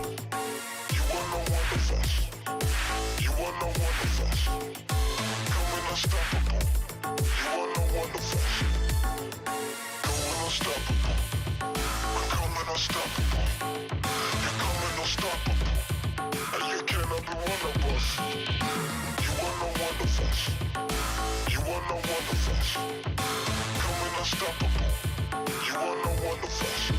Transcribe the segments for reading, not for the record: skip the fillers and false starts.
You are no wonder fast. You are no wonder fast. Coming unstoppable. You are no wonder fast. Going unstoppable. We're coming unstoppable. You're coming unstoppable. And you cannot be one of us. You are no wonder fast. You are no wonder fast. Coming unstoppable. You are no wonder fast.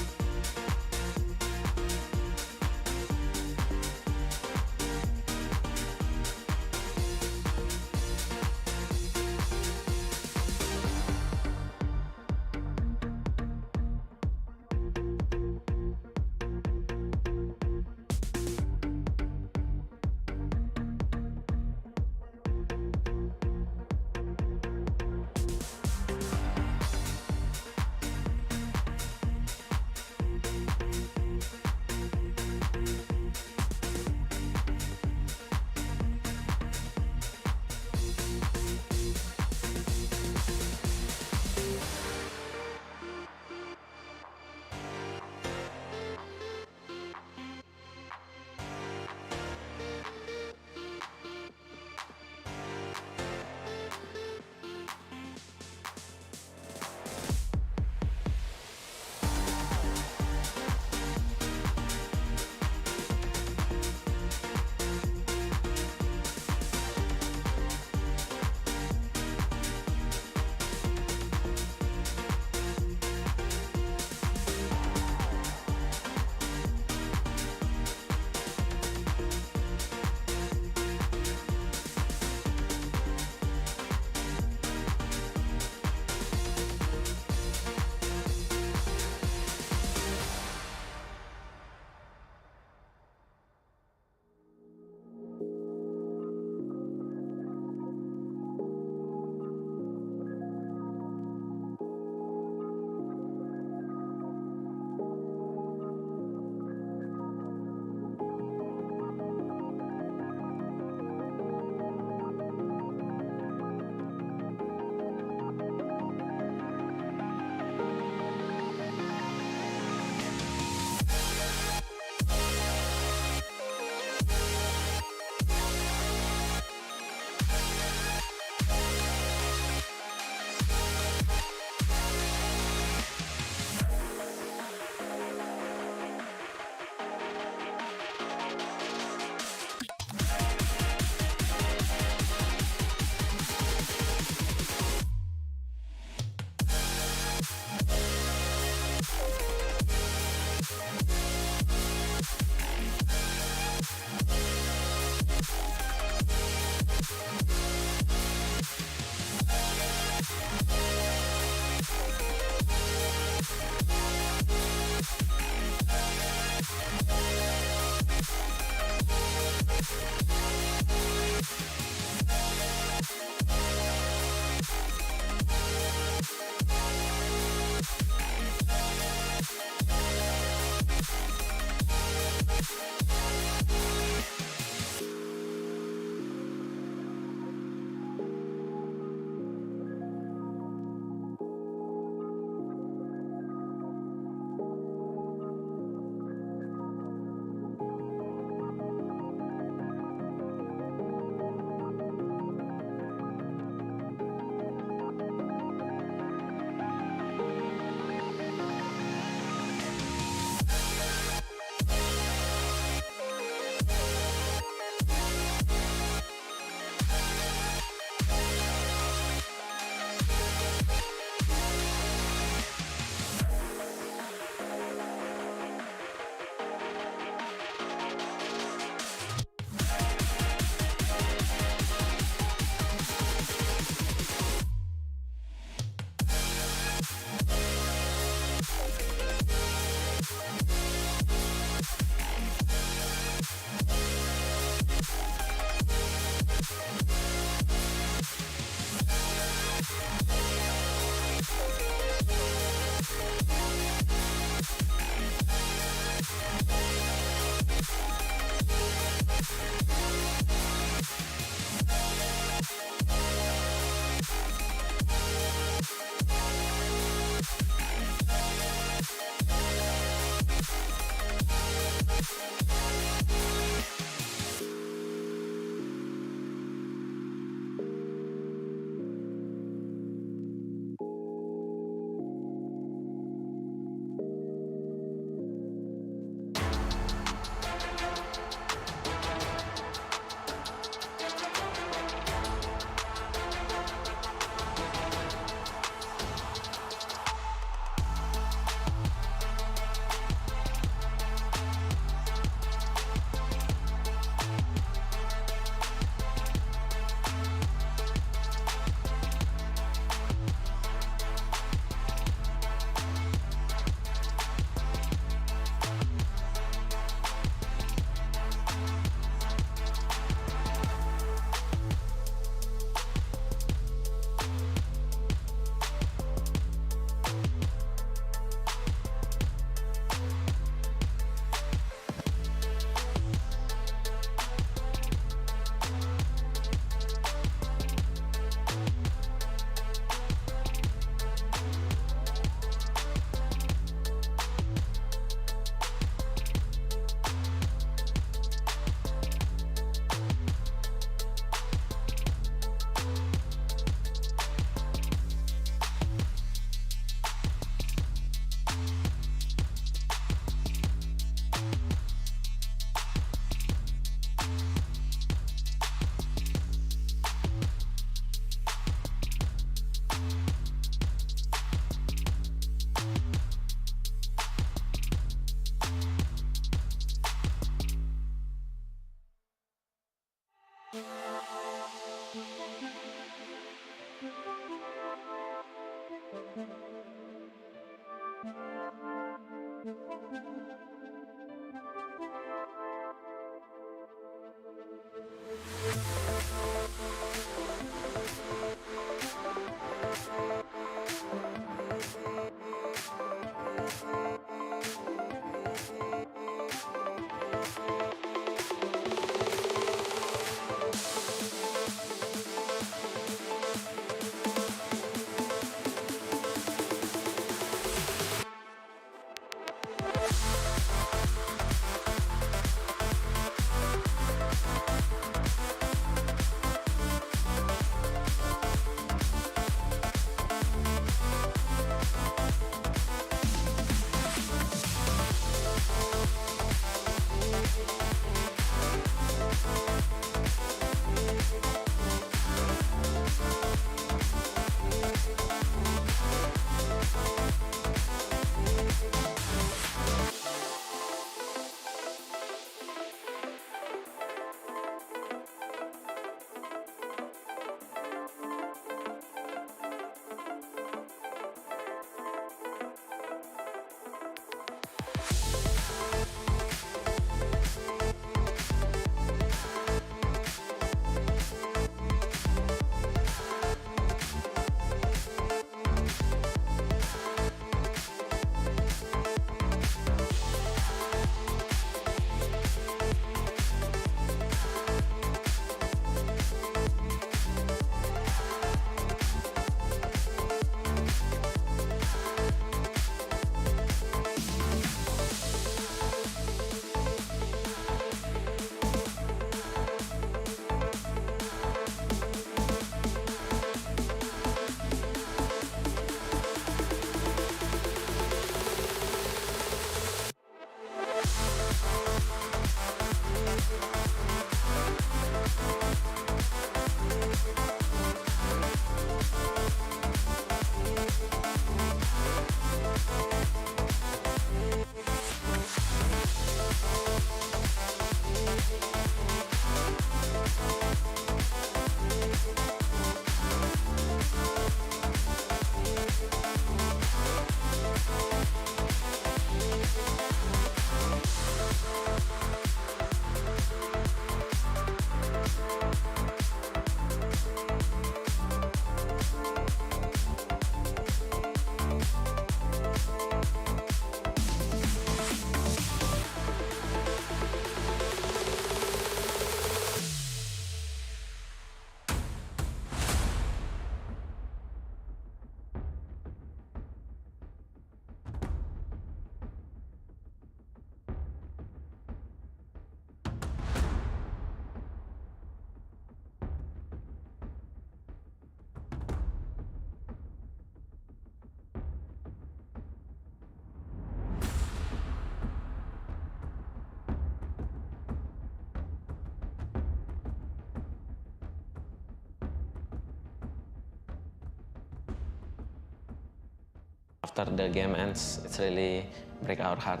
after the game ends, it's really break our heart.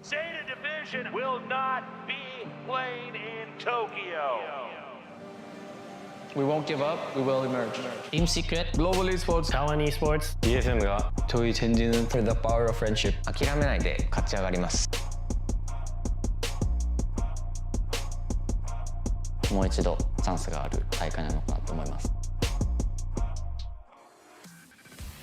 Zeta Division will not be playing in Tokyo. We won't give up, we will emerge. Team Secret, Global Esports, Taiwan Esports, ESM가 저희 젠지는 for the power of friendship. 諦めないで勝ち上がります。もう一度チャンスがある大会なのかなと思います。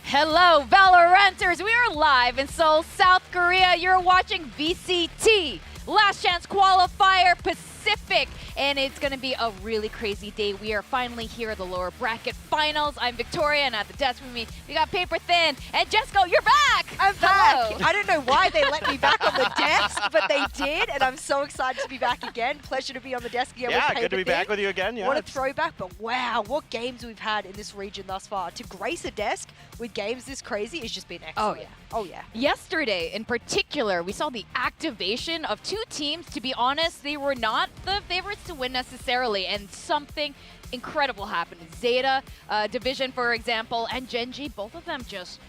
Hello, Valoranters! We are live in Seoul, South Korea. You're watching VCT, Last Chance Qualifier Pacific. And it's going to be a really crazy day. We are finally here at the lower bracket finals. I'm Victoria, and at the desk with me, we got Paper Thin. And Jessica, you're back! I'm back! Hello. I don't know why they let me back on the desk, but they did, and I'm so excited to be back again. Pleasure to be on the desk again with Paper good to be Thin. back with you again. Yeah, What a throwback, but wow, what games we've had in this region thus far. To grace a desk with games this crazy has just been excellent. Oh, yeah. Oh, yeah. Yesterday, in particular, we saw the activation of two teams. To be honest, they were not the favorites to win necessarily, and something incredible happened. Zeta Division, for example, and Genji, both of them just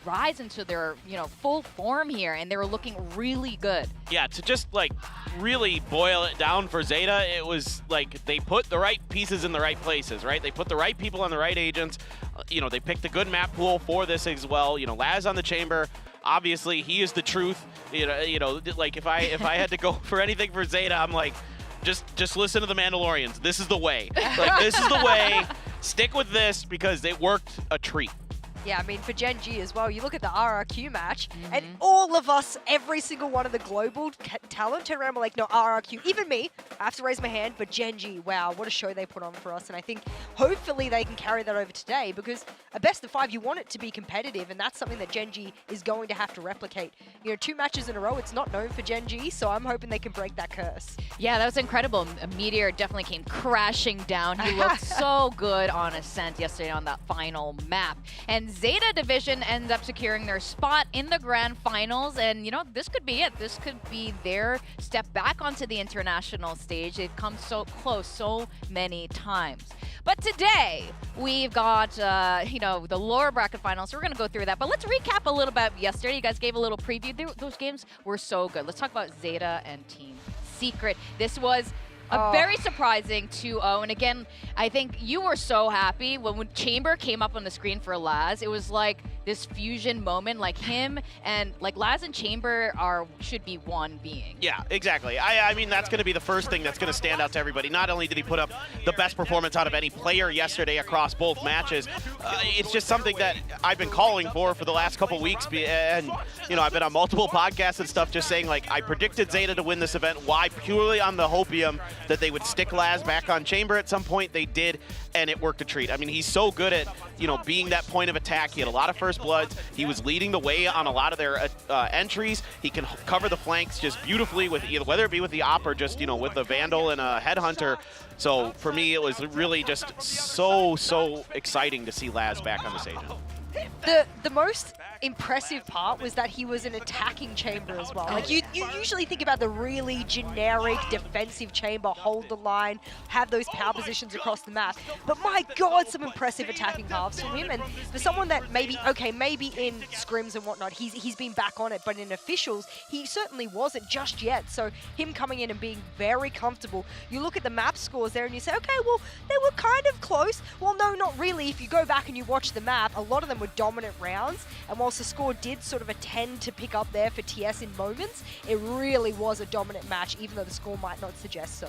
rise into their full form here, and they were looking really good. Yeah, to just like really boil it down for Zeta, it was like they put the right pieces in the right places, right? They put the right people on the right agents. They picked a good map pool for this as well. Laz on the chamber. Obviously, he is the truth. Like if I had to go for anything for Zeta, I'm like, just listen to the Mandalorians. This is the way. Like this is the way. Stick with this because it worked a treat. Yeah, I mean, for Genji as well, you look at the RRQ match, and all of us, every single one of the global talent, turn around and we're like, no, RRQ. Even me, I have to raise my hand, but Genji, wow, what a show they put on for us. And I think hopefully they can carry that over today, because a best of 5, you want it to be competitive, and that's something that Genji is going to have to replicate. 2 matches in a row, it's not known for Genji, so I'm hoping they can break that curse. Yeah, that was incredible. Meteor definitely came crashing down. He looked so good on Ascent yesterday on that final map. And Zeta Division ends up securing their spot in the grand finals, and this could be it. This could be their step back onto the international stage. They've come so close so many times. But today, we've got, the lower bracket finals, so we're going to go through that. But let's recap a little bit yesterday. You guys gave a little preview. Those games were so good. Let's talk about Zeta and Team Secret. This was a very surprising 2-0. And again, I think you were so happy when Chamber came up on the screen for Laz. It was like this fusion moment, like him and like Laz and Chamber should be one being. Yeah, exactly. I mean, that's going to be the first thing that's going to stand out to everybody. Not only did he put up the best performance out of any player yesterday across both matches, it's just something that I've been calling for the last couple weeks. And, I've been on multiple podcasts and stuff just saying, like, I predicted Zeta to win this event. Why? Purely on the hopium that they would stick Laz back on Chamber at some point. They did, and it worked a treat. I mean, he's so good at, being that point of attack. He had a lot of first bloods. He was leading the way on a lot of their entries. He can cover the flanks just beautifully with whether it be with the op or just, with the Vandal and a Headhunter. So for me, it was really just so exciting to see Laz back on the stage. The most impressive part was that he was an attacking chamber as well. Like you usually think about the really generic defensive chamber, hold the line, have those power positions across the map. But my God, some impressive attacking halves from him. And for someone that maybe in scrims and whatnot, he's been back on it, but in officials, he certainly wasn't just yet. So him coming in and being very comfortable. You look at the map scores there and you say, okay, well, they were kind of close. Well, no, not really. If you go back and you watch the map, a lot of them were dominant rounds, and whilst the score did sort of attend to pick up there for TS in moments, it really was a dominant match, even though the score might not suggest so.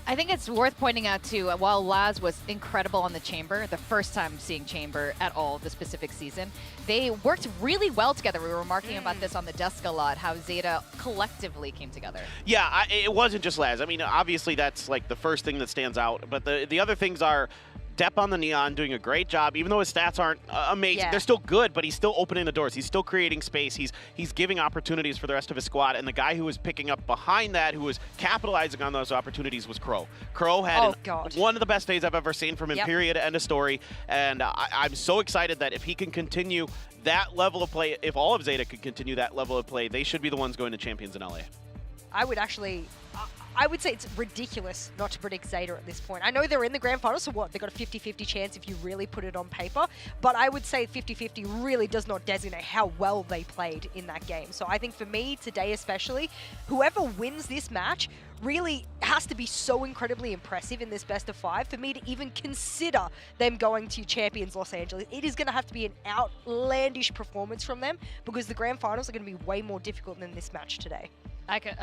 I think it's worth pointing out too, while Laz was incredible on the Chamber, the first time seeing Chamber at all this specific season, they worked really well together. We were remarking about this on the desk a lot, how Zeta collectively came together. Yeah, it wasn't just Laz. I mean, obviously that's like the first thing that stands out, but the other things are Depp on the Neon doing a great job. Even though his stats aren't amazing, they're still good, but he's still opening the doors. He's still creating space. He's giving opportunities for the rest of his squad. And the guy who was picking up behind that, who was capitalizing on those opportunities, was Crow. Crow had one of the best days I've ever seen from him, period, end of story. And I'm so excited that if he can continue that level of play, if all of Zeta could continue that level of play, they should be the ones going to Champions in LA. I would actually I would say it's ridiculous not to predict Zeta at this point. I know they're in the grand final, so what? They've got a 50-50 chance if you really put it on paper. But I would say 50-50 really does not designate how well they played in that game. So I think for me, today especially, whoever wins this match really has to be so incredibly impressive in this best of 5 for me to even consider them going to Champions Los Angeles. It is going to have to be an outlandish performance from them because the grand finals are going to be way more difficult than this match today. I could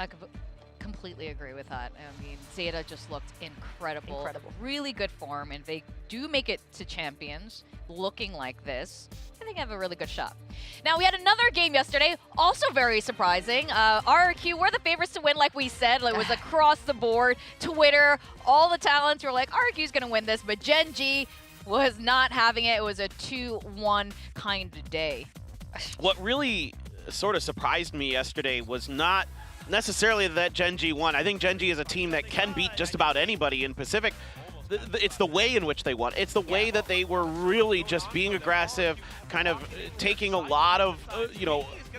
completely agree with that. I mean, Zeta just looked incredible. Really good form, and they do make it to Champions looking like this. I think I have a really good shot. Now, we had another game yesterday, also very surprising. RRQ were the favorites to win, like we said. It was across the board. Twitter, all the talents were like, RRQ's going to win this, but Gen G was not having it. It was a 2-1 kind of day. What really sort of surprised me yesterday was not necessarily that Gen G won. I think Gen G is a team that can beat just about anybody in Pacific. It's the way in which they won. It's the way that they were really just being aggressive, kind of taking a lot of,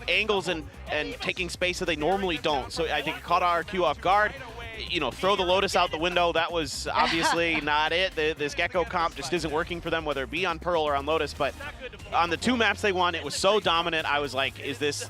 angles and taking space that they normally don't. So I think it caught RRQ off guard. Throw the Lotus out the window. That was obviously not it. This Gecko comp just isn't working for them, whether it be on Pearl or on Lotus. But on the 2 maps they won, it was so dominant. I was like, is this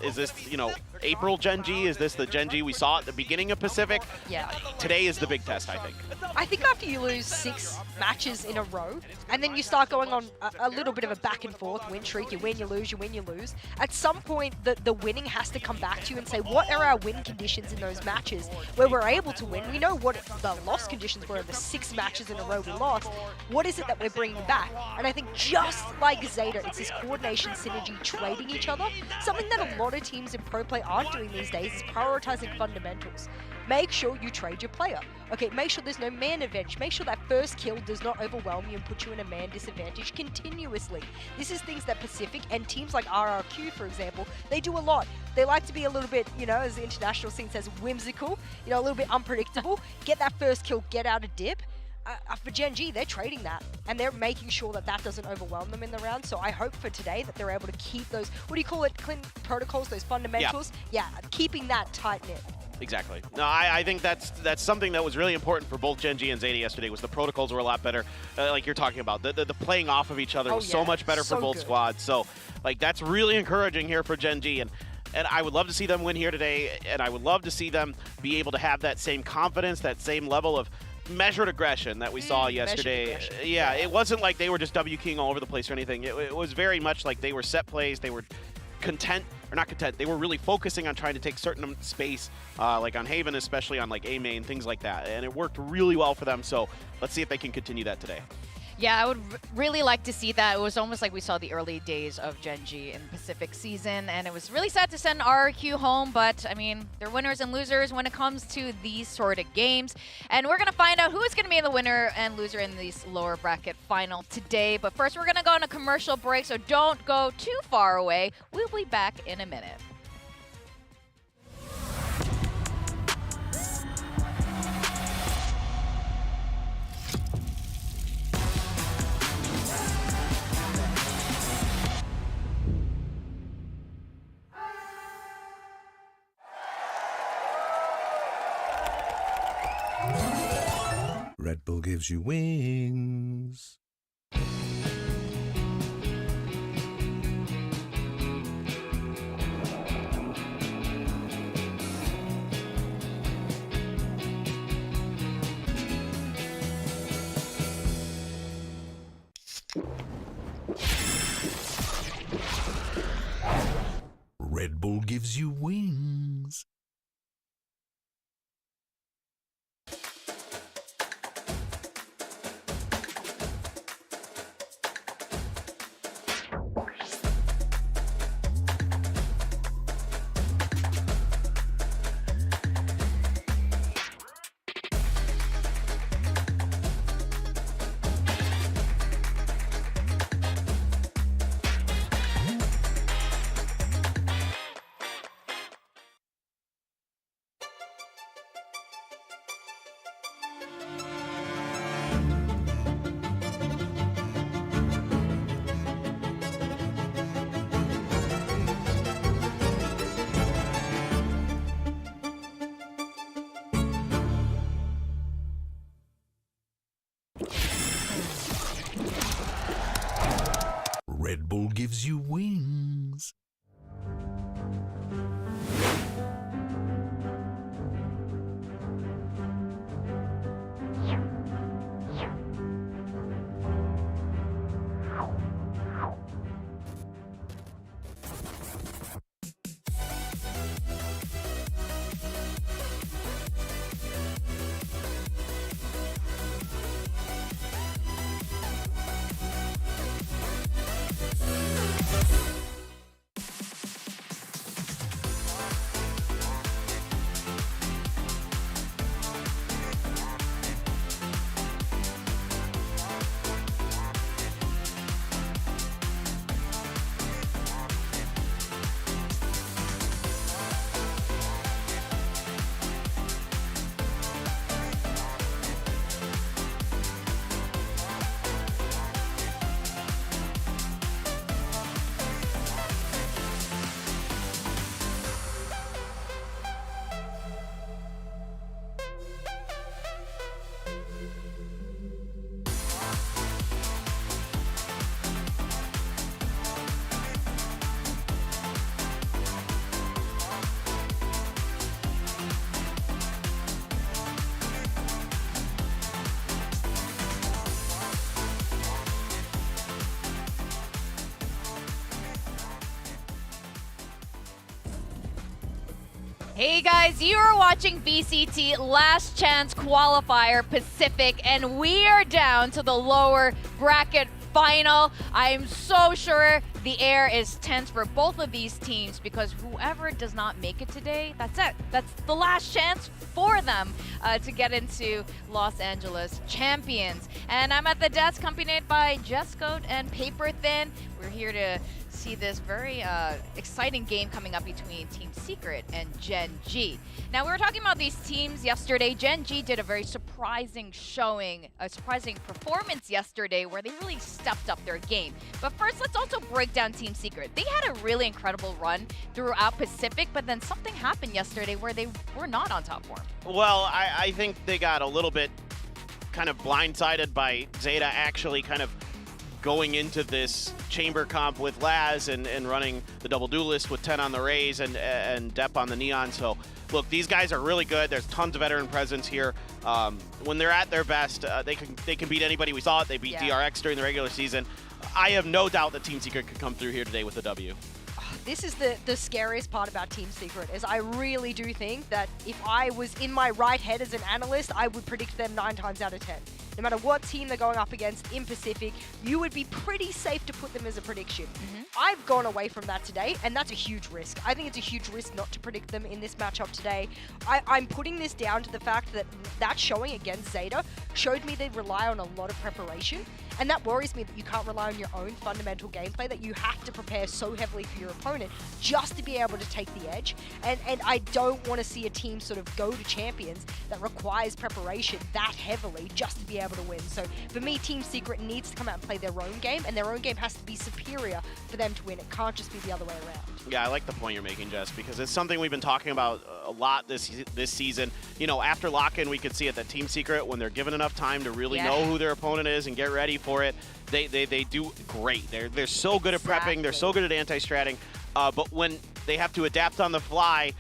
April Gen G? Is this the Gen G we saw at the beginning of Pacific? Yeah. Today is the big test, I think. I think after you lose 6 matches in a row, and then you start going on a little bit of a back and forth win streak, you win, you lose, you win, you lose, at some point the winning has to come back to you and say, what are our win conditions in those matches where we're able to win? We know what the loss conditions were in the 6 matches in a row we lost. What is it that we're bringing back? And I think just like Zeta, it's this coordination, synergy, trading each other. Something that a lot of teams in pro play aren't doing these days is prioritizing fundamentals. Make sure you trade your player. Okay, make sure there's no man advantage. Make sure that first kill does not overwhelm you and put you in a man disadvantage continuously. This is things that Pacific and teams like RRQ, for example, they do a lot. They like to be a little bit, as the international scene says, whimsical, a little bit unpredictable. Get that first kill, get out a dip. For Gen G, they're trading that, and they're making sure that doesn't overwhelm them in the round. So I hope for today that they're able to keep those, what do you call it, Clint, protocols, those fundamentals? Yeah, keeping that tight-knit. Exactly. No, I think that's something that was really important for both Gen G and Zeta yesterday. Was the protocols were a lot better, like you're talking about. The playing off of each other was so much better for both squads. So, that's really encouraging here for Gen G. And I would love to see them win here today, and I would love to see them be able to have that same confidence, that same level of measured aggression that we saw yesterday. Yeah, it wasn't like they were just W-king all over the place or anything. It was very much like they were set plays. They were not content. They were really focusing on trying to take certain space, like on Haven, especially on like A main, things like that. And it worked really well for them. So let's see if they can continue that today. Yeah, I would really like to see that. It was almost like we saw the early days of Gen G in Pacific season, and it was really sad to send RRQ home, but I mean, they're winners and losers when it comes to these sort of games. And we're going to find out who is going to be the winner and loser in this lower bracket final today. But first, we're going to go on a commercial break, so don't go too far away. We'll be back in a minute. Red Bull gives you wings. Red Bull gives you wings. Red Bull gives you wings. Hey guys, you are watching VCT Last Chance Qualifier Pacific, and we are down to the lower bracket final. I'm so sure the air is tense for both of these teams because whoever does not make it today, that's it. That's the last chance for them to get into Los Angeles Champions. And I'm at the desk accompanied by Jescoat and Paper Thin. We're here to see this very exciting game coming up between Team Secret and Gen G. Now, we were talking about these teams yesterday. Gen G did a very surprising showing, a surprising performance yesterday where they really stepped up their game. But first, let's also break down Team Secret. They had a really incredible run throughout Pacific, but then something happened yesterday where they were not on top form. Well, I think they got a little bit kind of blindsided by Zeta actually kind of going into this chamber comp with Laz and running the double duelist with 10 on the Rays and Depp on the Neon. So look, these guys are really good. There's tons of veteran presence here. When they're at their best, they can beat anybody. We saw it. They beat DRX during the regular season. I have no doubt that Team Secret could come through here today with a W. This is the scariest part about Team Secret, is I really do think that if I was in my right head as an analyst, I would predict them 9 times out of 10. No matter what team they're going up against in Pacific, you would be pretty safe to put them as a prediction. I've gone away from that today, and that's a huge risk. I think it's a huge risk not to predict them in this matchup today. I'm putting this down to the fact that that showing against Zeta showed me they rely on a lot of preparation, and that worries me that you can't rely on your own fundamental gameplay, that you have to prepare so heavily for your opponent just to be able to take the edge. And I don't want to see a team sort of go to champions that requires preparation that heavily just to be able to win. So for me, Team Secret needs to come out and play their own game, and their own game has to be superior for them to win. It can't just be the other way around. Yeah, I like the point you're making, Jess, because it's something we've been talking about a lot this season. You know, after lock-in, we could see it that Team Secret, when they're given enough time to really know who their opponent is and get ready for it, they do great. They're so good at prepping. They're so good at anti-stratting. But when they have to adapt on the fly,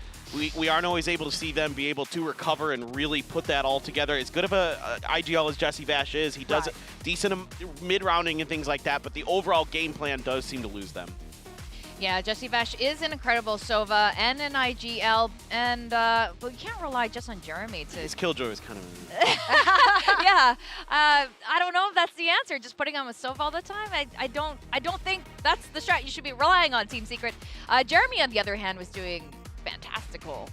we aren't always able to see them be able to recover and really put that all together. As good of a IGL as Jesse Vash is, he does decent mid-rounding and things like that, but the overall game plan does seem to lose them. Yeah, Jesse Vash is an incredible Sova and an IGL, and but you can't rely just on Jeremy to... His killjoy is kind of... Yeah, I don't know if that's the answer. Just putting on with Sova all the time, I don't think that's the strat you should be relying on, Team Secret. Jeremy, on the other hand, was doing fantastical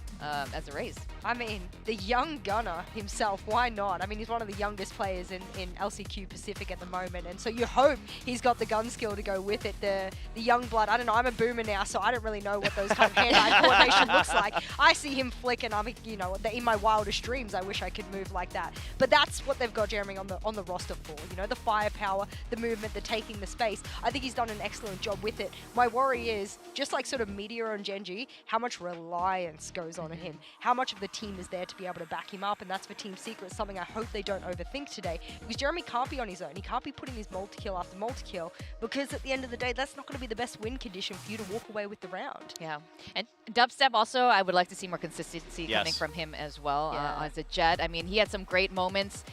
as a race. I mean, the young gunner himself, why not? I mean, he's one of the youngest players in LCQ Pacific at the moment, and so you hope he's got the gun skill to go with it. The young blood, I don't know, I'm a boomer now, so I don't really know what those kind of hand-eye coordination looks like. I see him flick, and I'm, you know, in my wildest dreams, I wish I could move like that. But that's what they've got Jeremy on the roster for, you know, the firepower, the movement, the taking the space. I think he's done an excellent job with it. My worry is, just like sort of Meteor and Gen G, how much reliance goes on on him? How much of the team is there to be able to back him up? And that's for Team Secret, something I hope they don't overthink today. Because Jeremy can't be on his own. He can't be putting his multi-kill after multi-kill, because at the end of the day, that's not going to be the best win condition for you to walk away with the round. Yeah. And Dubstep also, I would like to see more consistency Yes. coming from him as well Yeah. as a Jet. I mean, he had some great moments.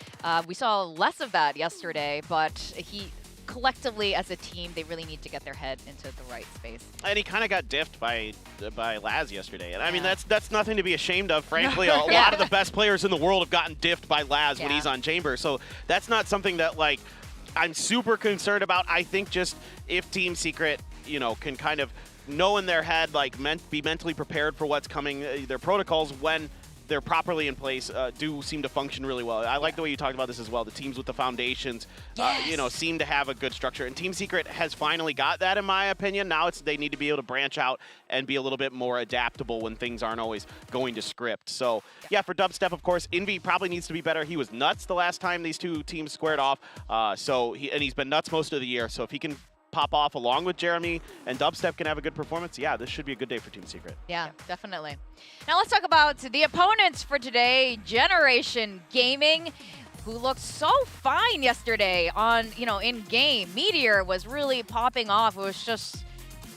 We saw less of that yesterday, but he collectively as a team, they really need to get their head into the right space. And he kind of got diffed by Laz yesterday. And I mean, Yeah. that's nothing to be ashamed of, frankly. A Yeah. lot of the best players in the world have gotten diffed by Laz when Yeah. he's on Chamber. So that's not something that, like, I'm super concerned about. I think just if Team Secret, you know, can kind of know in their head, like, be mentally prepared for what's coming, their protocols when they're properly in place, do seem to function really well. I like the way you talked about this as well. The teams with the foundations, you know, seem to have a good structure. And Team Secret has finally got that, in my opinion. Now they need to be able to branch out and be a little bit more adaptable when things aren't always going to script. So, yeah, for Dubstep, of course, Envy probably needs to be better. He was nuts the last time these two teams squared off. And he's been nuts most of the year. So if he can pop off along with Jeremy and Dubstep can have a good performance, yeah, this should be a good day for Team Secret. Yeah, definitely. Now let's talk about the opponents for today. Generation Gaming, who looked so fine yesterday on, in game. Meteor was really popping off. It was just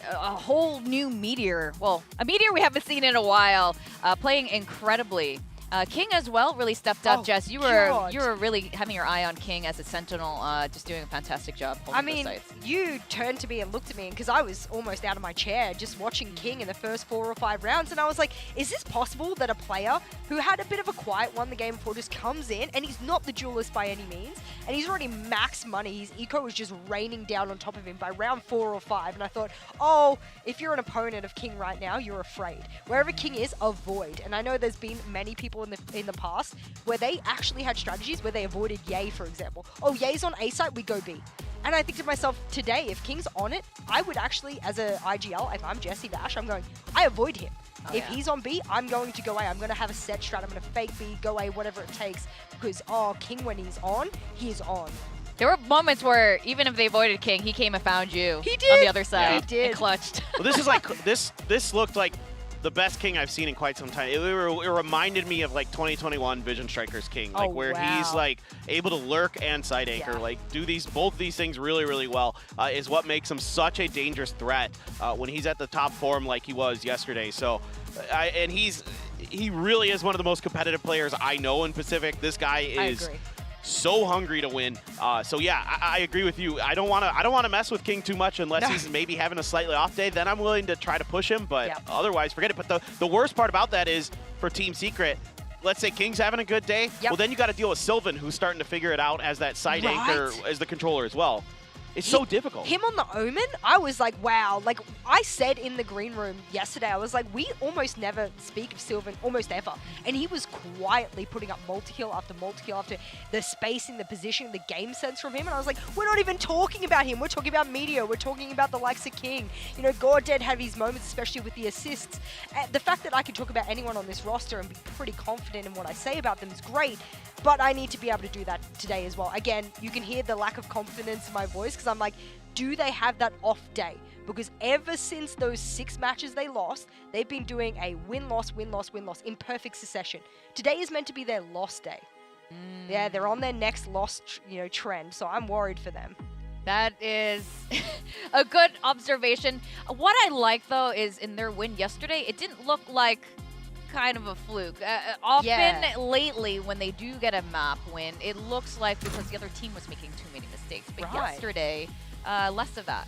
a whole new Meteor. Well, a Meteor we haven't seen in a while, playing incredibly. King as well really stepped up. Oh, Jess, you were really having your eye on King as a Sentinel, just doing a fantastic job. I mean, you turned to me and looked at me, because I was almost out of my chair just watching King in the first 4 or 5 rounds, and I was like, is this possible that a player who had a bit of a quiet one the game before just comes in, and he's not the duelist by any means, and he's already max money, his eco was just raining down on top of him by round 4 or 5, and I thought, oh, if you're an opponent of King right now, you're afraid. Wherever King is, avoid. And I know there's been many people in the past where they actually had strategies where they avoided Ye, for example. Oh, Ye's on A site, we go B. And I think to myself, today, if King's on it, I would actually, as a IGL, if I'm Jesse Bash, I'm going, I avoid him. If he's on B, I'm going to go A. I'm going to have a set strat. I'm going to fake B, go A, whatever it takes. Because, King, when he's on, he is on. There were moments where even if they avoided King, he came and found you. He did. On the other side. Yeah. He did. And clutched. Well, this is like this looked like the best King I've seen in quite some time. It reminded me of like 2021 Vision Strikers King, like where he's like able to lurk and side anchor, like do both these things really, really well. Is what makes him such a dangerous threat when he's at the top form like he was yesterday. So, and he really is one of the most competitive players I know in Pacific. This guy is so hungry to win. So yeah, I agree with you. I don't want to mess with King too much unless he's maybe having a slightly off day. Then I'm willing to try to push him, but otherwise, forget it. But the worst part about that is for Team Secret. Let's say King's having a good day. Well, then you got to deal with Sylvan, who's starting to figure it out as that side anchor, as the controller as well. It's so difficult. Him on the Omen, I was like, wow. Like, I said in the green room yesterday, I was like, we almost never speak of Sylvan, almost ever. And he was quietly putting up multi-kill after multi-kill after the spacing, the positioning, the game sense from him. And I was like, we're not even talking about him. We're talking about Meteor. We're talking about the likes of King. You know, Gordead had his moments, especially with the assists. The fact that I can talk about anyone on this roster and be pretty confident in what I say about them is great. But I need to be able to do that today as well. Again, you can hear the lack of confidence in my voice because I'm like, do they have that off day? Because ever since those 6 matches they lost, they've been doing a win-loss, win-loss, win-loss in perfect succession. Today is meant to be their loss day. Yeah, they're on their next loss, trend. So I'm worried for them. That is a good observation. What I like, though, is in their win yesterday, it didn't look like kind of a fluke. Often lately, when they do get a map win, it looks like because the other team was making too many mistakes. But yesterday, less of that.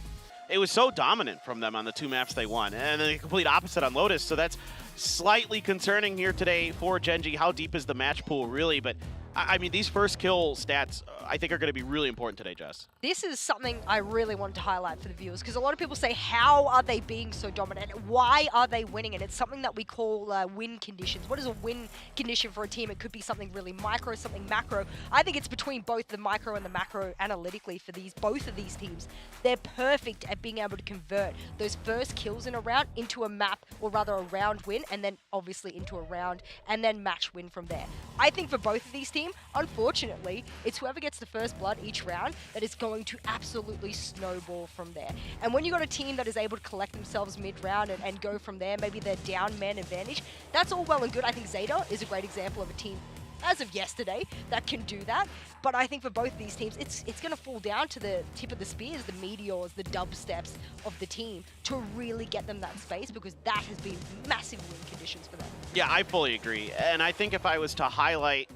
It was so dominant from them on the 2 maps they won, and then the complete opposite on Lotus. So that's slightly concerning here today for Genji. How deep is the match pool, really? But I mean, these first kill stats, I think, are going to be really important today, Jess. This is something I really wanted to highlight for the viewers, because a lot of people say, how are they being so dominant? Why are they winning? And it's something that we call win conditions. What is a win condition for a team? It could be something really micro, something macro. I think it's between both the micro and the macro analytically for both of these teams. They're perfect at being able to convert those first kills in a round into a map, or rather a round win, and then obviously into a round, and then match win from there. I think for both of these teams, team, unfortunately, it's whoever gets the first blood each round that is going to absolutely snowball from there. And when you got a team that is able to collect themselves mid-round and go from there, maybe they're down man advantage, that's all well and good. I think Zeta is a great example of a team as of yesterday that can do that. But I think for both of these teams, it's going to fall down to the tip of the spears, the meteors, the dubsteps of the team to really get them that space, because that has been massive win conditions for them. Yeah, I fully agree. And I think if I was to highlight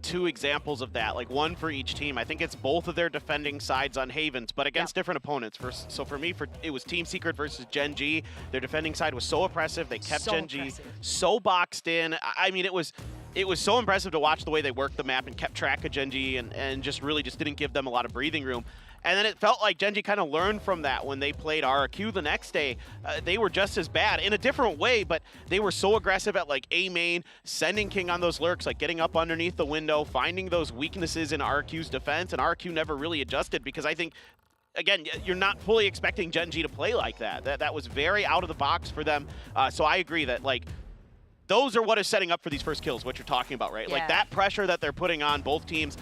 two examples of that, like one for each team, I think it's both of their defending sides on Havens, but against different opponents. So for me, it was Team Secret versus Gen G. Their defending side was so oppressive. They kept Gen G so boxed in. I mean, it was so impressive to watch the way they worked the map and kept track of Gen G and just really just didn't give them a lot of breathing room. And then it felt like Gen G kind of learned from that when they played RRQ the next day. They were just as bad in a different way, but they were so aggressive at like A main, sending King on those lurks, like getting up underneath the window, finding those weaknesses in RRQ's defense, and RRQ never really adjusted because I think, again, you're not fully expecting Gen G to play like that. That was very out of the box for them. So I agree that like, those are what is setting up for these first kills, what you're talking about, right? Yeah. Like that pressure that they're putting on both teams,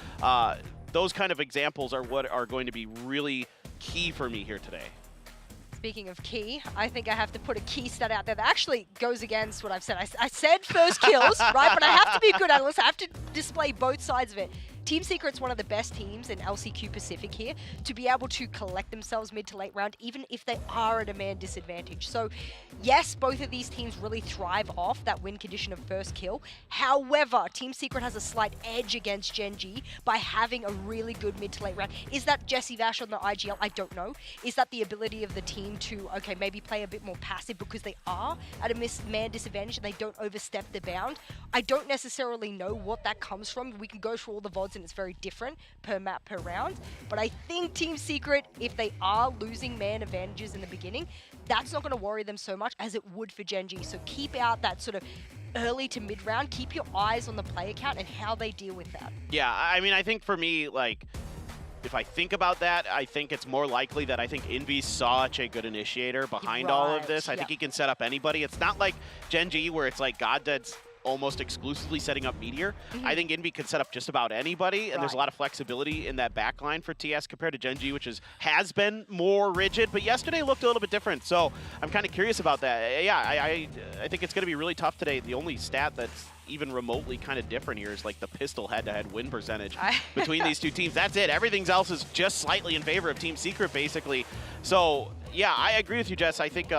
those kind of examples are what are going to be really key for me here today. Speaking of key, I think I have to put a key stat out there that actually goes against what I've said. I said first kills, right? But I have to be a good analyst. I have to display both sides of it. Team Secret's one of the best teams in LCQ Pacific here to be able to collect themselves mid to late round, even if they are at a man disadvantage. So yes, both of these teams really thrive off that win condition of first kill. However, Team Secret has a slight edge against Gen G by having a really good mid to late round. Is that Jesse Vash on the IGL? I don't know. Is that the ability of the team to, okay, maybe play a bit more passive because they are at a man disadvantage and they don't overstep the bound? I don't necessarily know what that comes from. We can go through all the VODs and it's very different per map, per round. But I think Team Secret, if they are losing man advantages in the beginning, that's not going to worry them so much as it would for Gen G. So keep out that sort of early to mid round. Keep your eyes on the player count and how they deal with that. Yeah, I mean, I think for me, like, if I think about that, I think it's more likely that I think Envy's such a good initiator behind all of this. I think he can set up anybody. It's not like Gen G where it's like GodDead's almost exclusively setting up Meteor. I think Envy can set up just about anybody, and there's a lot of flexibility in that backline for TS compared to Gen G, which has been more rigid, but yesterday looked a little bit different, so I'm kind of curious about that. Yeah, I think it's going to be really tough today. The only stat that's even remotely kind of different here is like the pistol head-to-head win percentage between these two teams. That's it. Everything else is just slightly in favor of Team Secret, basically. So, yeah, I agree with you, Jess. I think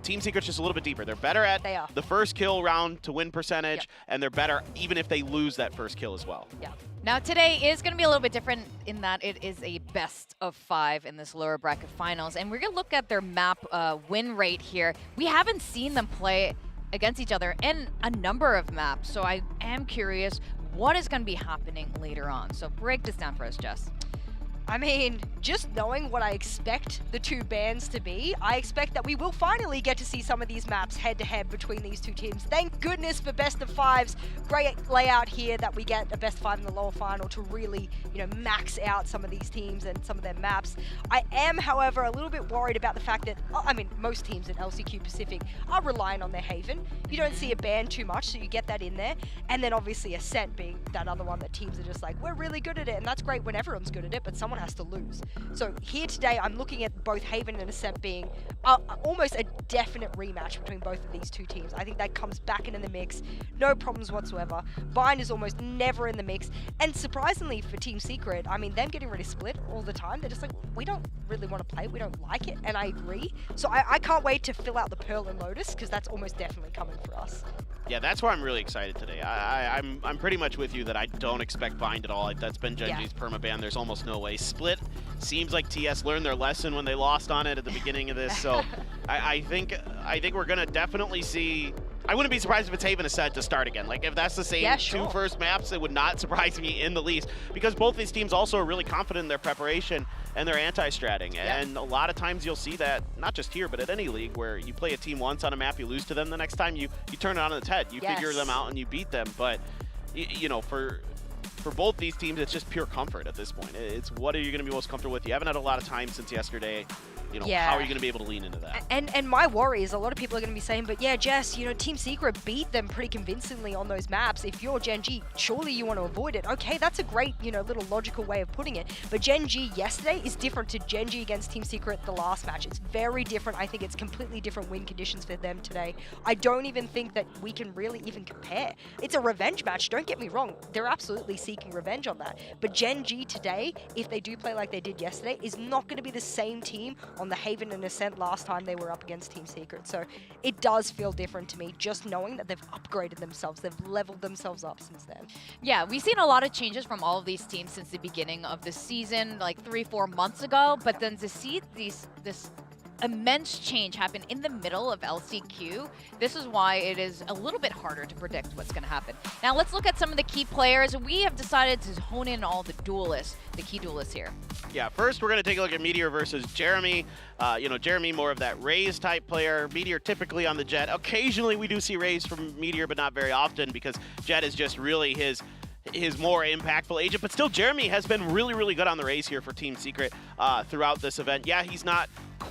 Team Secret's just a little bit deeper. They're better at the first kill round to win percentage, and they're better even if they lose that first kill as well. Yeah. Now today is going to be a little bit different in that it is a best of 5 in this lower bracket finals, and we're going to look at their map win rate here. We haven't seen them play against each other in a number of maps, so I am curious what is going to be happening later on. So break this down for us, Jess. I mean, just knowing what I expect the two bands to be, I expect that we will finally get to see some of these maps head-to-head between these two teams. Thank goodness for best of 5s. Great layout here that we get a best 5 in the lower final to really, max out some of these teams and some of their maps. I am, however, a little bit worried about the fact that, I mean, most teams in LCQ Pacific are relying on their Haven. You don't see a band too much, so you get that in there. And then obviously Ascent being that other one that teams are just like, we're really good at it, and that's great when everyone's good at it, but someone has to lose. So here today, I'm looking at both Haven and Ascent being almost a definite rematch between both of these two teams. I think that comes back into the mix, no problems whatsoever. Bind is almost never in the mix, and surprisingly for Team Secret, I mean, them getting ready to split all the time, they're just like, we don't really want to play, we don't like it, and I agree. So I can't wait to fill out the Pearl and Lotus, because that's almost definitely coming for us. Yeah, that's where I'm really excited today. I'm pretty much with you that I don't expect Bind at all. That's been Gen G's permaban. There's almost no way. Split seems like TS learned their lesson when they lost on it at the beginning of this. So I think we're gonna definitely see. I wouldn't be surprised if it's Haven Ascent to start again. Like if that's the same two first maps, it would not surprise me in the least, because both these teams also are really confident in their preparation and their anti-stratting. And a lot of times you'll see that, not just here, but at any league, where you play a team once on a map, you lose to them, the next time you turn it on its head. You figure them out and you beat them. But, for both these teams, it's just pure comfort at this point. It's what are you going to be most comfortable with? You haven't had a lot of time since yesterday. You know, Yeah. how are you going to be able to lean into that? And my worry is a lot of people are going to be saying, but yeah, Jess, you know, Team Secret beat them pretty convincingly on those maps. If you're Gen G, surely you want to avoid it. Okay, that's a great, you know, little logical way of putting it. But Gen G yesterday is different to Gen G against Team Secret the last match. It's very different. I think it's completely different win conditions for them today. I don't even think that we can really even compare. It's a revenge match, don't get me wrong. They're absolutely seeking revenge on that. But Gen G today, if they do play like they did yesterday, is not going to be the same team on the Haven and Ascent last time they were up against Team Secret. So it does feel different to me, just knowing that they've upgraded themselves, they've leveled themselves up since then. Yeah, we've seen a lot of changes from all of these teams since the beginning of the season, like 3-4 months ago. But then to see this immense change happen in the middle of LCQ, this is why it is a little bit harder to predict what's going to happen. Now let's look at some of the key players. We have decided to hone in all the duelists, the key duelists here. Yeah, first we're going to take a look at Meteor versus Jeremy. You know, Jeremy more of that Raze type player. Meteor typically on the Jet. Occasionally we do see Raze from Meteor, but not very often because Jet is just really his more impactful agent. But still, Jeremy has been really, really good on the Raze here for Team Secret throughout this event. Yeah, he's not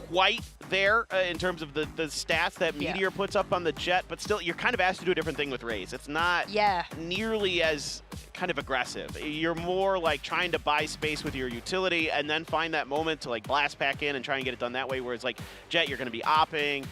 quite there in terms of the stats that Meteor puts up on the Jet, but still, you're kind of asked to do a different thing with Raze. It's not nearly as kind of aggressive. You're more like trying to buy space with your utility and then find that moment to like blast back in and try and get it done that way, whereas like Jet, you're going to be opping,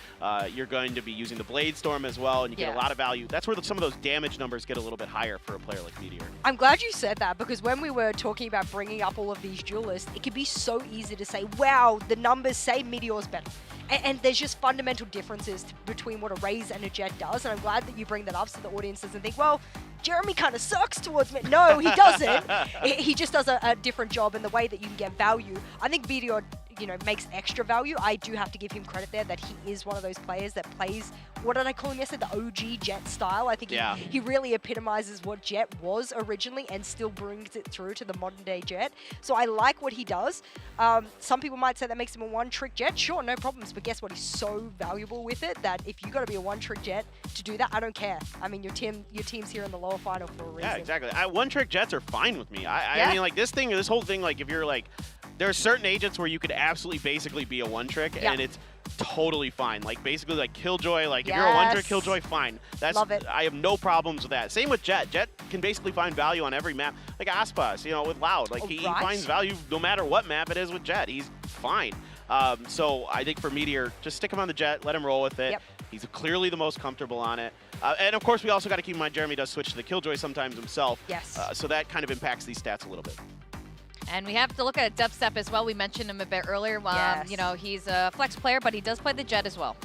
you're going to be using the Blade Storm as well, and you get a lot of value. That's where some of those damage numbers get a little bit higher for a player like Meteor. I'm glad you said that, because when we were talking about bringing up all of these duelists, it could be so easy to say, wow, the numbers say Meteor's better. And there's just fundamental differences between what a Raze and a Jet does, and I'm glad that you bring that up so the audience doesn't think, well, Jeremy kind of sucks towards me. No, he doesn't. He just does a different job in the way that you can get value. I think Meteor, you know, makes extra value. I do have to give him credit there that he is one of those players that plays, what did I call him yesterday, the OG Jet style. I think he really epitomizes what Jet was originally and still brings it through to the modern day Jet. So I like what he does. Some people might say that makes him a one-trick Jet. Sure, no problems, but guess what? He's so valuable with it that if you got to be a one-trick Jet to do that, I don't care. I mean, your team's here in the lower final for a reason. Yeah, exactly. One-trick Jets are fine with me. I mean, like this whole thing, like if you're like, there are certain agents where you could absolutely basically be a one-trick and it's totally fine. Like basically like Killjoy, like if you're a one-trick Killjoy, fine. Love it. I have no problems with that. Same with Jet. Jet can basically find value on every map. Like Aspas, you know, with Loud. Like he finds value no matter what map it is with Jet. He's fine. So I think for Meteor, just stick him on the Jet, let him roll with it. He's clearly the most comfortable on it. And of course, we also got to keep in mind Jeremy does switch to the Killjoy sometimes himself. So that kind of impacts these stats a little bit. And we have to look at Dubstep as well. We mentioned him a bit earlier. You know, he's a flex player, but he does play the Jet as well.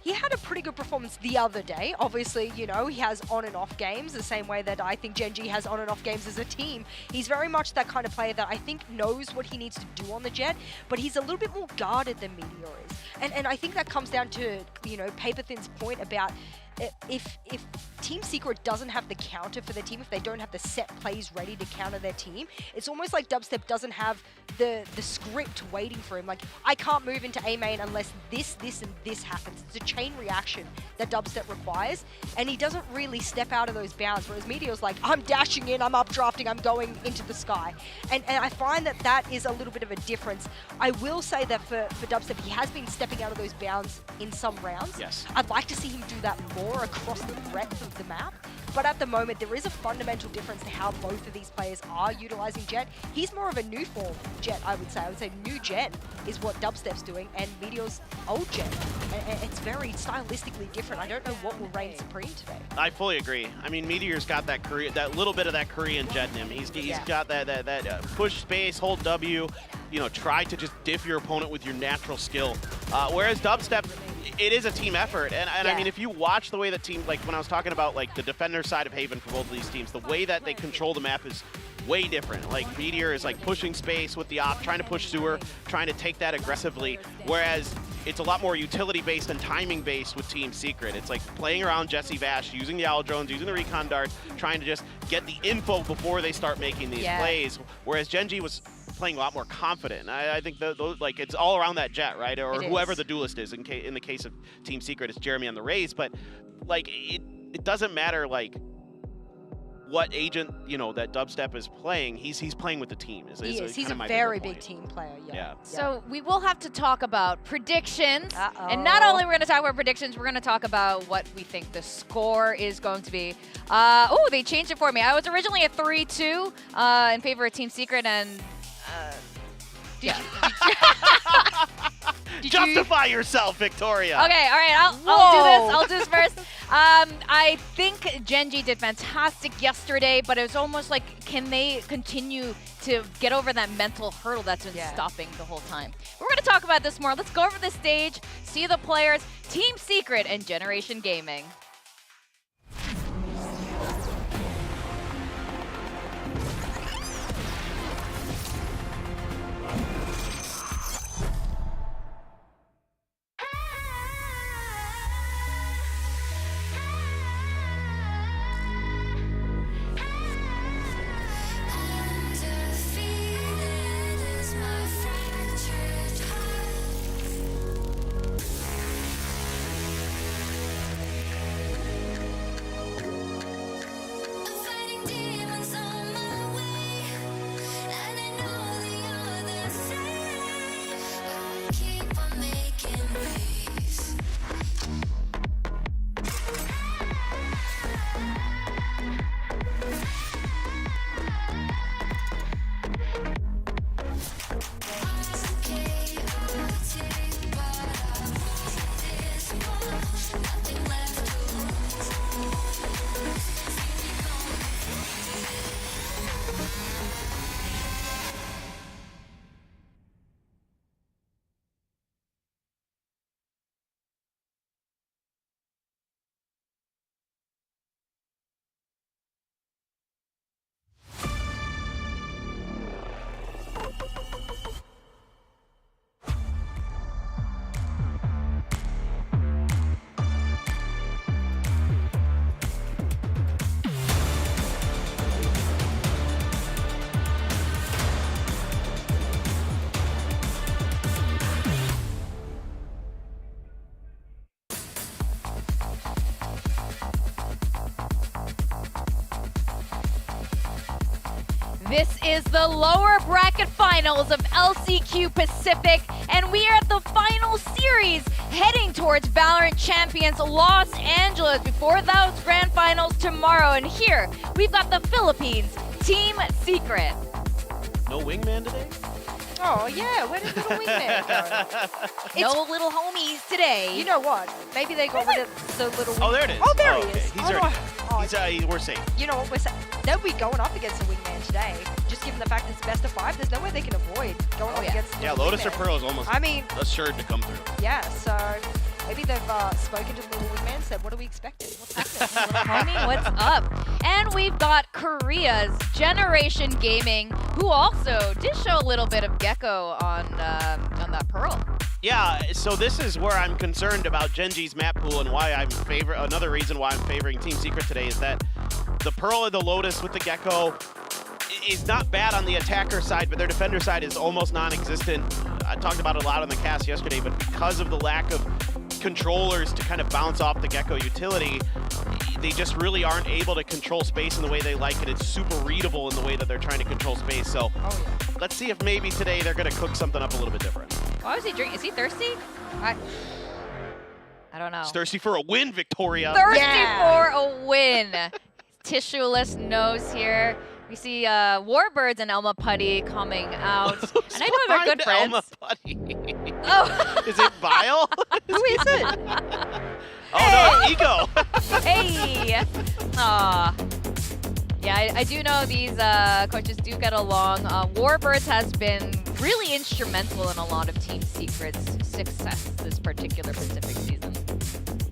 He had a pretty good performance the other day. Obviously, you know, he has on and off games the same way that I think Gen G has on and off games as a team. He's very much that kind of player that I think knows what he needs to do on the Jet, but he's a little bit more guarded than Meteor is. And I think that comes down to, you know, Paperthin's point about if Team Secret doesn't have the counter for their team, if they don't have the set plays ready to counter their team, it's almost like Dubstep doesn't have the script waiting for him. Like, I can't move into A main unless this, and this happens. It's a chain reaction that Dubstep requires, and he doesn't really step out of those bounds, whereas Meteor's like, I'm dashing in, I'm updrafting, I'm going into the sky. And I find that is a little bit of a difference. I will say that for Dubstep, he has been stepping out of those bounds in some rounds. I'd like to see him do that more across the breadth of the map, but at the moment there is a fundamental difference to how both of these players are utilizing Jet. He's more of a new form Jet, I would say. I would say new Jet is what Dubstep's doing, and Meteor's old Jet. And it's very stylistically different. I don't know what will reign supreme today. I fully agree. I mean, Meteor's got that Korean, that little bit of that Korean Jet in him. He's got that push space, hold W, you know, try to just diff your opponent with your natural skill. Whereas Dubstep, it is a team effort, and I mean, if you watch the way that team, like when I was talking about like the defender side of Haven for both of these teams, the way that they control the map is way different. Like Meteor is like pushing space with the op, trying to push sewer, trying to take that aggressively, whereas it's a lot more utility-based and timing-based with Team Secret. It's like playing around Jesse Vash, using the owl drones, using the recon darts, trying to just get the info before they start making these plays, whereas Gen G was playing a lot more confident. I think like it's all around that Jet, right? Or whoever the duelist is. In the case of Team Secret, it's Jeremy on the Raze, but like it doesn't matter like what agent, you know, that Dubstep is playing, he's playing with the team. He is. He's kinda a my very bigger big point. team player. Yeah. Yeah. So we will have to talk about predictions. Uh-oh. And not only we're going to talk about predictions, we're going to talk about what we think the score is going to be. Oh, they changed it for me. I was originally at 3-2 in favor of Team Secret, and Justify yourself, Victoria. Okay, all right, I'll do this first. I think Genji did fantastic yesterday, but it was almost like, can they continue to get over that mental hurdle that's been stopping the whole time? We're going to talk about this more. Let's go over the stage, see the players, Team Secret, and Generation Gaming. This is the lower bracket finals of LCQ Pacific, and we are at the final series heading towards Valorant Champions Los Angeles before those grand finals tomorrow. And here, we've got the Philippines, Team Secret. No wingman today? Oh, yeah. Where did little wingman go? No little homies today. You know what? Maybe they got rid of the little wingman. Oh, there it is. Oh, there he okay. is. He's Oh, already. oh, We're safe. You know what we're saying? They'll be going up against a wingman today. Just given the fact that it's best of 5, there's no way they can avoid going up against the Yeah, little Lotus or wingman. Pearl is almost I mean, assured to come through. yeah, so maybe they've spoken to the little wingman and said, what are we expecting? What's happening? Homie, what's up? And we've got Korea's Generation Gaming, who also did show a little bit of Gecko on that Pearl. Yeah, so this is where I'm concerned about Genji's map pool and why I'm another reason why I'm favoring Team Secret today is that the Pearl and the Lotus with the Gecko is not bad on the attacker side, but their defender side is almost non-existent. I talked about it a lot on the cast yesterday, but because of the lack of controllers to kind of bounce off the Gecko utility, they just really aren't able to control space in the way they like it. It's super readable in the way that they're trying to control space. So let's see if maybe today they're going to cook something up a little bit different. Why was he drinking? Is he thirsty? I don't know. He's thirsty for a win, Victoria. Thirsty for a win. Tissueless nose here. We see Warbirds and Elma Putty coming out. And I know they're good friends. Elma Putty. Oh. Is it Bile? Who is it? Oh no, Ego. Hey! Aw. Yeah, I do know these coaches do get along. Warbirds has been really instrumental in a lot of Team Secret's success this particular Pacific season.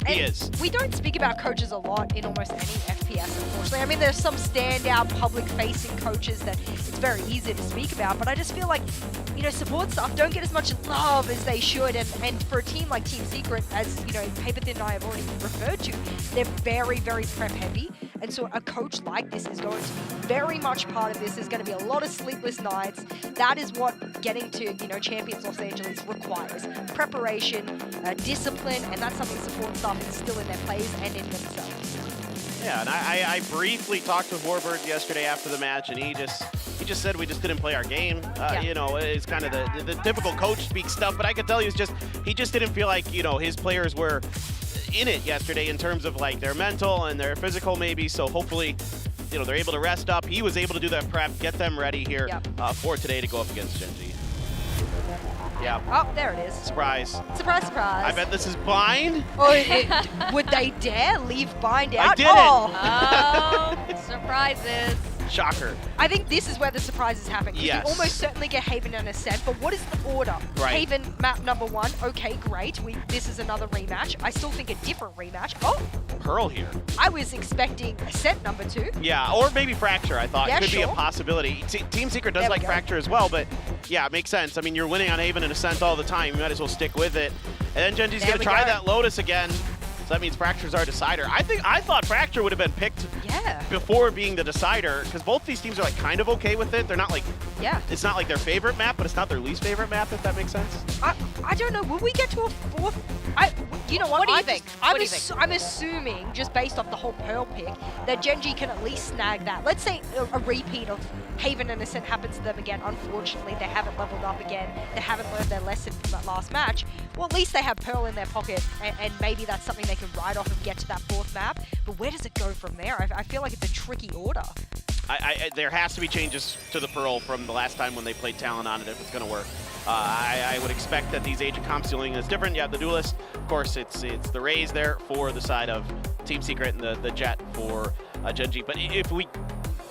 He is. We don't speak about coaches a lot in almost any FPS, unfortunately. I mean, there's some standout public-facing coaches that it's very easy to speak about, but I just feel like, you know, support staff don't get as much love as they should, and for a team like Team Secret, as, you know, Paperthin and I have already referred to, they're very, very prep-heavy, and so a coach like this is going to be very much part of this. There's going to be a lot of sleepless nights. That is what getting to, you know, Champions Los Angeles requires. Preparation, discipline, and that's something support staff instill in their players and in themselves. Yeah, and I briefly talked with Warbird yesterday after the match, and he just said we just didn't play our game. You know, it's kind of the typical coach speak stuff, but I could tell you he just didn't feel like, you know, his players were in it yesterday in terms of like their mental and their physical maybe. So hopefully, you know, they're able to rest up. He was able to do that prep, get them ready here for today to go up against Gen G. Yeah. Oh, there it is. Surprise. Surprise, surprise. I bet this is Bind. Oh, would they dare leave Bind out? I didn't. Oh, surprises. Shocker. I think this is where the surprises happen. Yes. You almost certainly get Haven and Ascent, but what is the order? Right. Haven map number 1. Okay, great. This is another rematch. I still think a different rematch. Oh, Pearl here. I was expecting Ascent number 2. Yeah, or maybe Fracture, I thought. Yeah, could be a sure. possibility. Team Secret does There we like go. Fracture as well, but yeah, it makes sense. I mean, you're winning on Haven and Ascent all the time. You might as well stick with it. And then Gen G's There going to we try go. that Lotus again. So that means Fracture's our decider. I thought Fracture would have been picked Yeah. before being the decider, because both these teams are like kind of okay with it. They're not like, Yeah. it's not like their favorite map, but it's not their least favorite map, if that makes sense. I don't know. Will we get to a 4th? You know what? What do you think? What do you think? I'm assuming, just based off the whole Pearl pick, that Gen G can at least snag that. Let's say a repeat of Haven and Ascent happens to them again. Unfortunately, they haven't leveled up again. They haven't learned their lesson from that last match. Well, at least they have Pearl in their pocket, and maybe that's something they can ride off and get to that 4th map. But where does it go from there? I feel like it's a tricky order. There has to be changes to the Pearl from the last time when they played Talon on it if it's going to work. I would expect that these Agent Comp ceiling is different. You have the Duelist. Of course, it's the Raze there for the side of Team Secret and the Jet for Gen G. But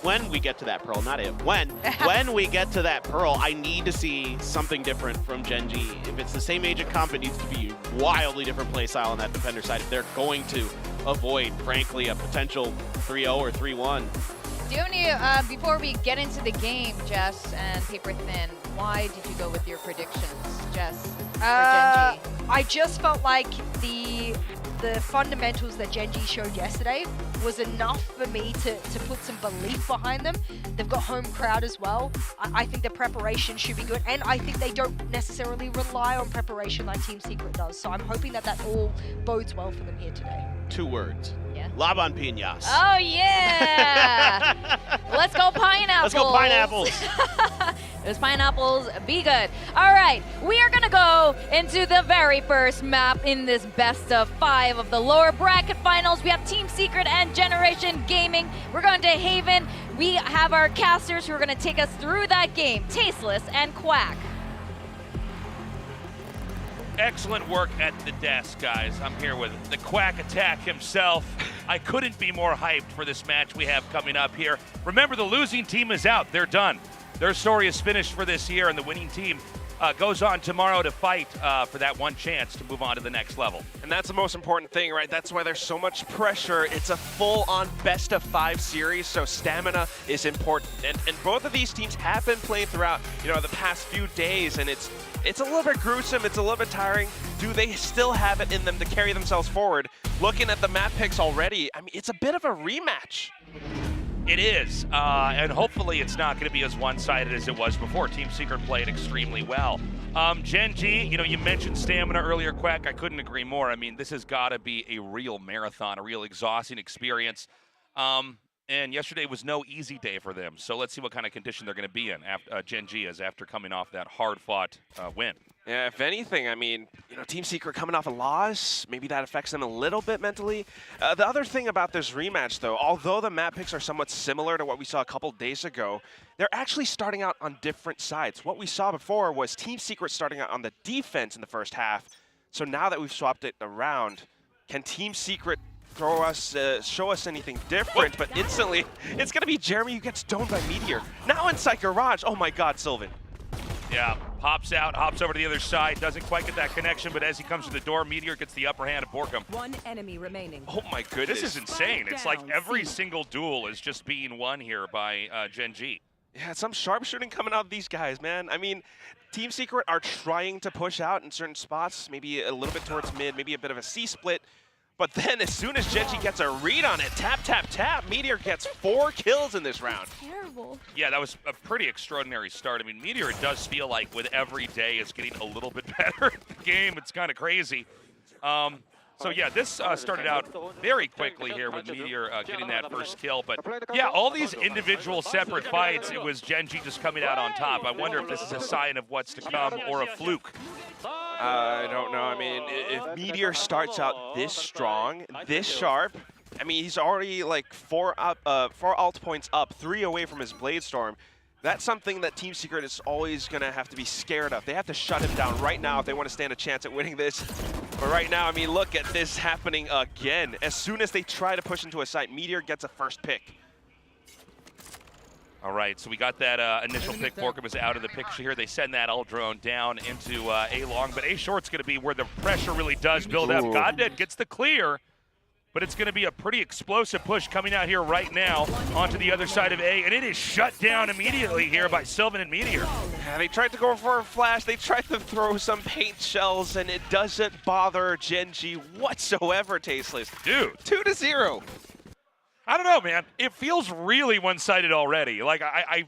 when we get to that Pearl, not if, when we get to that Pearl, I need to see something different from Gen G. If it's the same Agent Comp, it needs to be a wildly different play style on that Defender side if they're going to avoid, frankly, a potential 3-0 or 3-1. Diony, before we get into the game, Jess and Paper Thin, why did you go with your predictions, Jess, for Gen G? I just felt like the fundamentals that Gen G showed yesterday was enough for me to put some belief behind them. They've got home crowd as well. I think the preparation should be good, and I think they don't necessarily rely on preparation like Team Secret does. So I'm hoping that all bodes well for them here today. 2 words. Yeah. Laban Piñas. Oh, yeah! Let's go pineapples! Let's go pineapples! Those pineapples, be good. All right, we are gonna go into the very first map in this best of 5 of the lower bracket finals. We have Team Secret and Generation Gaming. We're going to Haven. We have our casters who are gonna take us through that game, Tasteless and Quack. Excellent work at the desk, guys. I'm here with the Quack Attack himself. I couldn't be more hyped for this match we have coming up here. Remember, the losing team is out. They're done. Their story is finished for this year, and the winning team goes on tomorrow to fight for that one chance to move on to the next level. And that's the most important thing, right? That's why there's so much pressure. It's a full-on best-of-5 series, so stamina is important. And both of these teams have been playing throughout, the past few days, and it's a little bit gruesome. It's a little bit tiring. Do they still have it in them to carry themselves forward? Looking at the map picks already, I mean, it's a bit of a rematch. It is, and hopefully it's not going to be as one-sided as it was before. Team Secret played extremely well. Gen G, you mentioned stamina earlier, Quack. I couldn't agree more. I mean, this has got to be a real marathon, a real exhausting experience. And yesterday was no easy day for them. So let's see what kind of condition they're going to be in after Gen G is after coming off that hard-fought win. Yeah, if anything, I mean, Team Secret coming off a loss, maybe that affects them a little bit mentally. The other thing about this rematch, though, although the map picks are somewhat similar to what we saw a couple days ago, they're actually starting out on different sides. What we saw before was Team Secret starting out on the defense in the first half. So now that we've swapped it around, can Team Secret show us anything different? But instantly, it's going to be Jeremy who gets domed by Meteor. Now inside Garage. Oh my God, Sylvan. Yeah, pops out, hops over to the other side, doesn't quite get that connection, but as he comes to the door, Meteor gets the upper hand of Borkum. One enemy remaining. Oh my goodness. This is insane. It's like every single duel is just being won here by Gen G. Yeah, some sharpshooting coming out of these guys, man. I mean, Team Secret are trying to push out in certain spots, maybe a little bit towards mid, maybe a bit of a C-split. But then as soon as Gen G gets a read on it, tap, tap, tap, Meteor gets 4 kills in this round. Terrible. Yeah, that was a pretty extraordinary start. I mean, Meteor, it does feel like with every day is getting a little bit better at the game. It's kind of crazy. So yeah, this started out very quickly here with Meteor getting that first kill. But yeah, all these individual separate fights, it was Gen.G just coming out on top. I wonder if this is a sign of what's to come or a fluke. I don't know. I mean, if Meteor starts out this strong, this sharp, I mean, he's already like 4 ult points up, 3 away from his Blade Storm. That's something that Team Secret is always going to have to be scared of. They have to shut him down right now if they want to stand a chance at winning this. But right now, I mean, look at this happening again. As soon as they try to push into a site, Meteor gets a first pick. All right, so we got that initial pick. Borkum is out of the picture here. They send that ult drone down into A-long, but A-short's going to be where the pressure really does build up. Goddead gets the clear, but it's going to be a pretty explosive push coming out here right now onto the other side of A, and it is shut down immediately here by Sylvan and Meteor. Yeah, they tried to go for a flash, they tried to throw some paint shells, and it doesn't bother Gen.G whatsoever, Tasteless. Dude. 2-0. I don't know, man. It feels really one-sided already. Like, I'm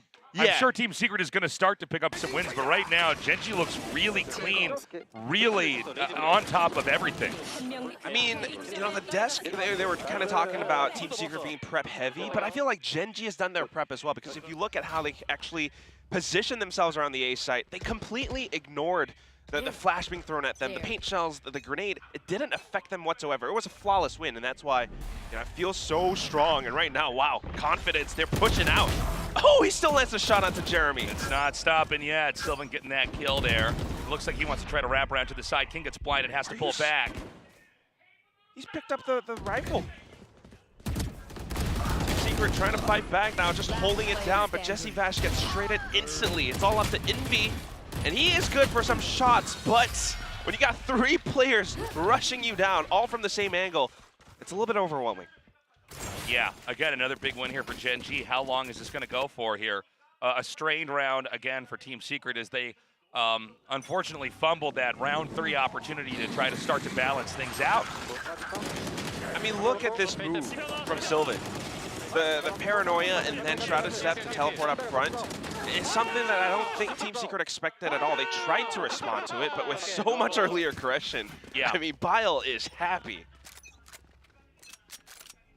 sure Team Secret is going to start to pick up some wins, but right now, Gen.G looks really clean, really on top of everything. I mean, you know, the desk, they were kind of talking about Team Secret being prep heavy, but I feel like Gen.G has done their prep as well, because if you look at how they actually position themselves around the A site, they completely ignored the flash being thrown at them, the paint shells, the grenade. It didn't affect them whatsoever. It was a flawless win, and that's why, you know, it feels so strong. And right now, wow, confidence, they're pushing out. Oh, he still lands a shot onto Jeremy. It's not stopping yet. Sylvan getting that kill there. It looks like he wants to try to wrap around to the side. King gets blinded, has to pull back. He's picked up the rifle. Team Secret trying to fight back now, just holding it down, but Jesse Vash gets traded instantly. It's all up to Envy, and he is good for some shots, but when you got 3 players rushing you down, all from the same angle, it's a little bit overwhelming. Yeah, again, another big win here for Gen.G. How long is this going to go for here? A strained round, again, for Team Secret as they unfortunately fumbled that round 3 opportunity to try to start to balance things out. I mean, look at this move from Sylvan. The paranoia and then Shrouded Step to teleport up front is something that I don't think Team Secret expected at all. They tried to respond to it, but with so much earlier aggression, I mean, Bile is happy.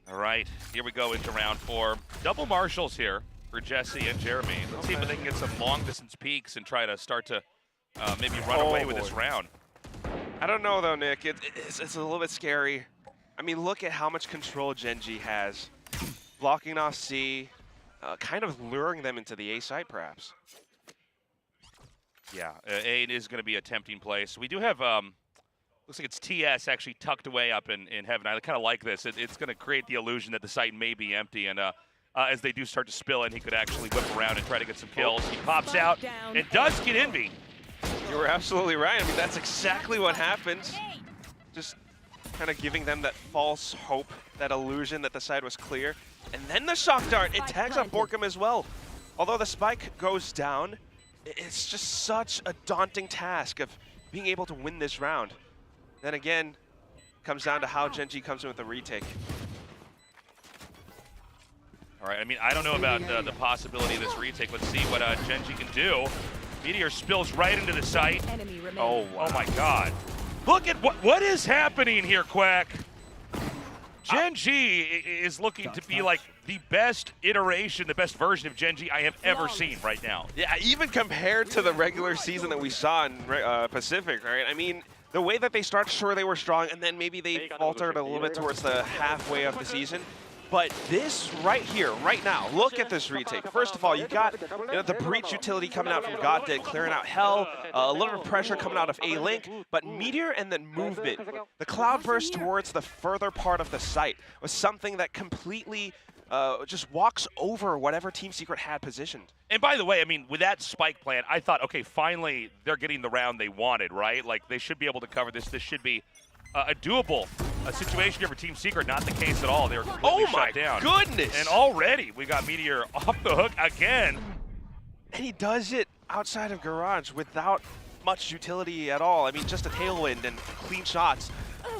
All right, here we go into round 4. Double marshals here for Jesse and Jeremy. Let's see if they can get some long-distance peeks and try to start to maybe run away with this round. I don't know, though, Nick. It's a little bit scary. I mean, look at how much control Gen.G has. Blocking off C, kind of luring them into the A site, perhaps. Yeah, A is going to be a tempting place. We do have, looks like it's TS actually tucked away up in heaven. I kind of like this. It's going to create the illusion that the site may be empty, and as they do start to spill in, he could actually whip around and try to get some kills. He pops out and does get Envy. You were absolutely right. I mean, that's exactly what happens. Just kind of giving them that false hope, that illusion that the side was clear. And then the shock dart, it tags on Borkum as well. Although the spike goes down, it's just such a daunting task of being able to win this round. Then again, comes down to how Gen.G comes in with the retake. All right, I mean, I don't know about the possibility of this retake. Let's see what Gen.G can do. Meteor spills right into the site. Oh, wow. Oh my God. Look at what is happening here, Quack. Gen.G is looking to be like the best iteration, the best version of Gen.G I have ever seen right now. Yeah, even compared to the regular season that we saw in Pacific, right? I mean, the way that they started, sure, they were strong, and then maybe they faltered a little bit towards the halfway of the season. But this right here, right now, look at this retake. First of all, you got the breach utility coming out from Goddead, clearing out Hell, a little bit of pressure coming out of A-Link, but Meteor and then movement. The cloudburst towards the further part of the site was something that completely just walks over whatever Team Secret had positioned. And by the way, I mean, with that spike plan, I thought, okay, finally they're getting the round they wanted, right? Like, they should be able to cover this. This should be a doable situation here for Team Secret. Not the case at all. They were completely shut down. Oh my goodness! And already we got Meteor off the hook again. And he does it outside of Garage without much utility at all. I mean, just a tailwind and clean shots.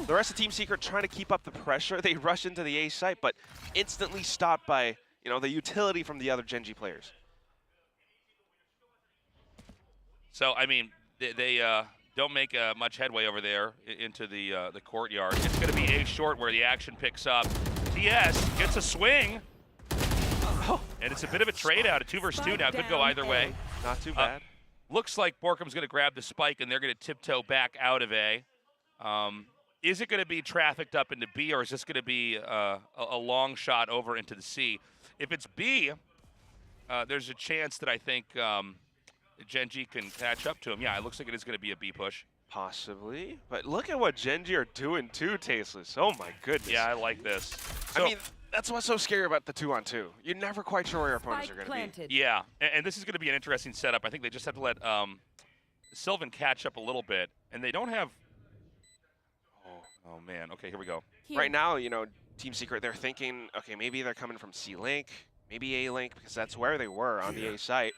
The rest of Team Secret trying to keep up the pressure. They rush into the A site, but instantly stopped by, you know, the utility from the other Gen.G players. So, I mean, they don't make much headway over there into the courtyard. It's going to be A short where the action picks up. TS gets a swing. And it's a bit of a trade out, a 2 versus 2 now. Could go either way. Not too bad. Looks like Borkum's going to grab the spike, and they're going to tiptoe back out of A. Is it going to be trafficked up into B, or is this going to be a long shot over into the C? If it's B, there's a chance that I think Gen G can catch up to him. Yeah, it looks like it is going to be a B push. Possibly. But look at what Gen G are doing too, Tasteless. Oh my goodness. Yeah, I like this. I mean, that's what's so scary about the 2-on-2. You're never quite sure where your opponents are going to be. Yeah, and this is going to be an interesting setup. I think they just have to let Sylvan catch up a little bit, and they don't have... Oh man, okay, here we go. Right now, you know, Team Secret, they're thinking, okay, maybe they're coming from C-Link, maybe A-Link, because that's where they were on the A site.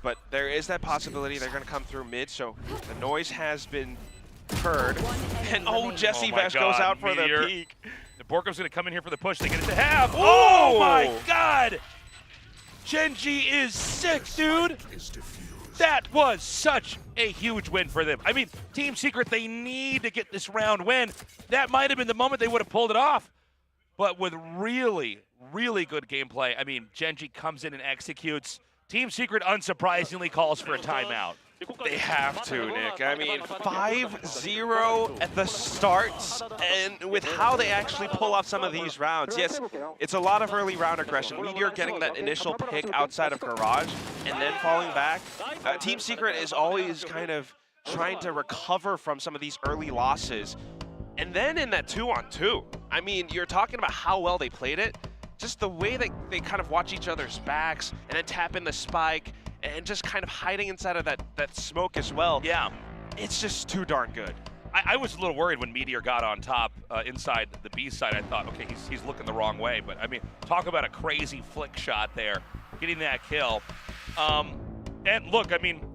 But there is that possibility they're going to come through mid, so the noise has been heard. And Jesse Vesh goes out for the peek. Borkum's going to come in here for the push. They get it to half. Oh my God! Gen G is sick, dude. That was such a huge win for them. I mean, Team Secret, they need to get this round win. That might have been the moment they would have pulled it off. But with really, really good gameplay, I mean, Gen G comes in and executes. Team Secret, unsurprisingly, calls for a timeout. They have to, Nick. I mean, 5-0 at the start, and with how they actually pull off some of these rounds, yes, it's a lot of early round aggression. Meteor getting that initial pick outside of Garage, and then falling back. Team Secret is always kind of trying to recover from some of these early losses. And then in that 2-on-2, I mean, you're talking about how well they played it. Just the way they kind of watch each other's backs, and then tap in the spike, and just kind of hiding inside of that smoke as well. Yeah. It's just too darn good. I was a little worried when Meteor got on top inside the B side. I thought, okay, he's looking the wrong way. But, I mean, talk about a crazy flick shot there, getting that kill. And, look, I mean,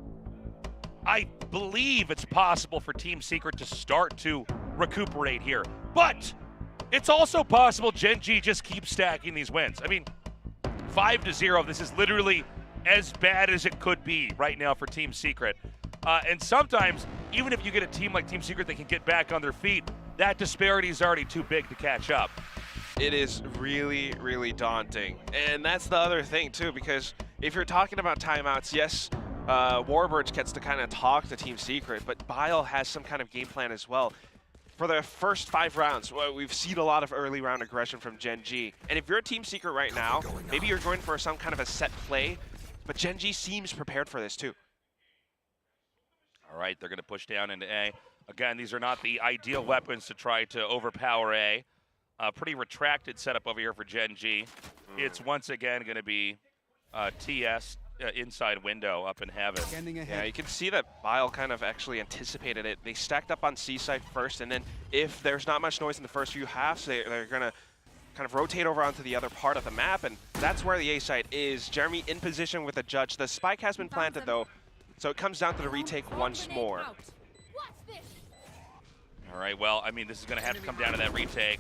I believe it's possible for Team Secret to start to recuperate here. But it's also possible Gen G just keeps stacking these wins. I mean, 5-0, this is literally as bad as it could be right now for Team Secret. And sometimes, even if you get a team like Team Secret that can get back on their feet, that disparity is already too big to catch up. It is really, really daunting. And that's the other thing, too, because if you're talking about timeouts, yes, Warbirds gets to kind of talk to Team Secret, but Bile has some kind of game plan as well. For the first 5 rounds, we've seen a lot of early round aggression from Gen G. And if you're a Team Secret right now, maybe you're going for some kind of a set play, but Gen G seems prepared for this too. All right, they're going to push down into A. Again, these are not the ideal weapons to try to overpower A. Pretty retracted setup over here for Gen G. It's once again going to be TS inside window up in heaven. Yeah, you can see that Bile kind of actually anticipated it. They stacked up on C side first, and then if there's not much noise in the first few halves, they're going to kind of rotate over onto the other part of the map, and that's where the A site is. Jeremy in position with the judge. The spike has been planted though, so it comes down to the retake once more. All right, well, I mean, this is going to have to come down to that retake.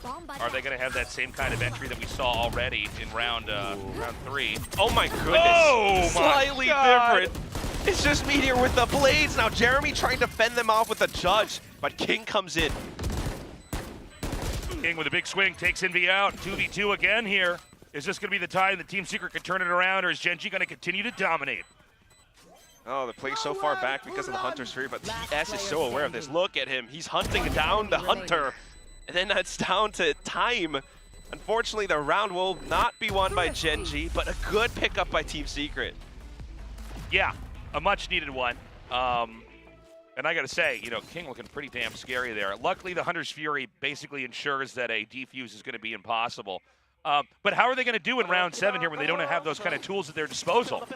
Are they going to have that same kind of entry that we saw already in round 3? Oh my goodness. Oh Slightly different. It's just Meteor with the blades. Now Jeremy trying to fend them off with the judge, but King comes in. King with a big swing, takes Envy out. 2v2 again here. Is this going to be the time that Team Secret can turn it around, or is Gen G going to continue to dominate? Oh, the play's so far back because of the Hunter Sphere, but TS is so aware of this. Look at him. He's hunting down the Hunter. And then that's down to time. Unfortunately, the round will not be won by Gen G, but a good pickup by Team Secret. Yeah, a much-needed one. And I got to say, you know, King looking pretty damn scary there. Luckily, the Hunter's Fury basically ensures that a defuse is going to be impossible. But how are they going to do in round 7 here when they don't have those kind of tools at their disposal?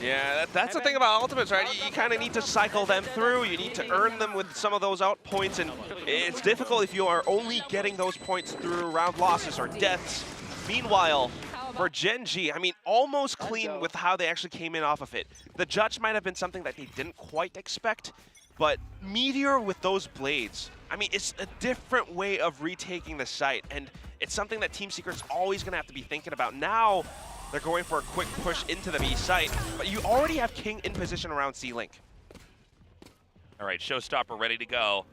Yeah, that's the thing about ultimates, right? You kind of need to cycle them through. You need to earn them with some of those out points, and it's difficult if you are only getting those points through round losses or deaths. Meanwhile, for Gen G, I mean, almost clean with how they actually came in off of it. The judge might have been something that they didn't quite expect, but Meteor with those blades, I mean, it's a different way of retaking the site, and it's something that Team Secret's always going to have to be thinking about. Now, they're going for a quick push into the B site, but you already have King in position around C-Link. All right, Showstopper ready to go.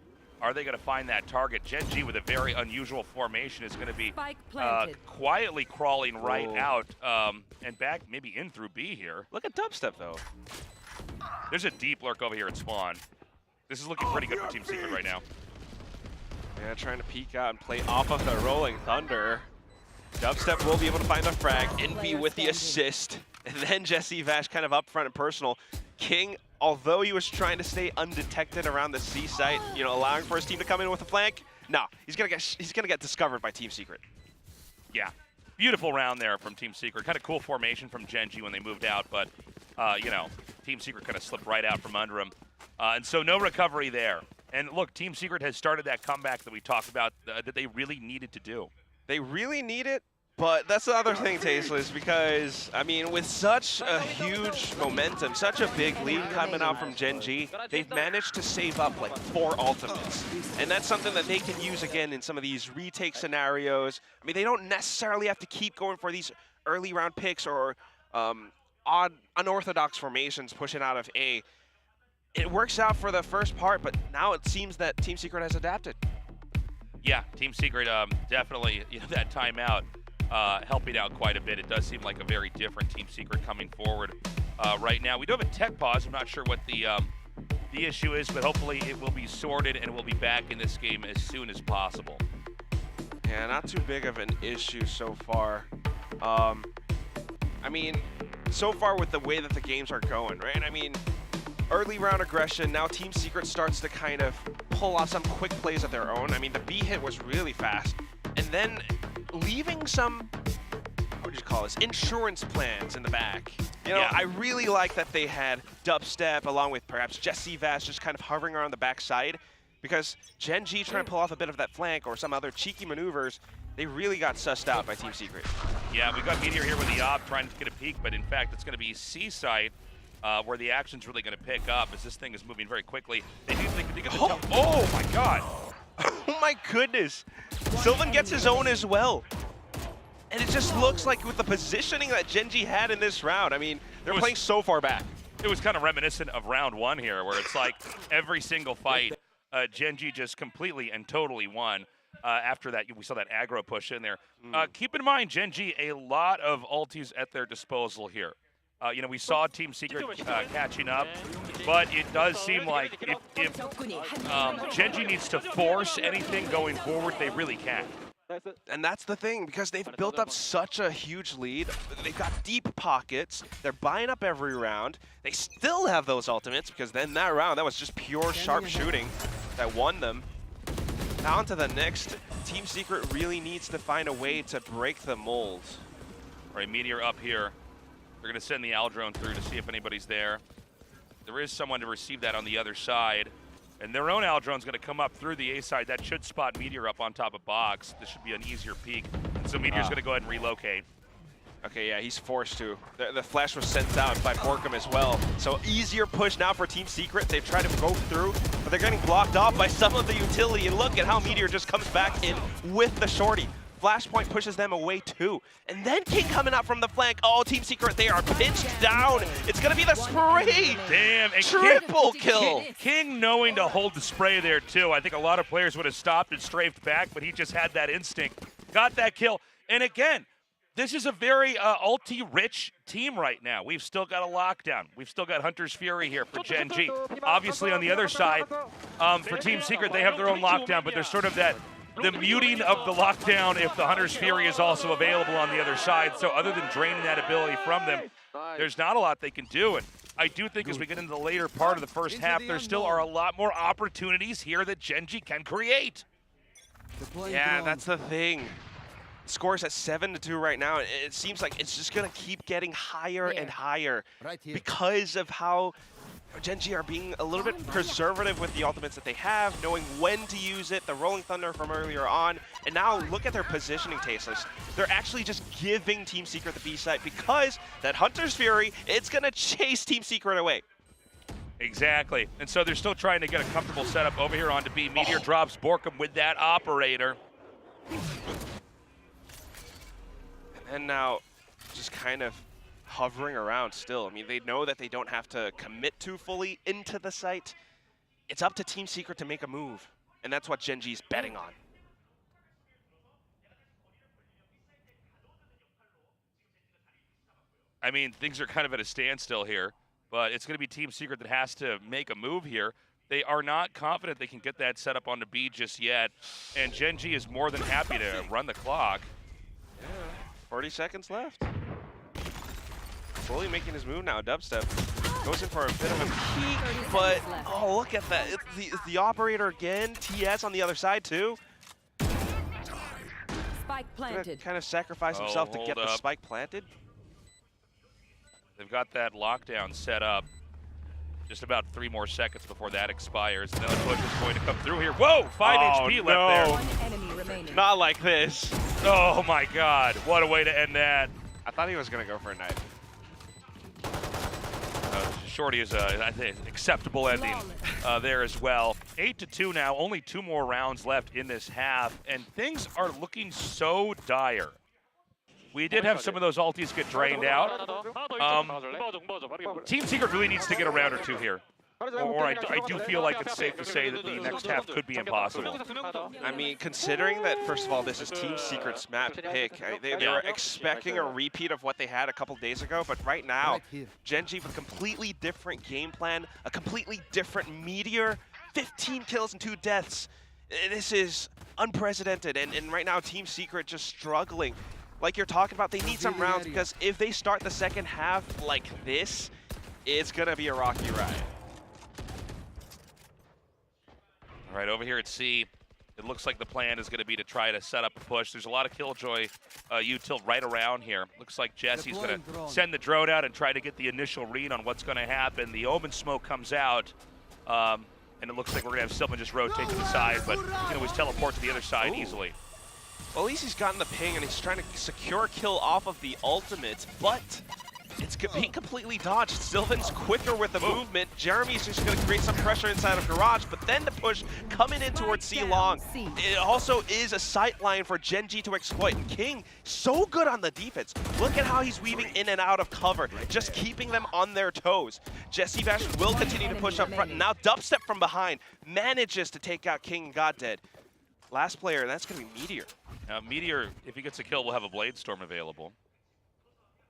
Are they going to find that target? Gen G with a very unusual formation is going to be quietly crawling right out and back, maybe in through B here. Look at Dubstep, though. There's a deep lurk over here at spawn. This is looking pretty good for Team Secret right now. Yeah, trying to peek out and play off of the Rolling Thunder. Dubstep will be able to find a frag. Envy with the assist. And then Jesse Vash kind of up front and personal. King, although he was trying to stay undetected around the C site, you know, allowing for his team to come in with a flank, no, he's gonna get discovered by Team Secret. Yeah, beautiful round there from Team Secret. Kind of cool formation from Gen G when they moved out, but you know, Team Secret kind of slipped right out from under him, and so no recovery there. And look, Team Secret has started that comeback that we talked about that they really needed to do. They really need it, but that's the other thing, Tasteless, because, I mean, with such a huge momentum, such a big lead coming out from Gen G, they've managed to save up like 4 ultimates. And that's something that they can use again in some of these retake scenarios. I mean, they don't necessarily have to keep going for these early round picks or odd, unorthodox formations pushing out of A. It works out for the first part, but now it seems that Team Secret has adapted. Yeah, Team Secret definitely, you know, that timeout helping out quite a bit. It does seem like a very different Team Secret coming forward right now. We do have a tech pause. I'm not sure what the issue is, but hopefully it will be sorted and we'll be back in this game as soon as possible. Yeah, not too big of an issue so far. I mean, so far with the way that the games are going, right? I mean, early round aggression, now Team Secret starts to kind of pull off some quick plays of their own. I mean, the B hit was really fast. And then leaving some, what would you call this, insurance plans in the back. You know, yeah. I really like that they had Dubstep along with perhaps Jesse Vash just kind of hovering around the backside, because Gen G trying to pull off a bit of that flank or some other cheeky maneuvers, they really got sussed out by Team Secret. Yeah, we got Meteor here with the op trying to get a peek, but in fact it's going to be C site where the action's really going to pick up as this thing is moving very quickly. They do think they get the oh my god! Oh my goodness! Sylvan gets his own as well. And it just looks like with the positioning that Gen G had in this round, I mean, they're playing so far back. It was kind of reminiscent of round 1 here, where it's like every single fight, Gen G just completely and totally won. After that, we saw that aggro push in there. Keep in mind, Gen G, a lot of ultis at their disposal here. You know, we saw Team Secret catching up, but it does seem like if Gen G needs to force anything going forward, they really can. And that's the thing, because they've built up such a huge lead. They've got deep pockets. They're buying up every round. They still have those ultimates, because then that round, that was just pure sharp shooting that won them. Now on to the next. Team Secret really needs to find a way to break the mold. All right, Meteor up here. They're going to send the Al drone through to see if anybody's there. There is someone to receive that on the other side. And their own Al drone's going to come up through the A side. That should spot Meteor up on top of box. This should be an easier peek. And so Meteor's going to go ahead and relocate. Okay, yeah, he's forced to. The flash was sent out by Borkum as well. So easier push now for Team Secret. They've tried to go through, but they're getting blocked off by some of the utility. And look at how Meteor just comes back in with the shorty. Flashpoint pushes them away too. And then King coming out from the flank. Oh, Team Secret, they are pinched down. It's going to be the spray. Damn. And triple kill. King knowing to hold the spray there too. I think a lot of players would have stopped and strafed back, but he just had that instinct. Got that kill. And again, this is a very ulti-rich team right now. We've still got a lockdown. We've still got Hunter's Fury here for Gen G. Obviously on the other side, for Team Secret, they have their own lockdown, but there's sort of the muting of the lockdown if the Hunter's Fury is also available on the other side. So other than draining that ability from them, there's not a lot they can do. And I do think as we get into the later part of the first half, there still are a lot more opportunities here that Gen G can create. Yeah, that's the thing. Scores at 7-2 right now. It seems like it's just going to keep getting higher and higher because of how Gen G are being a little bit preservative with the ultimates that they have, knowing when to use it, the Rolling Thunder from earlier on, and now look at their positioning, Tasteless. They're actually just giving Team Secret the B site because that Hunter's Fury, it's going to chase Team Secret away. Exactly. And so they're still trying to get a comfortable setup over here onto B. Meteor drops Borkum with that operator. And now just kind of hovering around still. I mean, they know that they don't have to commit too fully into the site. it's up to Team Secret to make a move, and that's what Gen G's betting on. I mean, things are kind of at a standstill here, but it's going to be Team Secret that has to make a move here. They are not confident they can get that set up onto B just yet, and Gen G is more than happy to run the clock. Yeah, 40 seconds left. Slowly making his move now. Dubstep goes in for a bit of a peek, but oh, look at that. It's the operator again. TS on the other side too. Spike planted. Kind of sacrifice himself to get the spike planted. They've got that lockdown set up. Just about 3 more seconds before that expires. Another push is going to come through here. Whoa, 5 HP left there. One enemy remaining. Not like this. Oh my God, what a way to end that. I thought he was gonna go for a knife. Shorty is I think acceptable ending there as well. 8-2 now, only 2 more rounds left in this half, and things are looking so dire. We did have some of those ultis get drained out. Team Secret really needs to get a round or 2 here. Or I do feel like it's safe to say that the next half could be impossible. I mean, considering that, first of all, this is Team Secret's map pick, they were expecting a repeat of what they had a couple days ago, but right now, Gen G with a completely different game plan, a completely different Meteor, 15 kills and 2 deaths. This is unprecedented, and right now, Team Secret just struggling. Like you're talking about, they need some rounds, because if they start the second half like this, it's gonna be a rocky ride. All right, over here at C, it looks like the plan is going to be to try to set up a push. There's a lot of Killjoy util right around here. Looks like Jesse's going to send the drone out and try to get the initial read on what's going to happen. The Omen smoke comes out, and it looks like we're going to have Silvan just rotate to the side, but he can always teleport to the other side easily. Well, at least he's gotten the ping, and he's trying to secure a kill off of the ultimate, but it's being completely dodged. Sylvan's quicker with the movement. Jeremy's just going to create some pressure inside of Garage, but then the push coming in towards C long. It also is a sight line for Gen G to exploit. And King, so good on the defense. Look at how he's weaving in and out of cover, just keeping them on their toes. Jesse Bash will continue to push up front. Now Dubstep from behind manages to take out King and Goddead. Last player, and that's going to be Meteor. Now, Meteor, if he gets a kill, will have a Blade Storm available.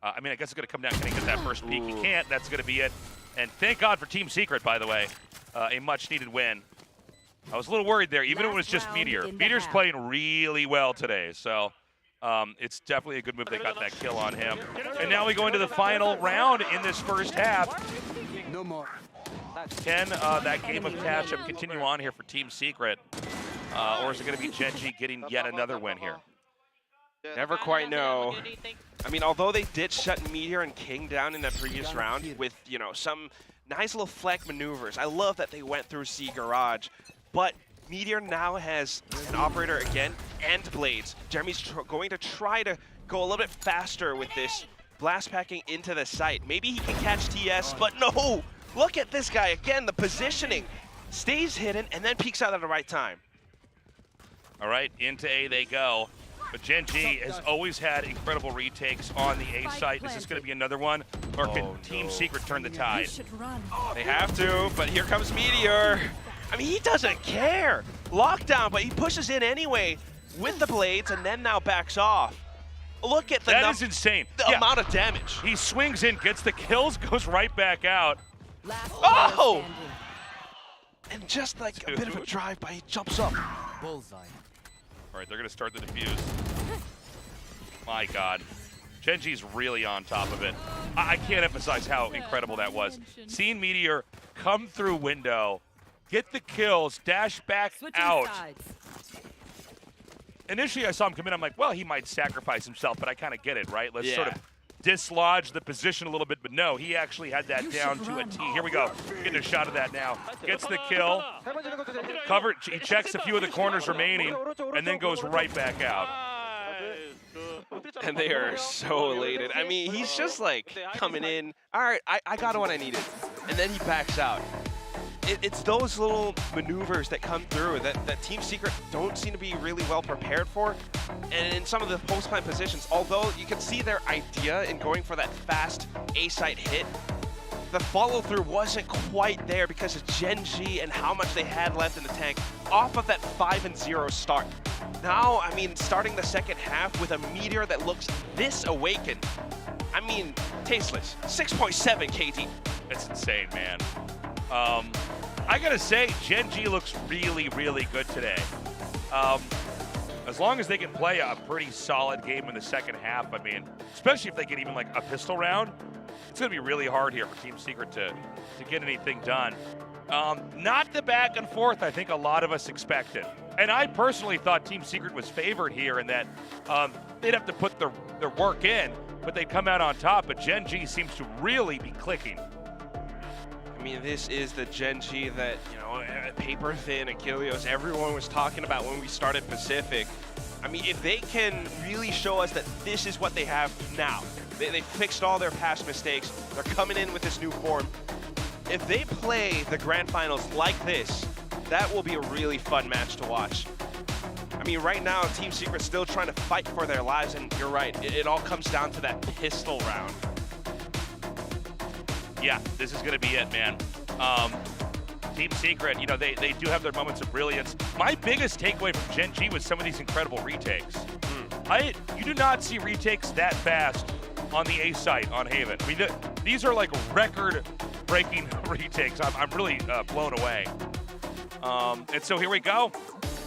I mean, I guess it's going to come down. Can he get that first peek? He can't. That's going to be it. And thank God for Team Secret, by the way. A much-needed win. I was a little worried there, even if it was just Meteor. Meteor's playing really well today, so it's definitely a good move. They got that kill on him. And now we go into the final round in this first half. No more. Can that game of catch-up continue on here for Team Secret? Or is it going to be Gen G getting yet another win here? Never quite know. I mean, although they did shut Meteor and King down in the previous round with, you know, some nice little flank maneuvers. I love that they went through C Garage, but Meteor now has an operator again and Blades. Jeremy's going to try to go a little bit faster with this blast packing into the site. Maybe he can catch TS, but no! Look at this guy again, the positioning. Stays hidden and then peeks out at the right time. All right, into A they go. But Gen G has always had incredible retakes on the A site. Is this going to be another one? Or can Team Secret turn the tide? They have to, but here comes Meteor. I mean, he doesn't care. Lockdown, but he pushes in anyway with the blades and then now backs off. Look at the That is insane. The amount of damage. He swings in, gets the kills, goes right back out. Oh! And just like a bit of a drive-by, he jumps up. Bullseye. All right, they're going to start the defuse. My God. Gen G's really on top of it. I can't emphasize how incredible that was. Seeing Meteor come through window, get the kills, dash back out. Initially, I saw him come in. I'm like, well, he might sacrifice himself, but I kind of get it, right? Let's sort of dislodge the position a little bit, but no, he actually had that down to a T. Here we go. Getting a shot of that now. Gets the kill. Covered. He checks a few of the corners remaining, and then goes right back out. And they are so elated. I mean, he's just like coming in. All right, I got what I needed. And then he backs out. It's those little maneuvers that come through that Team Secret don't seem to be really well prepared for. And in some of the post-plant positions, although you can see their idea in going for that fast A-site hit, the follow-through wasn't quite there because of Gen G and how much they had left in the tank off of that 5-0 start. Now, I mean, starting the second half with a Meteor that looks this awakened, I mean, tasteless. 6.7 KD. It's insane, man. I gotta say, Gen G looks really, really good today. As long as they can play a pretty solid game in the second half, I mean, especially if they get even like a pistol round, it's gonna be really hard here for Team Secret to get anything done. Not the back and forth I think a lot of us expected. And I personally thought Team Secret was favored here and that they'd have to put their work in, but they'd come out on top. But Gen G seems to really be clicking. I mean, this is the Gen G that, you know, Paper Thin, Achilles, everyone was talking about when we started Pacific. I mean, if they can really show us that this is what they have now, they fixed all their past mistakes, they're coming in with this new form. If they play the grand finals like this, that will be a really fun match to watch. I mean, right now, Team Secret's still trying to fight for their lives, and you're right, it all comes down to that pistol round. Yeah, this is going to be it, man. Team Secret, you know, they do have their moments of brilliance. My biggest takeaway from Gen G was some of these incredible retakes. You do not see retakes that fast on the A site on Haven. I mean, these are like record-breaking retakes. I'm really blown away. And so here we go.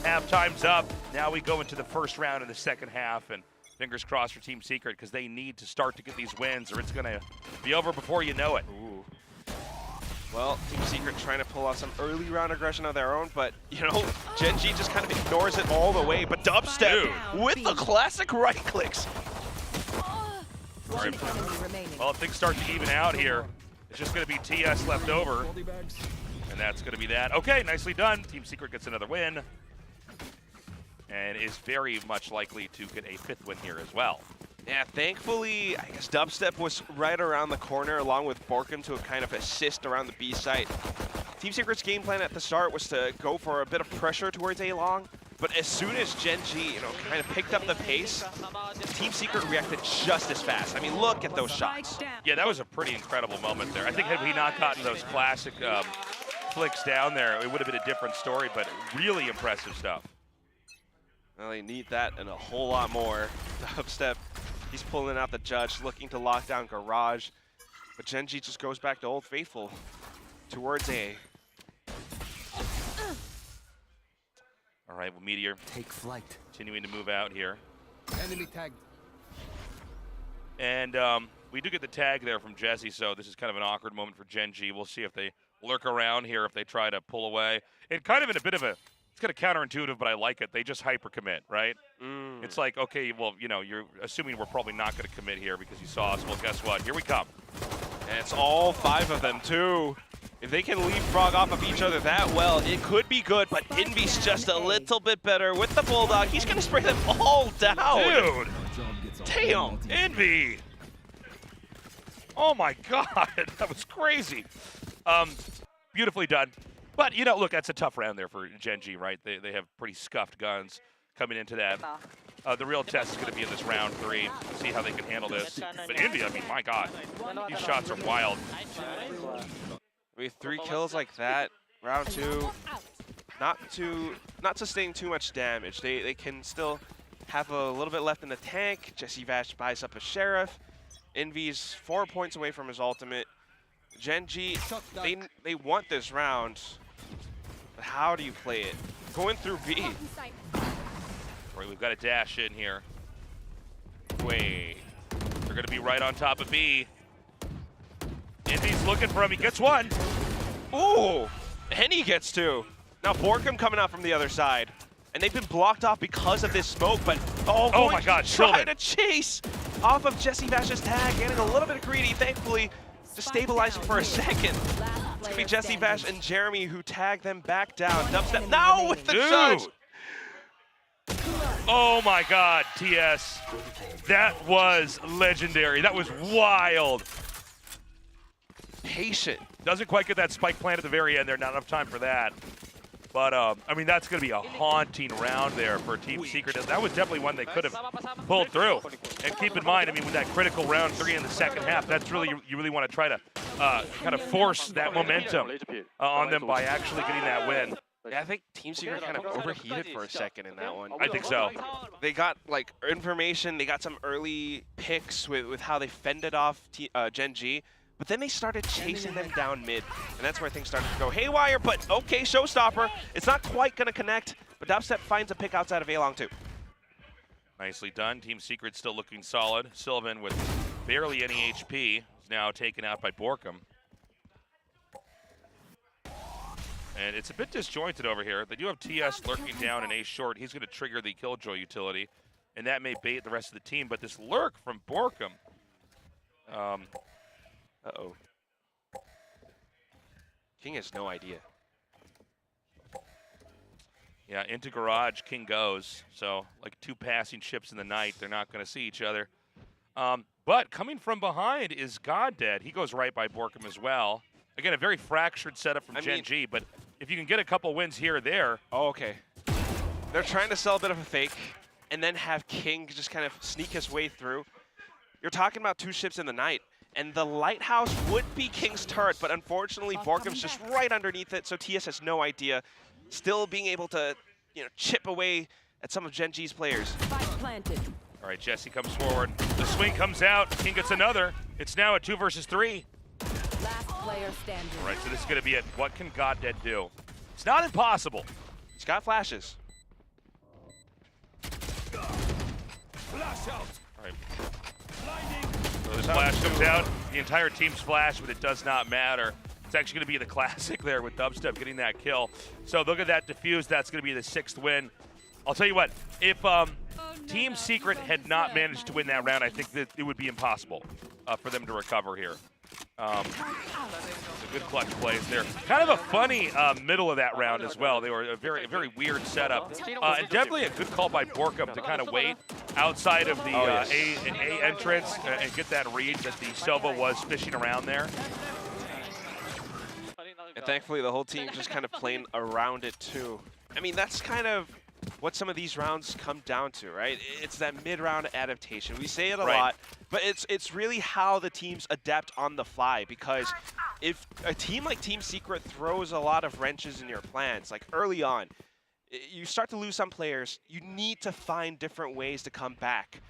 Halftime's up. Now we go into the first round of the second half, and fingers crossed for Team Secret because they need to start to get these wins or it's going to be over before you know it. Ooh. Well, Team Secret trying to pull out some early round aggression of their own, but, you know, Gen G just kind of ignores it all the way. But Dubstep with the classic right clicks. All right. Well, if things start to even out here, it's just going to be TS left over. And that's going to be that. Okay, nicely done. Team Secret gets another win. And is very much likely to get a 5th win here as well. Yeah, thankfully, I guess Dubstep was right around the corner along with Borkum to kind of assist around the B site. Team Secret's game plan at the start was to go for a bit of pressure towards A-Long, but as soon as Gen G, you know, kind of picked up the pace, Team Secret reacted just as fast. I mean, look at those shots. Yeah, that was a pretty incredible moment there. I think had we not gotten those classic flicks down there, it would have been a different story, but really impressive stuff. Well, they need that and a whole lot more. Dubstep, he's pulling out the judge, looking to lock down Garage. But Gen G just goes back to Old Faithful towards A. All right, well, Meteor take flight. Continuing to move out here. Enemy tagged. And we do get the tag there from Jesse, so this is kind of an awkward moment for Gen G. We'll see if they lurk around here, if they try to pull away. And kind of in a bit of a, it's kind of counterintuitive, but I like it. They just hyper commit, right? It's like, okay, well, you know, you're assuming we're probably not going to commit here because you saw us. Well, guess what? Here we come. And it's all 5 of them, too. If they can leapfrog off of each other that well, it could be good, but Envy's just a little bit better with the Bulldog. He's going to spray them all down. Dude! Damn! Envy! Oh, my God. That was crazy. Beautifully done. But, you know, look, that's a tough round there for Gen G, right? They have pretty scuffed guns coming into that. The real test is going to be in this round 3. See how they can handle this. But Envy, I mean, my God, these shots are wild. With 3 kills like that, round 2, not sustaining too much damage. They can still have a little bit left in the tank. Jesse Vash buys up a Sheriff. Envy's 4 points away from his ultimate. Gen G, they want this round, but how do you play it? Going through B. Right, we've got a dash in here. Wait, they're gonna be right on top of B. Envy's looking for him, he gets one. Ooh, and he gets 2. Now Borkum coming out from the other side. And they've been blocked off because of this smoke, but oh my God, trying to chase off of Jesse Vash's tag, getting a little bit greedy, thankfully. Just stabilizing for a second. It's gonna be Jesse Vash and Jeremy who tag them back down. Dubstep now with the judge. Oh my God, TS. That was legendary. That was wild. Patient. Doesn't quite get that spike plant at the very end there. Not enough time for that. But, I mean, that's going to be a haunting round there for Team Secret. That was definitely one they could have pulled through. And keep in mind, I mean, with that critical round 3 in the second half, that's really, you really want to try to kind of force that momentum on them by actually getting that win. Yeah, I think Team Secret kind of overheated for a second in that one. I think so. They got like information, they got some early picks with how they fended off Gen G, but then they started chasing them down mid, and that's where things started to go haywire, but okay, showstopper. It's not quite gonna connect, but Dubstep finds a pick outside of A-Long too. Nicely done. Team Secret still looking solid. Sylvan with barely any HP is now taken out by Borkum. And it's a bit disjointed over here. They do have TS lurking down in A short. He's going to trigger the Killjoy utility, and that may bait the rest of the team. But this lurk from Borkum. Uh-oh. King has no idea. Yeah, into garage, King goes. So, like two passing ships in the night, they're not going to see each other. But coming from behind is Goddead. He goes right by Borkum as well. Again, a very fractured setup from Gen G, but if you can get a couple wins here or there. Oh, okay. They're trying to sell a bit of a fake and then have King just kind of sneak his way through. You're talking about two ships in the night, and the lighthouse would be King's turret, but unfortunately, Borkum's just right underneath it, so TS has no idea. Still being able to, chip away at some of Gen G's players. Planted. All right, Jesse comes forward. The swing comes out. King gets another. It's now a 2 versus 3. Last player standing. All right, so this is going to be it. What can Goddead do? It's not impossible. He's got flashes. All right. So this flash comes out. The entire team's flash, but it does not matter. It's actually going to be the classic there with Dubstep getting that kill. So look at that defuse. That's going to be the 6th win. I'll tell you what, if Team Secret had not managed to win that round, I think that it would be impossible for them to recover here. A good clutch plays there. Kind of a funny middle of that round as well. They were a very weird setup. And definitely a good call by Borkum to kind of wait outside of the A entrance and get that read that the Sova was fishing around there. And thankfully, the whole team just kind of playing around it too. I mean, that's kind of what some of these rounds come down to, right? It's that mid-round adaptation. We say it a lot, but it's really how the teams adapt on the fly, because if a team like Team Secret throws a lot of wrenches in your plans, like early on, you start to lose some players, you need to find different ways to come back.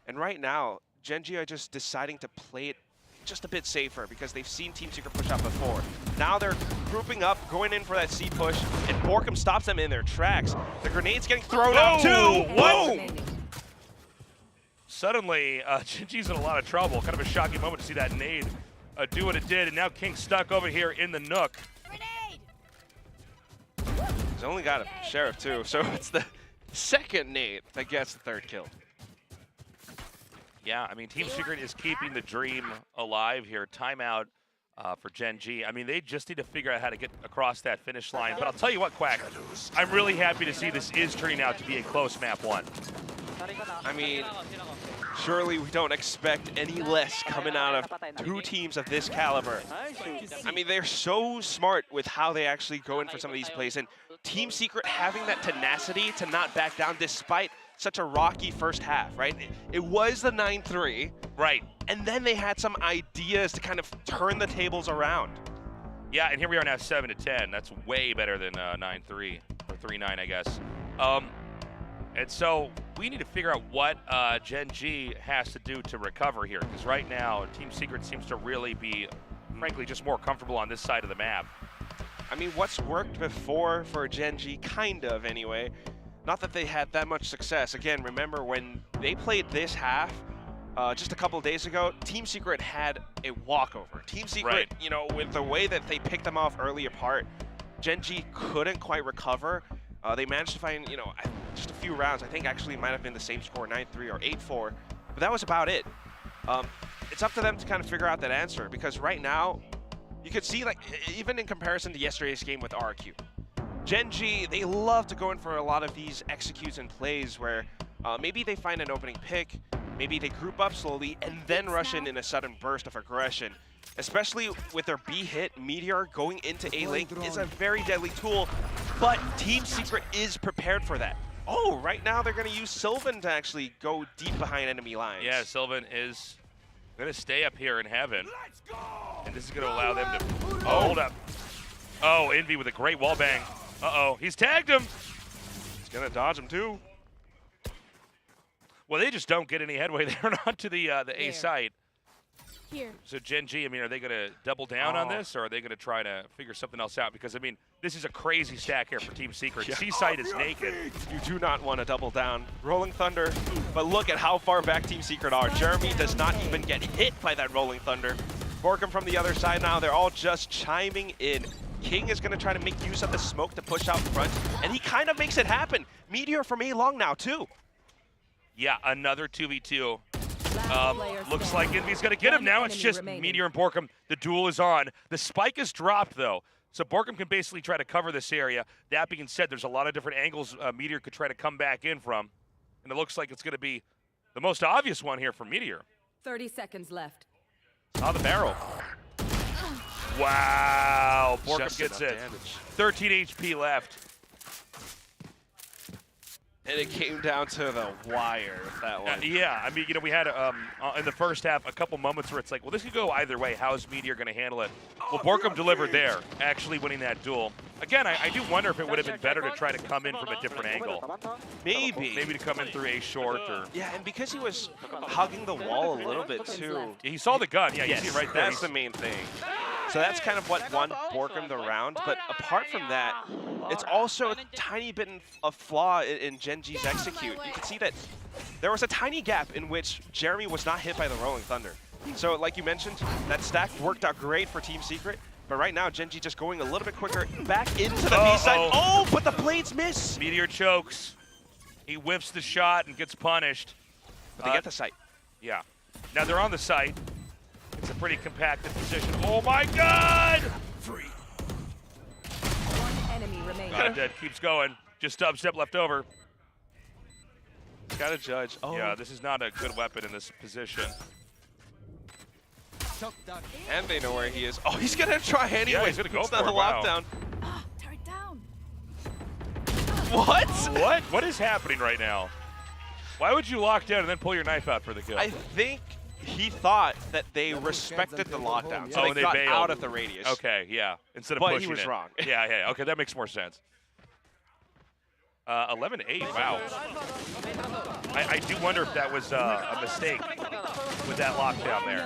And right now, Gen G are just deciding to play it just a bit safer because they've seen Team Secret push up before. Now they're grouping up, going in for that C push, and Borkum stops them in their tracks. The grenade's getting thrown out too. Whoa! Suddenly, Gen G's in a lot of trouble. Kind of a shocking moment to see that nade do what it did, and now King's stuck over here in the nook. He's only got a Sheriff too, so it's the 2nd nade that gets the 3rd kill. Yeah, I mean, Team Secret is keeping the dream alive here. Timeout for Gen G. I mean, they just need to figure out how to get across that finish line. But I'll tell you what, Quack, I'm really happy to see this is turning out to be a close map 1. I mean, surely we don't expect any less coming out of 2 teams of this caliber. I mean, they're so smart with how they actually go in for some of these plays. And Team Secret having that tenacity to not back down despite such a rocky first half, right? It was the 9-3. Right. And then they had some ideas to kind of turn the tables around. Yeah, and here we are now 7-10. That's way better than 9-3, or 3-9, I guess. And so we need to figure out what Gen G has to do to recover here, because right now Team Secret seems to really be, frankly, just more comfortable on this side of the map. I mean, what's worked before for Gen G, kind of anyway, not that they had that much success. Again, remember when they played this half just a couple days ago, Team Secret had a walkover. Team Secret, with the way that they picked them off early apart, Gen G couldn't quite recover. They managed to find, just a few rounds. I think actually it might have been the same score, 9-3 or 8-4, but that was about it. It's up to them to kind of figure out that answer, because right now, you could see, like, even in comparison to yesterday's game with RQ, Gen G, they love to go in for a lot of these executes and plays where maybe they find an opening pick, maybe they group up slowly, and then rush in a sudden burst of aggression. Especially with their B hit, Meteor going into A-Link is a very deadly tool, but Team Secret is prepared for that. Oh, right now they're going to use Sylvan to actually go deep behind enemy lines. Yeah, Sylvan is Gonna stay up here in heaven. And this is gonna allow them to, oh, hold up. Oh, Envy with a great wall bang. Uh-oh, he's tagged him. He's gonna dodge him too. Well, they just don't get any headway there onto the A site. Here. So Gen G, I mean, are they gonna double down on this, or are they gonna try to figure something else out? Because I mean, this is a crazy stack here for Team Secret. C-site is naked. You do not want to double down. Rolling Thunder, but look at how far back Team Secret are. Jeremy does not even get hit by that Rolling Thunder. Borkum from the other side now, they're all just chiming in. King is going to try to make use of the smoke to push out front, and he kind of makes it happen. Meteor from A-Long now, too. Yeah, another 2v2. Looks like Envy's going to get him now. It's just Meteor and Borkum. The duel is on. The spike is dropped, though. So Borkum can basically try to cover this area. That being said, there's a lot of different angles Meteor could try to come back in from. And it looks like it's going to be the most obvious one here for Meteor. 30 seconds left. Saw the barrel. Wow, Borkum Just gets enough it. damage. 13 HP left. And it came down to the wire with that one. Yeah, I mean, you know, we had in the first half a couple moments where it's like, well, this could go either way. How is Meteor going to handle it? Well, Borkum delivered there, actually winning that duel. Again, I do wonder if it would have been better to try to come in from a different angle. Maybe. Maybe to come in through a short or... Yeah, and because he was hugging the wall a little bit too. He saw the gun. Yeah, Yes, you see it right there. that's the main thing. So that's kind of what won Borkum the round. But apart from that, it's also a tiny bit of flaw in Gen G's execute. You can see that there was a tiny gap in which Jeremy was not hit by the Rolling Thunder. So like you mentioned, that stack worked out great for Team Secret. But right now, Gen G just going a little bit quicker back into the B side. Oh, but the blades miss. Meteor chokes. He whiffs the shot and gets punished. But they get the site. Yeah. Now they're on the site. It's a pretty compacted position. Oh my God! One enemy remaining. Not dead. Keeps going. Just dubstep left over. Gotta judge. Oh. Yeah, this is not a good weapon in this position. And they know where he is. Oh, he's gonna try anyway. Yeah, he's gonna go it's for not it. a Wow. lockdown. Turret down. What? What is happening right now? Why would you lock down and then pull your knife out for the kill? I think he thought that they respected the lockdown, so Oh, they and they got bailed. out of the radius. Okay, yeah. Instead of But he pushing was it. wrong. Yeah. Okay, that makes more sense. 11-8. Wow. I do wonder if that was a mistake with that lockdown there.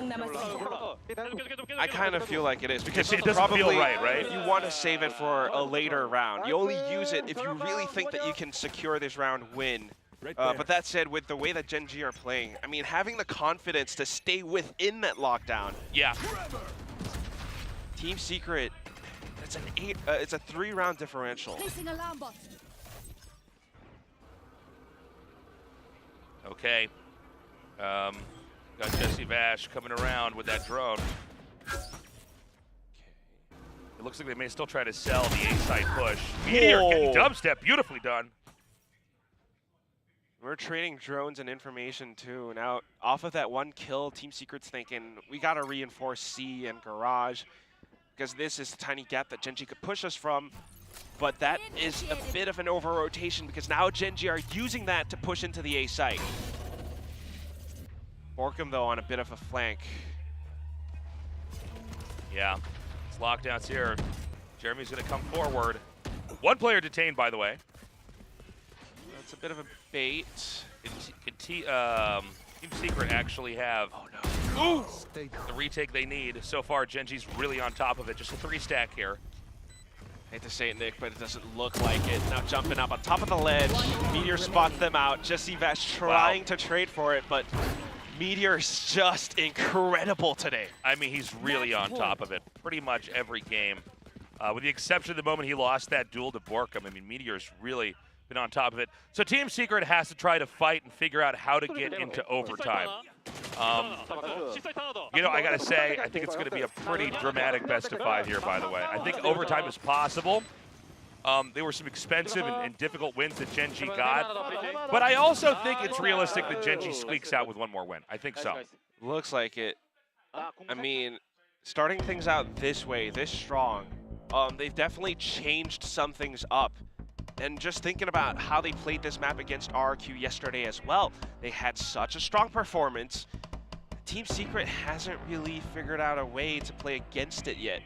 I kind of feel like it is because It doesn't feel probably right? you want to save it for a later round. You only use it if you really think that you can secure this round win. But that said, with the way that Gen G are playing, I mean, having the confidence to stay within that lockdown. Yeah. Team Secret, it's a 3-round differential. Placing alarm bot. Okay. Got Jesse Vash coming around with that drone. It looks like they may still try to sell the A-side push. Meteor getting dubstep. Beautifully done. We're trading drones and information too. Now, off of that one kill, Team Secret's thinking, we got to reinforce C and Garage because this is the tiny gap that Gen G could push us from. But that is a bit of an over-rotation because now Gen G are using that to push into the A site. Borkum, though, on a bit of a flank. Yeah. It's lockdowns here. Jeremy's going to come forward. One player detained, by the way. That's a bit of a bait. Can Team Secret actually have the retake they need? So far, Gen G's really on top of it. Just a 3-stack here. Hate to say it, Nick, but it doesn't look like it. Now jumping up on top of the ledge. Meteor spots them out. Jesse Vash trying to trade for it, but Meteor is just incredible today. I mean, he's really on top of it pretty much every game. With the exception of the moment he lost that duel to Borkum, I mean, Meteor's really been on top of it. So Team Secret has to try to fight and figure out how to get into overtime. You know, I gotta say, I think it's gonna be a pretty dramatic best of 5 here, by the way. I think overtime is possible. There were some expensive and difficult wins that Gen G got. But I also think it's realistic that Gen G squeaks out with one more win. I think so. Looks like it. I mean, starting things out this way, this strong, they've definitely changed some things up. And just thinking about how they played this map against RRQ yesterday as well, they had such a strong performance. Team Secret hasn't really figured out a way to play against it yet.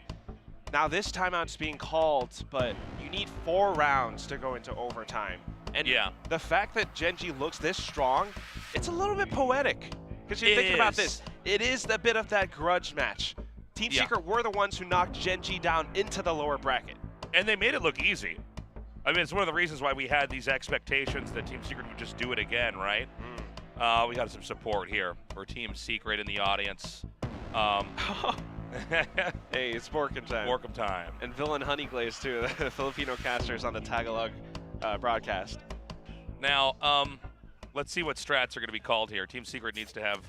Now this timeout's being called, but you need 4 rounds to go into overtime. And the fact that Gen G looks this strong, it's a little bit poetic. Because you're thinking about this, it is a bit of that grudge match. Team Secret were the ones who knocked Gen G down into the lower bracket. And they made it look easy. I mean, it's one of the reasons why we had these expectations that Team Secret would just do it again, right? We got some support here for Team Secret in the audience. Hey, it's Borkum time. Borkum time. And Villain Honeyglaze, too, the Filipino casters on the Tagalog broadcast. Now, let's see what strats are going to be called here. Team Secret needs to have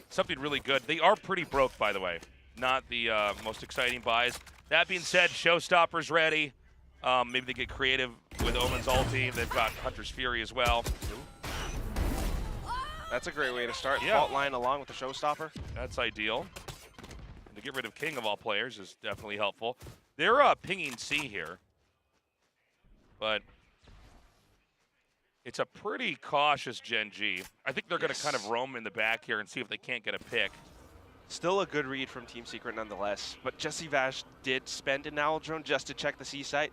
something really good. They are pretty broke, by the way. Not the most exciting buys. That being said, Showstopper's ready. Maybe they get creative with Omen's ulti. They've got Hunter's Fury as well. That's a great way to start. Fault line along with the Showstopper. That's ideal. And to get rid of King of all players is definitely helpful. They're pinging C here. But it's a pretty cautious Gen G. I think they're going to kind of roam in the back here and see if they can't get a pick. Still a good read from Team Secret nonetheless. But Jesse Vash did spend an owl drone just to check the C site.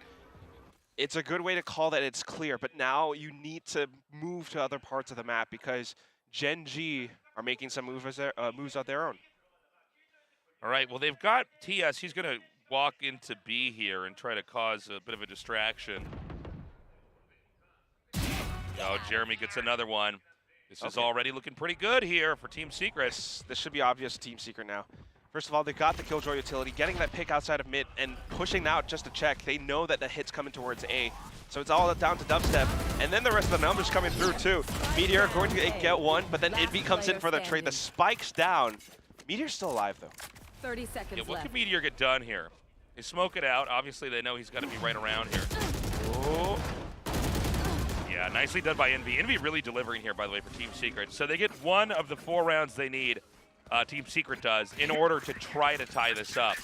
It's a good way to call that it's clear, but now you need to move to other parts of the map because Gen G are making some moves of their own. All right, well, they've got TS. He's going to walk into B here and try to cause a bit of a distraction. Oh, Jeremy gets another one. This is already looking pretty good here for Team Secret. This should be obvious to Team Secret now. First of all, they got the Killjoy utility, getting that pick outside of mid and pushing out just to check. They know that the hit's coming towards A. So it's all down to Dubstep. And then the rest of the numbers coming through too. Meteor going to get one, but then Envy comes in for the trade. The spike's down. Meteor's still alive though. 30 seconds left. What can Meteor get done here? They smoke it out. Obviously, they know he's got to be right around here. Oh. Yeah, nicely done by Envy. Envy really delivering here, by the way, for Team Secret. So they get one of the 4 rounds they need, Team Secret does, in order to try to tie this up.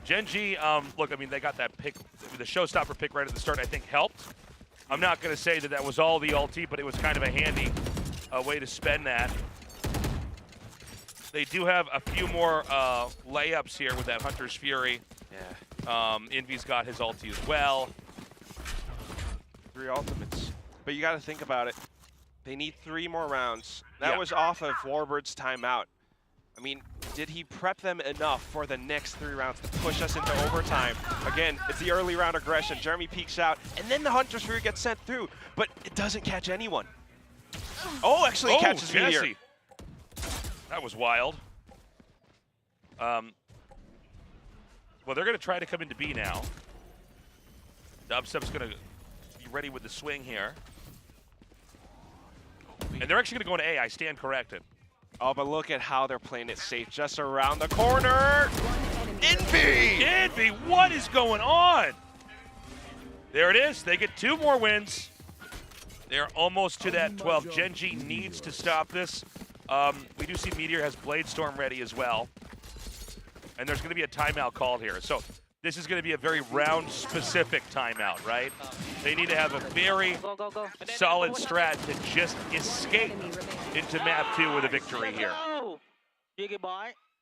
Gen G, look, I mean, they got that pick, the Showstopper pick right at the start, I think helped. I'm not going to say that that was all the ulti, but it was kind of a handy way to spend that. They do have a few more layups here with that Hunter's Fury. Yeah. Envy's got his ulti as well. 3 ultimates. But you got to think about it. They need 3 more rounds. That was off of Warbird's timeout. I mean, did he prep them enough for the next 3 rounds to push us into overtime? Again, it's the early round aggression. Jeremy peeks out, and then the Hunter's Fury gets sent through, but it doesn't catch anyone. Oh, actually catches Meteor. That was wild. Well, they're going to try to come into B now. Dubstep's going to be ready with the swing here. And they're actually going to go into A. I stand corrected. Oh, but look at how they're playing it safe. Just around the corner. Envy! Envy, what is going on? There it is. They get 2 more wins. They're almost to that 12. Gen G needs to stop this. We do see Meteor has Blade Storm ready as well. And there's going to be a timeout called here. So this is going to be a very round-specific timeout, right? They need to have a very solid strat to just escape into map 2 with a victory here.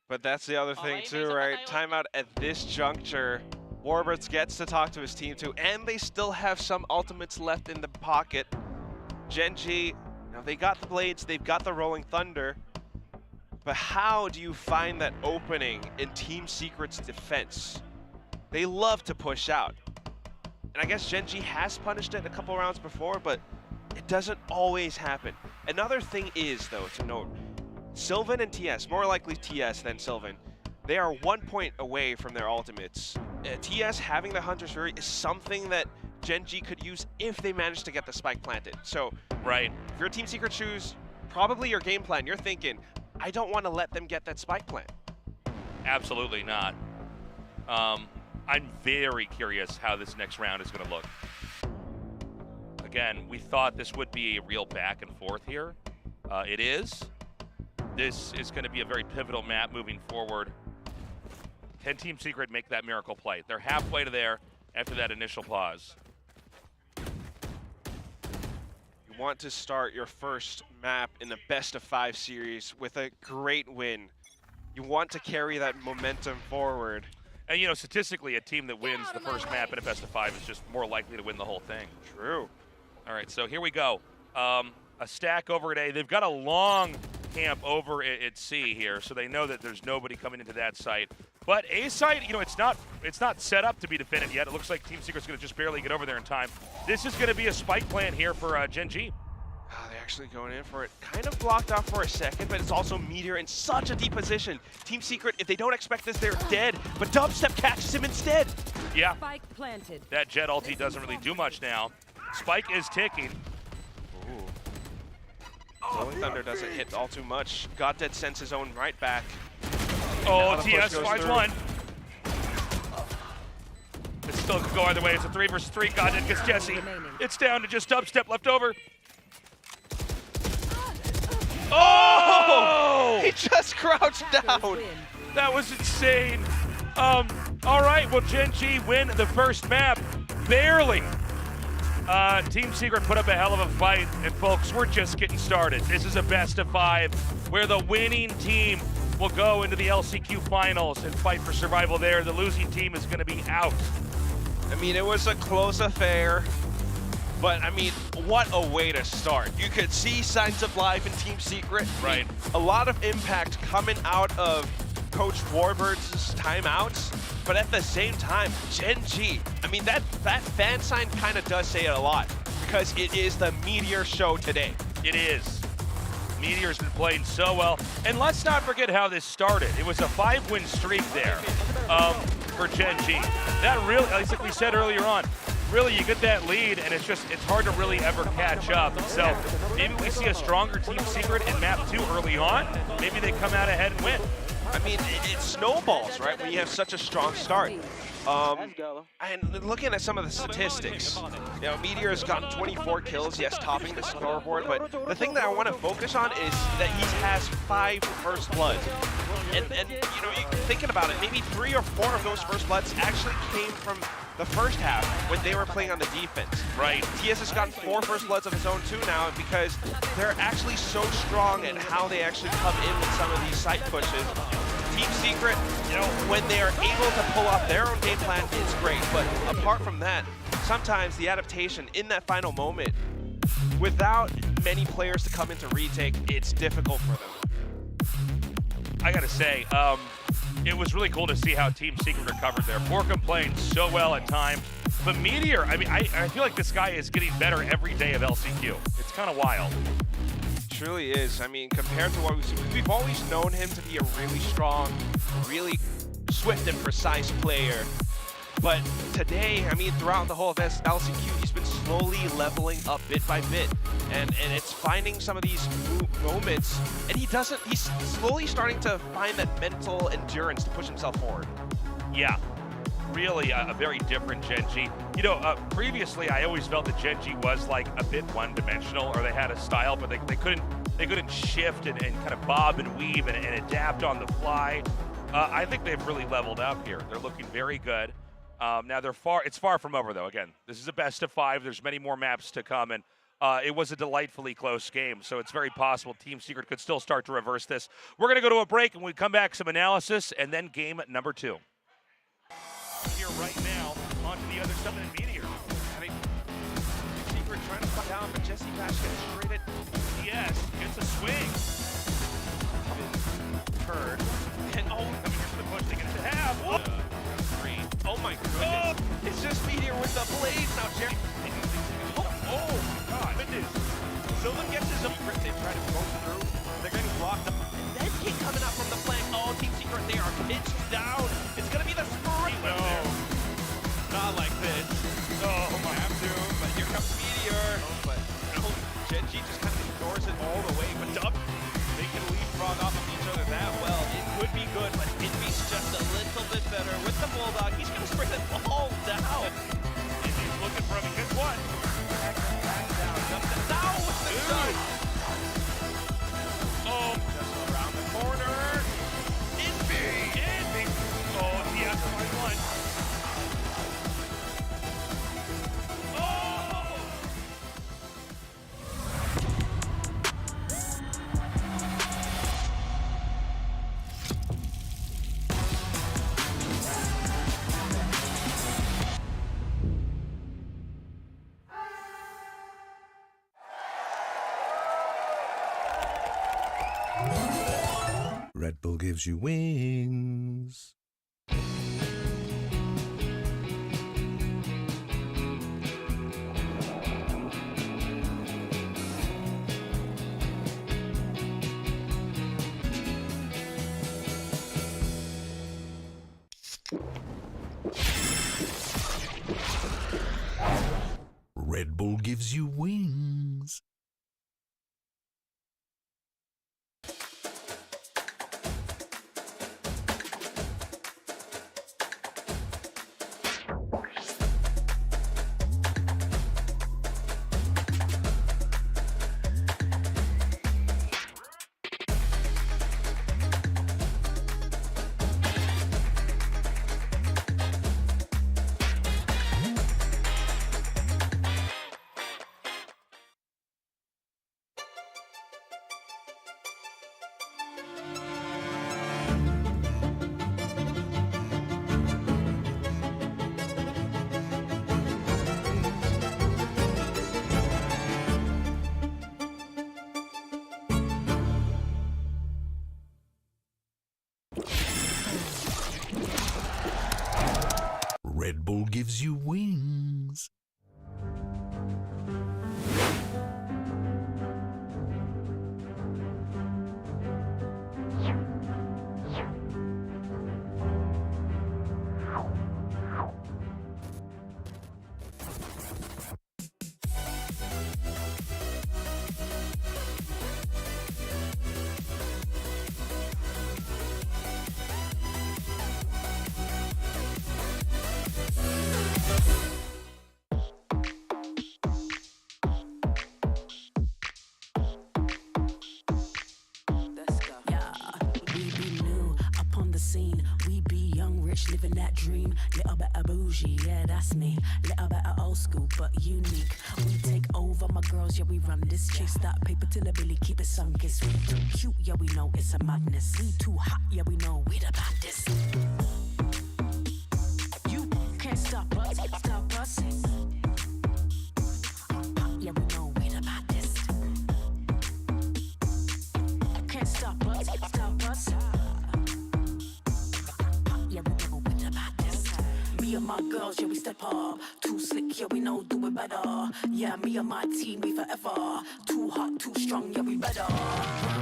But that's the other thing too, right? Timeout at this juncture. Warbirds gets to talk to his team too, and they still have some ultimates left in the pocket. Gen G, you know, they got the Blades, they've got the Rolling Thunder, but how do you find that opening in Team Secret's defense? They love to push out. And I guess Gen G has punished it a couple rounds before, but it doesn't always happen. Another thing is, though, to note, Sylvan and TS, more likely TS than Sylvan, they are 1 point away from their ultimates. TS having the Hunter's Fury is something that Gen G could use if they manage to get the spike planted. So, right, if you're Team Secret shoes, probably your game plan, you're thinking, I don't want to let them get that spike plant. Absolutely not. I'm very curious how this next round is going to look. Again, we thought this would be a real back and forth here. It is. This is going to be a very pivotal map moving forward. Can Team Secret make that miracle play? They're halfway to there after that initial pause. You want to start your first map in the best-of-5 series with a great win. You want to carry that momentum forward. And, you know, statistically, a team that wins the first map in a best-of-5 is just more likely to win the whole thing. True. All right, so here we go. A stack over at A. They've got a long camp over at C here, so they know that there's nobody coming into that site. But A site, you know, it's not set up to be defended yet. It looks like Team Secret's going to just barely get over there in time. This is going to be a spike plan here for Gen G. They're actually going in for it. Kind of blocked off for a second, but it's also Meteor in such a deep position. Team Secret, if they don't expect this, they're dead. But Dubstep catches him instead. Yeah. Spike planted. That Jet ulti doesn't really do much now. Spike is ticking. Ooh. Holy Thunder doesn't hit all too much. Goddead sends his own right back. Oh, Now the push TS goes finds through. one. It still could go either way. It's a 3 versus 3. Goddead gets Jesse. It's down to just Dubstep left over. Oh! He just crouched down. That was insane. All right, well, Gen G win the first map. Barely. Team Secret put up a hell of a fight, and folks, we're just getting started. This is a best-of-5 where the winning team will go into the LCQ finals and fight for survival there. The losing team is going to be out. I mean, it was a close affair, but I mean, what a way to start. You could see signs of life in Team Secret. Right. A lot of impact coming out of Coach Warbird's timeouts, but at the same time, Gen G, I mean, that fan sign kind of does say a lot, because it is the Meteor show today. It is. Meteor's been playing so well. And let's not forget how this started. It was a 5-win streak there for Gen G. That really, like we said earlier on, really you get that lead and it's hard to really ever catch up. So maybe we see a stronger Team Secret in map 2 early on. Maybe they come out ahead and win. I mean, it snowballs, right, when you have such a strong start. And looking at some of the statistics, you know, Meteor's gotten 24 kills, yes, topping the scoreboard, but the thing that I want to focus on is that he has 5 first bloods. And you know, thinking about it, maybe 3 or 4 of those first bloods actually came from the first half when they were playing on the defense. Right. TS has gotten 4 first bloods of his own too now because they're actually so strong at how they actually come in with some of these site pushes. Team Secret, you know, when they are able to pull off their own game plan, it's great. But apart from that, sometimes the adaptation in that final moment, without many players to come in to retake, it's difficult for them. I gotta say, it was really cool to see how Team Secret recovered there. Porkham playing so well at times. But Meteor, I mean, I feel like this guy is getting better every day of LCQ. It's kind of wild. Truly is. I mean, compared to what we've always known him to be a really strong, really swift and precise player. But today, I mean, throughout the whole of LCQ, he's been slowly leveling up bit by bit. And it's finding some of these moments, and he's slowly starting to find that mental endurance to push himself forward. Yeah, really a very different Gen G. You know, previously I always felt that Gen G was like a bit one-dimensional, or they had a style, but they couldn't shift and kind of bob and weave and adapt on the fly. I think they've really leveled up here. They're looking very good. Now it's far from over though. Again, this is a best-of-5. There's many more maps to come, and it was a delightfully close game, so it's very possible Team Secret could still start to reverse this. We're going to go to a break, and when we come back, some analysis, and then game number 2. Here right now, onto the other side of the Meteor. I mean, Secret trying to cut down, but Jesse Bash gets straight at Yes, gets a swing. Turd. And Coming here for the push, they get to half. Oh, 3. oh my goodness. It's just Meteor with the blades now, Jerry. Oh, God. Goodness. Silva gets his own. They try to go through. They're getting blocked up. And then King coming out from the flank. Oh, Team Secret, they are pinched down. It's going to be the sprint. No. Not like this. Oh, my. Have to, but here comes Meteor. Oh, but no, Gen G just kind of ignores it all the way. But Red Bull gives you wings. Red Bull gives you wings. Red Bull gives you wings. Scene. We be young, rich, living that dream. Little bit of bougie, yeah, that's me. Little bit of old school, but unique. We take over, my girls, yeah, we run this. Chase that paper till the Billy keep it sun-kissed. We too cute, yeah, we know it's a madness. We too hot, yeah, we know we the baddest. You can't stop us, stop us. Yeah, we know we the baddest. Can't stop us, stop us. Me and my girls, yeah, we step up. Too slick, yeah, we know, do it better. Yeah, me and my team, we forever. Too hot, too strong, yeah, we better.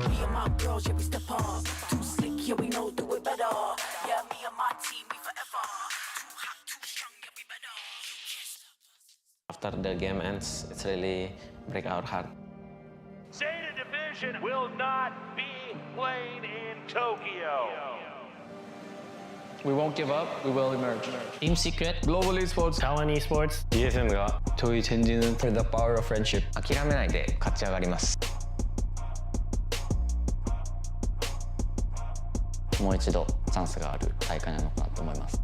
Me and my girls, yeah, we step up. Too slick, yeah, we know, do it better. Yeah, me and my team, we forever. Too hot, too strong, yeah, we better. After the game ends, it's really break our heart. Zeta Division will not be playing in Tokyo. We won't give up, we will emerge. Team Secret, Global Esports, Taiwan Esports, DSM가 저희 젠지는 for the power of friendship. 諦めないで勝ち上がります。もう一度チャンスがある大会なのかなと思います。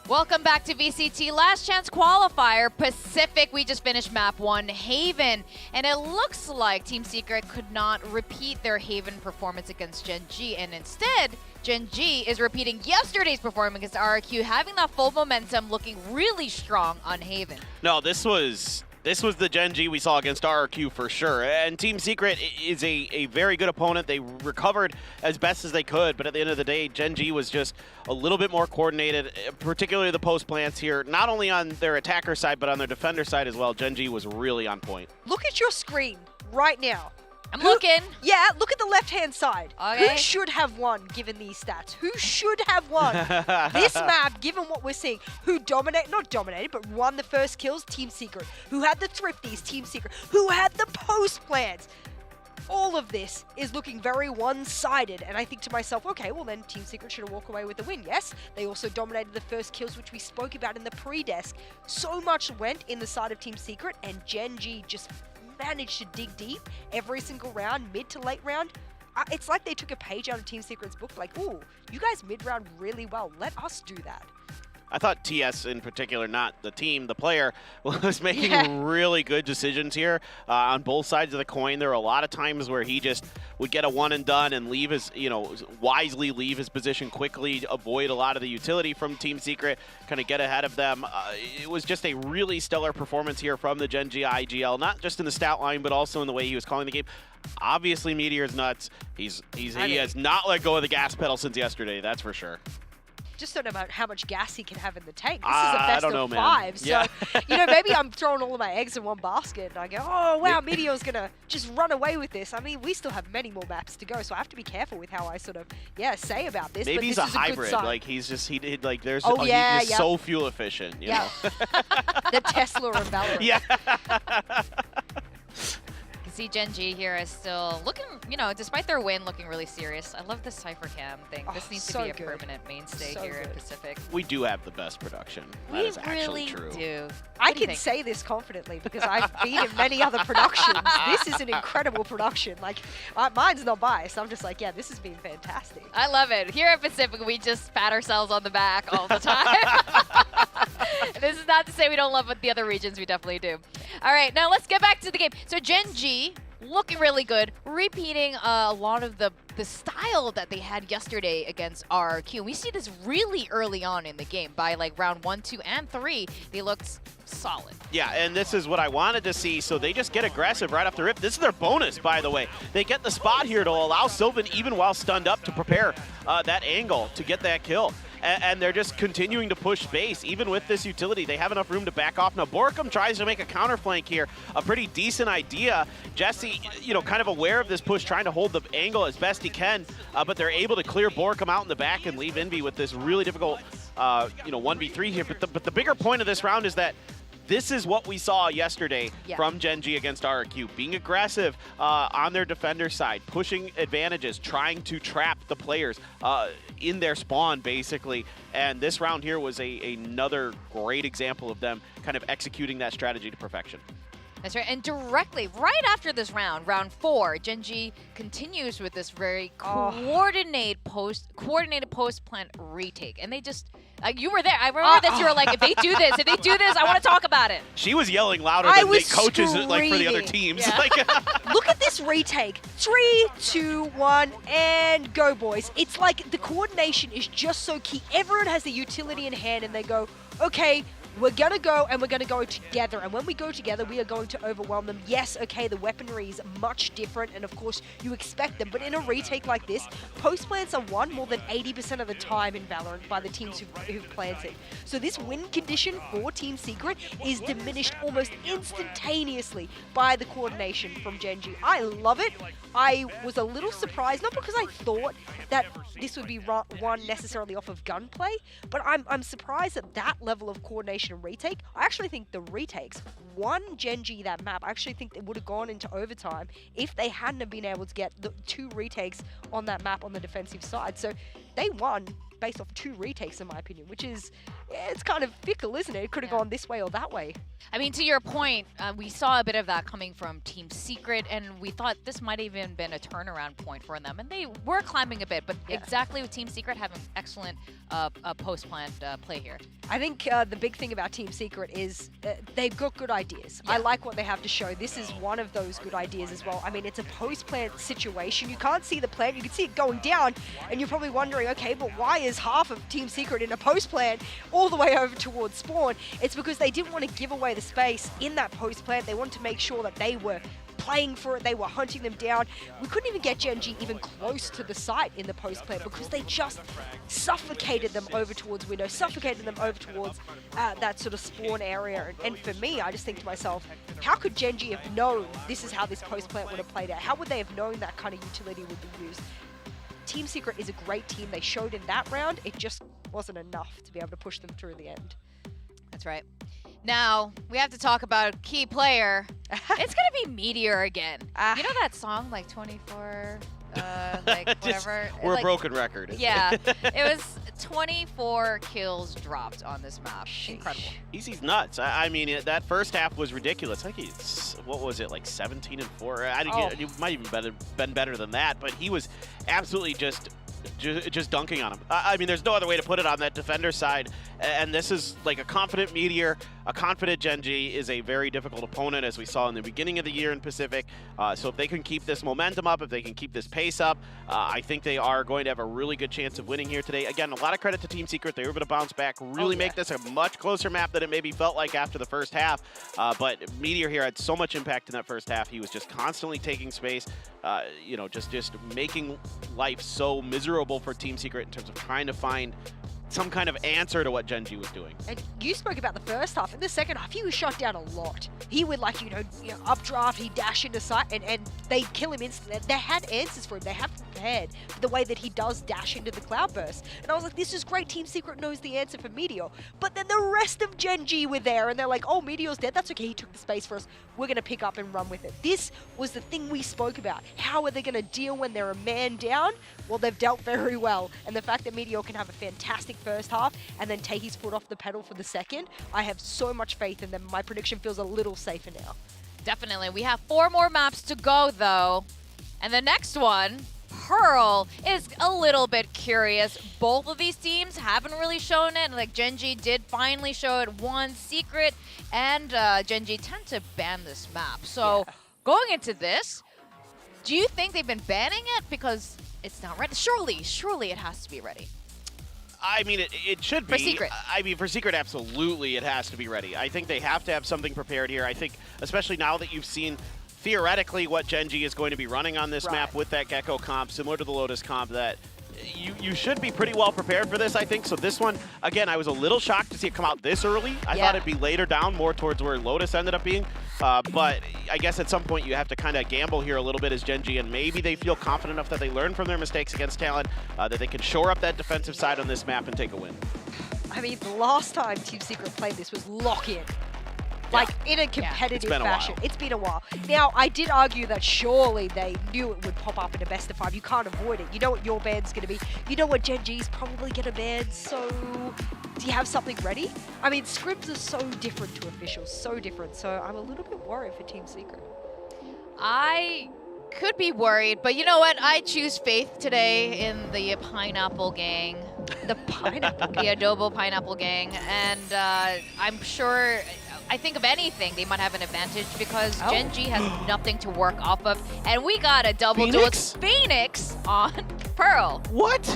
Welcome back to VCT Last Chance Qualifier Pacific. We just finished map 1, Haven. And it looks like Team Secret could not repeat their Haven performance against Gen G. And instead, Gen G is repeating yesterday's performance against RQ, having that full momentum, looking really strong on Haven. No, this was the Gen G we saw against RRQ for sure. And Team Secret is a very good opponent. They recovered as best as they could, but at the end of the day, Gen G was just a little bit more coordinated, particularly the post plants here, not only on their attacker side, but on their defender side as well. Gen G was really on point. Look at your screen right now. I'm looking. Yeah, look at the left-hand side. Okay. Who should have won, given these stats? Who should have won this map, given what we're seeing? Who not dominated, but won the first kills? Team Secret. Who had the thrifties? Team Secret. Who had the post plans? All of this is looking very one-sided, and I think to myself, okay, well then Team Secret should have walked away with the win. Yes, they also dominated the first kills, which we spoke about in the pre-desk. So much went in the side of Team Secret, and Gen G just managed to dig deep every single round, mid to late round. It's like they took a page out of Team Secret's book, like, ooh, you guys mid-round really well. Let us do that. I thought TS in particular, not the team, the player, was making really good decisions here on both sides of the coin. There were a lot of times where he just would get a one and done and leave his, wisely leave his position quickly, avoid a lot of the utility from Team Secret, kind of get ahead of them. It was just a really stellar performance here from the Gen G IGL, not just in the stat line, but also in the way he was calling the game. Obviously, Meteor's nuts. He has not let go of the gas pedal since yesterday, that's for sure. Just don't know how much gas he can have in the tank. This is a best of 5. So, Yeah. maybe I'm throwing all of my eggs in one basket and I go, oh, wow, Meteor's going to just run away with this. I mean, we still have many more maps to go, so I have to be careful with how I sort of, say about this. Maybe but he's this a is hybrid. good sign. Like, he's yeah. so fuel efficient, you know? The Tesla of Valorant. Yeah. See, Gen G here is still looking, despite their win, looking really serious. I love the Cypher Cam thing. This needs to be a permanent mainstay here in Pacific. We do have the best production. That We is actually really true. do. I can say this confidently because I've been in many other productions. This is an incredible production. Like, mine's not biased. I'm just like, yeah, this has been fantastic. I love it. Here at Pacific, we just pat ourselves on the back all the time. This is not to say we don't love what the other regions. We definitely do. All right, now let's get back to the game. So Gen G looking really good, repeating a lot of the style that they had yesterday against RRQ. We see this really early on in the game. By like round 1, 2, and 3, they looked solid. Yeah, and this is what I wanted to see, so they just get aggressive right off the rip. This is their bonus, by the way. They get the spot here to allow Sylvan, even while stunned up, to prepare that angle to get that kill. And they're just continuing to push base. Even with this utility, they have enough room to back off. Now, Borkum tries to make a counter flank here. A pretty decent idea. Jesse, kind of aware of this push, trying to hold the angle as best he can, but they're able to clear Borkum out in the back and leave Envy with this really difficult, 1v3 here. But the bigger point of this round is that this is what we saw yesterday from Gen G against RRQ. Being aggressive on their defender side, pushing advantages, trying to trap the players in their spawn, basically. And this round here was another great example of them kind of executing that strategy to perfection. That's right, and directly, right after this round, round 4, Gen G continues with this very coordinated post plant retake, and they just, you were there. I remember that you were like, if they do this, I want to talk about it. She was yelling louder than the coaches like for the other teams. Yeah. Look at this retake. 3, 2, 1, and go, boys. It's like the coordination is just so key. Everyone has the utility in hand, and they go, okay, we're going to go, and we're going to go together. And when we go together, we are going to overwhelm them. Yes, okay, the weaponry is much different, and of course, you expect them. But in a retake like this, post plants are won more than 80% of the time in Valorant by the teams who've planted. So this win condition for Team Secret is diminished almost instantaneously by the coordination from Gen G. I love it. I was a little surprised, not because I thought that this would be won necessarily off of gunplay, but I'm surprised at that level of coordination and retake. I actually think the retakes won Gen G that map. I actually think it would have gone into overtime if they hadn't have been able to get the 2 retakes on that map on the defensive side. So they won based off 2 retakes, in my opinion, which is, it's kind of fickle, isn't it? It could have gone this way or that way. I mean, to your point, we saw a bit of that coming from Team Secret, and we thought this might have even been a turnaround point for them. And they were climbing a bit, but exactly with Team Secret having excellent post-plant play here. I think the big thing about Team Secret is they've got good ideas. I like what they have to show. This is one of those good ideas as well. I mean, it's a post-plant situation. You can't see the plant. You can see it going down, and you're probably wondering, okay, but why is half of Team Secret in a post-plant all the way over towards spawn? It's because they didn't want to give away the space in that post-plant. They wanted to make sure that they were playing for it. They were hunting them down. We couldn't even get Gen G even close to the site in the post-plant because they just suffocated them over towards window, suffocated them over towards that sort of spawn area. And for me, I just think to myself, how could Gen G have known this is how this post-plant would have played out? How would they have known that kind of utility would be used? Team Secret is a great team. They showed in that round. It just wasn't enough to be able to push them through the end. That's right. Now, we have to talk about key player. It's going to be Meteor again. You know that song, like 24, like whatever? We're like, a broken record. Yeah. It was 24 kills dropped on this map. Incredible. Easy's nuts. I mean, that first half was ridiculous. I think it's, what was it, like 17-4? It might even been better than that, but he was absolutely just dunking on him. I mean, there's no other way to put it on that defender side. And this is like a confident Meteor. a confident Gen G is a very difficult opponent, as we saw in the beginning of the year in Pacific. So if they can keep this momentum up, if they can keep this pace up, I think they are going to have a really good chance of winning here today. Again, a lot of credit to Team Secret. They were able to bounce back, really make this a much closer map than it maybe felt like after the first half. But Meteor here had so much impact in that first half. He was just constantly taking space, you know, just making life so miserable for Team Secret in terms of trying to find some kind of answer to what Gen G was doing. And you spoke about the first half. In the second half, he was shot down a lot. He would, like, you know updraft, he'd dash into sight, and they'd kill him instantly. They had answers for him. They had prepared for the way that he does dash into the Cloudburst. And I was like, this is great. Team Secret knows the answer for Meteor. But then the rest of Gen G were there, and they're like, oh, Meteor's dead. That's okay. He took the space for us. We're going to pick up and run with it. This was the thing we spoke about. How are they going to deal when they're a man down? Well, they've dealt very well. And the fact that Meteor can have a fantastic first half and then take his foot off the pedal for the second, I have so much faith in them. My prediction feels a little safer now. Definitely. We have 4 more maps to go, though. And the next one, Pearl, is a little bit curious. Both of these teams haven't really shown it. Like, Gen G did finally show it once. Secret and Gen G tend to ban this map. So going into this, do you think they've been banning it because it's not ready? Surely it has to be ready. I mean, it should be. For Secret. I mean, for Secret, absolutely, it has to be ready. I think they have to have something prepared here. I think, especially now that you've seen theoretically what Gen G is going to be running on this map with that Gecko comp, similar to the Lotus comp, that you should be pretty well prepared for this, I think. So this one, again, I was a little shocked to see it come out this early. I thought it'd be later down, more towards where Lotus ended up being. But I guess at some point you have to kind of gamble here a little bit as Gen G, and maybe they feel confident enough that they learn from their mistakes against Talon, that they can shore up that defensive side on this map and take a win. I mean, the last time Team Secret played this was lock-in. Like, in a competitive fashion. It's been a while. Now, I did argue that surely they knew it would pop up in a best of 5. You can't avoid it. You know what your ban's going to be. You know what Gen G's probably going to ban. So, do you have something ready? I mean, scrims are so different to officials. So different. So, I'm a little bit worried for Team Secret. I could be worried, but you know what? I choose faith today in the Pineapple Gang. The Pineapple Gang? The Adobo Pineapple Gang. And I'm sure... I think of anything, they might have an advantage because Gen G has nothing to work off of. And we got a double duel Phoenix on Pearl. What?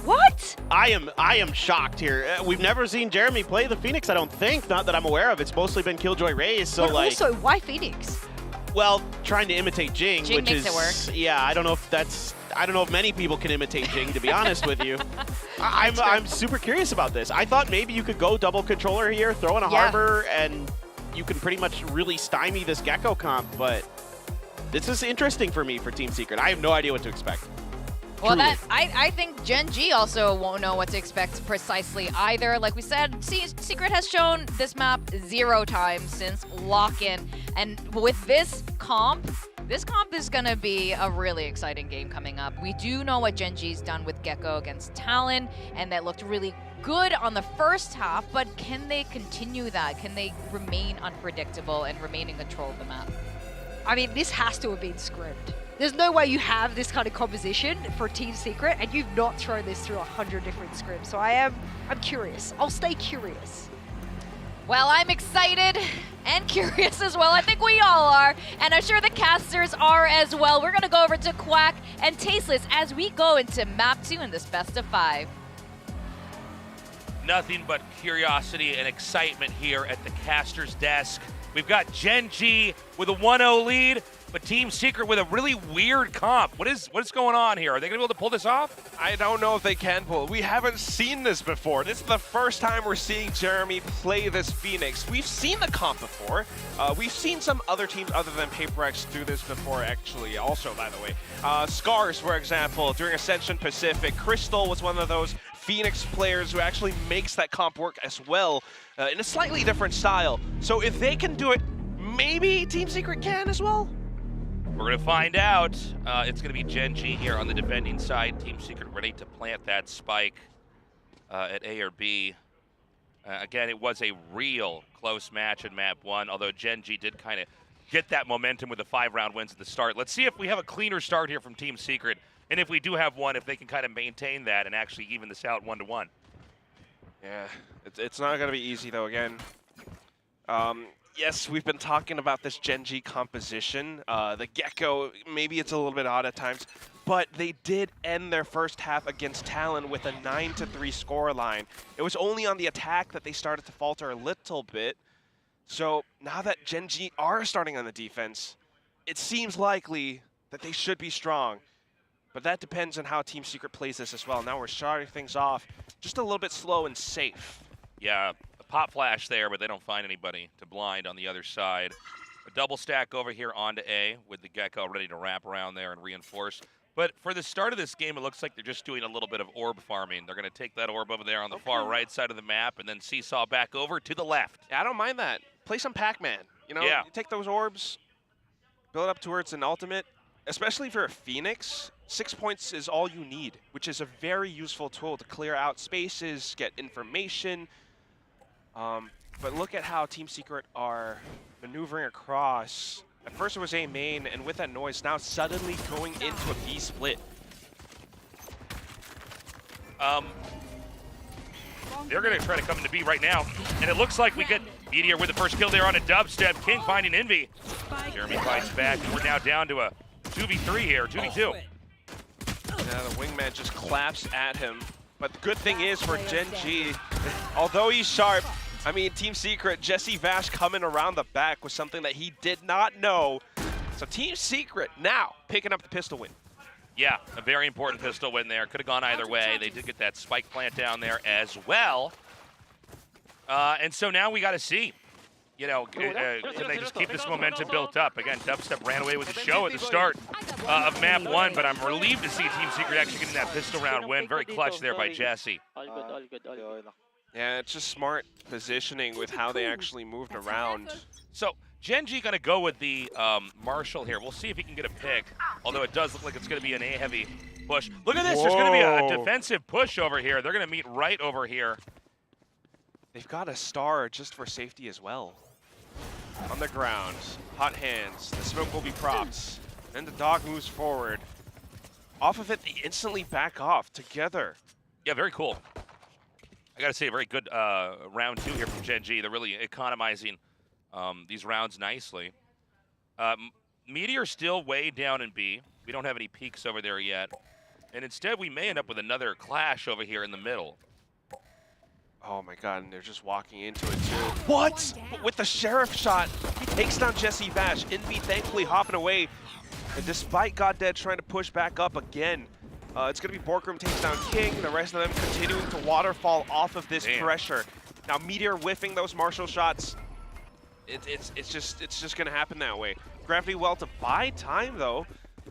What? I am shocked here. We've never seen Jeremy play the Phoenix, I don't think. Not that I'm aware of. It's mostly been Killjoy Raze. So, but like, also, why Phoenix? Well, trying to imitate Jing, Jing which makes is it work. Yeah, I don't know if many people can imitate Jing, to be honest with you. I'm super curious about this. I thought maybe you could go double controller here, throw in a Harbor, and you can pretty much really stymie this Gecko comp, but this is interesting for me for Team Secret. I have no idea what to expect. Well, I think Gen G also won't know what to expect precisely either. Like we said, Secret has shown this map 0 times since lock-in. And with this comp is going to be a really exciting game coming up. We do know what Gen G's done with Gecko against Talon, and that looked really good on the first half, but can they continue that? Can they remain unpredictable and remain in control of the map? I mean, this has to have been scrimmed. There's no way you have this kind of composition for Team Secret and you've not thrown this through 100 different scrims. So I'm curious. I'll stay curious. Well, I'm excited and curious as well. I think we all are, and I'm sure the casters are as well. We're gonna go over to Quack and Tasteless as we go into map 2 in this best of 5. Nothing but curiosity and excitement here at the caster's desk. We've got Gen G with a 1-0 lead, but Team Secret with a really weird comp. What is going on here? Are they going to be able to pull this off? I don't know if they can pull it. We haven't seen this before. This is the first time we're seeing Jeremy play this Phoenix. We've seen the comp before. We've seen some other teams other than PaperX do this before, actually, also, by the way. Scars, for example, during Ascension Pacific. Crystal was one of those Phoenix players who actually makes that comp work as well in a slightly different style. So if they can do it, maybe Team Secret can as well? We're going to find out. It's going to be Gen G here on the defending side. Team Secret ready to plant that spike at A or B. Again, it was a real close match in map 1, although Gen G did kind of get that momentum with the 5-round wins at the start. Let's see if we have a cleaner start here from Team Secret. And if we do have one, if they can kind of maintain that and actually even this out 1-1. Yeah, it's not going to be easy, though, again. Yes, we've been talking about this Gen G composition. The Gecko, maybe it's a little bit odd at times, but they did end their first half against Talon with a 9-3 scoreline. It was only on the attack that they started to falter a little bit. So now that Gen G are starting on the defense, it seems likely that they should be strong. But that depends on how Team Secret plays this as well. Now we're starting things off just a little bit slow and safe. Yeah, a pop flash there, but they don't find anybody to blind on the other side. A double stack over here onto A with the Gecko ready to wrap around there and reinforce. But for the start of this game, it looks like they're just doing a little bit of orb farming. They're going to take that orb over there on the far right side of the map and then seesaw back over to the left. Yeah, I don't mind that. Play some Pac-Man. You know, Yeah. you take those orbs, build up towards an ultimate. Especially for a Phoenix, 6 points is all you need, which is a very useful tool to clear out spaces, get information. But look at how Team Secret are maneuvering across. At first it was A main, and with that noise, now suddenly going into a B split. They're going to try to come into B right now, and it looks like we get Meteor with the first kill there on a dubstep. King finding Envy. Jeremy fights back, and we're now down to a 2v3 here, 2v2. Yeah, the wingman just claps at him. But the good thing is for Gen G, although he's sharp, I mean, Team Secret, Jesse Vash coming around the back was something that he did not know. So Team Secret now picking up the pistol win. Yeah, a very important pistol win there. Could have gone either way. They did get that spike plant down there as well. And so now we got to see, you know, can they just keep this momentum built up? Again, Dubstep ran away with the show at the start of map 1, but I'm relieved to see Team Secret actually getting that pistol round win. Very clutch there by Jesse. Yeah, it's just smart positioning with how they actually moved around. So Gen G going to go with the Marshall here. We'll see if he can get a pick, although it does look like it's going to be an A-heavy push. Look at this. There's going to be a defensive push over here. They're going to meet right over here. They've got a star just for safety as well. On the ground, hot hands, the smoke will be propped. Then the dog moves forward. Off of it, they instantly back off together. Yeah, very cool. I got to say, a very good round 2 here from Gen G. They're really economizing these rounds nicely. Meteor still way down in B. We don't have any peaks over there yet. And instead, we may end up with another clash over here in the middle. Oh my god, and they're just walking into it too. What? But with the Sheriff shot, he takes down Jesse Vash. Envy thankfully hopping away. And despite GodDead trying to push back up again, it's going to be Borkrum takes down King. The rest of them continuing to waterfall off of this pressure. Now Meteor whiffing those Marshall shots. It's just going to happen that way. Gravity Well to buy time though.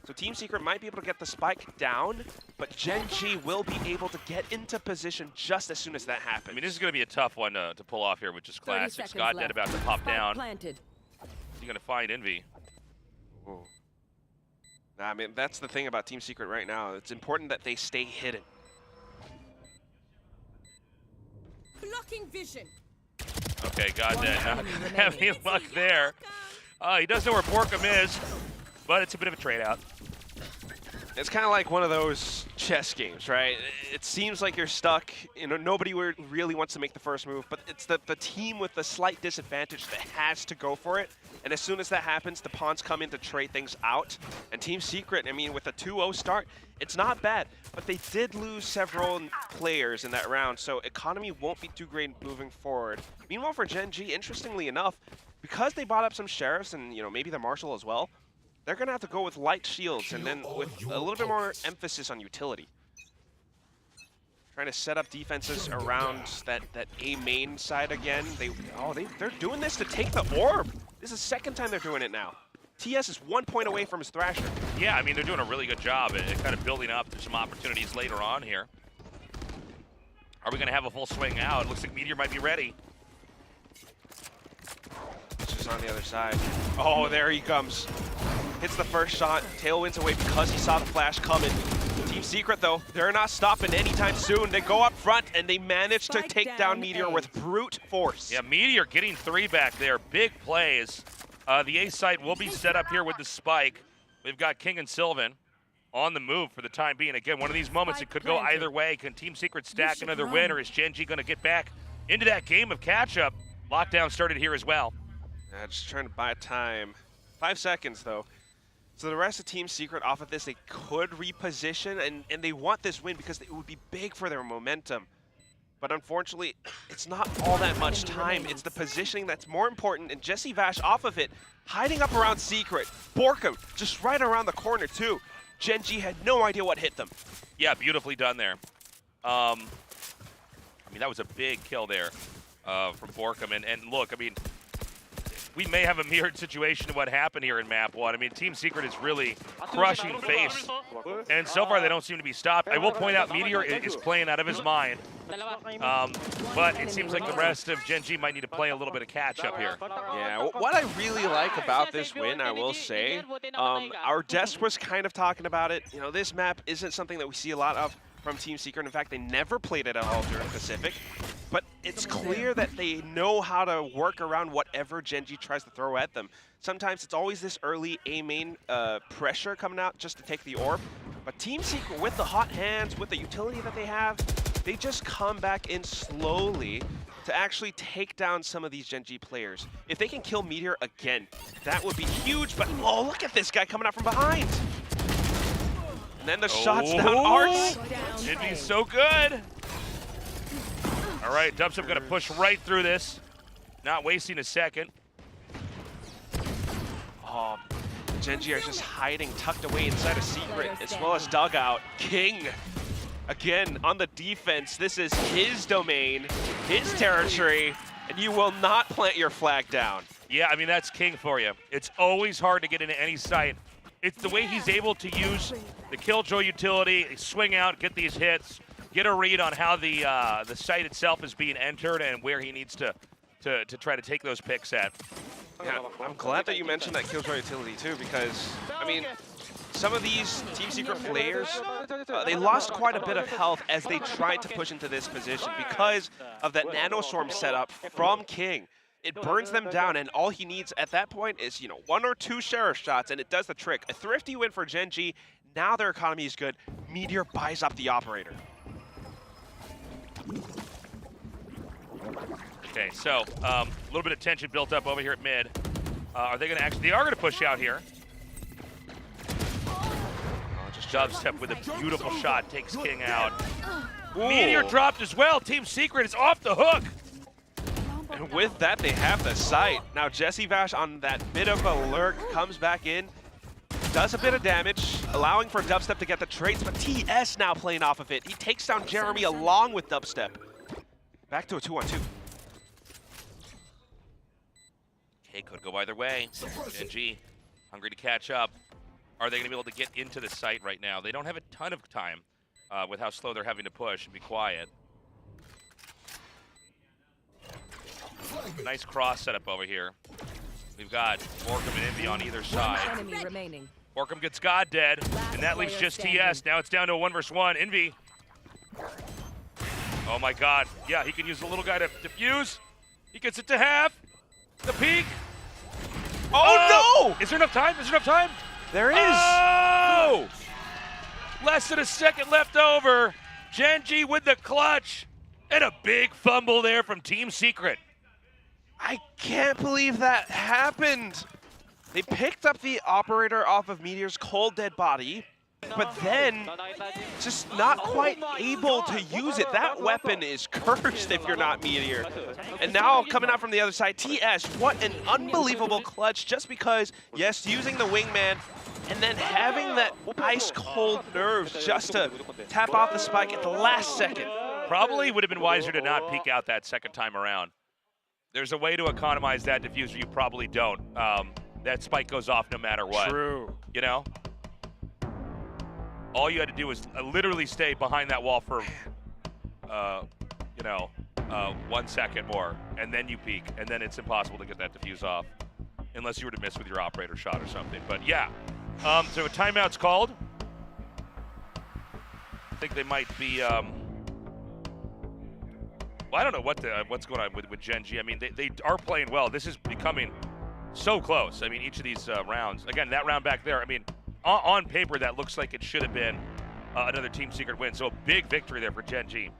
So Team Secret might be able to get the spike down, but Gen G will be able to get into position just as soon as that happens. I mean, this is going to be a tough one to pull off here with just classics. GodDead about to pop down. Planted. You're going to find Envy. Ooh. I mean, that's the thing about Team Secret right now. It's important that they stay hidden. Blocking vision. Okay, GodDead not having luck there. He does know where Borkrum is, but it's a bit of a trade out. It's kind of like one of those chess games, right? It seems like you're stuck. You know, nobody really wants to make the first move, but it's the team with the slight disadvantage that has to go for it. And as soon as that happens, the pawns come in to trade things out. And Team Secret, I mean, with a 2-0 start, it's not bad, but they did lose several players in that round, so economy won't be too great moving forward. Meanwhile, for Gen G, interestingly enough, because they bought up some Sheriffs and, you know, maybe the Marshal as well, they're going to have to go with light shields and then with a little bit more emphasis on utility. Trying to set up defenses around that A main side again. They're doing this to take the orb. This is the second time they're doing it now. TS is 1 point away from his Thrasher. Yeah, I mean, they're doing a really good job at kind of building up to some opportunities later on here. Are we going to have a full swing out? It looks like Meteor might be ready. Just on the other side. Oh, there he comes. Hits the first shot. Tailwind's away because he saw the flash coming. Team Secret, though, they're not stopping anytime soon. They go up front, and they manage to take down Meteor with brute force. Yeah, Meteor getting 3 back there. Big plays. The A site will be set up here with the spike. We've got King and Sylvan on the move for the time being. Again, one of these moments, it could go either way. Can Team Secret stack another win, or is Gen G going to get back into that game of catch-up? Lockdown started here as well. Just trying to buy time. 5 seconds, though. So the rest of Team Secret off of this, they could reposition, and they want this win because it would be big for their momentum. But unfortunately, it's not all that much time. It's the positioning that's more important, and Jesse Vash off of it, hiding up around Secret. Borkum just right around the corner, too. Gen G had no idea what hit them. Yeah, beautifully done there. I mean, that was a big kill there from Borkum. And look, I mean, we may have a mirrored situation to what happened here in Map 1. I mean, Team Secret is really crushing face, and so far they don't seem to be stopped. I will point out Meteor is playing out of his mind, but it seems like the rest of Gen G might need to play a little bit of catch-up here. Yeah, what I really like about this win, I will say, our desk was kind of talking about it. You know, this map isn't something that we see a lot of from Team Secret. In fact, they never played it at all during Pacific. But it's clear that they know how to work around whatever Gen G tries to throw at them. Sometimes it's always this early A main pressure coming out just to take the orb. But Team Secret, with the hot hands, with the utility that they have, they just come back in slowly to actually take down some of these Gen G players. If they can kill Meteor again, that would be huge. But oh, look at this guy coming out from behind. And then the shots down Arts. It'd be so good. All right, Dubstep going to push right through this, not wasting a second. Oh, Gen G are just hiding, tucked away inside a Secret, as well as Dugout. King, again, on the defense. This is his domain, his territory, and you will not plant your flag down. Yeah, I mean, that's King for you. It's always hard to get into any site. It's the way he's able to use the Killjoy utility, swing out, get these hits, get a read on how the site itself is being entered and where he needs to try to take those picks at. Yeah, I'm glad that you mentioned that Killjoy utility too, because, I mean, some of these Team Secret players, they lost quite a bit of health as they tried to push into this position because of that Nanostorm setup from King. It burns them down, and all he needs at that point is, you know, 1 or 2 Sheriff shots, and it does the trick. A thrifty win for Gen G. Now their economy is good. Meteor buys up the operator. Okay, so a little bit of tension built up over here at mid. Are they going to actually? They are going to push out here. Just Dubstep with a beautiful shot takes King out. Ooh. Meteor dropped as well. Team Secret is off the hook. And with that, they have the site. Now Jesse Vash on that bit of a lurk comes back in, does a bit of damage, allowing for Dubstep to get the trades, but TS now playing off of it. He takes down Jeremy along with Dubstep. Back to a 2-on-2. Okay, could go either way. Gen G hungry to catch up. Are they going to be able to get into the site right now? They don't have a ton of time with how slow they're having to push and be quiet. Nice cross setup over here. We've got Borkum and Envy on either side. Borkum gets God dead, and that leaves just TS. Now it's down to a 1 versus 1. Envy. Oh my God. Yeah, he can use the little guy to defuse. He gets it to half. The peak. Oh no! Is there enough time? Is there enough time? There is. Oh! Less than a second left over. Gen G with the clutch. And a big fumble there from Team Secret. I can't believe that happened. They picked up the operator off of Meteor's cold dead body, but then just not quite able to use it. That weapon is cursed if you're not Meteor. And now coming out from the other side, TS, what an unbelievable clutch, just because, yes, using the wingman, and then having that ice cold nerves just to tap off the spike at the last second. Probably would have been wiser to not peek out that second time around. There's a way to economize that diffuser. You probably don't. That spike goes off no matter what. True. You know? All you had to do was literally stay behind that wall for, 1 second more, and then you peek, and then it's impossible to get that diffuse off, unless you were to miss with your operator shot or something. But yeah, so a timeout's called. I think they might be. Well, I don't know what's going on with Gen G. I mean, they are playing well. This is becoming so close. I mean, each of these rounds. Again, that round back there, I mean, on paper, that looks like it should have been another Team Secret win. So a big victory there for Gen G.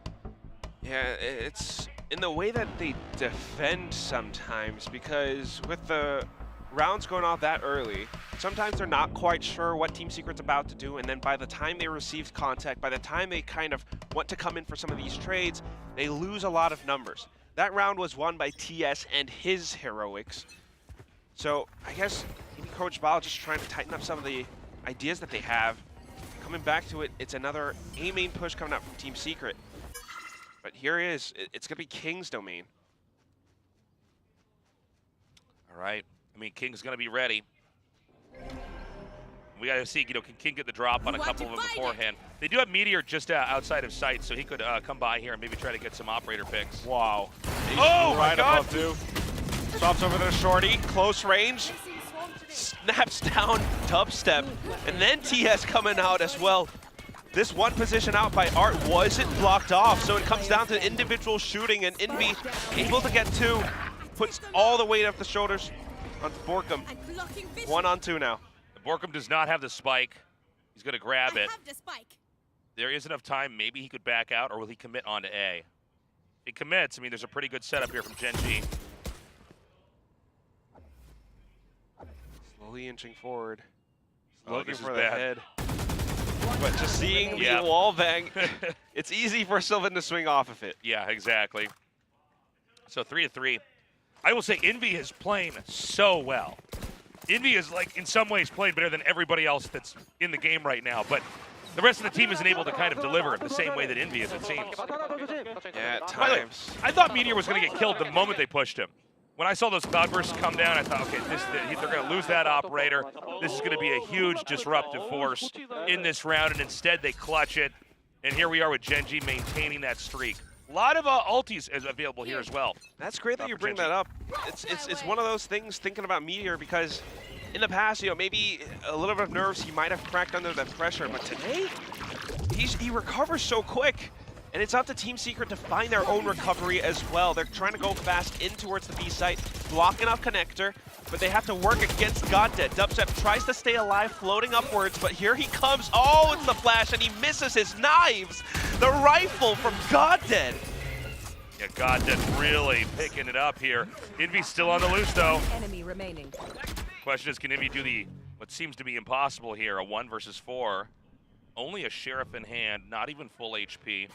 Yeah, it's in the way that they defend sometimes, because with the rounds going off that early, sometimes they're not quite sure what Team Secret's about to do, and then by the time they receive contact, by the time they kind of want to come in for some of these trades, they lose a lot of numbers. That round was won by TS and his heroics. So I guess maybe Coach Val just trying to tighten up some of the ideas that they have. Coming back to it, it's another A main push coming up from Team Secret. But here he is. It's going to be King's domain. All right. I mean, King's going to be ready. We got to see, can King get the drop on a couple of them beforehand? They do have Meteor just outside of sight, so he could come by here and maybe try to get some operator picks. Wow. Oh, my God. Above two. Stops over there, Shorty. Close range. Snaps down dubstep. And then TS coming out as well. This one position out by Art wasn't blocked off, so it comes down to individual shooting, and Envy able to get two. Puts all the weight off the shoulders onto Borkum. 1-on-2 now. Borkum does not have the spike. He's going to grab it. There is enough time. Maybe he could back out, or will he commit onto A? If he commits, I mean, there's a pretty good setup here from Gen G. Slowly inching forward. Oh, Looking this for is the bad. head. But just seeing the wall bang, it's easy for Sylvan to swing off of it. Yeah, exactly. So 3-3. I will say Envy is playing so well. Envy is, like, in some ways playing better than everybody else that's in the game right now, but the rest of the team isn't able to kind of deliver the same way that Envy is, it seems. Yeah, at By the way, times. I thought Meteor was going to get killed the moment they pushed him. When I saw those cloudbursts come down, I thought, okay, they're going to lose that operator. This is going to be a huge disruptive force in this round, and instead they clutch it. And here we are with Gen G maintaining that streak. A lot of ultis is available here as well. That's great that you bring that up. It's one of those things thinking about Meteor, because in the past, maybe a little bit of nerves, he might have cracked under that pressure, but today, he recovers so quick. And it's up to Team Secret to find their own recovery as well. They're trying to go fast in towards the B site, blocking off Connector, but they have to work against Goddead. Dubstep tries to stay alive, floating upwards, but here he comes. Oh, it's the flash, and he misses his knives. The rifle from Goddead. Yeah, Goddead really picking it up here. Envy's still on the loose, though. Enemy remaining. Question is, can Envy do what seems to be impossible here, a 1 versus 4? Only a Sheriff in hand, not even full HP.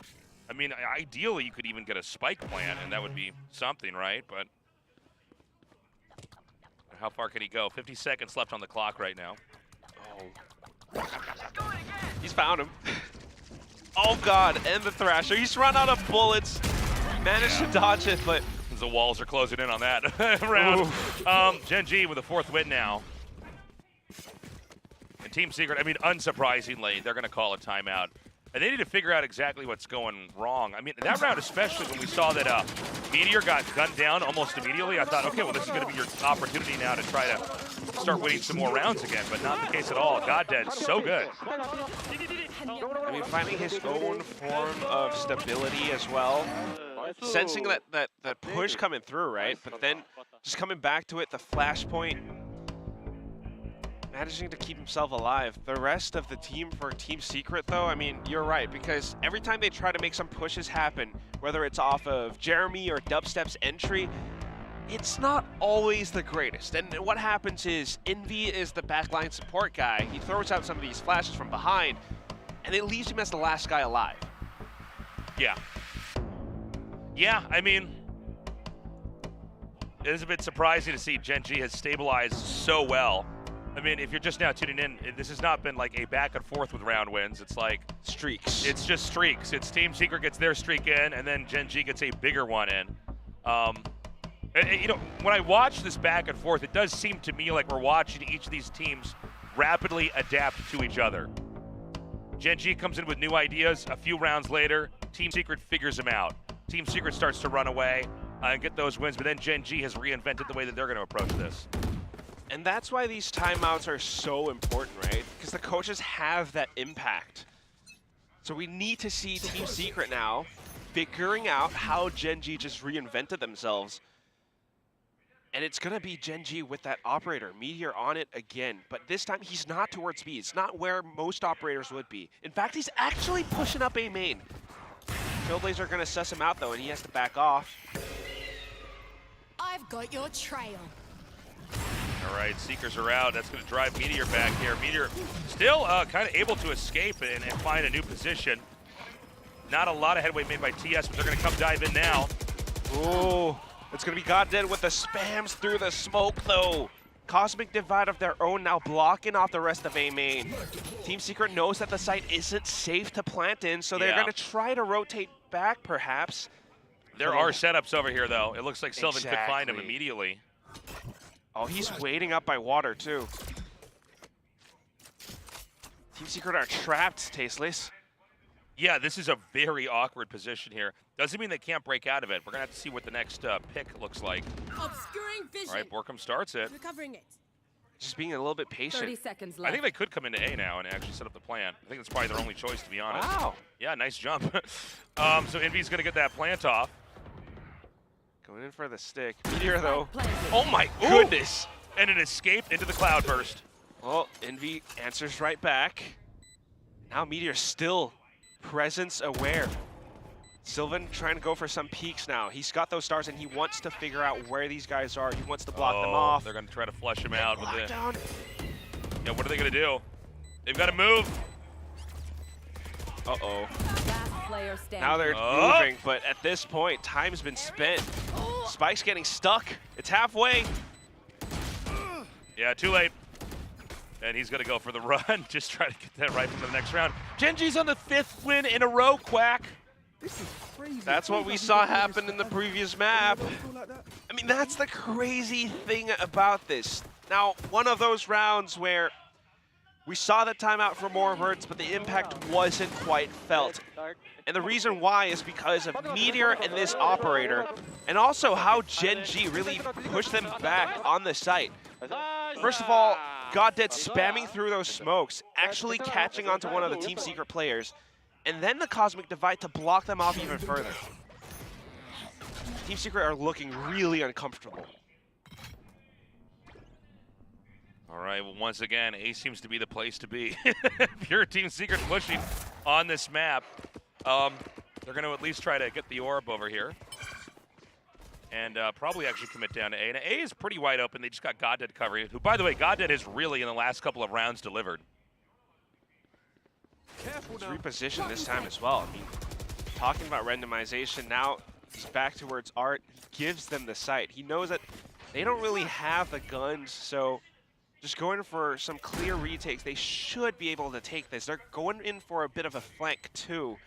I mean, ideally, you could even get a spike plant, and that would be something, right? But how far can he go? 50 seconds left on the clock right now. Oh. He's found him. Oh, God, and the Thrasher. He's run out of bullets. Managed to dodge it, but the walls are closing in on that round. Gen G with a 4th win now. And Team Secret, I mean, unsurprisingly, they're going to call a timeout. And they need to figure out exactly what's going wrong. I mean, that round especially, when we saw that Meteor got gunned down almost immediately, I thought, okay, well, this is going to be your opportunity now to try to start winning some more rounds again, but not the case at all. Goddead, so good. I mean, finding his own form of stability as well. Sensing that push coming through, right? But then just coming back to it, the flashpoint. Managing to keep himself alive. The rest of the team for Team Secret, though, I mean, you're right, because every time they try to make some pushes happen, whether it's off of Jeremy or Dubstep's entry, it's not always the greatest. And what happens is, Envy is the backline support guy. He throws out some of these flashes from behind, and it leaves him as the last guy alive. Yeah. Yeah, I mean, it is a bit surprising to see Gen G has stabilized so well. I mean, if you're just now tuning in, this has not been like a back and forth with round wins. It's like streaks. It's just streaks. It's Team Secret gets their streak in, and then Gen G gets a bigger one in. When I watch this back and forth, it does seem to me like we're watching each of these teams rapidly adapt to each other. Gen G comes in with new ideas. A few rounds later, Team Secret figures them out. Team Secret starts to run away and get those wins, but then Gen G has reinvented the way that they're going to approach this. And that's why these timeouts are so important, right? Because the coaches have that impact. So we need to see Team Secret now figuring out how Gen G just reinvented themselves. And it's going to be Gen G with that operator, Meteor on it again. But this time, he's not towards B. It's not where most operators would be. In fact, he's actually pushing up A main. Trailblazer are going to suss him out, though, and he has to back off. I've got your trail. All right, Seekers are out. That's going to drive Meteor back here. Meteor still kind of able to escape and find a new position. Not a lot of headway made by TS, but they're going to come dive in now. Ooh, it's going to be Goddead with the spams through the smoke, though. Cosmic Divide of their own now blocking off the rest of A main. Team Secret knows that the site isn't safe to plant in, so they're going to try to rotate back, perhaps. There are setups over here, though. It looks like Sylvan could find him immediately. Oh, he's waiting up by water, too. Team Secret are trapped, Tasteless. Yeah, this is a very awkward position here. Doesn't mean they can't break out of it. We're going to have to see what the next pick looks like. Obscuring vision. All right, Borkham starts it. Recovering it. Just being a little bit patient. 30 seconds left. I think they could come into A now and actually set up the plan. I think that's probably their only choice, to be honest. Wow. Yeah, nice jump. So Envy's going to get that plant off. Going in for the stick. Meteor, though. Oh, my goodness. And an escape into the cloudburst. Well, Envy answers right back. Now Meteor still presence aware. Sylvan trying to go for some peeks now. He's got those stars and he wants to figure out where these guys are. He wants to block them off. They're going to try to flush him out with the. Down. Yeah, what are they going to do? They've got to move. Uh-oh. Last player standing. Now they're moving, but at this point, time's been spent. Spike's getting stuck. It's halfway. Yeah, too late. And he's going to go for the run. Just try to get that right for the next round. Genji's on the 5th win in a row, Quack. That's what we saw happen in the previous map. I mean, that's the crazy thing about this. Now, one of those rounds where we saw the timeout for more hurts, but the impact wasn't quite felt. And the reason why is because of Meteor and this operator, and also how Gen G really pushed them back on the site. First of all, Goddead spamming through those smokes, actually catching onto one of the Team Secret players, and then the Cosmic Divide to block them off even further. Team Secret are looking really uncomfortable. All right, well, once again, A seems to be the place to be. Pure Team Secret pushing on this map. They're going to at least try to get the orb over here. And probably actually commit down to A. And A is pretty wide open. They just got Goddead covering it, who, by the way, Goddead has really, in the last couple of rounds, delivered. He's repositioned this time as well. I mean, talking about randomization, now he's back towards Art. He gives them the site. He knows that they don't really have the guns, so just going for some clear retakes, they should be able to take this. They're going in for a bit of a flank, too.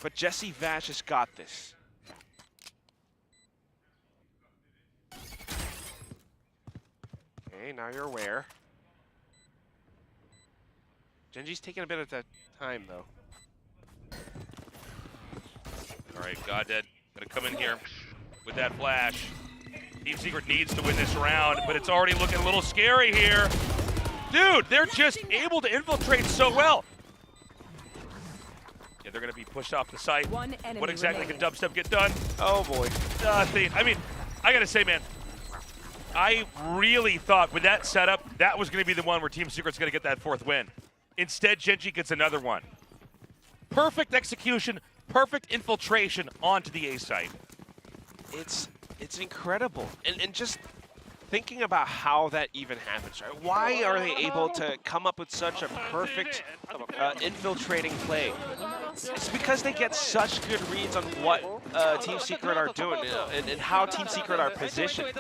But Jesse Vash has got this. Okay, now you're aware. Genji's taking a bit of time, though. All right, Goddead gonna come in here with that flash. Team Secret needs to win this round, but it's already looking a little scary here. Dude, they're just able to infiltrate so well. Yeah, they're gonna be pushed off the site. What exactly can Dubstep get done? Oh boy. I mean, I gotta say, man, I really thought with that setup, that was gonna be the one where Team Secret's gonna get that 4th win. Instead, Genji gets another one. Perfect execution, perfect infiltration onto the A site. It's incredible. And just thinking about how that even happens, right? Why are they able to come up with such a perfect infiltrating play? It's because they get such good reads on what Team Secret are doing and how Team Secret are positioned.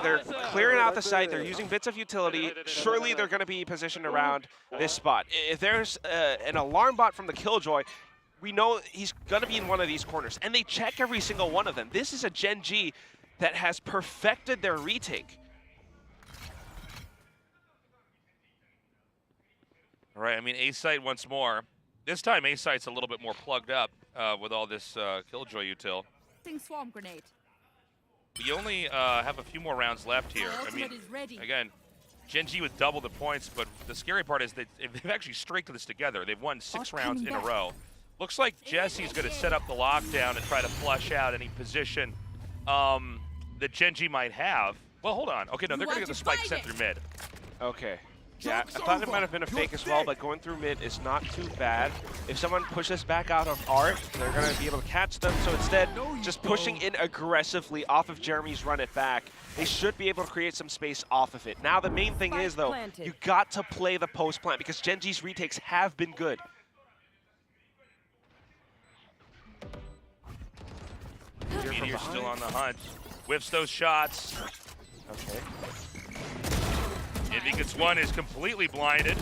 They're clearing out the site, they're using bits of utility. Surely they're going to be positioned around this spot. If there's an alarm bot from the Killjoy, we know he's going to be in one of these corners. And they check every single one of them. This is a Gen G that has perfected their retake. All right, I mean, A site once more. This time, A site's a little bit more plugged up with all this Killjoy util. Swarm grenade. We only have a few more rounds left here. I mean, again, Gen G with double the points, but the scary part is that they've actually streaked this together. They've won 6 rounds in a row. Looks like Jesse's going to set up the lockdown and try to flush out any position that Gen G might have. Well, hold on. Okay, no, they're going to get the spike sent through mid. Okay. Yeah, I thought it might have been a fake as well, but going through mid is not too bad. If someone pushes back out of Art, they're going to be able to catch them. So instead, just pushing in aggressively off of Jeremy's run it back, they should be able to create some space off of it. Now, the main thing is, though, you got to play the post plant because Gen G's retakes have been good. Meteor's still on the hunt. Whiffs those shots. Okay. Envy gets one, is completely blinded.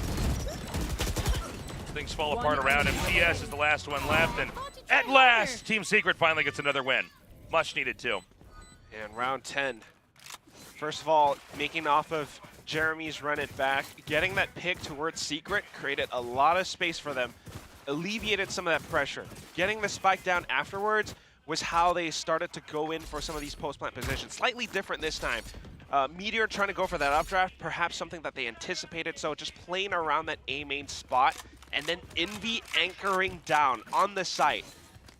Things fall apart around him. TS is the last one left, and at last, Team Secret finally gets another win. Much needed too. And round 10. First of all, making off of Jeremy's run it back, getting that pick towards Secret created a lot of space for them, alleviated some of that pressure. Getting the spike down afterwards was how they started to go in for some of these post-plant positions. Slightly different this time. Meteor trying to go for that updraft, perhaps something that they anticipated, so just playing around that A main spot, and then Envy anchoring down on the site.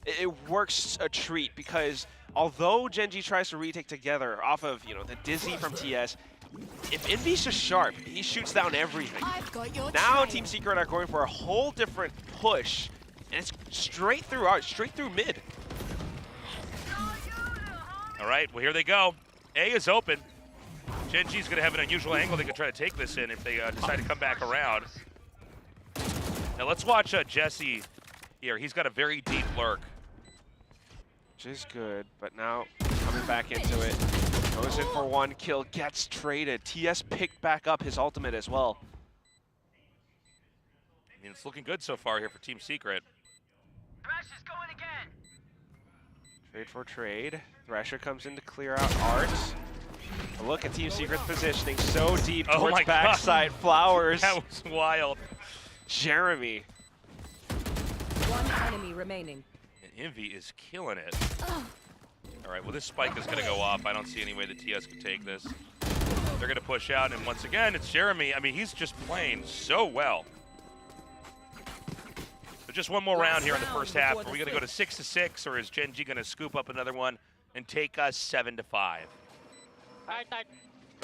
It works a treat because although Gen G tries to retake together off of, you know, the Dizzy from TS, if Envy's just sharp, he shoots down everything. Now Team Secret are going for a whole different push, and it's straight through Art, straight through mid. All right, well, here they go. A is open. Gen G's going to have an unusual angle they could try to take this in if they decide to come back around. Now let's watch Jesse here. He's got a very deep lurk. Which is good, but now coming back into it. Goes in for one kill, gets traded. TS picked back up his ultimate as well. I mean, it's looking good so far here for Team Secret. Trade for trade. Thrasher comes in to clear out Art. A look at Team Secret's positioning, so deep towards backside. Flowers. That was wild. Jeremy. One enemy remaining. And Envy is killing it. All right, well, this spike is going to go off. I don't see any way that TS can take this. They're going to push out, and once again, it's Jeremy. I mean, he's just playing so well. But just one more round here in the first half. Are we going to go to 6-6, or is Gen G going to scoop up another one and take us 7-5?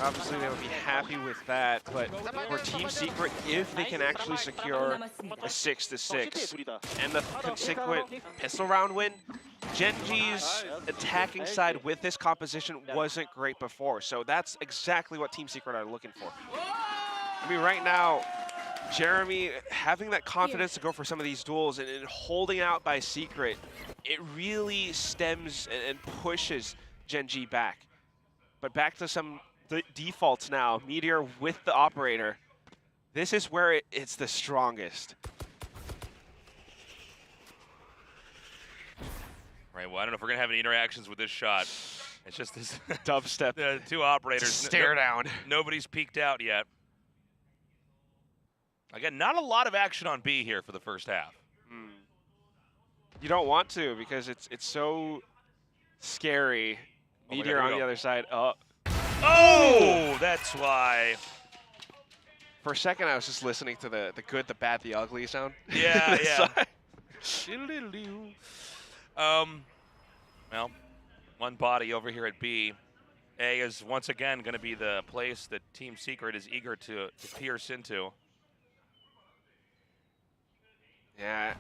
Obviously, they would be happy with that, but for Team Secret, if they can actually secure a 6-6 and the consequent pistol round win, Gen G's attacking side with this composition wasn't great before, so that's exactly what Team Secret are looking for. I mean, right now, Jeremy having that confidence to go for some of these duels and holding out by Secret, it really stems and pushes Gen G back. But back to some defaults now. Meteor with the operator. This is where it's the strongest. Right, well, I don't know if we're going to have any interactions with this shot. It's just this dubstep. Two operators. Stare down. Nobody's peeked out yet. Again, not a lot of action on B here for the first half. You don't want to because it's so scary. Meteor on the other side. Oh, that's why. For a second, I was just listening to the good, the bad, the ugly sound. Yeah, yeah. Well, one body over here at B. A is once again going to be the place that Team Secret is eager to pierce into. Yeah,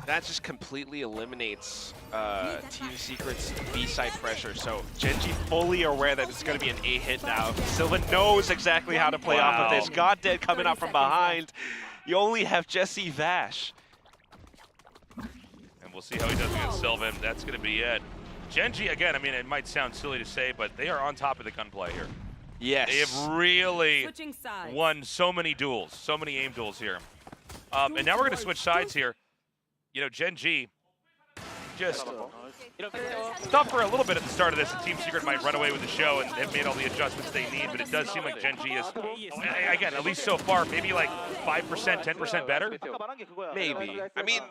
that just completely eliminates Team Secret's B-side pressure. So Gen G fully aware that it's going to be an A hit now. Silva knows exactly how to play off of this. God Dead coming up from behind. You only have Jesse Vash. And we'll see how he does against Silva. And that's going to be it. Gen G, again, I mean, it might sound silly to say, but they are on top of the gunplay here. Yes. They have really won so many duels, so many aim duels here. And now we're going to switch sides here. You know, Gen G just thought for a little bit at the start of this that Team Secret might run away with the show and have made all the adjustments they need, but it does seem like Gen G is, again, at least so far, maybe like 5%, 10% better? Maybe. I mean,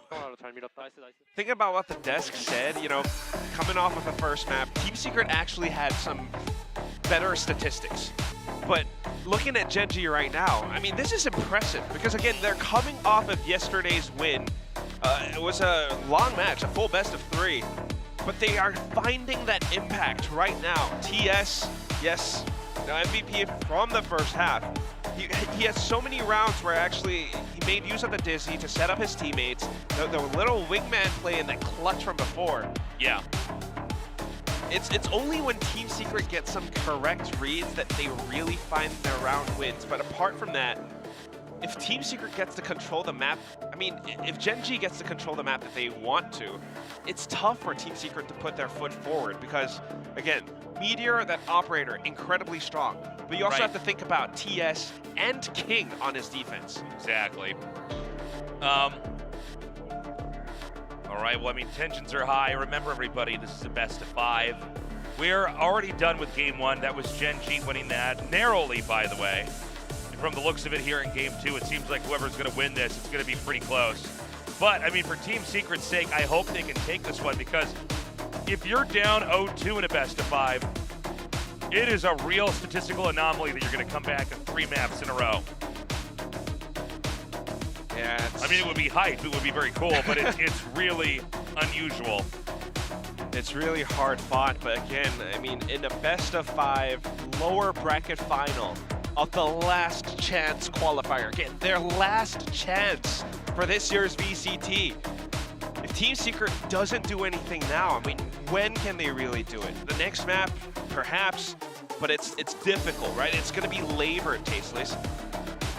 think about what the desk said, you know, coming off of the first map, Team Secret actually had some better statistics. But looking at Gen G right now, I mean, this is impressive because, again, they're coming off of yesterday's win. It was a long match, a full best of 3. But they are finding that impact right now. TS, yes, MVP from the first half. he has so many rounds where actually he made use of the Dizzy to set up his teammates. The little wingman play in that clutch from before. Yeah. It's only when Team Secret gets some correct reads that they really find their round wins. But apart from that, if Team Secret gets to control the map, I mean, if Gen G gets to control the map that they want to, it's tough for Team Secret to put their foot forward because, again, Meteor, that operator, incredibly strong. But you also have to think about TS and King on his defense. Exactly. All right, well, I mean, tensions are high. Remember, everybody, this is a best of 5. We're already done with game 1. That was Gen G winning that, narrowly, by the way. From the looks of it here in game 2, it seems like whoever's going to win this, it's going to be pretty close. But, I mean, for Team Secret's sake, I hope they can take this one because if you're down 0-2 in a best of 5, it is a real statistical anomaly that you're going to come back in 3 maps in a row. Yeah, I mean, it would be hype. It would be very cool, but it's really unusual. It's really hard fought, but again, I mean, in a best of 5 lower bracket final of the last chance qualifier, again, their last chance for this year's VCT. If Team Secret doesn't do anything now, I mean, when can they really do it? The next map, perhaps, but it's difficult, right? It's going to be labored, Tasteless,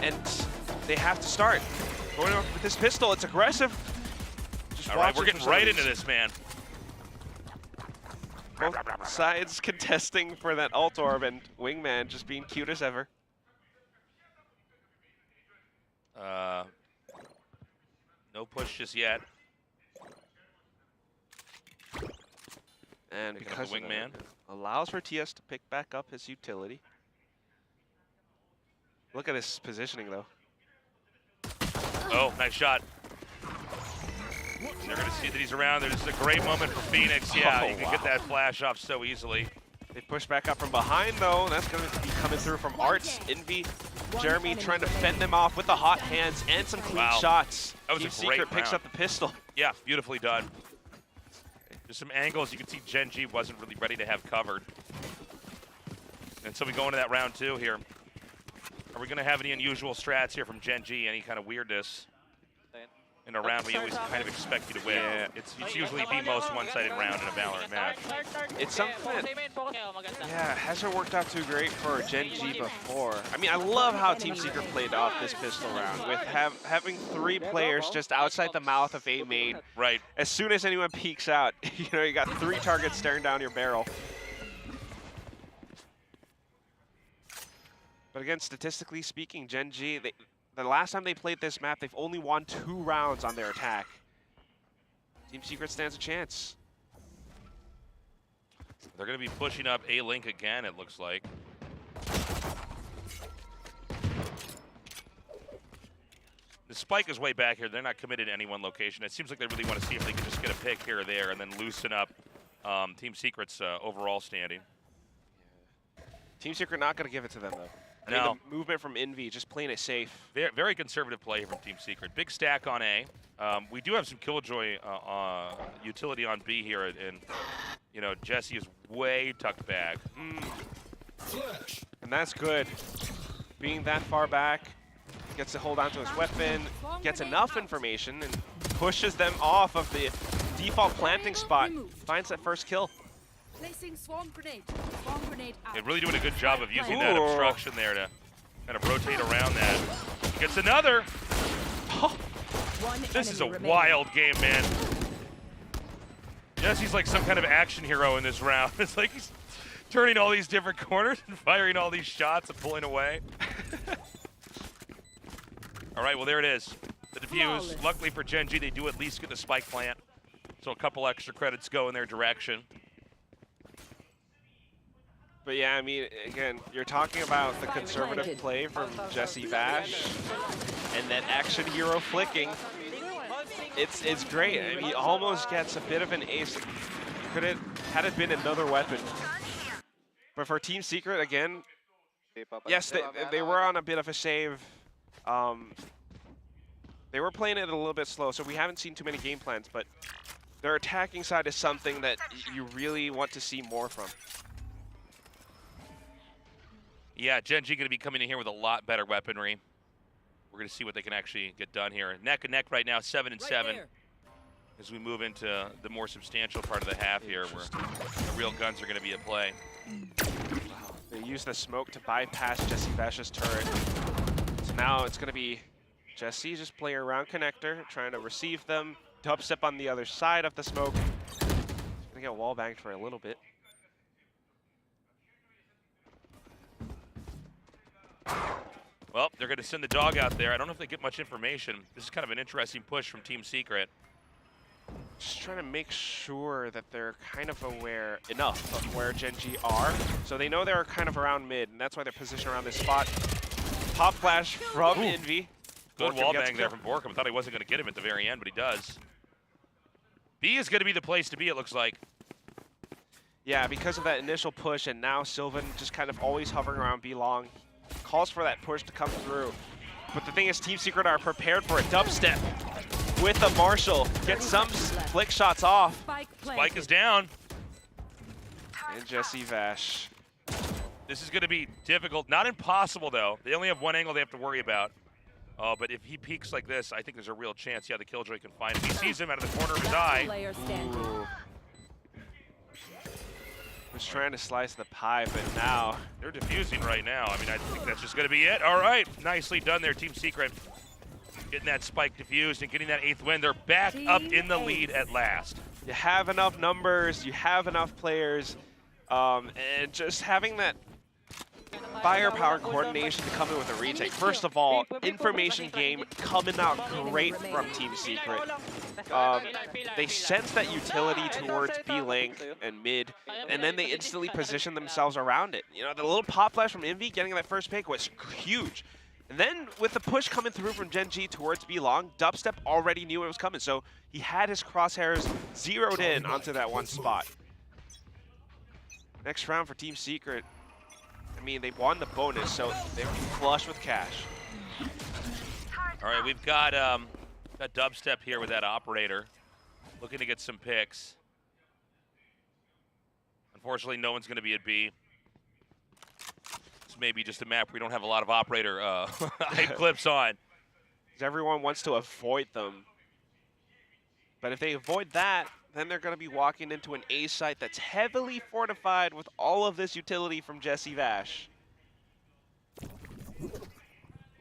and they have to start. Going up with this pistol, it's aggressive. All right, we're getting right into this, man. Both sides contesting for that ult orb, and Wingman just being cute as ever. No push just yet. And because of Wingman allows for TS to pick back up his utility. Look at his positioning, though. Oh, nice shot. They're going to see that he's around. There's a great moment for Phoenix. Yeah, you can get that flash off so easily. They push back up from behind, though. That's going to be coming through from Arts. Envy, Jeremy trying to fend them off with the hot hands and some clean shots. That was Team a great Secret picks round. up the pistol. Yeah, beautifully done. There's some angles you can see Gen G wasn't really ready to have covered. And so we go into that round 2 here. Are we going to have any unusual strats here from Gen G? Any kind of weirdness? In a round we always kind of expect you to win. Yeah. It's usually the most one-sided round in a Valorant match. It's something that, yeah, hasn't worked out too great for Gen G before. I mean, I love how Team Secret played off this pistol round with having 3 players just outside the mouth of A main. Right. As soon as anyone peeks out, you know, you got 3 targets staring down your barrel. But again, statistically speaking, Gen G, the last time they played this map, they've only won 2 rounds on their attack. Team Secret stands a chance. They're going to be pushing up A-Link again, it looks like. The spike is way back here. They're not committed to any one location. It seems like they really want to see if they can just get a pick here or there and then loosen up Team Secret's overall standing. Team Secret not going to give it to them, though. I mean, the movement from Envy, just playing it safe. Very conservative play from Team Secret. Big stack on A. We do have some Killjoy utility on B here, and you know, Jesse is way tucked back. And that's good. Being that far back, gets to hold on to his weapon, gets enough information, and pushes them off of the default planting spot. Finds that first kill. Placing swarm grenade. Swarm grenade out. They're really doing a good job of using that obstruction there to kind of rotate around that. Gets another. This is a wild game, man. Jesse's like some kind of action hero in this round. It's like he's turning all these different corners and firing all these shots and pulling away. All right, well, there it is. The defuse. Luckily for Gen G, they do at least get the spike plant. So a couple extra credits go in their direction. But yeah, I mean, again, you're talking about the conservative play from Jesse Vash and that action hero flicking. It's great. I mean, he almost gets a bit of an ace. Could it, had it been another weapon. But for Team Secret, again, yes, they were on a bit of a save. They were playing it a little bit slow, so we haven't seen too many game plans, but their attacking side is something that you really want to see more from. Yeah, Gen G going to be coming in here with a lot better weaponry. We're going to see what they can actually get done here. Neck and neck right now, 7-7. As we move into the more substantial part of the half here, where the real guns are going to be at play. Wow. They use the smoke to bypass Jesse Vash's turret. So now it's going to be Jesse just playing around connector, trying to receive them. Dubstep on the other side of the smoke. He's going to get wall banged for a little bit. Well, they're going to send the dog out there. I don't know if they get much information. This is kind of an interesting push from Team Secret. Just trying to make sure that they're kind of aware enough of where Gen G are. So they know they're kind of around mid, and that's why they're positioned around this spot. Pop flash from Envy. Good wall bang there from Borkum. I thought he wasn't going to get him at the very end, but he does. B is going to be the place to be, it looks like. Yeah, because of that initial push, and now Sylvan just kind of always hovering around B long. Calls for that push to come through. But the thing is, Team Secret are prepared for a dubstep with a Marshall. Get some flick shots off. Spike is down. And Jesse Vash. This is going to be difficult. Not impossible, though. They only have one angle they have to worry about. But if he peeks like this, I think there's a real chance, yeah, the Killjoy can find him. He sees him out of the corner of his eye. Ooh. Was trying to slice the pie, but now they're defusing right now. I mean, I think that's just going to be it. All right, nicely done there, Team Secret. Getting that spike defused and getting that 8th win. They're back up in the lead at last. You have enough numbers, you have enough players, and just having that firepower coordination to come in with a retake. First of all, information game coming out great from Team Secret. They sense that utility towards B-Link and mid, and then they instantly position themselves around it. You know, the little pop flash from Envy getting that first pick was huge. And then with the push coming through from Gen G towards B-Long, Dubstep already knew it was coming, so he had his crosshairs zeroed in onto that one spot. Next round for Team Secret. I mean, they won the bonus, so they're flush with cash. All right, we've got Dubstep here with that operator, looking to get some picks. Unfortunately, no one's going to be at B. This may be just a map where we don't have a lot of operator hype clips on. Because everyone wants to avoid them. But if they avoid that, then they're going to be walking into an A site that's heavily fortified with all of this utility from Jesse Vash.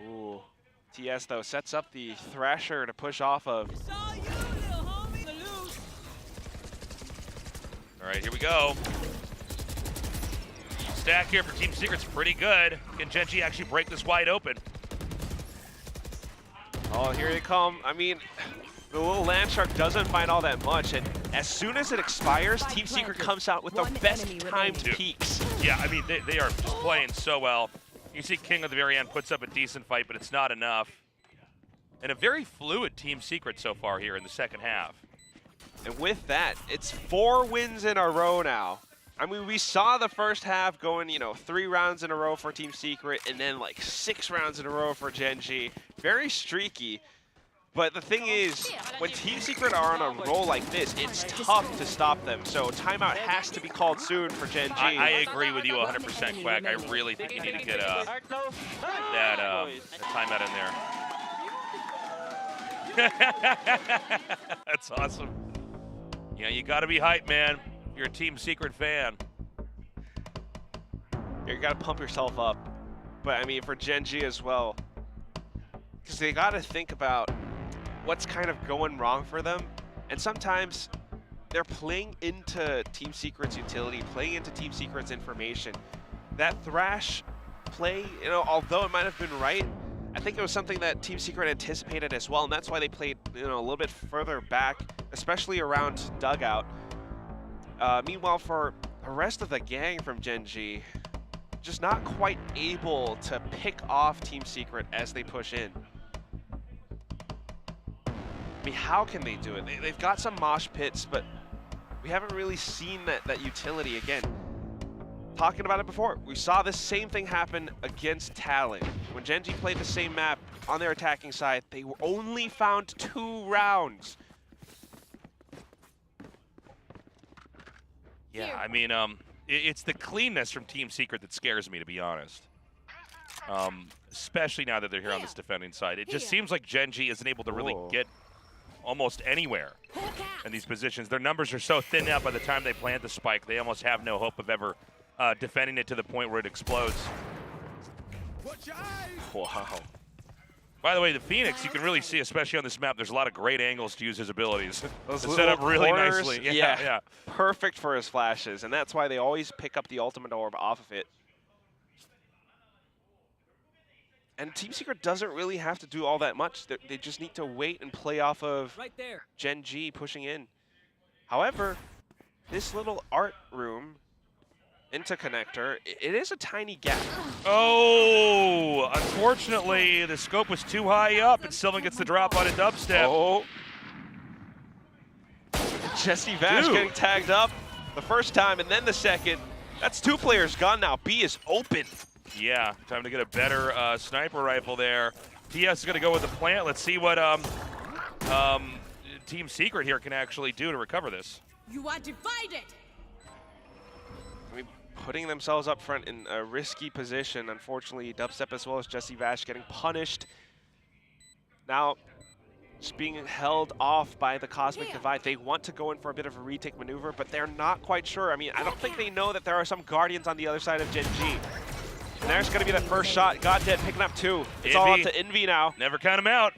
Ooh. TS, though, sets up the Thrasher to push off of. All right, here we go. Stack here for Team Secret's pretty good. Can Gen G actually break this wide open? Oh, here they come. I mean, the little land shark doesn't find all that much, and as soon as it expires, Team Secret comes out with the best timed peaks. Yeah, I mean, they are just playing so well. You see King at the very end puts up a decent fight, but it's not enough. And a very fluid Team Secret so far here in the second half. And with that, it's 4 wins in a row now. I mean, we saw the first half going, you know, 3 rounds in a row for Team Secret, and then like 6 rounds in a row for Gen G. Very streaky. But the thing is, when Team Secret are on a roll like this, it's tough to stop them. So timeout has to be called soon for Gen G. I agree with you 100%, Quack. I really think you need to get that timeout in there. That's awesome. Yeah, you got to be hyped, man. If you're a Team Secret fan. You got to pump yourself up. But I mean, for Gen G as well, because they got to think about what's kind of going wrong for them. And sometimes they're playing into Team Secret's utility, playing into Team Secret's information. That Thrash play, you know, although it might have been right, I think it was something that Team Secret anticipated as well, and that's why they played, you know, a little bit further back, especially around dugout. Meanwhile, for the rest of the gang from Gen G, just not quite able to pick off Team Secret as they push in. I mean, how can they do it? They've got some mosh pits, but we haven't really seen that utility again. Talking about it before, we saw the same thing happen against Talon. When Gen G played the same map on their attacking side, they only found 2 rounds. Yeah, I mean, it's the cleanness from Team Secret that scares me, to be honest. especially now that they're here on this defending side. It just seems like Gen G isn't able to really get almost anywhere in these positions. Their numbers are so thinned out by the time they plant the spike, they almost have no hope of ever defending it to the point where it explodes. Wow. By the way, the Phoenix, you can really see, especially on this map, there's a lot of great angles to use his abilities. Those set up really corners, nicely. Yeah, perfect for his flashes, and that's why they always pick up the ultimate orb off of it. And Team Secret doesn't really have to do all that much. They just need to wait and play off of Gen G pushing in. However, this little art room interconnector, it is a tiny gap. Oh, unfortunately, the scope was too high up, and Sylvan gets the drop on a dubstep. Oh. Jesse Vash getting tagged up the first time, and then the second. That's 2 players gone now. B is open. Yeah, time to get a better sniper rifle there. TS is going to go with the plant. Let's see what Team Secret here can actually do to recover this. You are divided. I mean, putting themselves up front in a risky position. Unfortunately, Dubstep as well as Jesse Vash getting punished. Now, just being held off by the Cosmic Divide. They want to go in for a bit of a retake maneuver, but they're not quite sure. I mean, I don't think they know that there are some Guardians on the other side of Gen G. And there's going to be the first shot. Goddead picking up 2. It's all up to Envy now. Never count him out.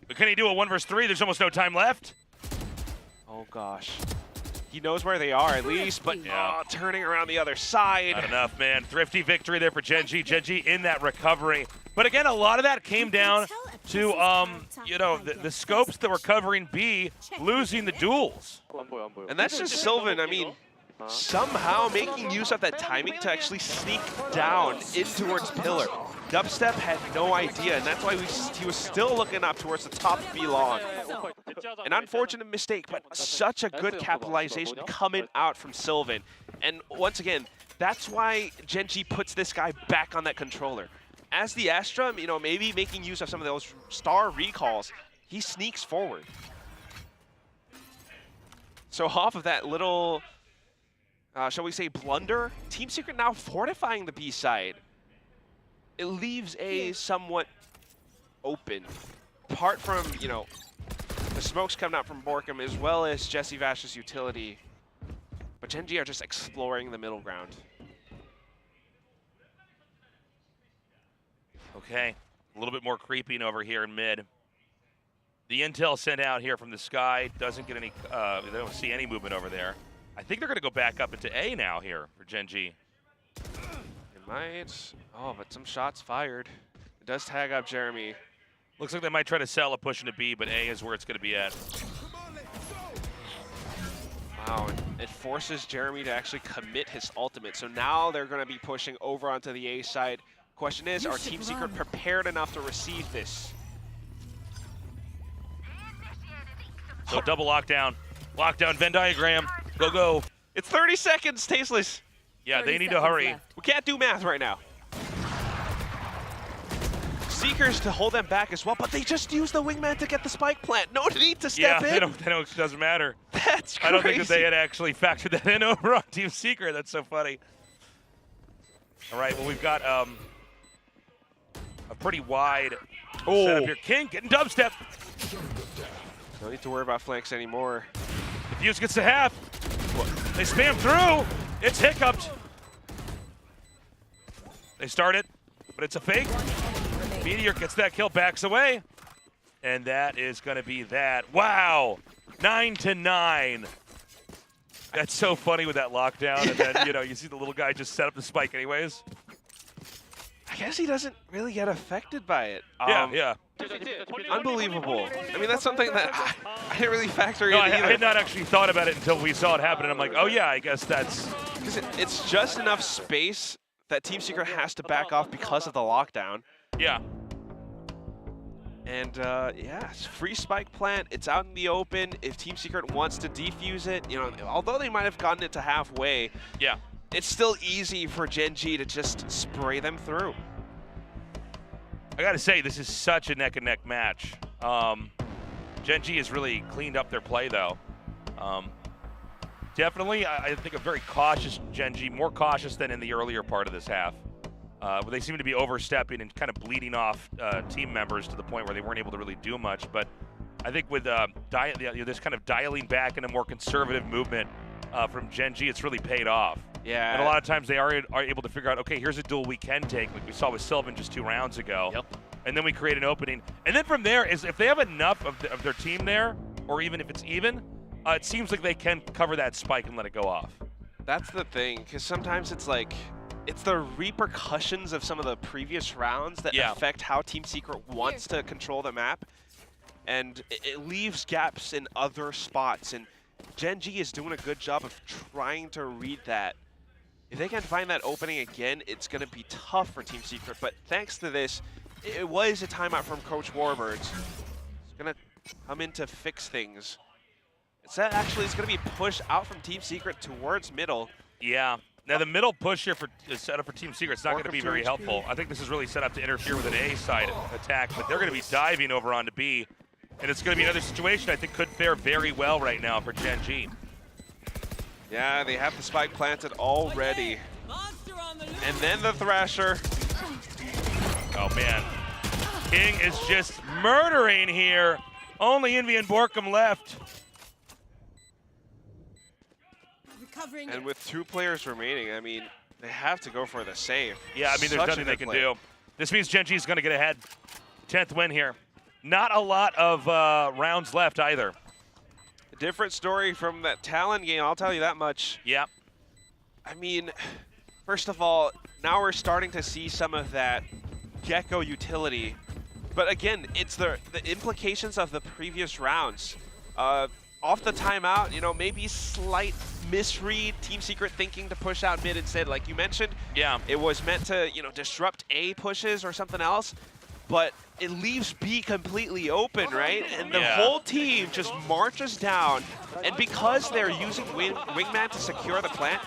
But can he do a 1 versus 3? There's almost no time left. Oh, gosh. He knows where they are at least, but turning around the other side. Not enough, man. Thrifty victory there for Gen G. Gen G in that recovery. But again, a lot of that came down to, you know, the scopes that were covering B losing the duels. And that's just Sylvan. I mean, somehow making use of that timing to actually sneak down in towards Pillar. Dubstep had no idea, and that's why he was still looking up towards the top of B-Long. An unfortunate mistake, but such a good capitalization coming out from Sylvan. And once again, that's why Gen G puts this guy back on that controller. As the Astra, you know, maybe making use of some of those star recalls, he sneaks forward. So off of that little, shall we say, blunder, Team Secret now fortifying the B side. It leaves A somewhat open, apart from, you know, the smokes coming out from Borkham as well as Jesse Vash's utility. But Gen G are just exploring the middle ground. Okay, a little bit more creeping over here in mid. The intel sent out here from the sky doesn't get any, they don't see any movement over there. I think they're going to go back up into A now here for Gen G. It might. Oh, but some shots fired. It does tag up Jeremy. Looks like they might try to sell a push into B, but A is where it's going to be at. Wow, it forces Jeremy to actually commit his ultimate. So now they're going to be pushing over onto the A side. Question is, are Team Secret prepared enough to receive this? So double lockdown. Lockdown Venn diagram. Go, go. It's 30 seconds, Tasteless. Yeah, they need to hurry. We can't do math right now. Seekers to hold them back as well, but they just use the wingman to get the spike plant. No need to step in. Yeah, it doesn't matter. That's crazy. I don't think that they had actually factored that in over on Team Secret. That's so funny. All right, well, we've got a pretty wide setup here. King getting dubstep. No need to worry about flanks anymore. The Fuse gets to half. They spam through. It's hiccuped. They start it, but it's a fake. Meteor gets that kill, backs away. And that is going to be that. Wow. 9-9. That's so funny with that lockdown. And then, you know, you see the little guy just set up the spike anyways. I guess he doesn't really get affected by it. Yeah. Unbelievable. I mean, that's something that I didn't really factor in I either. had not actually thought about it until we saw it happen, and I'm like, oh yeah, I guess that's... Because it's just enough space that Team Secret has to back off because of the lockdown. Yeah. And yeah, it's free spike plant. It's out in the open. If Team Secret wants to defuse it, you know, although they might have gotten it to halfway, yeah, it's still easy for Gen G to just spray them through. I gotta say, this is such a neck-and-neck match. Gen G has really cleaned up their play, though. Definitely, I think a very cautious Gen G, more cautious than in the earlier part of this half. They seem to be overstepping and kind of bleeding off team members to the point where they weren't able to really do much. But I think with this kind of dialing back and a more conservative movement from Gen G, it's really paid off. Yeah. And a lot of times they are able to figure out, okay, here's a duel we can take, like we saw with Sylvan just 2 rounds ago. Yep. And then we create an opening. And then from there, if they have enough of their team there, or even if it's even, it seems like they can cover that spike and let it go off. That's the thing, because sometimes it's like, it's the repercussions of some of the previous rounds that affect how Team Secret wants to control the map. And it leaves gaps in other spots. And Gen G is doing a good job of trying to read that. If they can find that opening again, it's going to be tough for Team Secret. But thanks to this, it was a timeout from Coach Warbirds. It's going to come in to fix things. It's going to be pushed out from Team Secret towards middle. Yeah. Now the middle push here is set up for Team Secret. It's not going to be very helpful. I think this is really set up to interfere with an A side attack, but they're going to be diving over onto B. And it's going to be another situation I think could fare very well right now for Gen G. Yeah, they have the spike planted already. And then the Thrasher. Oh, man. King is just murdering here. Only Envy and Borkum left. And with 2 players remaining, I mean, they have to go for the save. Yeah, I mean, there's nothing they can do. This means Gen G is going to get ahead. 10th win here. Not a lot of rounds left either. A different story from that Talon game, I'll tell you that much. Yeah. I mean, first of all, now we're starting to see some of that Gecko utility. But again, it's the implications of the previous rounds. Off the timeout, you know, maybe slight misread, Team Secret thinking to push out mid instead, like you mentioned. Yeah. It was meant to, you know, disrupt A pushes or something else, but it leaves B completely open, right? And the whole team just marches down, and because they're using Wingman to secure the plant,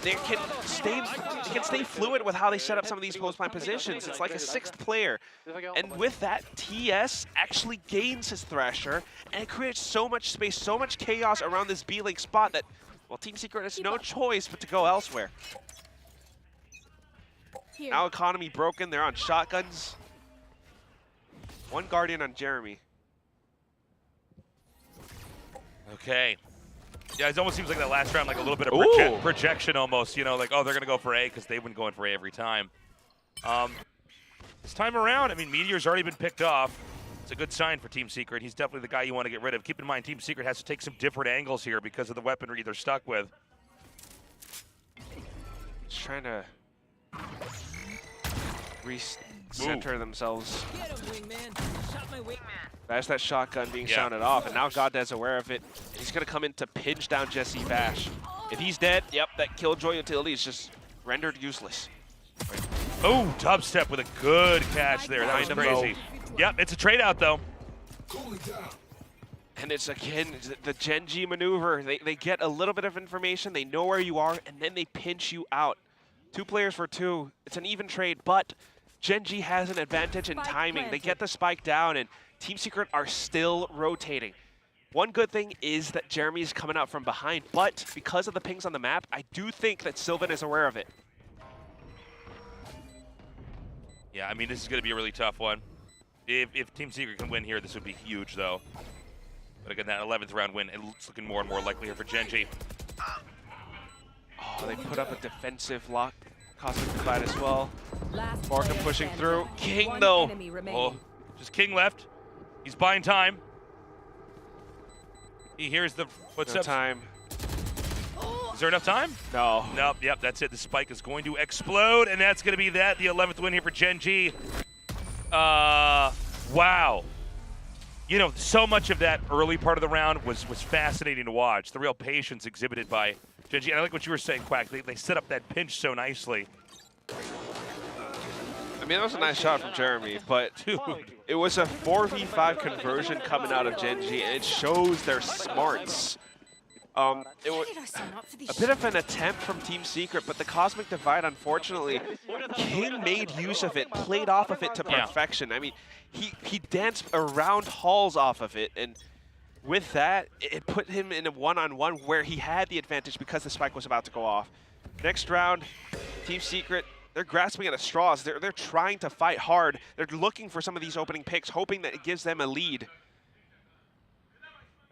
they can stay fluid with how they set up some of these post-plant positions. It's like a 6th player. And with that, TS actually gains his Thrasher, and it creates so much space, so much chaos around this B-Link spot that, well, Team Secret has no choice but to go elsewhere. Now economy broken, they're on shotguns. 1 Guardian on Jeremy. Okay. Yeah, it almost seems like that last round, like a little bit of projection almost, you know, like, oh, they're going to go for A because they've been going for A every time. This time around, I mean, Meteor's already been picked off. It's a good sign for Team Secret. He's definitely the guy you want to get rid of. Keep in mind, Team Secret has to take some different angles here because of the weaponry they're stuck with. Just trying to recenter themselves. That's that shotgun being sounded off, and now Goddead's aware of it. He's going to come in to pinch down Jesse Bash. If he's dead, yep, that Killjoy utility is just rendered useless. Oh, dubstep with a good catch there. That was crazy. Yep, it's a trade out though. And it's, again, the Gen G maneuver. They get a little bit of information, they know where you are, and then they pinch you out. 2 players for 2. It's an even trade, but Gen G has an advantage in timing. They get the spike down, and Team Secret are still rotating. One good thing is that Jeremy's coming out from behind, but because of the pings on the map, I do think that Sylvan is aware of it. Yeah, I mean, this is going to be a really tough one. If Team Secret can win here, this would be huge, though. But again, that 11th round win, it's looking more and more likely here for Gen G. Oh, they put up a defensive lock. Cosmic Divide as well. Borkum pushing through. King, though. Oh, just King left. He's buying time. He hears the footsteps. No time. Is there enough time? No. Nope, yep, that's it. The spike is going to explode, and that's going to be that, the 11th win here for Gen G. Wow. You know, so much of that early part of the round was fascinating to watch. The real patience exhibited by Gen G. And I like what you were saying, Quack. They set up that pinch so nicely. I mean, that was a nice shot from Jeremy, but it was a 4v5 conversion coming out of Gen G, and it shows their smarts. It was a bit of an attempt from Team Secret, but the Cosmic Divide, unfortunately, King made use of it, played off of it to perfection. I mean, he danced around halls off of it, and with that, it put him in a one-on-one where he had the advantage because the spike was about to go off. Next round, Team Secret they're grasping at straws. They're trying to fight hard. They're looking for some of these opening picks, hoping that it gives them a lead.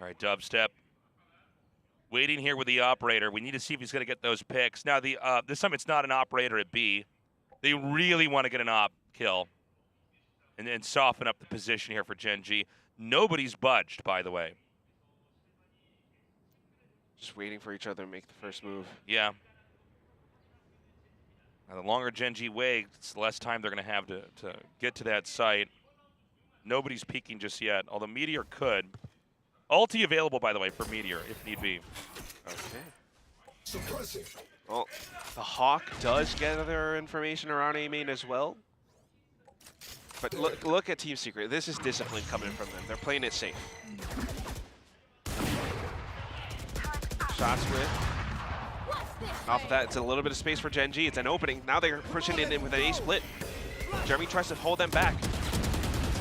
All right, Dubstep. Waiting here with the operator. We need to see if he's going to get those picks. Now, this time it's not an operator at B. They really want to get an op kill and then soften up the position here for Gen G. Nobody's budged, by the way. Just waiting for each other to make the first move. Yeah. Now, the longer Gen G waits, the less time they're going to have to get to that site. Nobody's peeking just yet, although Meteor could. Ulti available, by the way, for Meteor, if need be. Okay. Well, the Hawk does gather information around A main as well. But look at Team Secret. This is discipline coming from them. They're playing it safe. Shots with. Off of that, it's a little bit of space for Gen G. It's an opening. Now they're pushing it in with an A split. Jeremy tries to hold them back.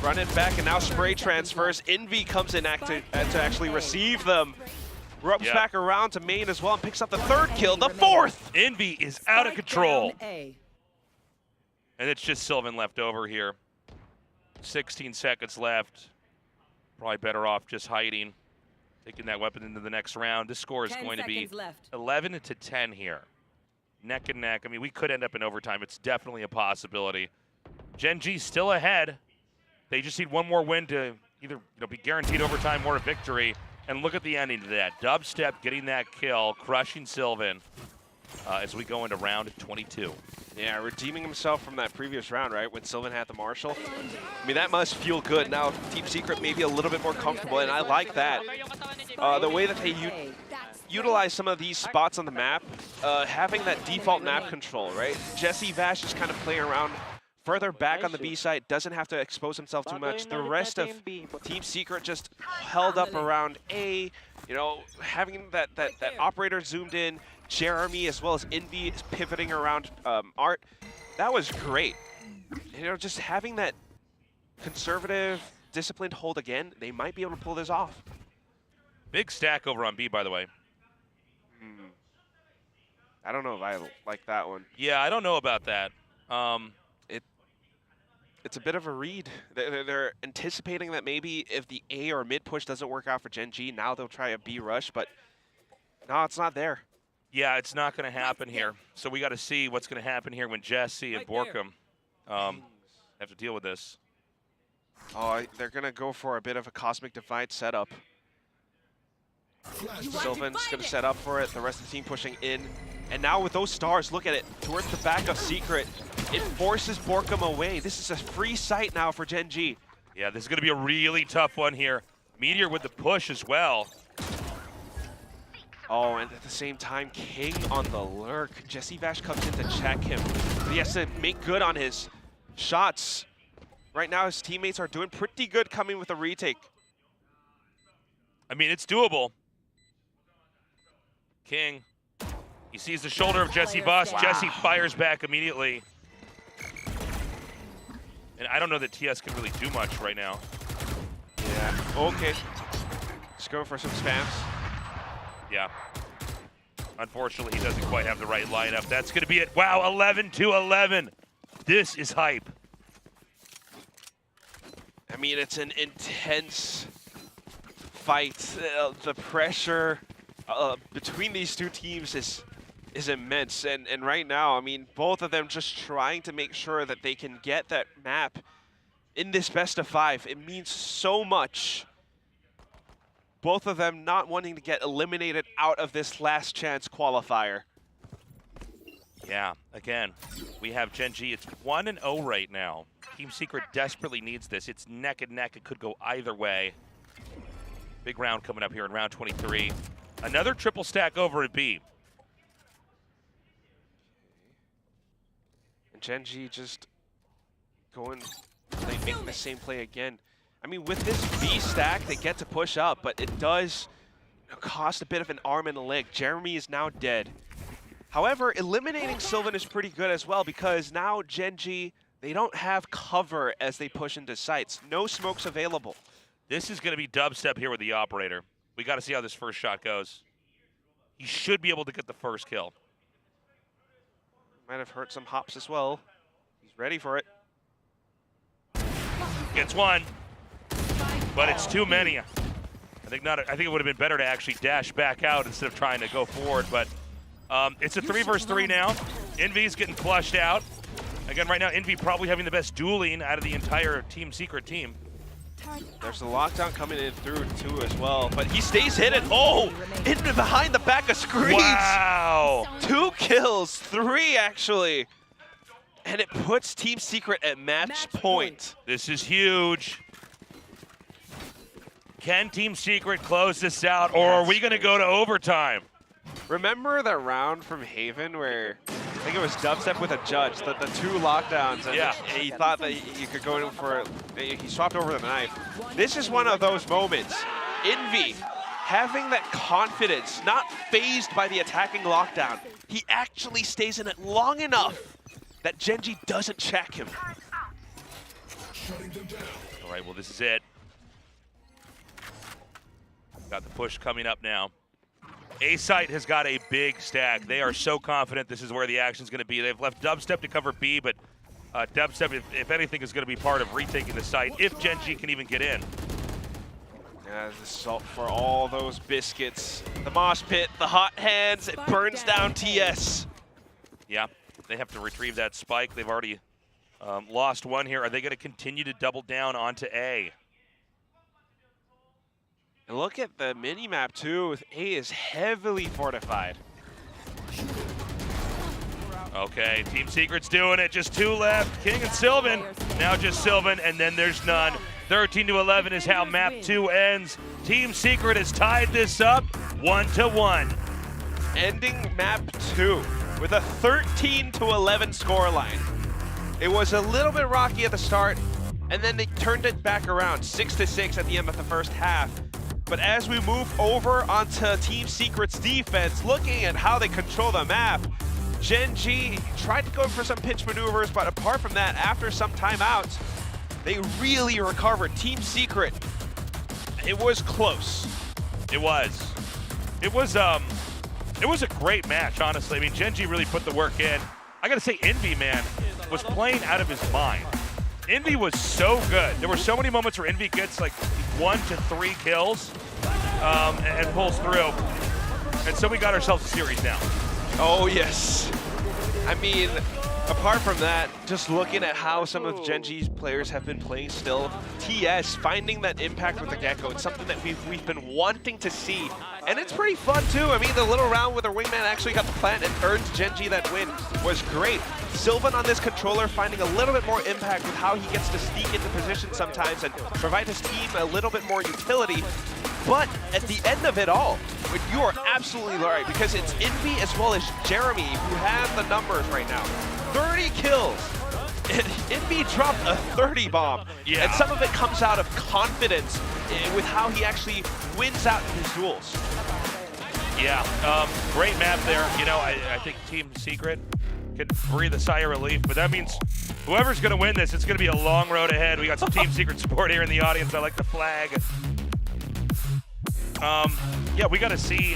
Running back, and now spray transfers. Envy comes in to actually receive them. Ropes back around to main as well and picks up the third kill, the fourth! Envy is out of control. And it's just Sylvan left over here. 16 seconds left. Probably better off just hiding. Taking that weapon into the next round. This score is going to be 11-10 here. Neck and neck. I mean, we could end up in overtime. It's definitely a possibility. Gen G still ahead. They just need one more win to either be guaranteed overtime or a victory. And look at the ending to that. Dubstep getting that kill, crushing Sylvan as we go into round 22. Yeah, redeeming himself from that previous round, right, when Sylvan had the Marshall. I mean, that must feel good. Now, Team Secret may be a little bit more comfortable, and I like that. The way that they utilize some of these spots on the map, having that default map control, right? Jesse Vash is kind of playing around further back on the B side, doesn't have to expose himself too much. The rest of Team Secret just held up around A, having that operator zoomed in, Jeremy as well as Envy is pivoting around Art. That was great. Just having that conservative, disciplined hold again, they might be able to pull this off. Big stack over on B, by the way. I don't know if I like that one. Yeah, I don't know about that. It's a bit of a read. They're anticipating that maybe if the A or mid push doesn't work out for Gen G, now they'll try a B rush, but no, it's not there. Yeah, it's not going to happen here. So we got to see what's going to happen here when Jesse and Borkum have to deal with this. Oh, they're going to go for a bit of a Cosmic Divide setup. Sylvan's going to set up for it. The rest of the team pushing in. And now with those stars, look at it, towards the back of Secret. It forces Borkum away. This is a free site now for Gen G. Yeah, this is going to be a really tough one here. Meteor with the push as well. Oh, and at the same time, King on the lurk. Jesse Vash comes in to check him. But he has to make good on his shots. Right now, his teammates are doing pretty good coming with a retake. I mean, it's doable. King, he sees the shoulder of Jesse Voss. Wow. Jesse fires back immediately. And I don't know that TS can really do much right now. Yeah, okay. Just going for some spams. Yeah. Unfortunately, he doesn't quite have the right lineup. That's going to be it. Wow, 11-11. This is hype. I mean, it's an intense fight. The pressure between these two teams is immense. And right now, I mean, both of them just trying to make sure that they can get that map in this best of 5. It means so much. Both of them not wanting to get eliminated out of this last chance qualifier. Yeah, again, we have Gen G. It's 1-0 right now. Team Secret desperately needs this. It's neck and neck. It could go either way. Big round coming up here in round 23. Another triple stack over at B. And Gen G just going, making the same play again. I mean, with this B stack, they get to push up, but it does cost a bit of an arm and a leg. Jeremy is now dead. However, eliminating Sylvan is pretty good as well, because now Gen G, they don't have cover as they push into sites. No smokes available. This is going to be Dubstep here with the operator. We got to see how this first shot goes. He should be able to get the first kill. Might have hurt some hops as well. He's ready for it. Gets one, but it's too many. I think not. I think it would have been better to actually dash back out instead of trying to go forward. But it's a 3 versus 3 now. Envy's getting flushed out. Again, right now, Envy probably having the best dueling out of the entire Team Secret team. There's the lockdown coming in through too as well, but he stays hidden. Oh, in behind the back of screens. Wow. 2 kills, 3 actually. And it puts Team Secret at match point. This is huge. Can Team Secret close this out, or are we going to go to overtime? Remember the round from Haven where I think it was Dubstep with a judge, the 2 lockdowns, and yeah. he thought that you could go in for, he swapped over the knife. This is one of those moments. Envy having that confidence, not phased by the attacking lockdown. He actually stays in it long enough that Genji doesn't check him. All right, well, this is it. Got the push coming up now. A-Site has got a big stack. They are so confident this is where the action's going to be. They've left Dubstep to cover B, but Dubstep, if anything, is going to be part of retaking the site, if Genji can even get in. Yeah, the salt for all those biscuits. The mosh pit, the hot hands, it burns down TS. Yeah, they have to retrieve that spike. They've already lost one here. Are they going to continue to double down onto A? And look at the mini-map too. A is heavily fortified. Okay, Team Secret's doing it. Just 2 left. King and Sylvan. Now just Sylvan, and then there's none. 13-11 is how map 2 ends. Team Secret has tied this up 1-1. Ending map 2 with a 13-11 scoreline. It was a little bit rocky at the start, and then they turned it back around 6-6 at the end of the first half. But as we move over onto Team Secret's defense, looking at how they control the map, Genji tried to go for some pitch maneuvers, but apart from that, after some timeouts, they really recovered. Team Secret, it was close. It was. It was a great match, honestly. I mean, Genji really put the work in. I gotta say, Envy, man, was playing out of his mind. Envy was so good. There were so many moments where Envy gets like 1 to 3 kills and pulls through. And so we got ourselves a series now. Oh, yes. I mean, apart from that, just looking at how some of Genji's players have been playing still, TS finding that impact with the Gecko, it's something that we've been wanting to see. And it's pretty fun too. I mean, the little round where the wingman actually got the plant and earned Genji that win was great. Sylvan on this controller finding a little bit more impact with how he gets to sneak into position sometimes and provide his team a little bit more utility. But at the end of it all, you are absolutely right, because it's Envy as well as Jeremy who have the numbers right now. 30 kills. Envy dropped a 30 bomb, yeah. And some of it comes out of confidence with how he actually wins out in his duels. Yeah, great map there. You know, I think Team Secret could breathe a sigh of relief, but that means whoever's going to win this, it's going to be a long road ahead. We got some Team Secret support here in the audience. I like the flag. Yeah, we got to see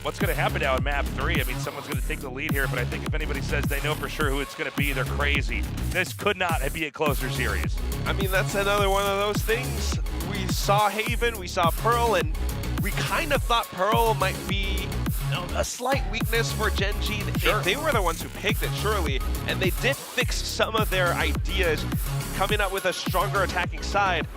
what's going to happen now in map 3. I mean, someone's going to take the lead here, but I think if anybody says they know for sure who it's going to be, they're crazy. This could not be a closer series. I mean, that's another one of those things. We saw Haven, we saw Pearl, and we kind of thought Pearl might be a slight weakness for Genji. Sure. They were the ones who picked it, surely, and they did fix some of their ideas, coming up with a stronger attacking side.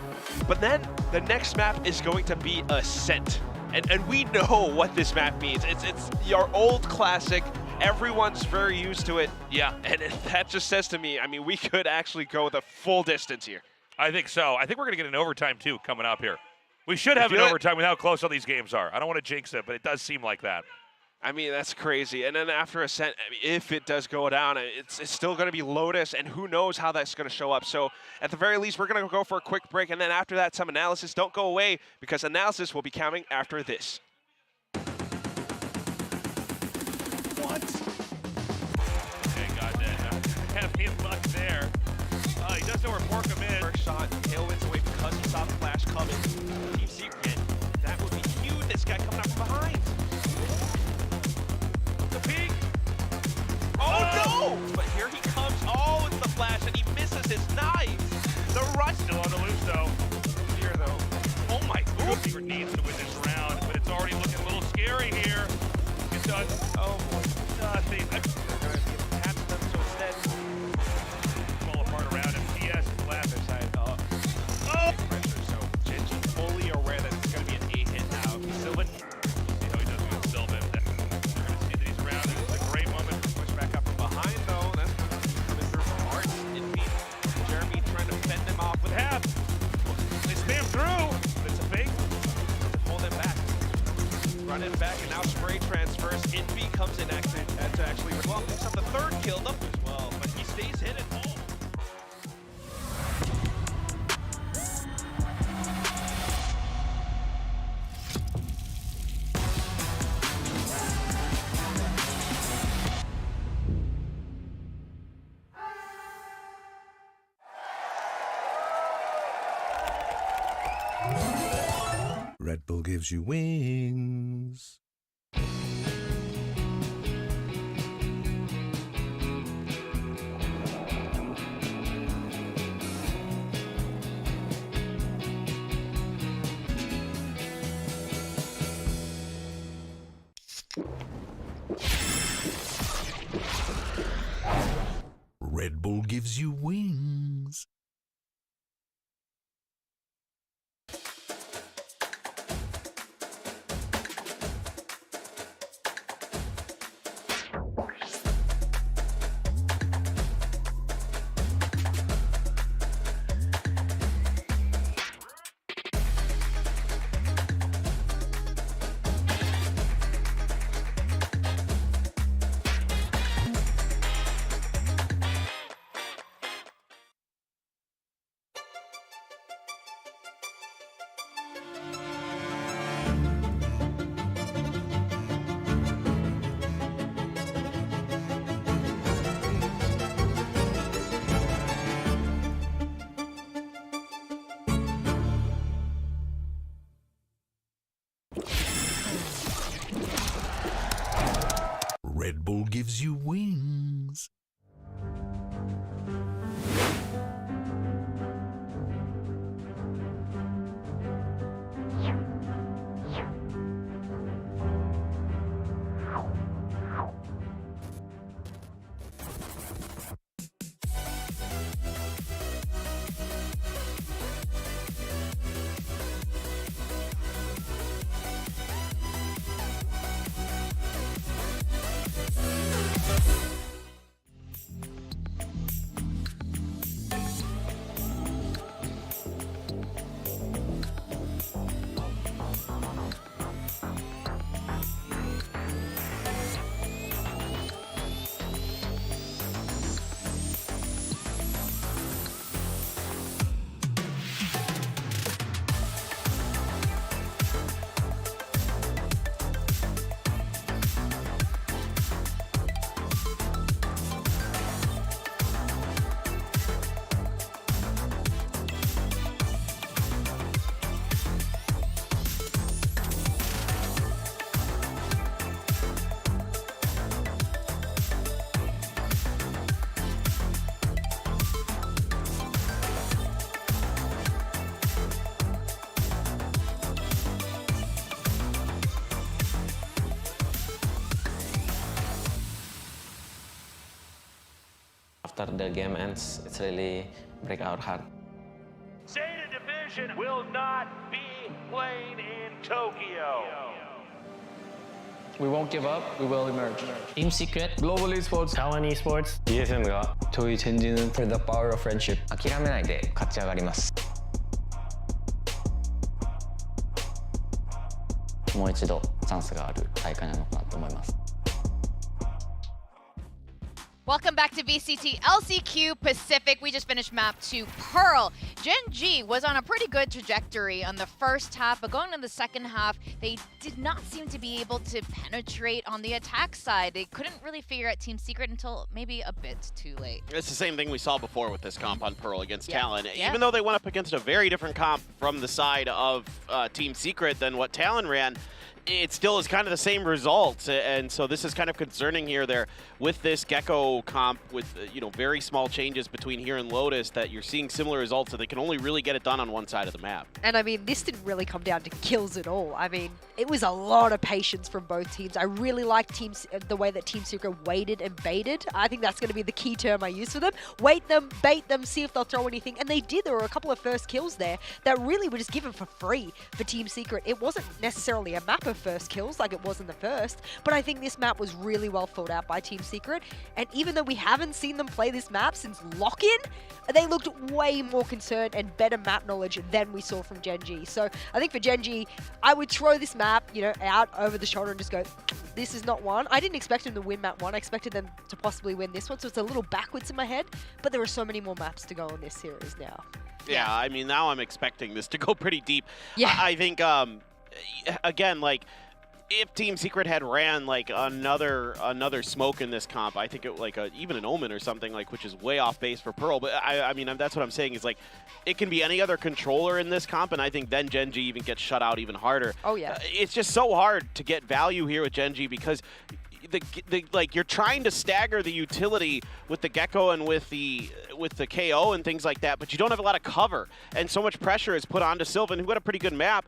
But then the next map is going to be Ascent. And we know what this map means. It's your old classic. Everyone's very used to it. Yeah. And that just says to me, I mean, we could actually go the full distance here. I think so. I think we're going to get an overtime, too, coming up here. We should have an overtime with how close all these games are. I don't want to jinx it, but it does seem like that. I mean, that's crazy. And then after Ascent, I mean, if it does go down, it's still going to be Lotus, and who knows how that's going to show up. So at the very least, we're going to go for a quick break, and then after that, some analysis. Don't go away, because analysis will be coming after this. What? Okay, got that. Have him luck there. He does know where Porkham is. First shot, tailwinds away because he saw the flash coming. Team Secret, that would be huge. This guy coming up from behind. The peak. Oh, no! Secret needs to win this round, but it's already looking a little scary here. It does. Oh, nothing. They're going to tap them, so instead, fall apart around him. TS is left. Oh! Pressure, so Genji fully aware that it's going to be an 8-hit now. Sylvan, we'll see how he does with Sylvan. We're going to see that he's around. It's a great moment to push back up from behind, though. That's coming through from Art. Jeremy trying to fend them off with half. They spam through. It's a fake. Pull them back. Run it back, and now spray transfers. Envy comes in actually well, picks up the third kill up as well, but he stays hit at all. Red Bull gives you wings. Red Bull gives you wings. Red Bull gives you wings. After the game ends, it's really break our heart. Zeta Division will not be playing in Tokyo. We won't give up, we will emerge. Team Secret, Global Esports, Talon Esports, DSM가 저희 젠지는 for the power of friendship. 諦めないで勝ち上がります。もう一度チャンスがある大会なのかなと思います。Welcome back to VCT LCQ Pacific. We just finished map 2 Pearl. Gen G was on a pretty good trajectory on the first half, but going into the second half, they did not seem to be able to penetrate on the attack side. They couldn't really figure out Team Secret until maybe a bit too late. It's the same thing we saw before with this comp on Pearl against Talon. Yeah. Even though they went up against a very different comp from the side of Team Secret than what Talon ran, it still is kind of the same results, and so this is kind of concerning here. There with this Gecko comp with very small changes between here and Lotus, that you're seeing similar results, so they can only really get it done on one side of the map. And I mean, this didn't really come down to kills at all. I mean, it was a lot of patience from both teams. I really like the way that Team Secret waited and baited. I think that's going to be the key term I use for them. Wait them, bait them, see if they'll throw anything, and they did. There were a couple of first kills there that really were just given for free for Team Secret. It wasn't necessarily a map of first kills like it was in the first, but I think this map was really well thought out by Team Secret, and even though we haven't seen them play this map since lock-in, they looked way more concerned and better map knowledge than we saw from Gen G. So I think for Gen G, I would throw this map, out over the shoulder and just go, this is not one. I didn't expect them to win map 1. I expected them to possibly win this one, so it's a little backwards in my head, but there are so many more maps to go in this series now. Yeah, I mean, now I'm expecting this to go pretty deep. Yeah. I think, again, like, if Team Secret had ran like another smoke in this comp, I think it even an Omen or something, like, which is way off base for Pearl. But I mean, that's what I'm saying is, like, it can be any other controller in this comp, and I think then Gen G even gets shut out even harder. Oh yeah, it's just so hard to get value here with Gen G because you're trying to stagger the utility with the Gecko and with the KO and things like that, but you don't have a lot of cover, and so much pressure is put onto Sylvan, who had a pretty good map,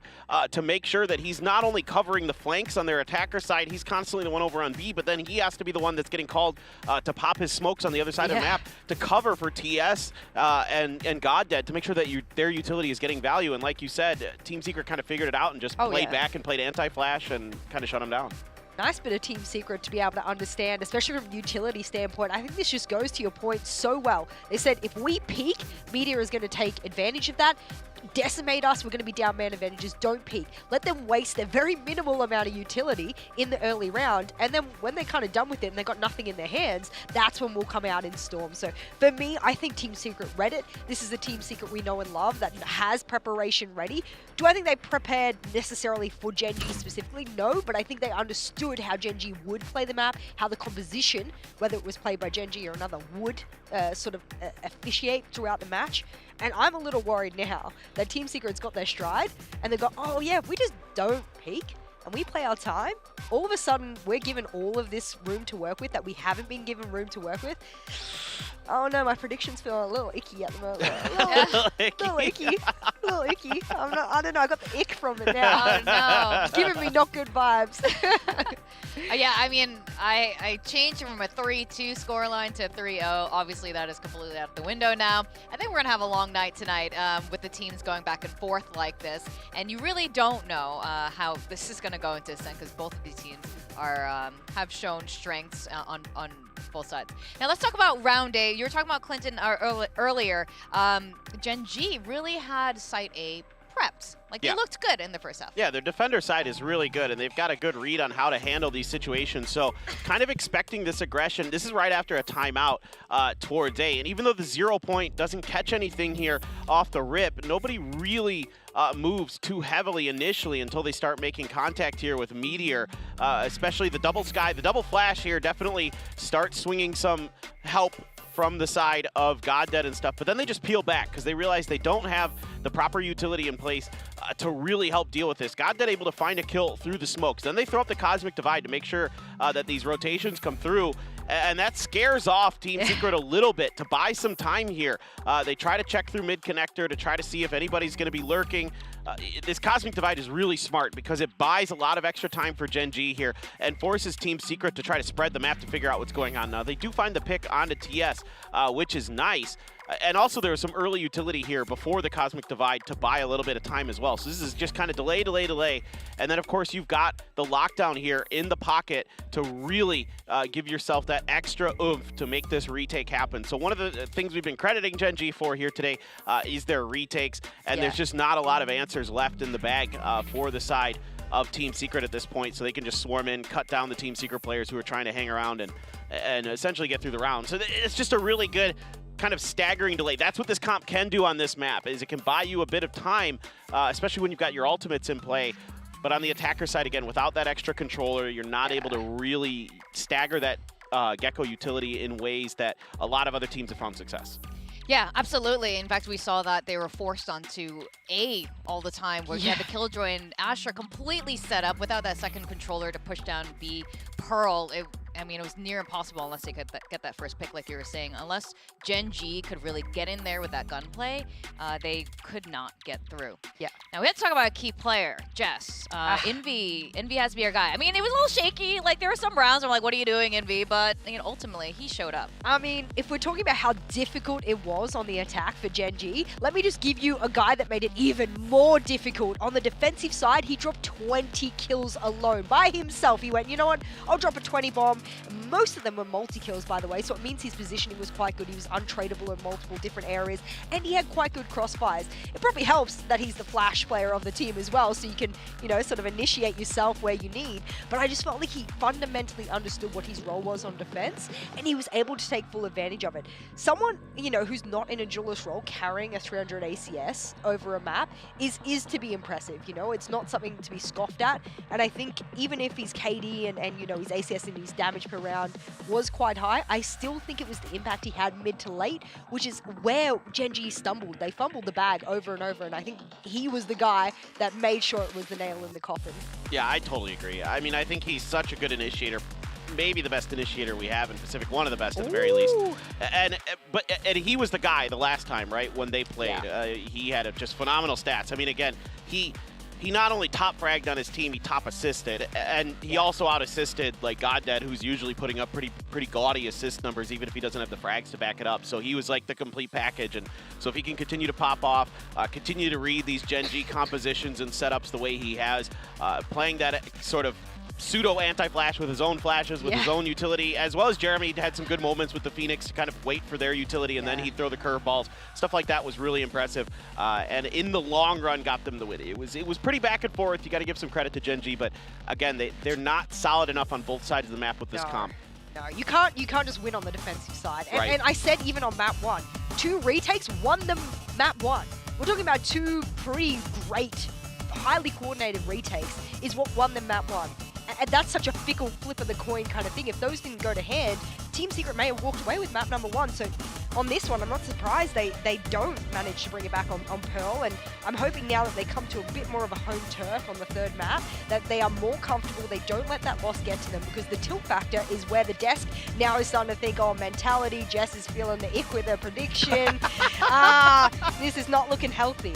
to make sure that he's not only covering the flanks on their attacker side, he's constantly the one over on B, but then he has to be the one that's getting called to pop his smokes on the other side of the map to cover for TS and GodDead to make sure that their utility is getting value. And like you said, Team Secret kind of figured it out and just played back and played anti-flash and kind of shut him down. Nice bit of Team Secret to be able to understand, especially from a utility standpoint. I think this just goes to your point so well. They said if we peak, Meteor is going to take advantage of that, decimate us, we're going to be down man advantages, don't peak. Let them waste their very minimal amount of utility in the early round, and then when they're kind of done with it and they've got nothing in their hands, that's when we'll come out in Storm. So for me, I think Team Secret read it. This is the Team Secret we know and love that has preparation ready. Do I think they prepared necessarily for Gen G specifically? No, but I think they understood how Gen G would play the map, how the composition, whether it was played by Gen G or another, would sort of officiate throughout the match. And I'm a little worried now that Team Secret's got their stride and they go, oh yeah, if we just don't peak and we play our time, all of a sudden we're given all of this room to work with that we haven't been given room to work with. Oh no, my predictions feel a little icky at the moment. Little icky. I don't know, I got the ick from it now. Oh no. It's giving me not good vibes. Yeah, I mean, I changed from a 3-2 scoreline to 3-0. Obviously, that is completely out the window now. I think we're going to have a long night tonight with the teams going back and forth like this. And you really don't know how this is going to go into Ascent because both of these teams are have shown strengths on both sides. Now let's talk about round A. You were talking about Clinton earlier. Gen G really had Site A prepped. Like, they looked good in the first half. Yeah, their defender side is really good, and they've got a good read on how to handle these situations. So kind of expecting this aggression. This is right after a timeout towards A. And even though the 0 point doesn't catch anything here off the rip, nobody really moves too heavily initially until they start making contact here with Meteor, especially the double sky. The double flash here definitely starts swinging some help from the side of GodDead and stuff, but then they just peel back because they realize they don't have the proper utility in place to really help deal with this. GodDead able to find a kill through the smokes. Then they throw up the Cosmic Divide to make sure that these rotations come through, and that scares off Team Secret a little bit to buy some time here. They try to check through mid-connector to try to see if anybody's going to be lurking. This Cosmic Divide is really smart because it buys a lot of extra time for Gen G here and forces Team Secret to try to spread the map to figure out what's going on. Now, they do find the pick onto TS, which is nice. And also there was some early utility here before the Cosmic Divide to buy a little bit of time as well. So this is just kind of delay. And then, of course, you've got the lockdown here in the pocket to really give yourself that extra oomph to make this retake happen. So one of the things we've been crediting Gen G for here today is their retakes. And there's just not a lot of answers left in the bag for the side of Team Secret at this point. So they can just swarm in, cut down the Team Secret players who are trying to hang around and essentially get through the round. So it's just a really good kind of staggering delay. That's what this comp can do on this map, is it can buy you a bit of time, especially when you've got your ultimates in play. But on the attacker side, again, without that extra controller, you're not able to really stagger that Gecko utility in ways that a lot of other teams have found success. Yeah, absolutely. In fact, we saw that they were forced onto A all the time, where you had the Killjoy and Asher completely set up without that second controller to push down B. Pearl, I mean, it was near impossible unless they could get that first pick, like you were saying. Unless Gen G could really get in there with that gunplay, they could not get through. Yeah. Now, we have to talk about a key player, Jess. Envy has to be our guy. I mean, it was a little shaky. Like, there were some rounds where I'm like, what are you doing, Envy? But, you know, ultimately, he showed up. I mean, if we're talking about how difficult it was on the attack for Gen G, let me just give you a guy that made it even more difficult. On the defensive side, he dropped 20 kills alone by himself. He went, you know what, I'll drop a 20 bomb. Most of them were multi-kills, by the way, so it means his positioning was quite good. He was untradeable in multiple different areas, and he had quite good crossfires. It probably helps that he's the flash player of the team as well, so you can, you know, sort of initiate yourself where you need. But I just felt like he fundamentally understood what his role was on defense, and he was able to take full advantage of it. Someone, you know, who's not in a duelist role carrying a 300 ACS over a map is to be impressive, you know? It's not something to be scoffed at, and I think even if his KD and you know, his ACS and his damage per round was quite high, I still think it was the impact he had mid to late, which is where Gen G stumbled. They fumbled the bag over and over, and I think he was the guy that made sure it was the nail in the coffin. Yeah, I totally agree. I mean, I think he's such a good initiator. Maybe the best initiator we have in Pacific, one of the best at the very least. And he was the guy the last time, right, when they played. Yeah. He had just phenomenal stats. I mean, again, he not only top fragged on his team, he top assisted, and he also out assisted like Goddead, who's usually putting up pretty gaudy assist numbers, even if he doesn't have the frags to back it up. So he was like the complete package, and so if he can continue to pop off, continue to read these Gen G compositions and setups the way he has, playing that sort of pseudo anti-flash with his own flashes, with his own utility, as well as Jeremy had some good moments with the Phoenix to kind of wait for their utility, and then he'd throw the curveballs. Stuff like that was really impressive, and in the long run got them the win. It was pretty back and forth. You got to give some credit to Gen G, but again, they're not solid enough on both sides of the map with this comp. No, you can't just win on the defensive side. And I said even on map 1, 2 retakes won them map 1. We're talking about 2 pretty great, highly coordinated retakes is what won them map 1. And that's such a fickle flip of the coin kind of thing. If those didn't go to hand, Team Secret may have walked away with map number 1. So on this one, I'm not surprised they don't manage to bring it back on Pearl. And I'm hoping now that they come to a bit more of a home turf on the 3rd map, that they are more comfortable. They don't let that loss get to them, because the tilt factor is where the desk now is starting to think, oh, mentality. Jess is feeling the ick with her prediction. This is not looking healthy.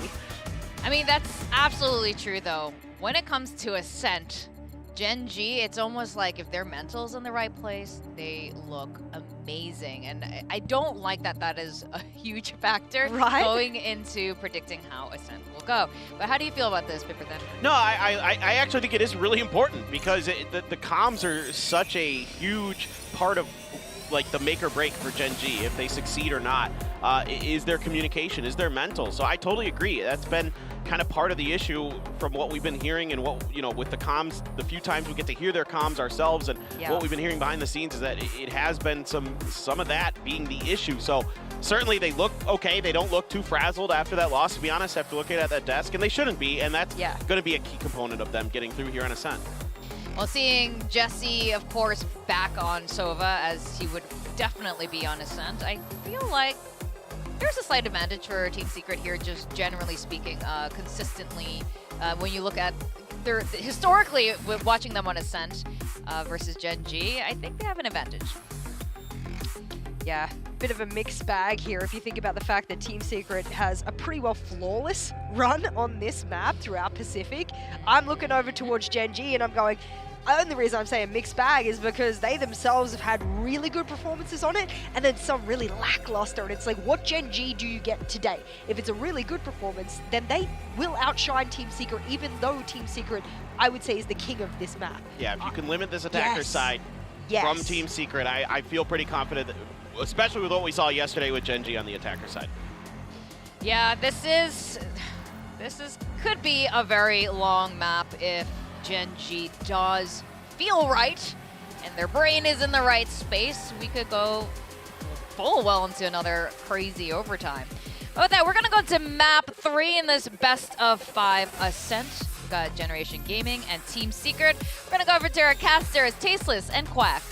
I mean, that's absolutely true, though. When it comes to Ascent, Gen G, it's almost like if their mental's in the right place, they look amazing. And I don't like that is a huge factor going into predicting how Ascent will go. But how do you feel about this, Pipperton? No, I actually think it is really important, because the comms are such a huge part of like the make or break for Gen G, if they succeed or not. Is their communication, is their mental. So I totally agree. That's been kind of part of the issue from what we've been hearing, and what, you know, with the comms, the few times we get to hear their comms ourselves, and what we've been hearing behind the scenes is that it has been some of that being the issue. So certainly they look okay. They don't look too frazzled after that loss, to be honest, after looking at that desk, and they shouldn't be, and that's going to be a key component of them getting through here on Ascent. Well, seeing Jesse, of course, back on Sova, as he would definitely be on Ascent, I feel like there's a slight advantage for Team Secret here, just generally speaking, consistently. When you look at historically, watching them on Ascent versus Gen G, I think they have an advantage. Yeah, bit of a mixed bag here if you think about the fact that Team Secret has a pretty well flawless run on this map throughout Pacific. I'm looking over towards Gen G and I'm going, the only reason I'm saying mixed bag is because they themselves have had really good performances on it, and then some really lackluster, and it's like, what Gen G do you get today? If it's a really good performance, then they will outshine Team Secret, even though Team Secret, I would say, is the king of this map. Yeah, if you can limit this attacker side from Team Secret, I feel pretty confident, that, especially with what we saw yesterday with Gen G on the attacker side. Yeah, this could be a very long map if Gen G does feel right and their brain is in the right space. We could go full well into another crazy overtime. But with that, we're going to go to map 3 in this best of 5 Ascent. We've got Generation Gaming and Team Secret. We're going to go over to our casters, Tasteless and Quack.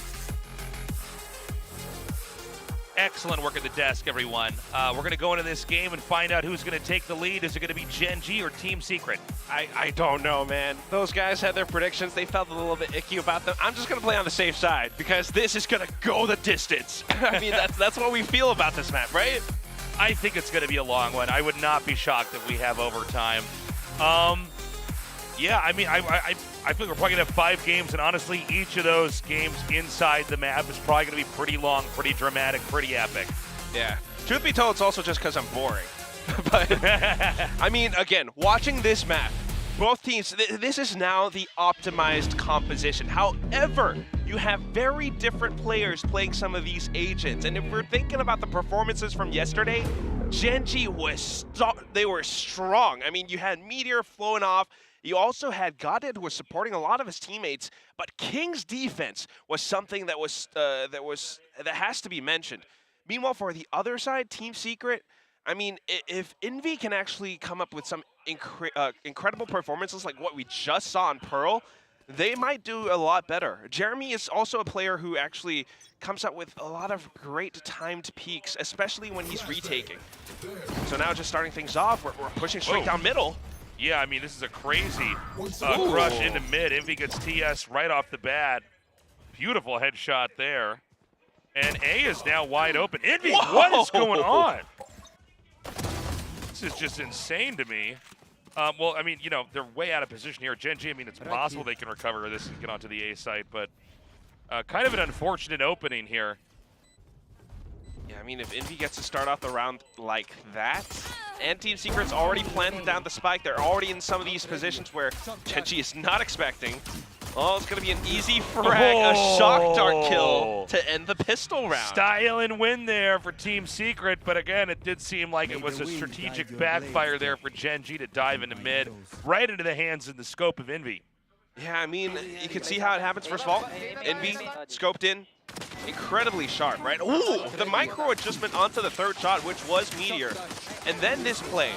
Excellent work at the desk, everyone. We're going to go into this game and find out who's going to take the lead. Is it going to be Gen G or Team Secret? I don't know, man. Those guys had their predictions. They felt a little bit icky about them. I'm just going to play on the safe side because this is going to go the distance. I mean, that's what we feel about this map, right? I think it's going to be a long one. I would not be shocked if we have overtime. Yeah, I mean, I feel like we're probably going to have 5 games, and honestly, each of those games inside the map is probably going to be pretty long, pretty dramatic, pretty epic. Yeah. Truth be told, it's also just because I'm boring. But, I mean, again, watching this map, both teams, this is now the optimized composition. However, you have very different players playing some of these agents. And if we're thinking about the performances from yesterday, Gen G they were strong. I mean, you had Meteor flowing off. You also had Godhead, who was supporting a lot of his teammates, but King's defense was something that has to be mentioned. Meanwhile, for the other side, Team Secret, I mean, if Envy can actually come up with some incredible performances like what we just saw on Pearl, they might do a lot better. Jeremy is also a player who actually comes up with a lot of great timed peaks, especially when he's retaking. So now just starting things off, we're pushing straight down middle. Yeah, I mean, this is a crazy crush into mid. Envy gets TS right off the bat. Beautiful headshot there. And A is now wide open. Envy, what is going on? This is just insane to me. Well, I mean, you know, they're way out of position here. Gen G, I mean, it's possible they can recover this and get onto the A site, but kind of an unfortunate opening here. Yeah, I mean, if Envy gets to start off the round like that, and Team Secret's already planted down the spike, they're already in some of these positions where Gen G is not expecting. Oh, it's going to be an easy frag, a shock dart kill to end the pistol round. Style and win there for Team Secret, but again, it did seem like it was a strategic backfire there for Gen G to dive into mid, right into the hands and the scope of Envy. Yeah, I mean, you can see how it happens. First of all, Envy scoped in, incredibly sharp, right? Ooh, the micro adjustment onto the third shot, which was Meteor. And then this play.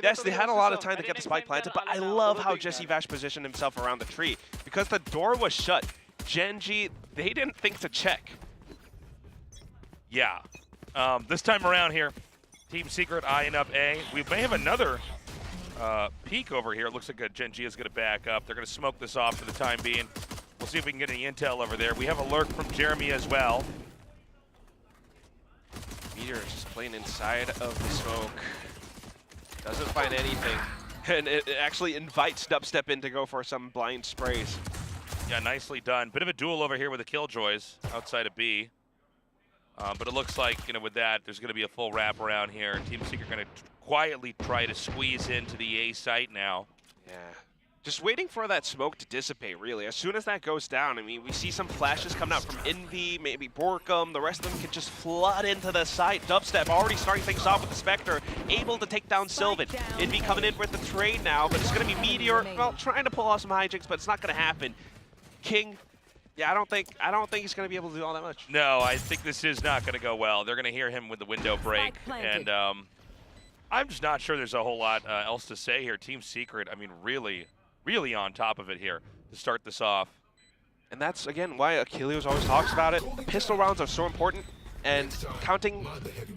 Yes, they had a lot of time to get the spike planted, but I love how Jesse Vash positioned himself around the tree. Because the door was shut, Gen G, they didn't think to check. Yeah. This time around here, Team Secret eyeing up A. We may have another peek over here. It looks like Gen G is going to back up. They're going to smoke this off for the time being. We'll see if we can get any intel over there. We have a lurk from Jeremy as well. Meteor is just playing inside of the smoke. Doesn't find anything. And it actually invites Dubstep in to go for some blind sprays. Yeah, nicely done. Bit of a duel over here with the Killjoys outside of B. But it looks like, you know, with that, there's going to be a full wrap around here. Team Secret going to quietly try to squeeze into the A site now. Yeah. Just waiting for that smoke to dissipate, really. As soon as that goes down, I mean, we see some flashes coming out from Envy, maybe Borkum. The rest of them can just flood into the site. Dubstep already starting things off with the Spectre, able to take down Sylvan. Envy coming in with the trade now, but it's going to be Meteor, well, trying to pull off some hijinks, but it's not going to happen. King, yeah, I don't think he's going to be able to do all that much. No, I think this is not going to go well. They're going to hear him with the window break, and I'm just not sure there's a whole lot else to say here. Team Secret, I mean, really on top of it here to start this off. And that's, again, why Achilles always talks about it. The pistol rounds are so important, and counting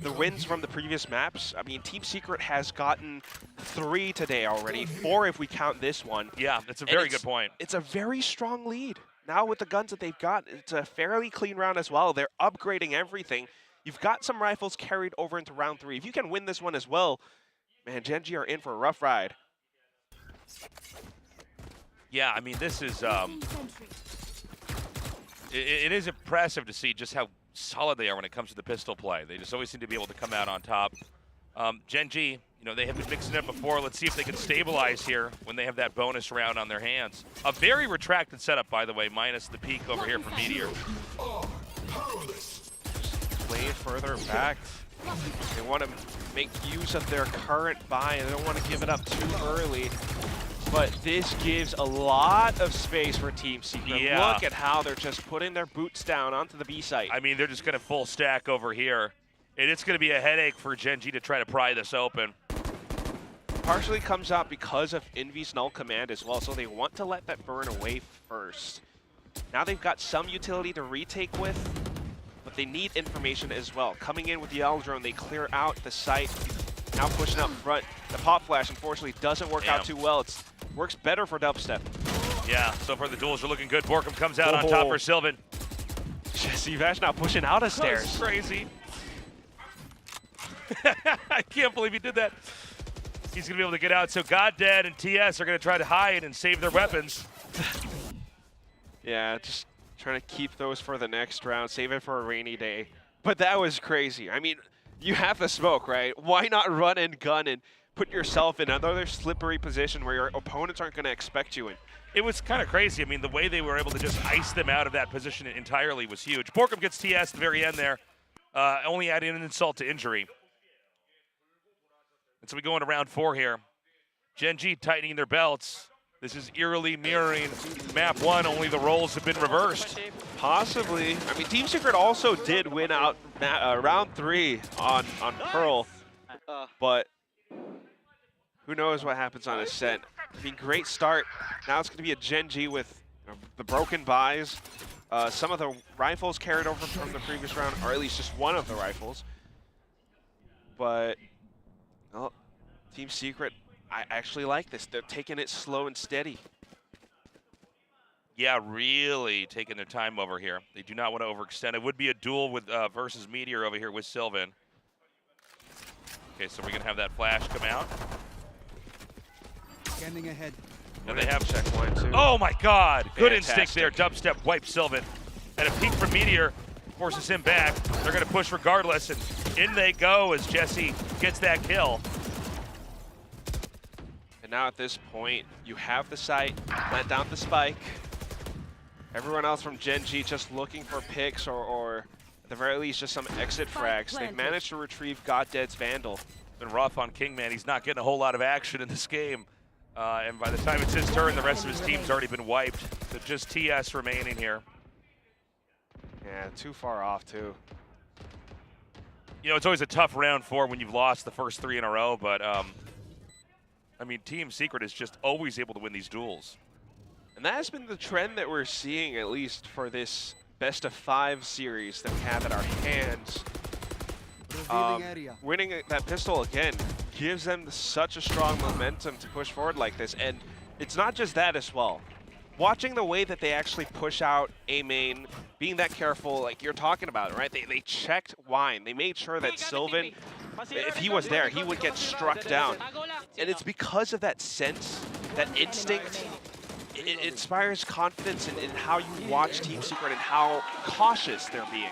the wins from the previous maps, I mean, Team Secret has gotten 3 today already, 4 if we count this one. Yeah, that's a very good point. It's a very strong lead. Now with the guns that they've got, it's a fairly clean round as well. They're upgrading everything. You've got some rifles carried over into round 3. If you can win this one as well, man, Gen G are in for a rough ride. Yeah, I mean, this is, it is impressive to see just how solid they are when it comes to the pistol play. They just always seem to be able to come out on top. Gen G, you know, they have been mixing it before. Let's see if they can stabilize here when they have that bonus round on their hands. A very retracted setup, by the way, minus the peak over here from Meteor. Way further back. They want to make use of their current buy. They don't want to give it up too early. But this gives a lot of space for Team Secret. Yeah. Look at how they're just putting their boots down onto the B site. I mean, they're just going to full stack over here. And it's going to be a headache for Gen G to try to pry this open. Partially comes out because of Envy's null command as well, so they want to let that burn away first. Now they've got some utility to retake with, but but they need information as well. Coming in with the L drone, they clear out the site. Now pushing up front. The pop flash, unfortunately, doesn't work out too well. It works better for Dubstep. Yeah, so far the duels are looking good. Borkum comes out on top for Sylvan. Jesse Vash now pushing out of stairs. That's crazy. I can't believe he did that. He's going to be able to get out. So GodDead and TS are going to try to hide and save their weapons. Yeah, just trying to keep those for the next round, save it for a rainy day. But that was crazy. I mean, you have the smoke, right? Why not run and gun and put yourself in another slippery position where your opponents aren't going to expect you in? It was kind of crazy. I mean, the way they were able to just ice them out of that position entirely was huge. Borkum gets TS at the very end there, only adding an insult to injury. And so we go into round 4 here. Gen G tightening their belts. This is eerily mirroring map 1, only the roles have been reversed. Possibly. I mean, Team Secret also did win out round 3 on Pearl, but who knows what happens on Ascent. I mean, great start. Now it's going to be a Gen G with the broken buys. Some of the rifles carried over from the previous round, or at least just one of the rifles. But, well, Team Secret, I actually like this. They're taking it slow and steady. Yeah, really taking their time over here. They do not want to overextend. It would be a duel with versus Meteor over here with Sylvan. Okay, so we're going to have that flash come out. Scanning ahead. And they have checkpoint too. Oh my God! Good Fantastic. instinct there. Dubstep wipes Sylvan. And a peek from Meteor forces him back. They're going to push regardless, and in they go as Jesse gets that kill. And now at this point, you have the site, plant down the spike. Everyone else from Gen G just looking for picks or at the very least just some exit frags. They've managed to retrieve GodDead's Vandal. Been rough on Kingman. He's not getting a whole lot of action in this game. And by the time it's his turn, the rest of his team's already been wiped. So just TS remaining here. Yeah, too far off too. You know, it's always a tough round 4 when you've lost the first 3 in a row, but I mean, Team Secret is just always able to win these duels. And that has been the trend that we're seeing, at least for this best of 5 series that we have at our hands. Winning that pistol again gives them such a strong momentum to push forward like this. And it's not just that as well. Watching the way that they actually push out A main, being that careful, like you're talking about, right? They checked Wine. They made sure that Sylvan, if he was there, he would get struck down. And it's because of that sense, that instinct. It inspires confidence in how you watch Team Secret and how cautious they're being.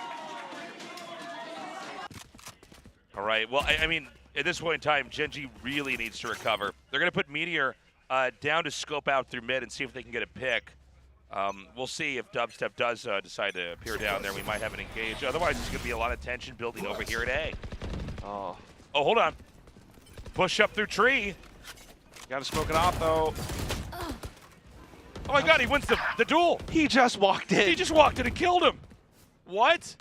All right, well, I mean, at this point in time, Gen G really needs to recover. They're going to put Meteor down to scope out through mid and see if they can get a pick. We'll see if Dubstep does decide to appear down there. We might have an engage. Otherwise, there's going to be a lot of tension building over here at A. Oh, hold on. Push up through tree. Got to smoke it off, though. Oh my God, he wins the duel. He just walked in. He just walked in and killed him. What?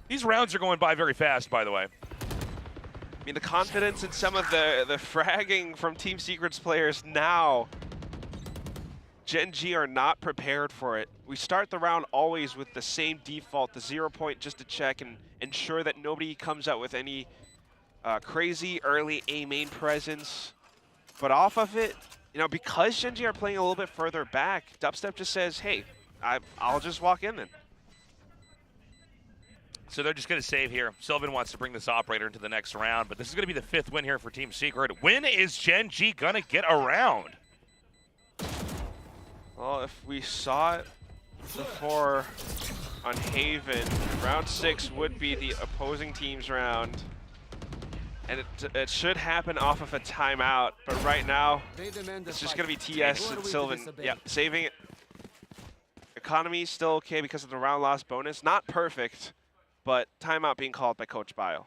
These rounds are going by very fast, by the way. I mean, the confidence in some of the fragging from Team Secret's players now. Gen G are not prepared for it. We start the round always with the same default, the 0 point, just to check and ensure that nobody comes out with any crazy early A main presence. But off of it, you know, because Gen G are playing a little bit further back, Dubstep just says, hey, I'll just walk in then. So they're just going to save here. Sylvan wants to bring this operator into the next round, but this is going to be the 5th win here for Team Secret. When is Gen G going to get around? Well, if we saw it before on Haven, round 6 would be the opposing team's round. And it should happen off of a timeout, but right now, it's just going to be TS and Sylvan. Yeah, saving it. Economy still okay because of the round loss bonus. Not perfect, but timeout being called by Coach Bio.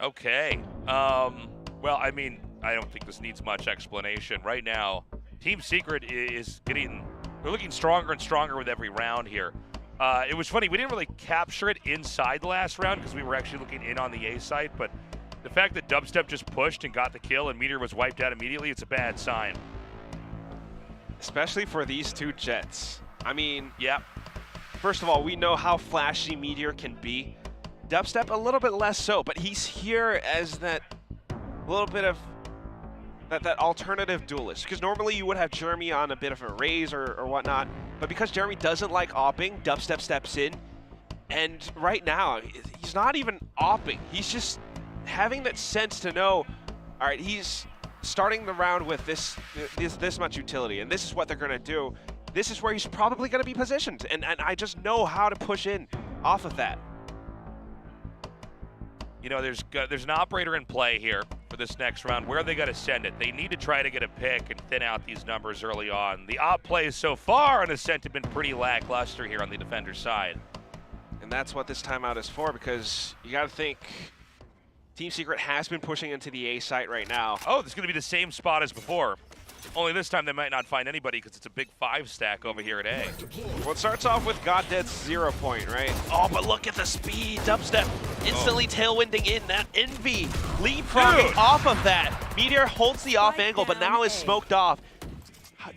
Okay. Well, I mean, I don't think this needs much explanation. Right now, Team Secret is they're looking stronger and stronger with every round here. It was funny, we didn't really capture it inside the last round because we were actually looking in on the A site, but the fact that Dubstep just pushed and got the kill and Meteor was wiped out immediately, it's a bad sign. Especially for these two Jets. I mean, yeah, first of all, we know how flashy Meteor can be. Dubstep a little bit less so, but he's here as that little bit of that alternative duelist. Because normally you would have Jeremy on a bit of a raise or whatnot, but because Jeremy doesn't like opping, Dubstep steps in. And right now, he's not even opping. He's just having that sense to know, all right, he's starting the round with this much utility, and this is what they're going to do. This is where he's probably going to be positioned, and I just know how to push in off of that. You know, there's an operator in play here for this next round. Where are they going to send it? They need to try to get a pick and thin out these numbers early on. The op plays so far on Ascent have been pretty lackluster here on the defender's side. And that's what this timeout is for, because you got to think Team Secret has been pushing into the A site right now. Oh, this is going to be the same spot as before. Only this time they might not find anybody because it's a big 5-stack over here at A. Well, it starts off with GodDead's 0 point, right? Oh, but look at the speed. Dubstep instantly tailwinding in. That Envy leapfrogging off of that. Meteor holds the off angle, but now is smoked off.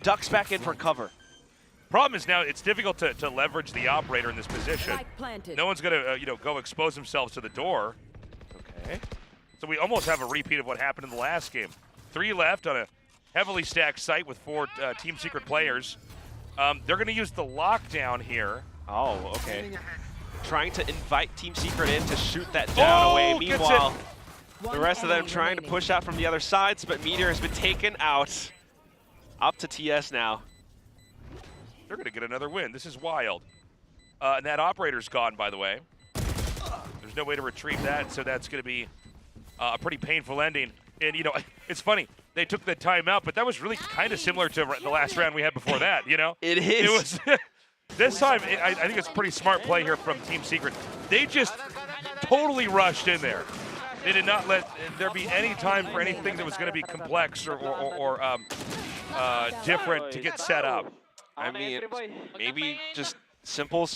Ducks back in for cover. Problem is now it's difficult to leverage the operator in this position. No one's going to go expose themselves to the door. Okay. So we almost have a repeat of what happened in the last game. 3 left on a heavily stacked site with 4 Team Secret players. They're going to use the lockdown here. Oh, okay. Trying to invite Team Secret in to shoot that down away. Meanwhile, the rest of them trying to push out from the other sides, but Meteor has been taken out. Up to TS now. They're going to get another win. This is wild. And that operator's gone, by the way. There's no way to retrieve that, so that's going to be a pretty painful ending. And, you know, it's funny. They took the timeout, but that was really kind of similar to the last round we had before that, you know? It is. It was this time, I think it's a pretty smart play here from Team Secret. They just totally rushed in there. They did not let there be any time for anything that was going to be complex or different to get set up. I mean, maybe just simple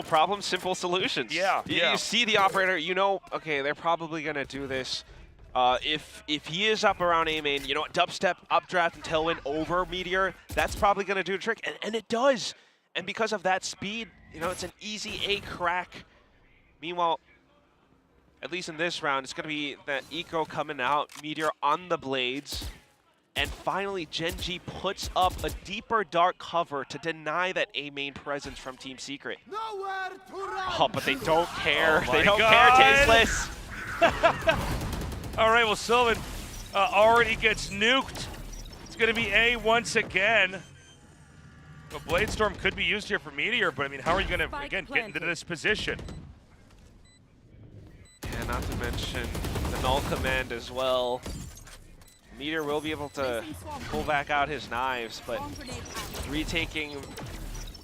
problems, simple solutions. Yeah, You see the operator, you know, okay, they're probably going to do this. If he is up around A main, you know what, Dubstep, updraft, and tailwind over Meteor, that's probably going to do a trick, and it does. And because of that speed, you know, it's an easy A crack. Meanwhile, at least in this round, it's going to be that Eco coming out, Meteor on the blades. And finally, Gen.G puts up a deeper dark cover to deny that A main presence from Team Secret. Oh, but they don't care. Oh they don't God. care, Tasteless. All right, well, Sylvan already gets nuked. It's going to be A once again. Well, Bladestorm could be used here for Meteor, but I mean, how are you going to, again, get into this position? Yeah, not to mention the null command as well. Meteor will be able to pull back out his knives, but retaking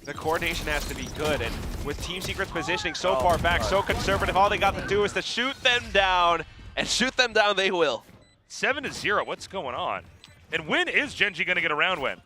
the coordination has to be good. And with Team Secret's positioning so far back, so conservative, all they got to do is to shoot them down, and shoot them down they will. 7-0, what's going on? And when is Gen.G going to get a round win?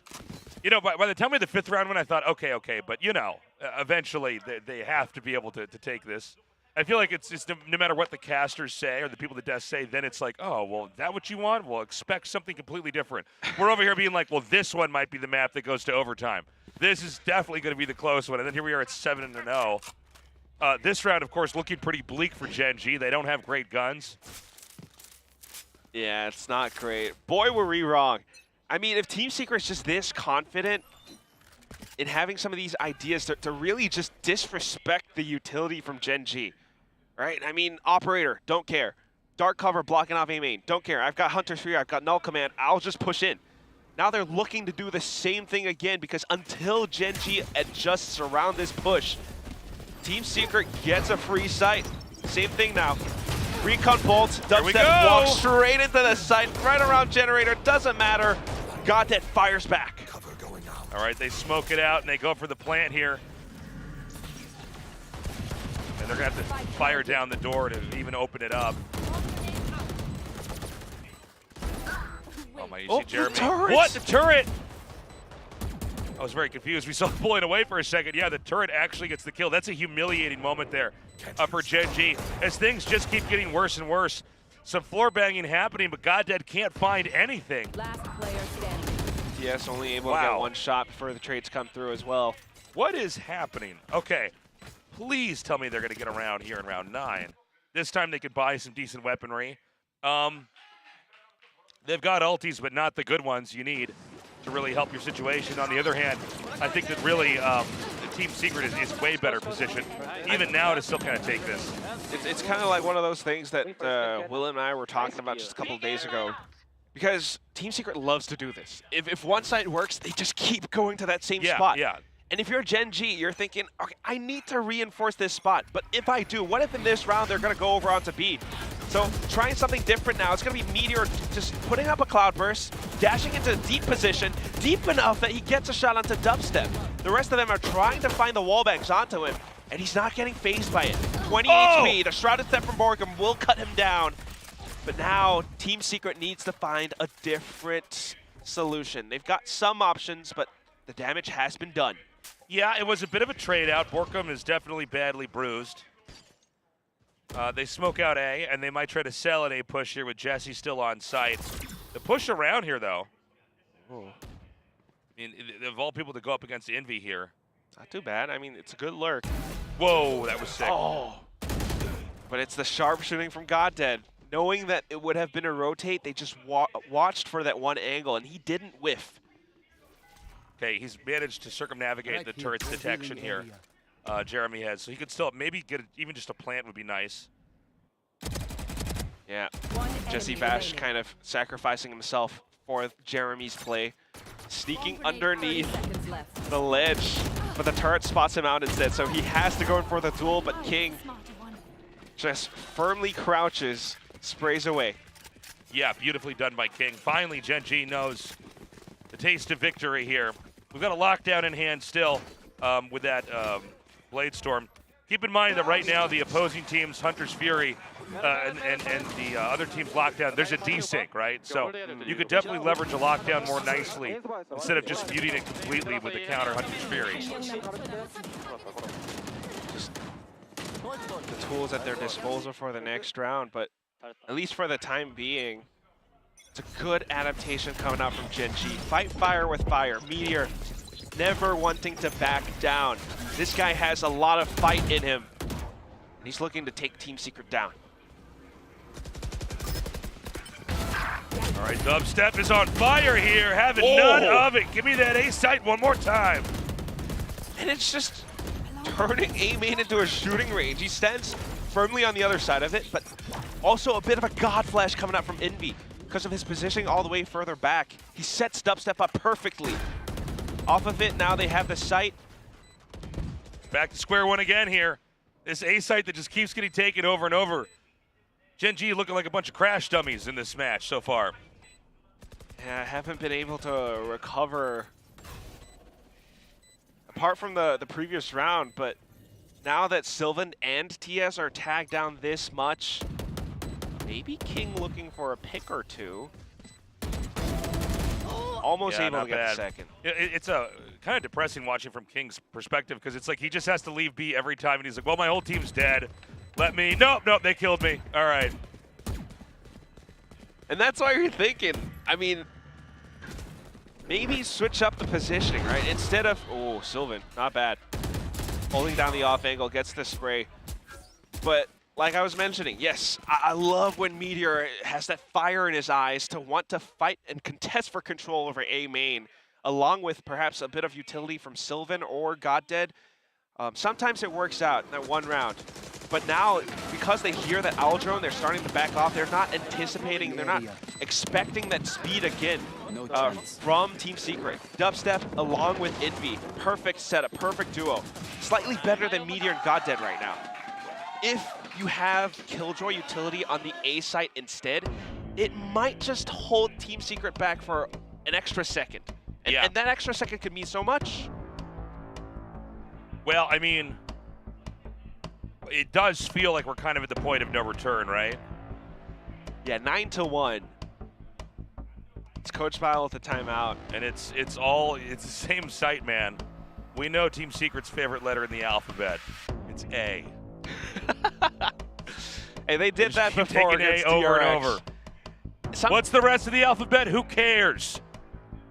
You know, by the time we had the 5th round win, I thought, okay, but you know, eventually they have to be able to take this. I feel like it's just no matter what the casters say or the people at the desk say, then it's like, oh, well, is that what you want? Well, expect something completely different. We're over here being like, well, this one might be the map that goes to overtime. This is definitely going to be the close one. And then here we are at 7-0. This round, of course, looking pretty bleak for Gen.G. They don't have great guns. Yeah, it's not great. Boy, were we wrong. I mean, if Team Secret's just this confident in having some of these ideas to really just disrespect the utility from Gen.G, right? I mean, operator, don't care. Dark cover blocking off A main, don't care. I've got Hunter 3, I've got null command, I'll just push in. Now they're looking to do the same thing again because until Gen.G adjusts around this push, Team Secret gets a free site. Same thing now. Recon bolts, Dubstep walks straight into the site, right around Generator, doesn't matter. GodDead fires back. All right, they smoke it out and they go for the plant here. And they're gonna have to fire down the door to even open it up. Oh my, you see Jeremy. What, the turret? I was very confused. We saw it pulling away for a second. Yeah, the turret actually gets the kill. That's a humiliating moment there for Gen.G. As things just keep getting worse and worse. Some floor banging happening, but GodDead can't find anything. Last player standing. TS only able to Wow. get one shot before the trades come through as well. What is happening? Okay, please tell me they're going to get around here in round 9. This time they could buy some decent weaponry. They've got ultis, but not the good ones you need to really help your situation. On the other hand, I think that really the Team Secret is way better positioned, even now, to still kind of take this. It's kind of like one of those things that Will and I were talking about just a couple of days ago. Because Team Secret loves to do this. If one side works, they just keep going to that same spot. Yeah. And if you're Gen G, you're thinking, okay, I need to reinforce this spot. But if I do, what if in this round they're going to go over onto B? So trying something different now. It's going to be Meteor just putting up a cloudburst, dashing into a deep position, deep enough that he gets a shot onto Dubstep. The rest of them are trying to find the wallbangs onto him, and he's not getting phased by it. 20 HP, the Shrouded Step from Borgum will cut him down. But now Team Secret needs to find a different solution. They've got some options, but the damage has been done. Yeah, it was a bit of a trade out. Borkum is definitely badly bruised. They smoke out A, and they might try to sell an A push here with Jesse still on site. The push around here, though. I mean, of all people to go up against Envy here. Not too bad. I mean, it's a good lurk. Whoa, that was sick. Oh. But it's the sharp shooting from GodDead. Knowing that it would have been a rotate, they just watched for that one angle, and he didn't whiff. Okay, he's managed to circumnavigate the turret's detection here. Jeremy has, so he could still maybe get even just a plant would be nice. Yeah, Jesse Bash kind of sacrificing himself for Jeremy's play, sneaking underneath the ledge, but the turret spots him out instead, so he has to go in for the duel, but King just firmly crouches, sprays away. Yeah, beautifully done by King. Finally, Gen G knows the taste of victory here. We've got a lockdown in hand still with that Blade Storm. Keep in mind that right now the opposing team's Hunter's Fury and the other team's lockdown, there's a desync, right? So you could definitely leverage a lockdown more nicely instead of just muting it completely with the counter Hunter's Fury. Just the tools at their disposal for the next round, but at least for the time being, it's a good adaptation coming out from Gen G. Fight fire with fire. Meteor never wanting to back down. This guy has a lot of fight in him, and he's looking to take Team Secret down. All right, Dubstep is on fire here, having none of it. Give me that A site one more time. And it's just turning A main into a shooting range. He stands firmly on the other side of it, but also a bit of a god flash coming out from Envy. Because of his positioning all the way further back, he sets Dubstep up perfectly. Off of it, now they have the site. Back to square one again here. This A site that just keeps getting taken over and over. Gen G looking like a bunch of crash dummies in this match so far. Yeah, I haven't been able to recover apart from the previous round, but now that Sylvan and TS are tagged down this much, maybe King looking for a pick or two. Almost able to get the second. It's a kind of depressing watching from King's perspective because it's like he just has to leave B every time and he's like, well, my whole team's dead. Let me, nope, they killed me. All right. And that's why you're thinking, I mean, maybe switch up the positioning, right? Instead of, oh, Sylvan, not bad. Holding down the off angle, gets the spray. But like I was mentioning, yes, I love when Meteor has that fire in his eyes to want to fight and contest for control over A main, along with perhaps a bit of utility from Sylvan or GodDead. Sometimes it works out in that one round. But now, because they hear that Owl Drone, they're starting to back off. They're not anticipating, they're not expecting that speed again from Team Secret. Dubstep along with Envy. Perfect setup, perfect duo. Slightly better than Meteor and GodDead right now. If you have Killjoy utility on the A site instead, it might just hold Team Secret back for an extra second. And that extra second could mean so much. Well, I mean, it does feel like we're kind of at the point of no return, right? Yeah, 9-1. It's Coach Bile at the timeout. And it's the same site, man. We know Team Secret's favorite letter in the alphabet. It's A. Hey, they did that before taking against A over DRX. and over. What's the rest of the alphabet? Who cares?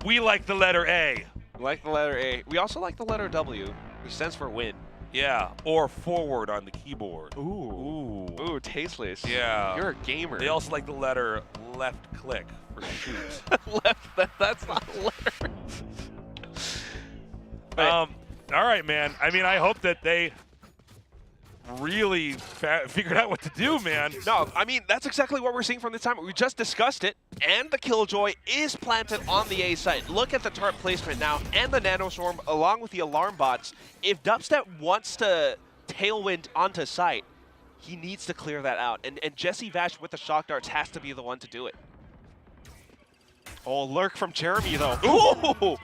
We like the letter A. We like the letter A. We also like the letter W, which stands for win. Yeah, or forward on the keyboard. Ooh. Ooh, tasteless. Yeah. You're a gamer. They also like the letter left click for shoot. That's not a letter. All right, man. I mean, I hope that they really figured out what to do, man. No, I mean, that's exactly what we're seeing from this time. We just discussed it, and the Killjoy is planted on the A site. Look at the turret placement now, and the Nanoswarm, along with the alarm bots. If Dubstep wants to tailwind onto site, he needs to clear that out. And Jesse Vash with the shock darts has to be the one to do it. Oh, lurk from Jeremy, though. Ooh!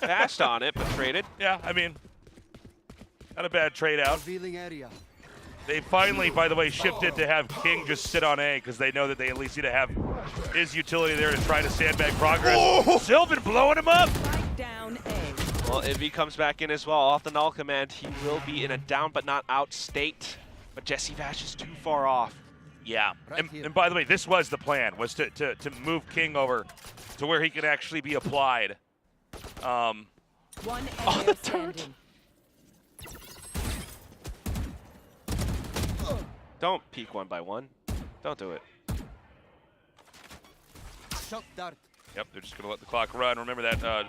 Dashed on it, but traded. Yeah, I mean, not a bad trade out. They finally, by the way, shifted to have King just sit on A because they know that they at least need to have his utility there to try to sandbag progress. Oh! Sylvan blowing him up! Down A. Well, if he comes back in as well, off the null command, he will be in a down but not out state. But Jesse Vash is too far off. Yeah, and by the way, this was the plan, was to move King over to where he could actually be applied. One On the turret. Don't peek one by one. Don't do it. Yep, they're just going to let the clock run. Remember that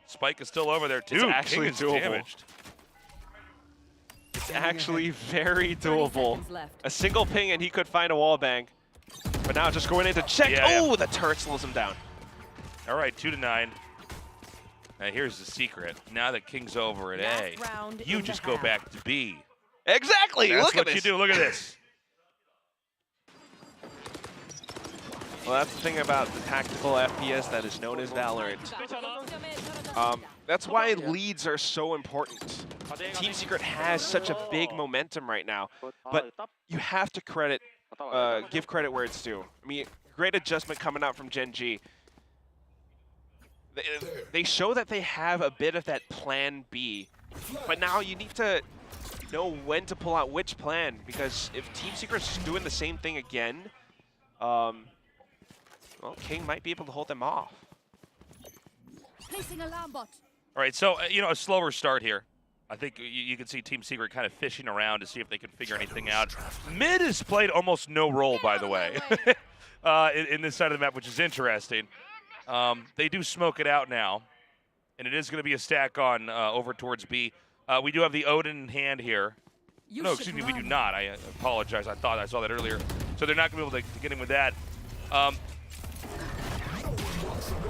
Spike is still over there, too. It's actually King is doable. damaged. It's actually very doable. Left. A single ping and he could find a wall bang. But now just going in to check. Yeah, Oh, yeah. the turret slows him down. All right, 2-9. Now here's the secret. Now that King's over at A, Last round you in just the go half. back to B. Exactly. That's Look what at you this. do. Look at this. Well, that's the thing about the tactical FPS that is known as Valorant. That's why leads are so important. Team Secret has such a big momentum right now, but you have to give credit where it's due. I mean, great adjustment coming out from Gen G. They show that they have a bit of that plan B, but now you need to know when to pull out which plan, because if Team Secret's doing the same thing again, well, King might be able to hold them off. Placing alarm bot. All right, so, a slower start here. I think you can see Team Secret kind of fishing around to see if they can figure anything out. Mid has played almost no role, by the way, in this side of the map, which is interesting. They do smoke it out now, and it is going to be a stack on over towards B. We do have the Odin in hand here. No, excuse me, we do not. I apologize. I thought I saw that earlier. So they're not going to be able to get in with that.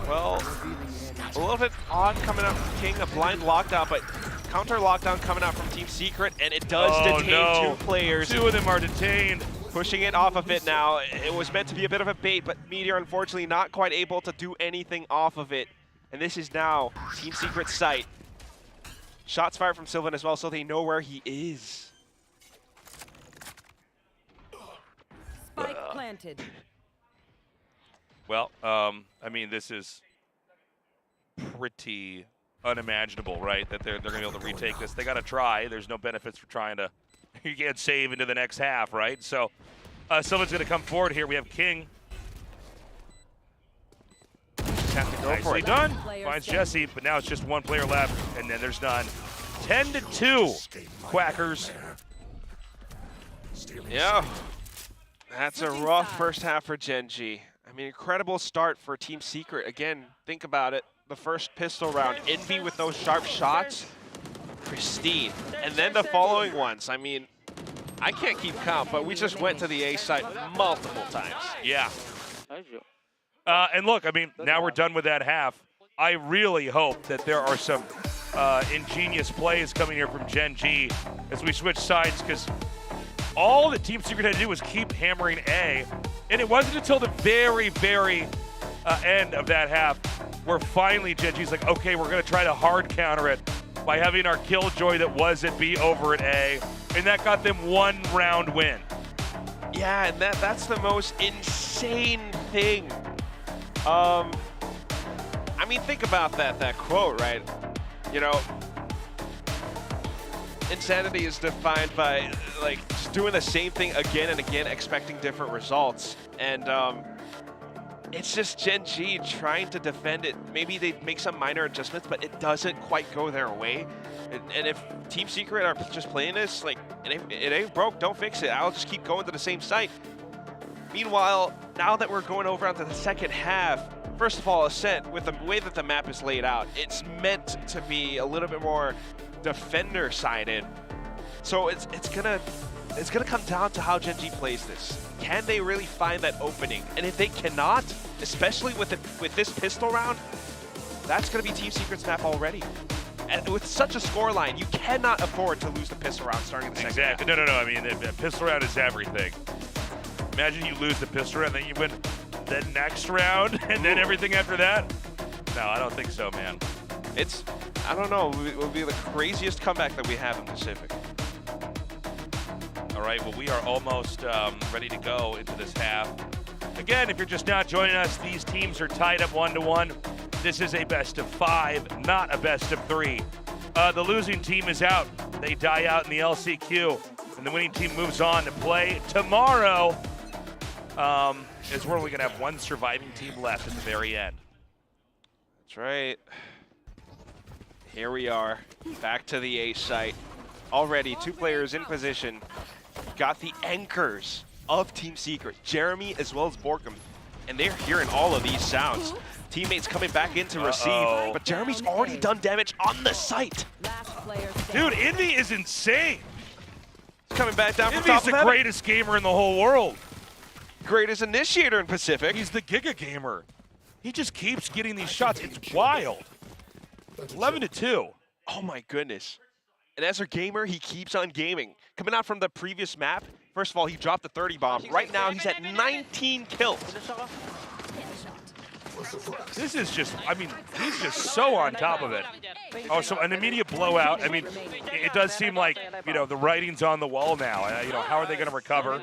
Well, a little bit odd coming out from King, a blind lockdown, but counter lockdown coming out from Team Secret, and it does detain two players. Two of them are detained. Pushing it off of it now. It was meant to be a bit of a bait, but Meteor unfortunately not quite able to do anything off of it. And this is now Team Secret's site. Shots fired from Sylvan as well, so they know where he is. Spike planted. Well, I mean, this is pretty unimaginable, right? That they're going to be able to retake this. They got to try. There's no benefits for trying to. You can't save into the next half, right? So, Sylvan's going to come forward here. We have King. Just have to go for Nicely it. done. Finds Jesse, but now it's just one player left, and then there's none. 10-2, Quackers. Yeah, that's a rough first half for Gen G. I mean, incredible start for Team Secret. Again, think about it. The first pistol round, Envy with those sharp shots, pristine. And then the following ones. I mean, I can't keep count, but we just went to the A site multiple times. Yeah. And look, I mean, now we're done with that half. I really hope that there are some ingenious plays coming here from Gen G as we switch sides, because all that Team Secret had to do was keep hammering A, and it wasn't until the very, very end of that half where finally Gen G's like, okay, we're going to try to hard counter it by having our Killjoy that was at B over at A, and that got them one round win. Yeah, and that's the most insane thing. I mean, think about that quote, right? You know, insanity is defined by like just doing the same thing again and again, expecting different results. And It's just Gen G trying to defend it. Maybe they make some minor adjustments, but it doesn't quite go their way. And if Team Secret are just playing this, like, it ain't broke, don't fix it. I'll just keep going to the same site. Meanwhile, now that we're going over onto the second half, first of all, Ascent, with the way that the map is laid out, it's meant to be a little bit more defender-sided. So it's gonna come down to how Gen G plays this. Can they really find that opening? And if they cannot, especially with this pistol round, that's gonna be Team Secret's map already. And with such a scoreline, you cannot afford to lose the pistol round starting the second half. Exactly. No. I mean, the pistol round is everything. Imagine you lose the pistol round, then you win the next round, and then everything after that? No, I don't think so, man. I don't know, it will be the craziest comeback that we have in Pacific. All right, well, we are almost ready to go into this half. Again, if you're just not joining us, these teams are tied up 1-1. This is a best of 5, not a best of 3. The losing team is out. They die out in the LCQ, and the winning team moves on to play tomorrow. Is we're only going to have one surviving team left at the very end. That's right. Here we are, back to the A site. Already 2 players in position. Got the anchors of Team Secret, Jeremy as well as Borkham, and they're hearing all of these sounds. Teammates coming back in to receive, but Jeremy's already done damage on the site. Dude, Envy is insane. He's coming back down from Envy's top of the that. greatest gamer in the whole world. Greatest initiator in Pacific. He's the Giga gamer. He just keeps getting these shots. It's wild. 11-2. Oh my goodness. And as a gamer, he keeps on gaming. Coming out from the previous map, first of all, he dropped the 30 bomb. Right now, he's at 19 kills. This is just, I mean, he's just so on top of it. Oh, so an immediate blowout. I mean, it does seem like, you know, the writing's on the wall now. You know, how are they going to recover?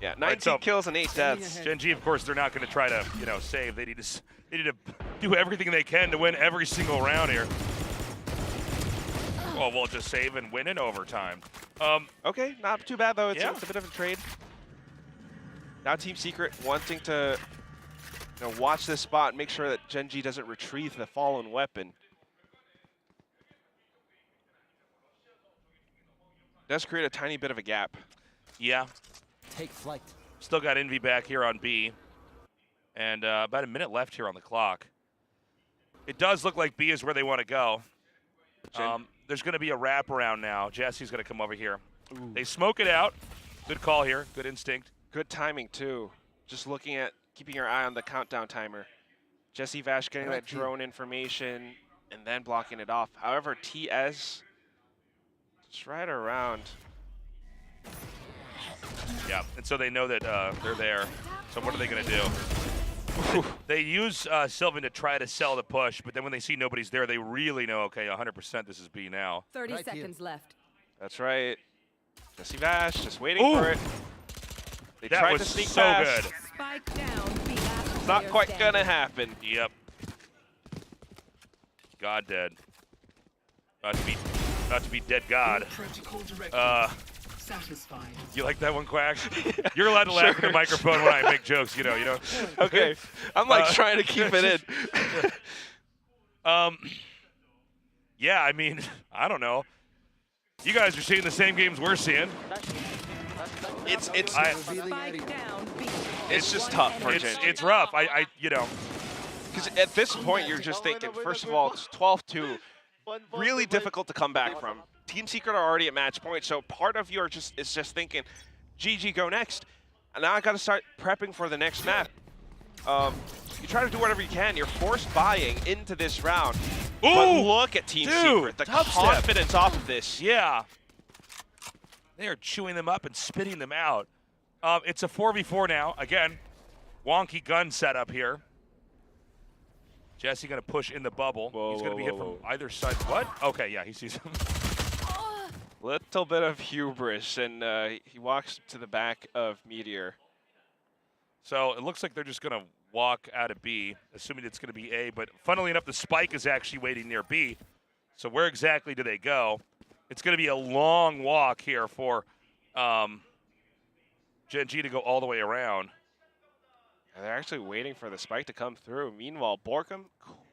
Yeah, 19 kills and 8 deaths. Gen G, of course, they're not going to try to, you know, save. They need to do everything they can to win every single round here. Well, we'll just save and win in overtime. Okay, not too bad though. It's a bit of a trade. Now Team Secret wanting to, you know, watch this spot and make sure that Gen G doesn't retrieve the fallen weapon. Does create a tiny bit of a gap. Yeah. Take flight. Still got Envy back here on B. And about a minute left here on the clock. It does look like B is where they want to go. There's going to be a wraparound now. Jesse's going to come over here. Ooh. They smoke it out. Good call here. Good instinct. Good timing, too. Just looking at, keeping your eye on the countdown timer. Jesse Vash getting that drone information and then blocking it off. However, TS, it's right around. Yeah, and so they know that they're there. So what are they going to do? They use Sylvan to try to sell the push, but then when they see nobody's there, they really know, okay, 100% this is B now. 30 seconds left. That's right. Jesse Vash just waiting for it. They That tried was to sneak so past. good. Spike down. B. Last It's not player quite standing. gonna happen. Yep. God dead. Not to be dead God. Satisfied. You like that one, Quack? You're allowed to laugh in the microphone when I make jokes, you know. Okay. I'm like trying to keep it in. Yeah, I mean, I don't know. You guys are seeing the same games we're seeing. It's Spike down. B. it's just tough for Gen G. It's rough. I you know. Because at this point, you're just thinking, first of all, it's 12-2. Really difficult to come back from. Team Secret are already at match point, so part of you is just thinking, GG, go next. And now I got to start prepping for the next map. You try to do whatever you can. You're forced buying into this round. But look at Team Secret. The confidence off of this. Yeah. They are chewing them up and spitting them out. It's a 4v4 now. Again, wonky gun setup here. Jesse going to push in the bubble. He's going to be hit from either side. What? Okay, yeah, he sees him. Little bit of hubris, and he walks to the back of Meteor. So it looks like they're just going to walk out of B, assuming it's going to be A. But funnily enough, the spike is actually waiting near B. So where exactly do they go? It's going to be a long walk here for Gen G to go all the way around. And they're actually waiting for the spike to come through. Meanwhile, Borkum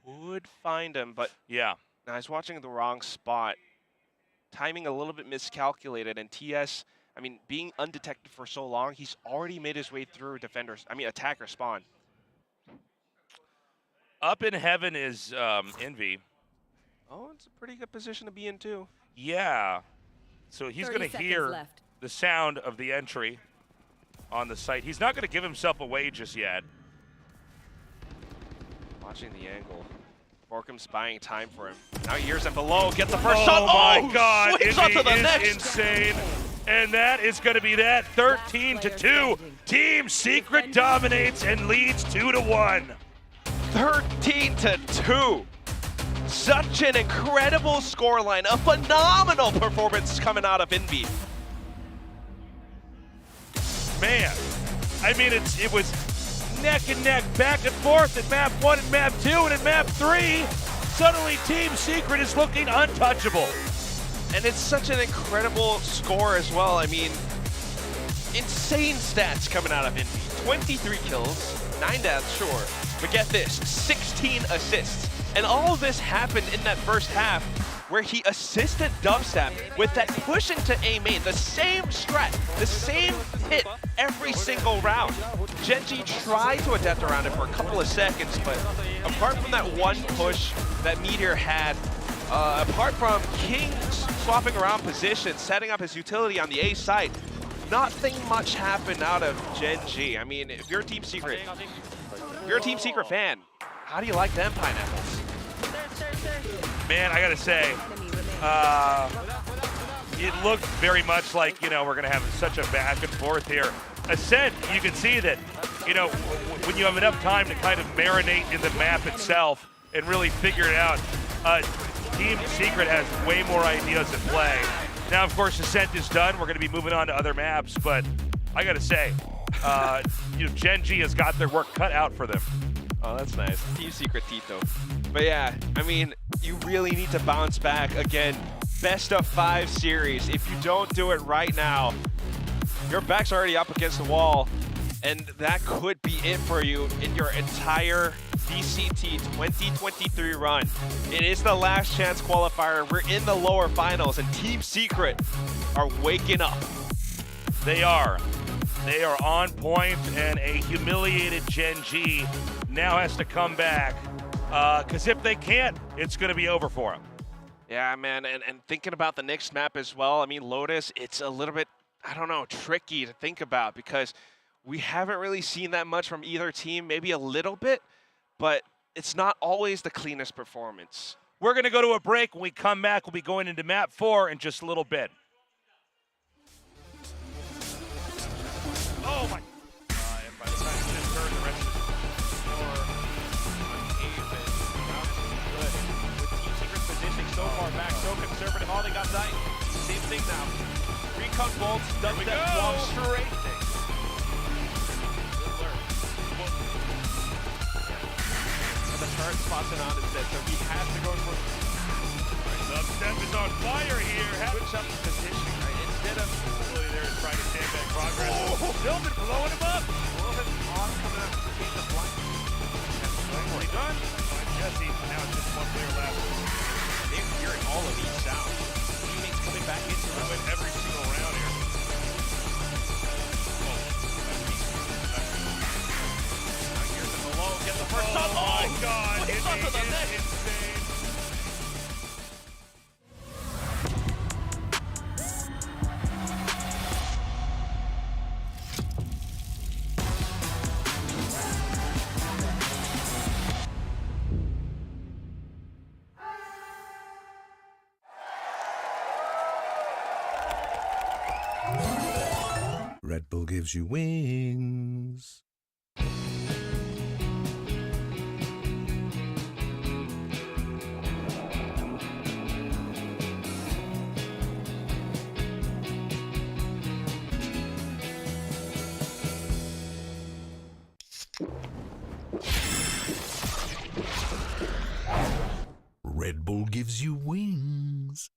could find him, but yeah, now he's watching the wrong spot. Timing a little bit miscalculated, and TS, I mean, being undetected for so long, he's already made his way through attacker spawn. Up in heaven is Envy. Oh, it's a pretty good position to be in, too. Yeah. So he's going to hear the sound of the entry on the site. He's not going to give himself away just yet. Watching the angle. Borkum's buying time for him. Now he hears him below, gets the first shot. Oh my God, swings on to the Envy next. is insane. And that is going to be that, 13-2. Team Secret dominates and leads 2-1. 13-2. Such an incredible scoreline, a phenomenal performance coming out of Envy. Man, I mean, it was neck and neck, back and forth at map 1 and map 2, and at map 3, suddenly Team Secret is looking untouchable. And it's such an incredible score as well. I mean, insane stats coming out of Envy. 23 kills, 9 deaths, sure. But get this, 16 assists. And all of this happened in that first half where he assisted Dubstep with that push into A main, the same strat, the same hit every single round. Gen G tried to adapt around it for a couple of seconds, but apart from that one push that Meteor had, apart from King swapping around position, setting up his utility on the A side, nothing much happened out of Gen G. I mean, if you're a Team Secret fan, how do you like them pineapples? Man, I gotta say, it looked very much like, we're gonna have such a back and forth here. Ascent, you can see that, when you have enough time to kind of marinate in the map itself and really figure it out, Team Secret has way more ideas at play. Now, of course, Ascent is done. We're gonna be moving on to other maps, but I gotta say, Gen G has got their work cut out for them. Oh, that's nice. Team Secret Tito. But yeah, I mean, you really need to bounce back. Again, best of 5 series. If you don't do it right now, your back's already up against the wall, and that could be it for you in your entire VCT 2023 run. It is the last chance qualifier. We're in the lower finals, and Team Secret are waking up. They are. They are on point, and a humiliated Gen G now has to come back. Because if they can't, it's going to be over for them. Yeah, man, and thinking about the next map as well, I mean, Lotus, it's a little bit, I don't know, tricky to think about because we haven't really seen that much from either team, maybe a little bit, but it's not always the cleanest performance. We're going to go to a break. When we come back, we'll be going into map 4 in just a little bit. Oh, my. And by the time it's been turned, the rest of the score uneven. Good. With Team Secret's positioning so far back, so conservative. All they got died. Same thing now. Recon bolts, does that long straight thing. Good work. And the turret spots it on instead, so he has to go for Dubstep is on fire here. switch up the positioning, right? Instead of Really there is trying to stand back progress. Dillman blowing him up. a little bit odd coming out to take the blind. Nicely done. By Jesse. Now it's just one player left. They're hearing all of these sounds. Teammates coming back into I win every single round here. Now here's the below, get the first shot. Oh my God. Switch on to the next. Insane. Red Bull gives you wings. Red Bull gives you wings.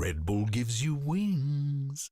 Red Bull gives you wings.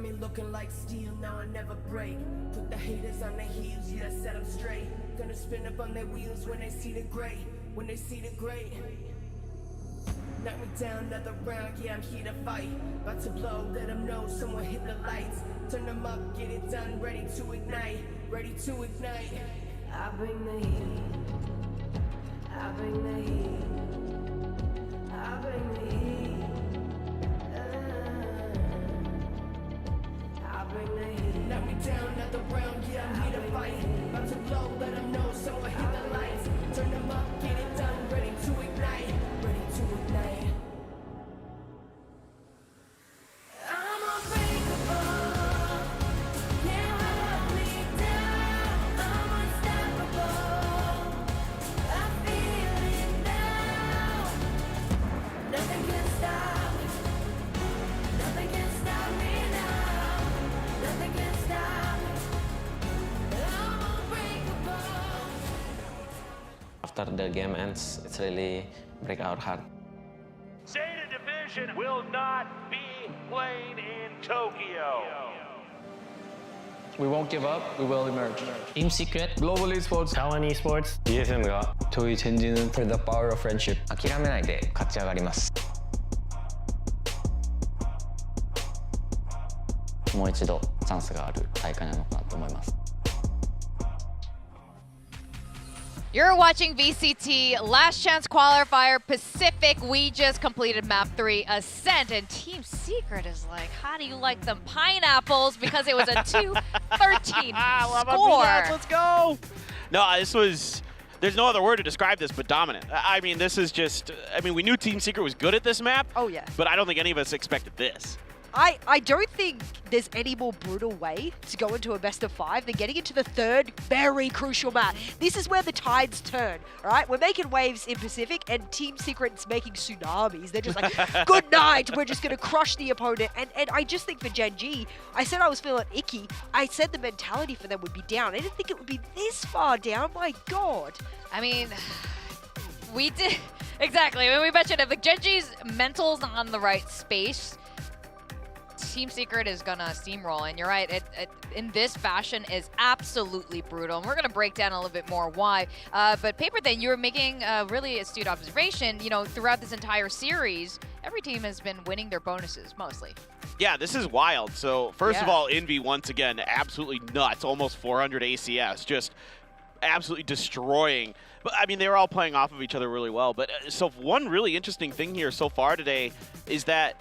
me looking like steel, now I never break. Put the haters on their heels, yeah, set them straight. Gonna spin up on their wheels when they see the gray, when they see the gray. Knock me down another round, yeah, I'm here to fight. About to blow, let them know someone hit the lights. Turn them up, get it done, ready to ignite, ready to ignite. I bring the heat, I bring the heat, I bring the heat. I bring the heat. Knock me down another round, yeah, I'm here to fight. About to blow, let them know someone hit the lights. Turn them up, get it done, ready to ignite, ready to ignite. I'm unbreakable, can't hold me down. I'm unstoppable, I feel it now. Nothing can stop me, nothing can stop me now. Nothing can stop me, I'm unbreakable. After the game ends, it's really break our heart. Zeta Division will not be playing in Tokyo. We won't give up, we will emerge. Team Secret Global Esports, Taiwan Esports DSM가 저희 젠지는 for the power of friendship. 諦めないで勝ち上がります。もう一度チャンスがある大会なのかなと思います。 You're watching VCT Last Chance Qualifier Pacific. We just completed map 3 Ascent, and Team Secret is like, how do you like them pineapples? Because it was a 2-13 score. Let's go. No, this was. There's no other word to describe this but dominant. I mean, this is just. I mean, we knew Team Secret was good at this map. Oh, yeah. But I don't think any of us expected this. I don't think there's any more brutal way to go into a best of 5 than getting into the third very crucial map. This is where the tides turn, all right? We're making waves in Pacific, and Team Secret's making tsunamis. They're just like, good night, we're just going to crush the opponent. And I just think for Gen G, I said I was feeling icky. I said the mentality for them would be down. I didn't think it would be this far down. My God. I mean, we did. Exactly. When we mentioned it, like Gen G's mental's on the right space. Team Secret is gonna steamroll, and you're right, it in this fashion is absolutely brutal, and we're gonna break down a little bit more why. But Paper Thin, you were making a really astute observation. You know, throughout this entire series, every team has been winning their bonuses, mostly. Yeah, this is wild. So, first of all, Envy, once again, absolutely nuts. Almost 400 ACS, just absolutely destroying. But, I mean, they were all playing off of each other really well. But so one really interesting thing here so far today is that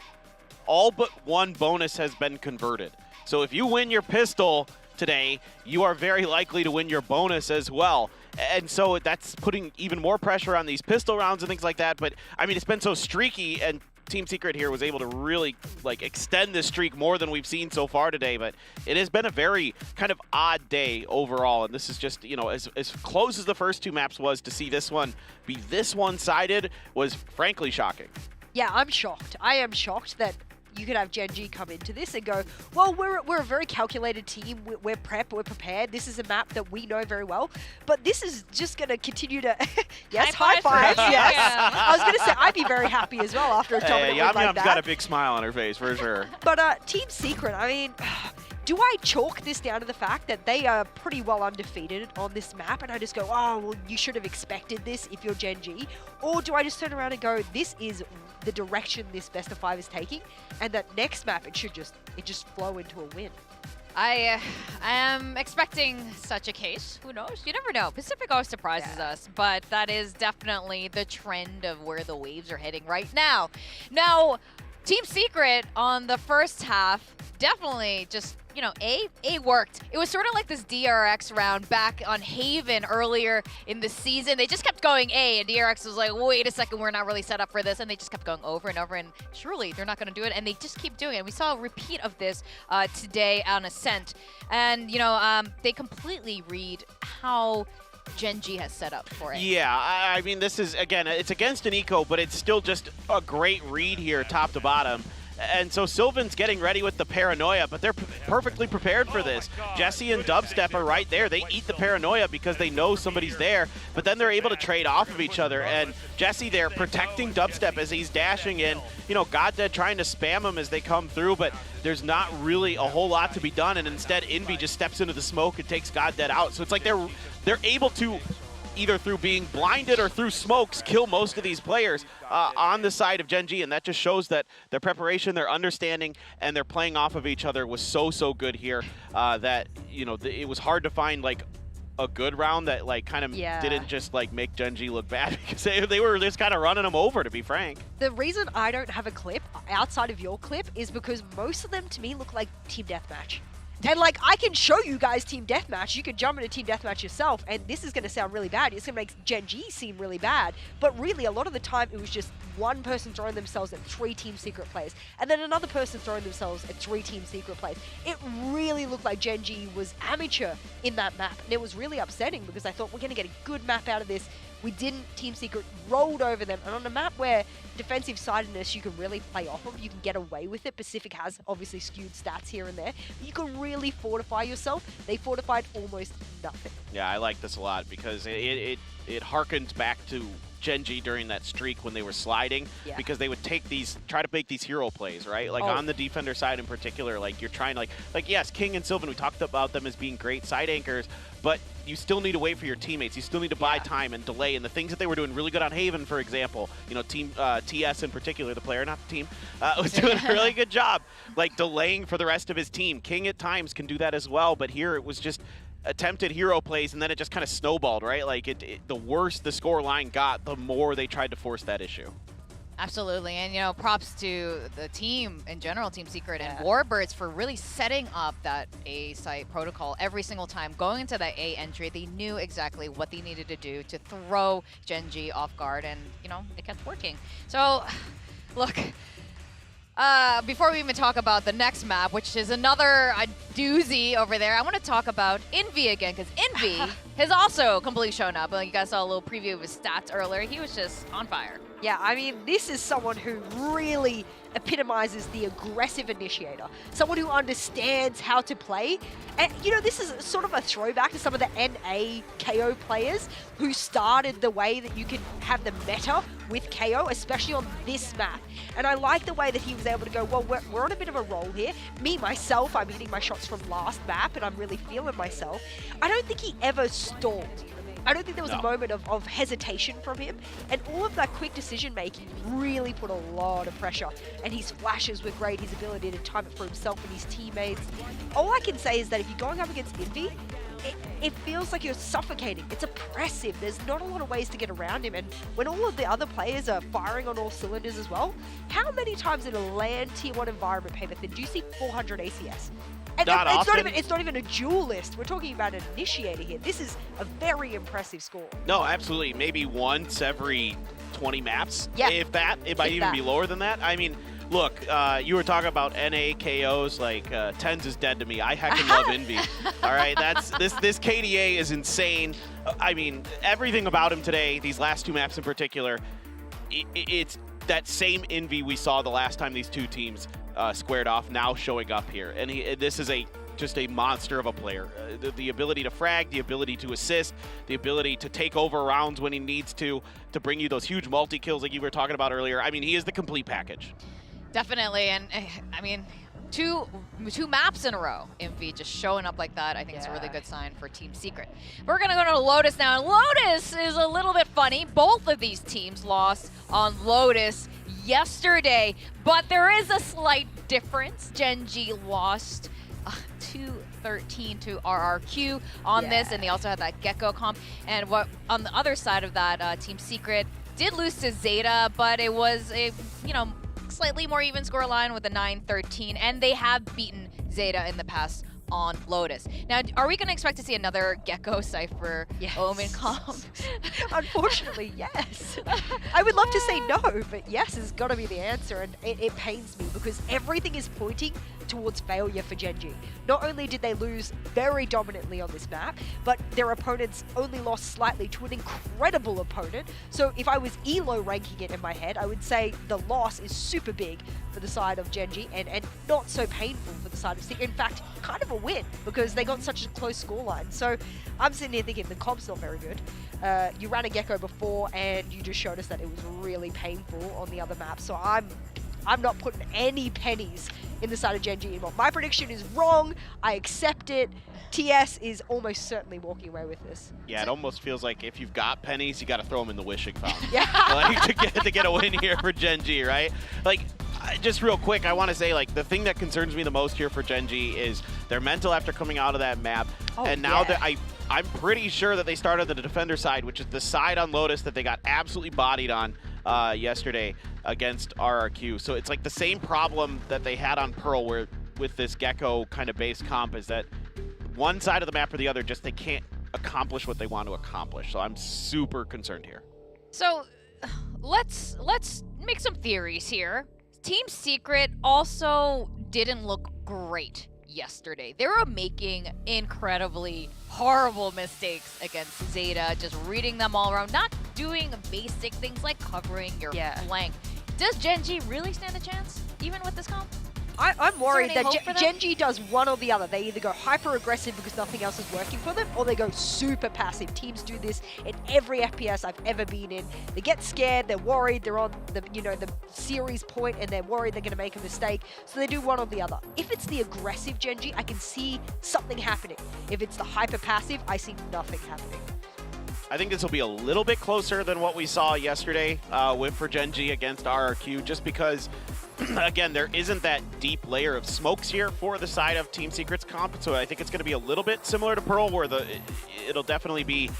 all but one bonus has been converted. So if you win your pistol today, you are very likely to win your bonus as well. And so that's putting even more pressure on these pistol rounds and things like that. But, I mean, it's been so streaky, and Team Secret here was able to really like extend this streak more than we've seen so far today. But it has been a very kind of odd day overall, and this is just, you know, as close as the first two maps was, to see this one be this one-sided was frankly shocking. Yeah, I'm shocked. I am shocked that you could have Gen G come into this and go, well, we're a very calculated team. We're prepared. This is a map that we know very well. But this is just going to continue to... yes, high fives, yes. Yeah. I was going to say, I'd be very happy as well after a dominant win like that. Got a big smile on her face, for sure. But Team Secret, I mean... Do I chalk this down to the fact that they are pretty well undefeated on this map, and I just go, oh, well, you should have expected this if you're Gen G? Or do I just turn around and go, this is the direction this best of 5 is taking, and that next map it should just flow into a win? I am expecting such a case. Who knows? You never know. Pacific always surprises us, but that is definitely the trend of where the waves are heading right now. Now, Team Secret on the first half definitely just, you know, A worked. It was sort of like this DRX round back on Haven earlier in the season. They just kept going A, and DRX was like, wait a second, we're not really set up for this, and they just kept going over and over, and surely they're not going to do it, and they just keep doing it. We saw a repeat of this today on Ascent, and, you know, they completely read how Gen G has set up for it. Yeah, I mean, this is, again, it's against an eco, but it's still just a great read here, top to bottom. And so Sylvan's getting ready with the paranoia, but they're perfectly prepared for this. Jesse and Dubstep are right there. They eat the paranoia because they know somebody's there, but then they're able to trade off of each other. And Jesse there protecting Dubstep as he's dashing in. You know, Goddead trying to spam him as they come through, but there's not really a whole lot to be done. And instead, Envy just steps into the smoke and takes Goddead out. So it's like they're able to, either through being blinded or through smokes, kill most of these players on the side of Gen G, and that just shows that their preparation, their understanding, and their playing off of each other was so good here that, you know, it was hard to find like a good round that like kind of didn't just like make Gen G look bad, because they were just kind of running them over, to be frank. The reason I don't have a clip outside of your clip is because most of them to me look like Team Deathmatch. And like, I can show you guys Team Deathmatch. You can jump into Team Deathmatch yourself, and this is going to sound really bad. It's going to make Gen G seem really bad. But really, a lot of the time, it was just one person throwing themselves at 3 Team Secret players, and then another person throwing themselves at 3 Team Secret players. It really looked like Gen G was amateur in that map, and it was really upsetting because I thought we're going to get a good map out of this. We didn't. Team Secret rolled over them. And on a map where defensive sidedness you can really play off of, you can get away with it. Pacific has obviously skewed stats here and there. But you can really fortify yourself. They fortified almost nothing. Yeah, I like this a lot because it harkens back to Gen G during that streak when they were sliding, because they would take these, try to make these hero plays, right? Like on the defender side in particular, like you're trying to like yes, King and Sylvan, we talked about them as being great side anchors, but you still need to wait for your teammates. You still need to buy time and delay. And the things that they were doing really good on Haven, for example, you know, Team TS in particular, the player, not the team, was doing a really good job, like delaying for the rest of his team. King at times can do that as well, but here it was just attempted hero plays, and then it just kind of snowballed, right? Like the worse the score line got, the more they tried to force that issue. Absolutely, and you know, props to the team in general, Team Secret and Warbirds, for really setting up that A site protocol every single time. Going into that A entry, they knew exactly what they needed to do to throw Gen G off guard, and you know, it kept working. So, look, before we even talk about the next map, which is another doozy over there, I want to talk about Envy again, because Envy has also completely shown up. Like, you guys saw a little preview of his stats earlier. He was just on fire. Yeah, I mean, this is someone who really epitomizes the aggressive initiator. Someone who understands how to play. And, you know, this is sort of a throwback to some of the NA KO players who started the way that you can have the meta with KO, especially on this map. And I like the way that he was able to go, well, we're on a bit of a roll here. Me, myself, I'm hitting my shots from last map, and I'm really feeling myself. I don't think he ever stalled. I don't think there was a moment of hesitation from him, and all of that quick decision-making really put a lot of pressure, and his flashes were great, his ability to time it for himself and his teammates. All I can say is that if you're going up against Envy, it feels like you're suffocating. It's oppressive. There's not a lot of ways to get around him, and when all of the other players are firing on all cylinders as well, how many times in a LAN Tier 1 environment, Paperthin, do you see 400 ACS? And it's not even a duelist. We're talking about an initiator here. This is a very impressive score. No, absolutely. Maybe once every 20 maps, if that. It might even be lower than that. I mean, look, you were talking about NA KOs, like Tens is dead to me. I heckin' love Envy. All right, that's this KDA is insane. I mean, everything about him today, these last 2 maps in particular, it's that same Envy we saw the last time these 2 teams squared off, now showing up here. And this is just a monster of a player. The ability to frag, the ability to assist, the ability to take over rounds when he needs to bring you those huge multi-kills like you were talking about earlier. I mean, he is the complete package. Definitely, and I mean, two maps in a row, Envy just showing up like that, I think it's a really good sign for Team Secret. We're going to go to Lotus now, and Lotus is a little bit funny. Both of these teams lost on Lotus yesterday, but there is a slight difference. Gen G lost 2-13 to RRQ on this, and they also had that Gecko comp. And what on the other side of that, Team Secret did lose to Zeta, but it was a, you know, slightly more even score line with a 9-13, and they have beaten Zeta in the past on Lotus. Now, are we going to expect to see another Gecko Cypher Omen comp? Unfortunately, yes. I would love to say no, but yes has got to be the answer, and it pains me because everything is pointing towards failure for Gen G. Not only did they lose very dominantly on this map, but their opponents only lost slightly to an incredible opponent. So if I was ELO ranking it in my head, I would say the loss is super big, for the side of Genji and not so painful for the side of Secret. In fact, kind of a win because they got such a close scoreline. So I'm sitting here thinking the comp's not very good. You ran a Gecko before and you just showed us that it was really painful on the other map. So I'm not putting any pennies in the side of Genji anymore. My prediction is wrong. I accept it. TS is almost certainly walking away with this. Yeah, it almost feels like if you've got pennies, you got to throw them in the wishing fountain. Yeah. Like, to get a win here for Genji, right? Like, just real quick, I want to say, like, the thing that concerns me the most here for Genji is their mental after coming out of that map. Oh, and now yeah. that I'm pretty sure that they started the defender side, which is the side on Lotus that they got absolutely bodied on yesterday against RRQ. So it's like the same problem that they had on Pearl where with this Gecko kind of base comp is that one side of the map or the other, just they can't accomplish what they want to accomplish. So I'm super concerned here. So let's make some theories here. Team Secret also didn't look great yesterday. They were making incredibly horrible mistakes against Zeta, just reading them all around, not doing basic things like covering your flank. Does Genji really stand a chance, even with this comp? I'm worried any that hope for them? Genji does one or the other. They either go hyper aggressive because nothing else is working for them, or they go super passive. Teams do this in every FPS I've ever been in. They get scared, they're worried, they're on the series point, and they're worried they're going to make a mistake. So they do one or the other. If it's the aggressive Genji, I can see something happening. If it's the hyper passive, I see nothing happening. I think this will be a little bit closer than what we saw yesterday for Genji against RRQ, just because, again, there isn't that deep layer of smokes here for the side of Team Secret's comp. So I think it's going to be a little bit similar to Pearl, where it'll definitely be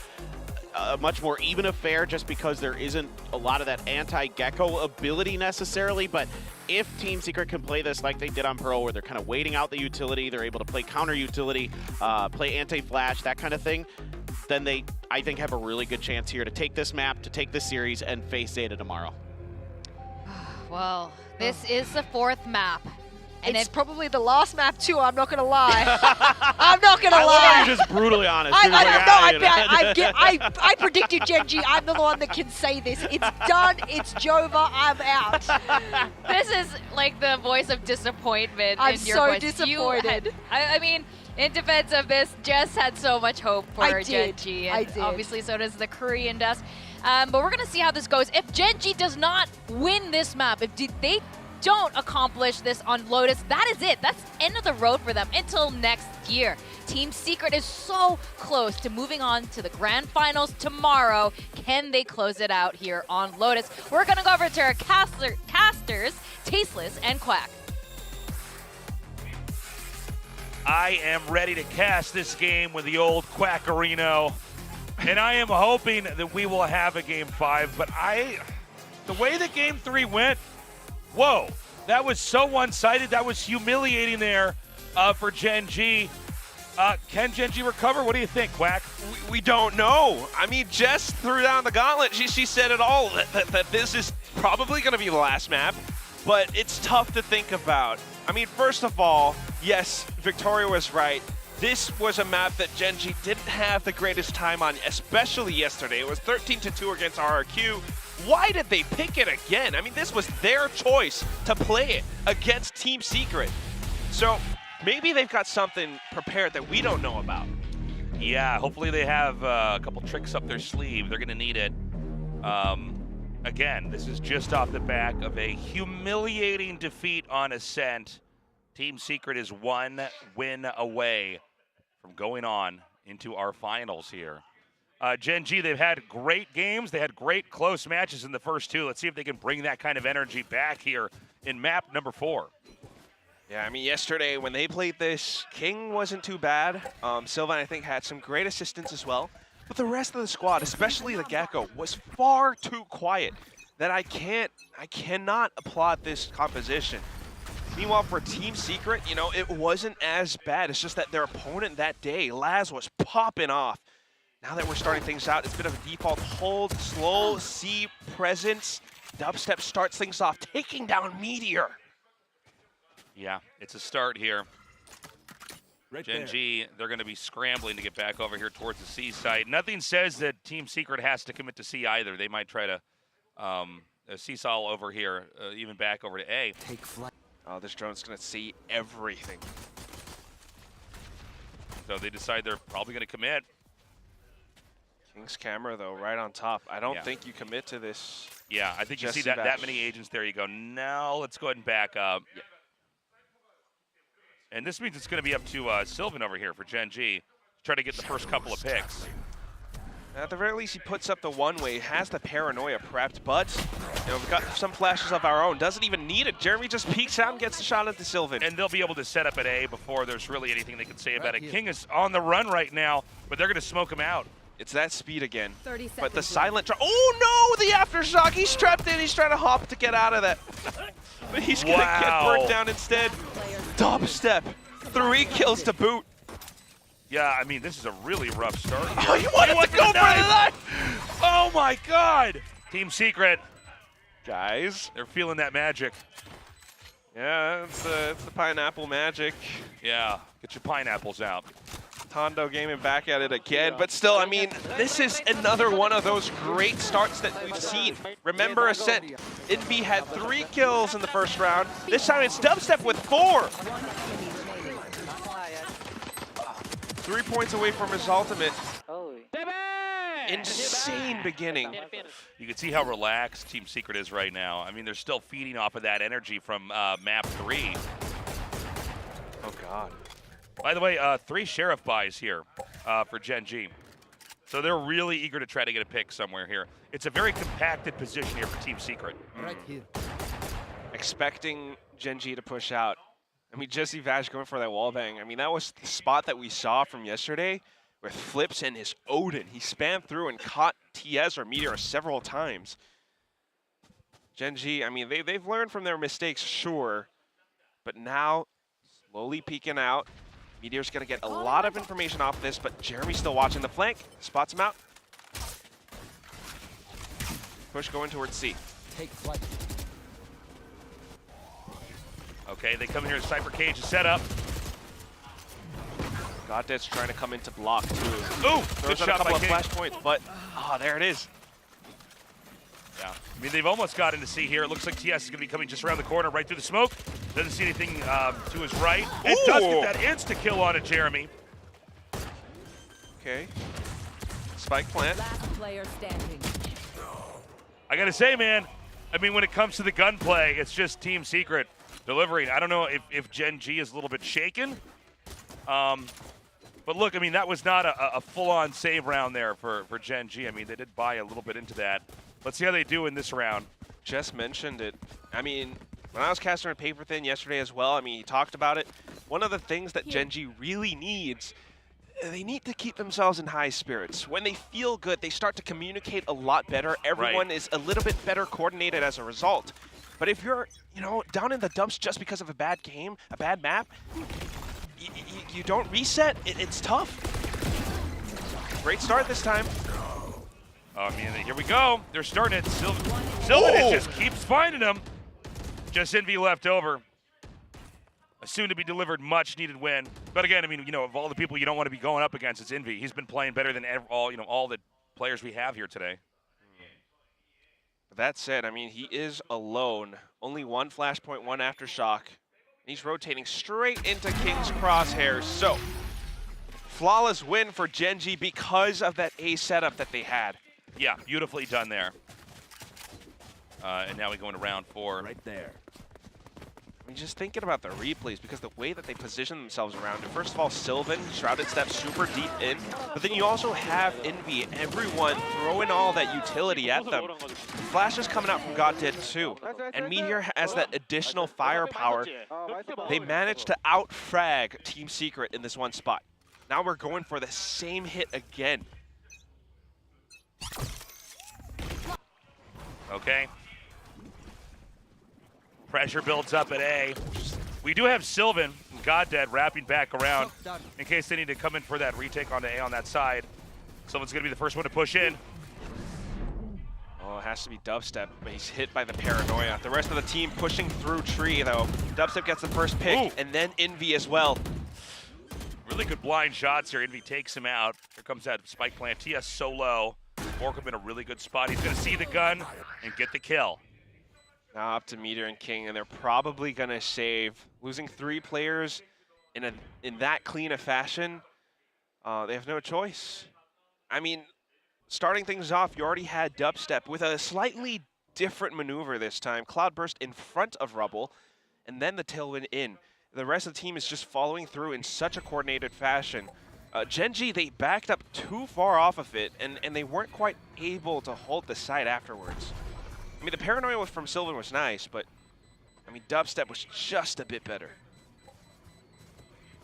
a much more even affair, just because there isn't a lot of that anti-Gecko ability necessarily. But if Team Secret can play this like they did on Pearl, where they're kind of waiting out the utility, they're able to play counter utility, play anti-flash, that kind of thing, then they, I think, have a really good chance here to take this map, to take this series, and face Zeta tomorrow. Well, this is the fourth map. And it's probably the last map too, I'm not going to lie. I'm not going to lie. I love you're just brutally honest. I predicted Genji. I'm the one that can say this. It's done. It's Jova. I'm out. This is like the voice of disappointment I'm in your so voice. disappointed. I mean, in defense of this, Jess had so much hope for Genji. And I did. Obviously, so does the Korean Dust. But we're going to see how this goes. If Genji does not win this map, if they don't accomplish this on Lotus, that is it. That's end of the road for them until next year. Team Secret is so close to moving on to the grand finals tomorrow. Can they close it out here on Lotus? We're going to go over to our casters, Tasteless and Quack. I am ready to cast this game with the old Quackarino, and I am hoping that we will have a Game 5, but the way that Game 3 went, whoa, that was so one-sided. That was humiliating there for Genji. Can Genji recover? What do you think, Quack? We don't know. I mean, Jess threw down the gauntlet. She said it all, that this is probably going to be the last map, but it's tough to think about. I mean, first of all, yes, Victoria was right. This was a map that Genji didn't have the greatest time on, especially yesterday. It was 13-2 against RRQ. Why did they pick it again? I mean, this was their choice to play it against Team Secret. So maybe they've got something prepared that we don't know about. Yeah, hopefully they have a couple tricks up their sleeve. They're going to need it. Again, this is just off the back of a humiliating defeat on Ascent. Team Secret is one win away from going on into our finals here. Genji, they've had great games. They had great close matches in the first two. Let's see if they can bring that kind of energy back here in map number 4. Yeah, I mean, yesterday when they played this, King wasn't too bad. Sylvan, I think, had some great assistance as well. But the rest of the squad, especially the Gecko, was far too quiet that I cannot applaud this composition. Meanwhile, for Team Secret, you know, it wasn't as bad. It's just that their opponent that day, Laz, was popping off. Now that we're starting things out, it's a bit of a default hold, slow C presence. Dubstep starts things off, taking down Meteor. Yeah, it's a start here. Genji, they're going to be scrambling to get back over here towards the C side. Nothing says that Team Secret has to commit to C either. They might try to Seesaw over here, even back over to A. Take flight. Oh, this drone's gonna see everything. So they decide they're probably gonna commit. King's camera though, right on top. I don't think you commit to this. Yeah, I think you see that many agents there. You go, now let's go ahead and back up. Yeah. And this means it's going to be up to Sylvan over here for Gen G to try to get the first couple of picks. At the very least, he puts up the one-way, has the paranoia prepped, but we've got some flashes of our own. Doesn't even need it. Jeremy just peeks out and gets the shot at the Sylvan. And they'll be able to set up at A before there's really anything they can say about it. King is on the run right now, but they're going to smoke him out. It's that speed again. But the silent drop. Oh no, the aftershock. He's trapped in. He's trying to hop to get out of that. But he's going to get burnt down instead. Dubstep. 3 kills to boot. Yeah, I mean, this is a really rough start here. Oh, you wanted to go for the knife! Oh my God! Team Secret. Guys. They're feeling that magic. Yeah, it's the pineapple magic. Yeah, get your pineapples out. Tondo Gaming back at it again, but still, I mean, this is another one of those great starts that we've seen. Remember Ascent, Envy had 3 kills in the first round. This time it's Dubstep with 4. 3 points away from his ultimate. Insane beginning. You can see how relaxed Team Secret is right now. I mean, they're still feeding off of that energy from map 3. Oh God. By the way, 3 Sheriff buys here for Gen G. So they're really eager to try to get a pick somewhere here. It's a very compacted position here for Team Secret. Right here. Expecting Gen G to push out. I mean, Jesse Vash going for that wallbang. I mean, that was the spot that we saw from yesterday with Flips and his Odin. He spammed through and caught TS or Meteor several times. Gen G, I mean, they've learned from their mistakes, sure. But now, slowly peeking out. Meteor's going to get a lot of information off this, but Jeremy's still watching the flank. Spots him out. Push going towards C. Take flight. Okay, they come in here. Cypher Cage is set up. Goddead's trying to come into block too. Ooh, throws good out shot a couple by of King. flash points, but there it is. Yeah, I mean, they've almost got into C here. It looks like TS is going to be coming just around the corner, right through the smoke. Doesn't see anything to his right. It does get that insta-kill on it, Jeremy. Okay. Spike plant. Last player standing. I got to say, man, I mean, when it comes to the gunplay, it's just Team Secret delivering. I don't know if Gen G is a little bit shaken. But look, I mean, that was not a full-on save round there for Gen G. I mean, they did buy a little bit into that. Let's see how they do in this round. Just mentioned it. I mean, when I was casting on Paper Thin yesterday as well, I mean, he talked about it. One of the things that Gen G really needs, they need to keep themselves in high spirits. When they feel good, they start to communicate a lot better. Everyone is a little bit better coordinated as a result. But if you're, down in the dumps just because of a bad game, a bad map, you don't reset, it's tough. Great start this time. Oh, I mean, here we go. They're starting it. Sylvan just keeps finding them. Just Envy left over. A soon-to-be-delivered much-needed win. But again, I mean, of all the people you don't want to be going up against, it's Envy. He's been playing better than all the players we have here today. That said, I mean, he is alone. Only 1 flashpoint, 1 aftershock. He's rotating straight into King's crosshairs. So, flawless win for Gen G because of that A setup that they had. Yeah, beautifully done there. And now we go into round 4. Right there. I mean, just thinking about the replays, because the way that they position themselves around it. First of all, Sylvan, Shrouded Step super deep in, but then you also have Envy, everyone throwing all that utility at them. Flash is coming out from Goddead too, and Meteor has that additional firepower. They managed to out-frag Team Secret in this one spot. Now we're going for the same hit again. Okay. Pressure builds up at A. We do have Sylvan and Goddead wrapping back around in case they need to come in for that retake onto A on that side. Sylvan's going to be the first one to push in. Oh, it has to be Dubstep, but he's hit by the paranoia. The rest of the team pushing through tree, though. Dubstep gets the first pick, and then Envy as well. Really good blind shots here. Envy takes him out. Here comes that spike plant. TS so low. Borkham in a really good spot. He's going to see the gun and get the kill. Now up to Meteor and King, and they're probably going to save. Losing 3 players in that clean a fashion, they have no choice. I mean, starting things off, you already had Dubstep with a slightly different maneuver this time. Cloudburst in front of Rubble, and then the Tailwind in. The rest of the team is just following through in such a coordinated fashion. Gen.G, they backed up too far off of it, and they weren't quite able to hold the side afterwards. I mean, the paranoia from Sylvan was nice, but I mean, Dubstep was just a bit better.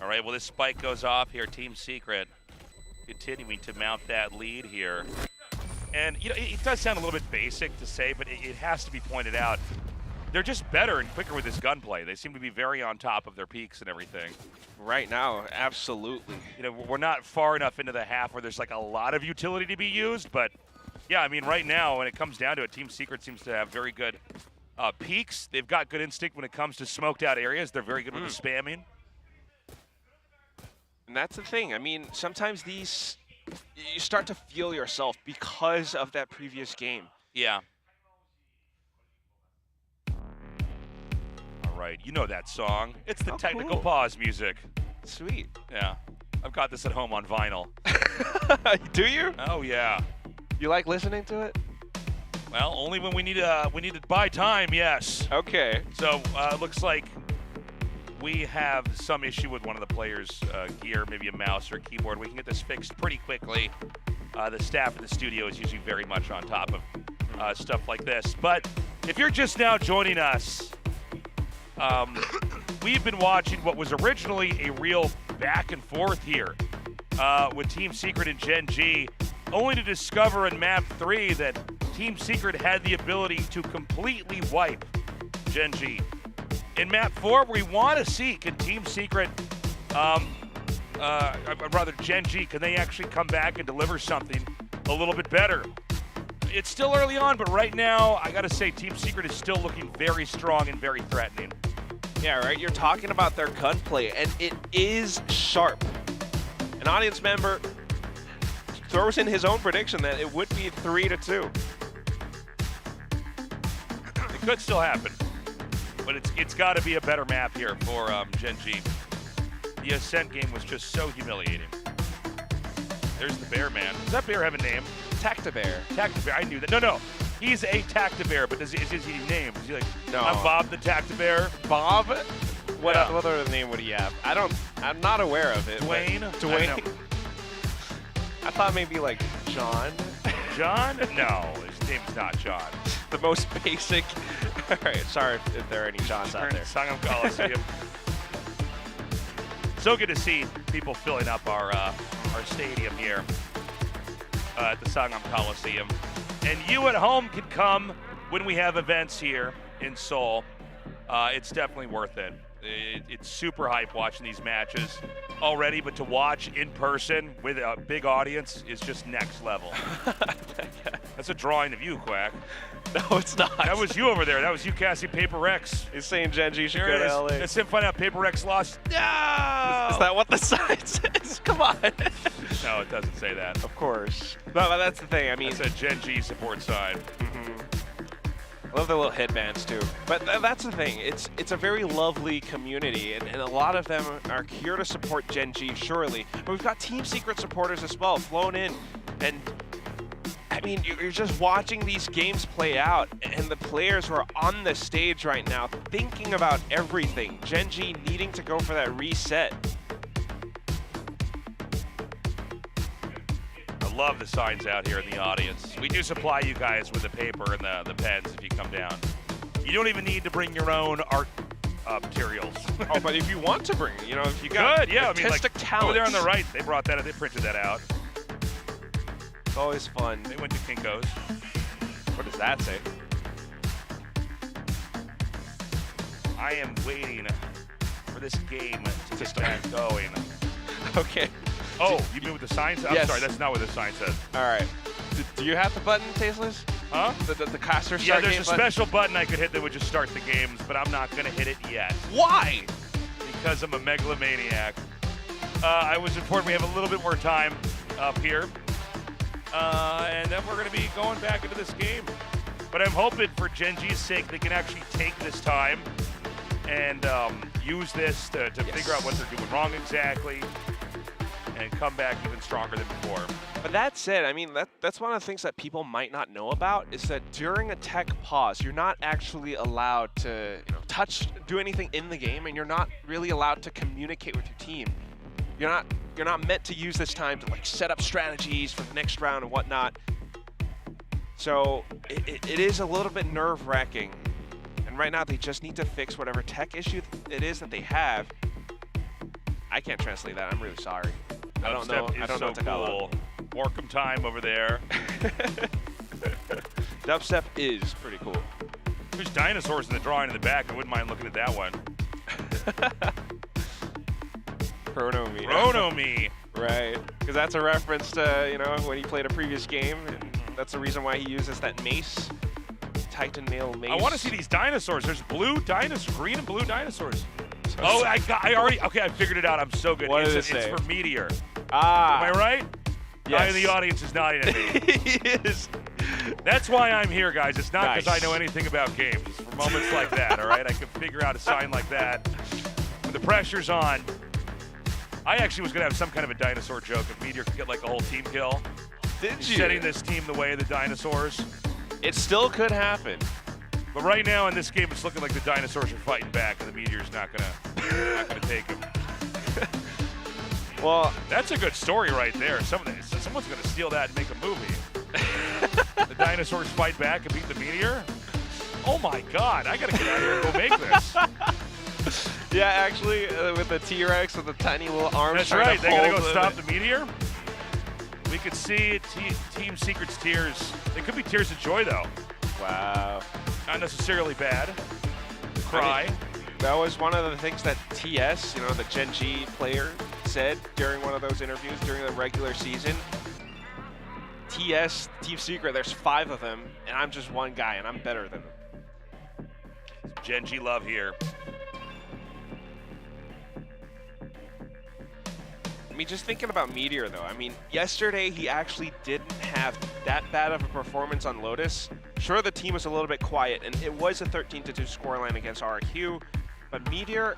All right, well, this spike goes off here. Team Secret continuing to mount that lead here. And, you know, it does sound a little bit basic to say, but it has to be pointed out. They're just better and quicker with this gunplay. They seem to be very on top of their peaks and everything. Right now, absolutely. You know, we're not far enough into the half where there's like a lot of utility to be used, but yeah, I mean, right now, when it comes down to it, Team Secret seems to have very good peaks. They've got good instinct when it comes to smoked out areas. They're very good with the spamming. And that's the thing. I mean, sometimes these, you start to feel yourself because of that previous game. Yeah. All right, you know that song. It's the technical pause music. Sweet. Yeah. I've got this at home on vinyl. Do you? Oh, yeah. You like listening to it? Well, only when we need to buy time, yes. Okay. So it looks like we have some issue with one of the players' gear, maybe a mouse or a keyboard. We can get this fixed pretty quickly. The staff at the studio is usually very much on top of stuff like this. But if you're just now joining us, we've been watching what was originally a real back and forth here with Team Secret and Gen.G, only to discover in Map 3 that Team Secret had the ability to completely wipe Gen.G. In Map 4, we want to see, can Team Secret, rather Gen.G, can they actually come back and deliver something a little bit better? It's still early on, but right now, I got to say, Team Secret is still looking very strong and very threatening. Yeah, right? You're talking about their gunplay, and it is sharp. An audience member throws in his own prediction that it would be 3-2. It could still happen, but it's got to be a better map here for Gen.G. The Ascent game was just so humiliating. There's the bear man. Does that bear have a name? Tactibear. Tactibear, I knew that. No. He's a Tactibear, but is he named? Is he like, no. I'm Bob the Tactibear? Bob? What Yeah. what other name would he have? I'm not aware of it. Dwayne? Dwayne? I thought maybe like John. John? No, his name's not John. The most basic. All right, sorry if there are any Johns out there. Sangam Coliseum. So good to see people filling up our stadium here at the Sangam Coliseum. And you at home can come when we have events here in Seoul. It's definitely worth it. It's super hype watching these matches already, but to watch in person with a big audience is just next level. That's a drawing of you, Quack. No, it's not. That was you over there. That was you casting Paper Rex. He's saying Gen.G should There go it to is. LA. Let's find out Paper Rex lost. No! Is that what the sign says? Come on. No, it doesn't say that. Of course. No, but that's the thing. I mean, It's a Gen.G support sign. I love the little headbands too. But that's the thing. It's a very lovely community, and a lot of them are here to support Gen.G, surely. But we've got Team Secret supporters as well, flown in. And I mean, you're just watching these games play out, and the players who are on the stage right now thinking about everything. Gen.G needing to go for that reset. I love the signs out here in the audience. We do supply you guys with the paper and the pens if you come down. You don't even need to bring your own art materials. Oh, but if you want to bring it, you know, if you got Good, yeah. I mean, artistic like, talent. over there on the right, they brought that. They printed that out. It's always fun. They went to Kinko's. What does that say? I am waiting for this game to get back going. Okay. Oh, you mean with the sign? I'm Yes. sorry, that's not what the sign says. All right. Do you have the button, Tasteless? Huh? The caster start Yeah, there's game a button? special button I could hit that would just start the games, but I'm not going to hit it yet. Why? Because I'm a megalomaniac. I was informed we have a little bit more time up here. And then we're going to be going back into this game. But I'm hoping for Gen G's sake they can actually take this time and use this to figure out what they're doing wrong exactly and come back even stronger than before. But that said, I mean, that's one of the things that people might not know about is that during a tech pause, you're not actually allowed to do anything in the game, and you're not really allowed to communicate with your team. You're not meant to use this time to like set up strategies for the next round and whatnot. So it is a little bit nerve-wracking. And right now they just need to fix whatever tech issue it is that they have. I can't translate that. I'm really sorry. I don't know Tagalog. Morcom time over there. Dubstep is pretty cool. There's dinosaurs in the drawing in the back. I wouldn't mind looking at that one. Chrono Me. Chrono Me. Right. Because that's a reference to, when he played a previous game. And that's the reason why he uses that mace. Titan Mail mace. I want to see these dinosaurs. There's blue dinosaurs, green and blue dinosaurs. Oh, I figured it out. I'm so good. What does it It's say? for Meteor. Ah. Am I right? Yes. Guy in the audience is nodding at me. He is. That's why I'm here, guys. It's not because Nice. I know anything about games. It's for moments like that, all right? I can figure out a sign like that. When the pressure's on. I actually was going to have some kind of a dinosaur joke if Meteor could get like a whole team kill. Did you? Setting this team the way of the dinosaurs. It still could happen. But right now in this game, it's looking like the dinosaurs are fighting back, and the Meteor's not gonna take them. Well, that's a good story right there. Someone's gonna steal that and make a movie. The dinosaurs fight back and beat the Meteor. Oh my God! I gotta get out of here and go make this. Yeah, actually, with the T-Rex with the tiny little arms. That's trying right. to They gotta hold go stop the Meteor. We could see Team Secret's tears. They could be tears of joy though. Wow. Not necessarily bad. Cry. I mean, that was one of the things that TS, the Gen G player, said during one of those interviews during the regular season. TS, Team Secret, there's 5 of them, and I'm just one guy, and I'm better than them. Gen G love here. I mean, just thinking about Meteor, though, I mean, yesterday he actually didn't have that bad of a performance on Lotus. Sure, the team was a little bit quiet, and it was a 13-2 scoreline against RQ, but Meteor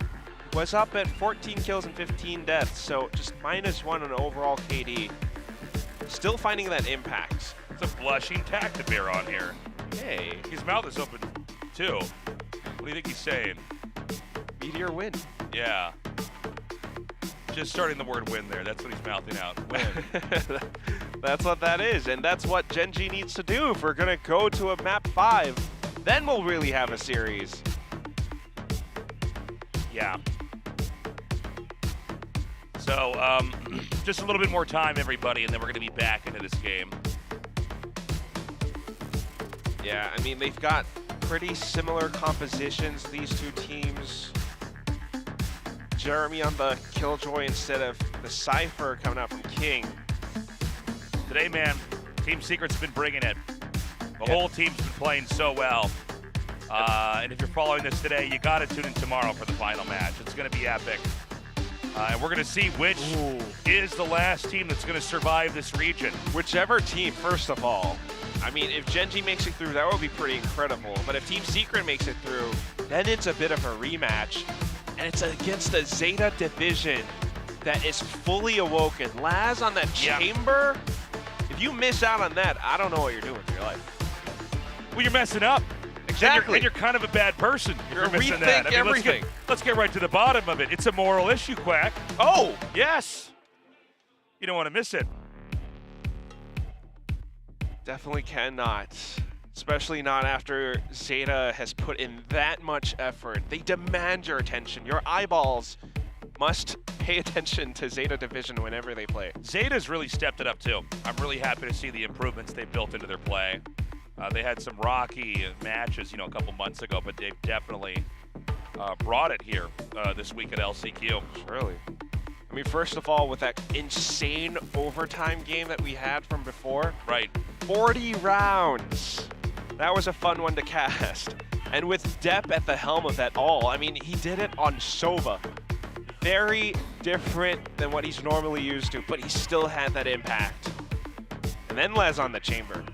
was up at 14 kills and 15 deaths, so just -1 on overall KD. Still finding that impact. It's a blushing tactic bear on here. Hey. His mouth is open, too. What do you think he's saying? Meteor win. Yeah. Just starting the word win there. That's what he's mouthing out. Win. That's what that is, and that's what Gen G needs to do if we're going to go to a map 5. Then we'll really have a series. Yeah. So, just a little bit more time, everybody, and then we're going to be back into this game. Yeah, I mean, they've got pretty similar compositions, these two teams. Jeremy on the Killjoy instead of the Cypher coming out from King. Today, man, Team Secret's been bringing it. The whole team's been playing so well. And if you're following this today, you got to tune in tomorrow for the final match. It's going to be epic. And we're going to see which is the last team that's going to survive this region. Whichever team, first of all. I mean, if Gen G makes it through, that would be pretty incredible. But if Team Secret makes it through, then it's a bit of a rematch. And it's against the Zeta division that is fully awoken. Laz on that chamber, if you miss out on that, I don't know what you're doing with your life. Well, you're messing up. Exactly. And you're kind of a bad person if you're missing that. Rethink everything. Let's get right to the bottom of it. It's a moral issue, Quack. Oh! Yes. You don't want to miss it. Definitely cannot. Especially not after Zeta has put in that much effort. They demand your attention. Your eyeballs must pay attention to Zeta Division whenever they play. Zeta's really stepped it up too. I'm really happy to see the improvements they've built into their play. They had some rocky matches, a couple months ago, but they've definitely brought it here this week at LCQ. Surely. I mean, first of all, with that insane overtime game that we had from before. Right. 40 rounds. That was a fun one to cast. And with Depp at the helm of that all, I mean, he did it on Sova. Very different than what he's normally used to, but he still had that impact. And then Les on the chamber.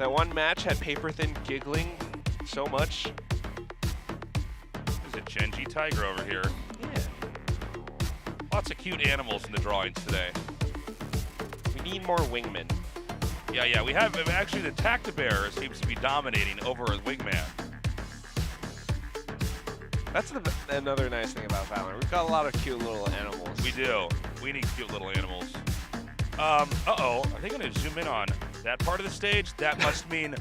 That one match had Paper-Thin giggling so much. There's a Genji Tiger over here. Yeah. Lots of cute animals in the drawings today. We need more wingmen. Yeah, we have actually the Tactibear seems to be dominating over a wingman. That's another nice thing about Valorant. We've got a lot of cute little animals. We do. We need cute little animals. Uh-oh. Are they going to zoom in on that part of the stage? That must mean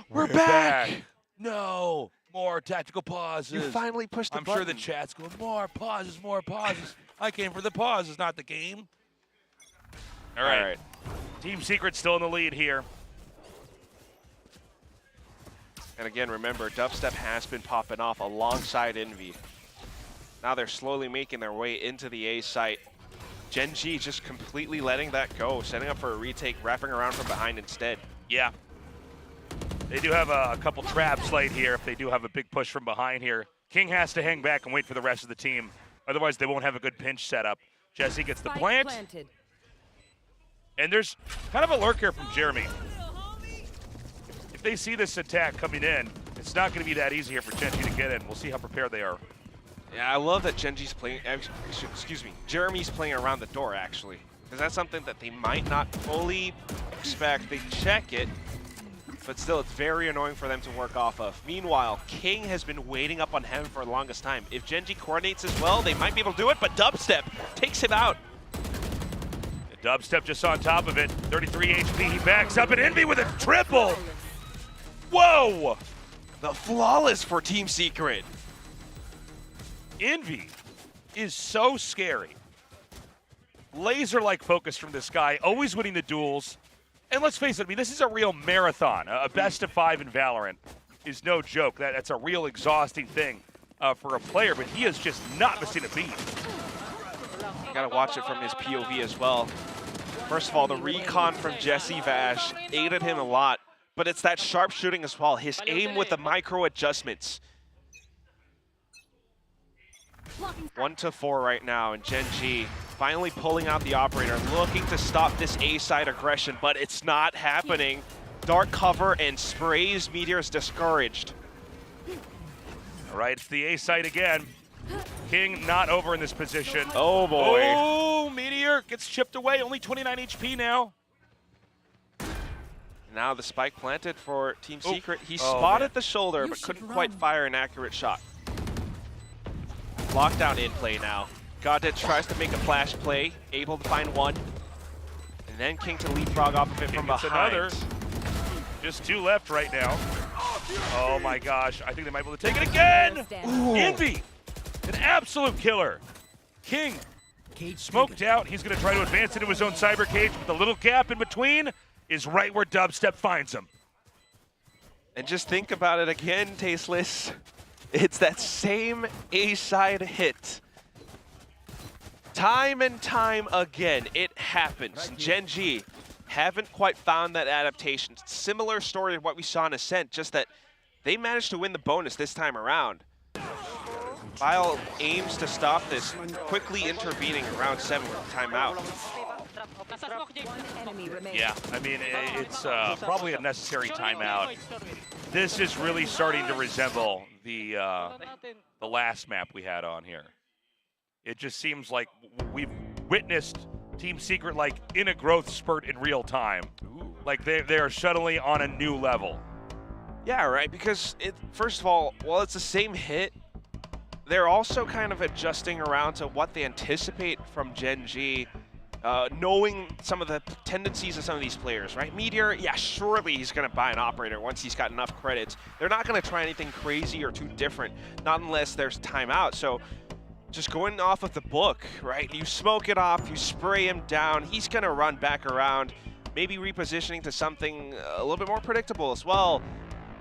We're back! No! More tactical pauses. You finally pushed the button. I'm sure the chat's going, more pauses, more pauses. I came for the pauses, not the game. All right. Team Secret still in the lead here. And again, remember, Dubstep has been popping off alongside Envy. Now they're slowly making their way into the A site. Genji just completely letting that go, setting up for a retake, wrapping around from behind instead. Yeah. They do have a couple traps laid here if they do have a big push from behind here. King has to hang back and wait for the rest of the team. Otherwise, they won't have a good pinch setup. Jesse gets the plant. And there's kind of a lurk here from Jeremy. If they see this attack coming in, it's not going to be that easy here for Genji to get in. We'll see how prepared they are. Yeah, I love that Genji's playing, excuse me, Jeremy's playing around the door, actually. Because that's something that they might not fully expect. They check it, but still, it's very annoying for them to work off of. Meanwhile, King has been waiting up on Heaven for the longest time. If Genji coordinates as well, they might be able to do it, but Dubstep takes him out. Dubstep just on top of it. 33 HP, he backs up, and Envy with a triple! Whoa! The flawless for Team Secret. Envy is so scary. Laser-like focus from this guy, always winning the duels. And let's face it, I mean, this is a real marathon. A best of 5 in Valorant is no joke. That's a real exhausting thing for a player, but he is just not missing a beat. You gotta watch it from his POV as well. First of all, the recon from Jesse Vash aided him a lot, but it's that sharp shooting as well. His aim with the micro adjustments. 1-4 right now, and Genji finally pulling out the operator, looking to stop this A-side aggression, but it's not happening. Dark cover and sprays Meteor's discouraged. All right, it's the A-side again. King not over in this position. Oh boy. Oh, Meteor gets chipped away, only 29 HP now. Now the spike planted for Team Secret. He spotted the shoulder, but couldn't quite fire an accurate shot. Lockdown in play now. Godded tries to make a flash play, able to find one. And then King to leapfrog off of it from behind. Another. Just 2 left right now. Oh my gosh, I think they might be able to take it again! Ooh. Envy, an absolute killer. King smoked out. He's gonna try to advance into his own cyber cage, but the little gap in between is right where Dubstep finds him. And just think about it again, Tasteless. It's that same A-side hit. Time and time again, it happens. Genji haven't quite found that adaptation. Similar story to what we saw in Ascent, just that they managed to win the bonus this time around. Vile aims to stop this, quickly intervening in round 7 with the timeout. Yeah, I mean, it's probably a necessary timeout. This is really starting to resemble the last map we had on here. It just seems like we've witnessed Team Secret like in a growth spurt in real time. Ooh. Like they are suddenly on a new level. Yeah, right, because first of all, while it's the same hit, they're also kind of adjusting around to what they anticipate from Genji, knowing some of the tendencies of some of these players, right? Meteor, yeah, surely he's going to buy an operator once he's got enough credits. They're not going to try anything crazy or too different, not unless there's timeout. So just going off of the book, right? You smoke it off, you spray him down, he's going to run back around, maybe repositioning to something a little bit more predictable as well.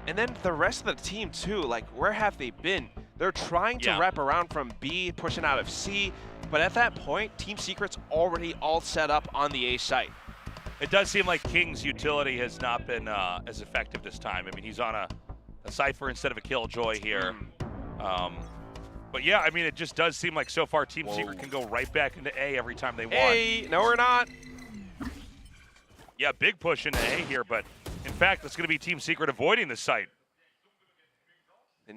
And then the rest of the team too, like where have they been? They're trying to wrap around from B, pushing out of C, but at that point, Team Secret's already all set up on the A site. It does seem like King's utility has not been as effective this time. I mean, he's on a Cypher instead of a Killjoy here. But yeah, I mean, it just does seem like so far Team Secret can go right back into A every time they want. Hey, no we're not. Yeah, big push into A here, but In fact, it's going to be Team Secret avoiding the site. They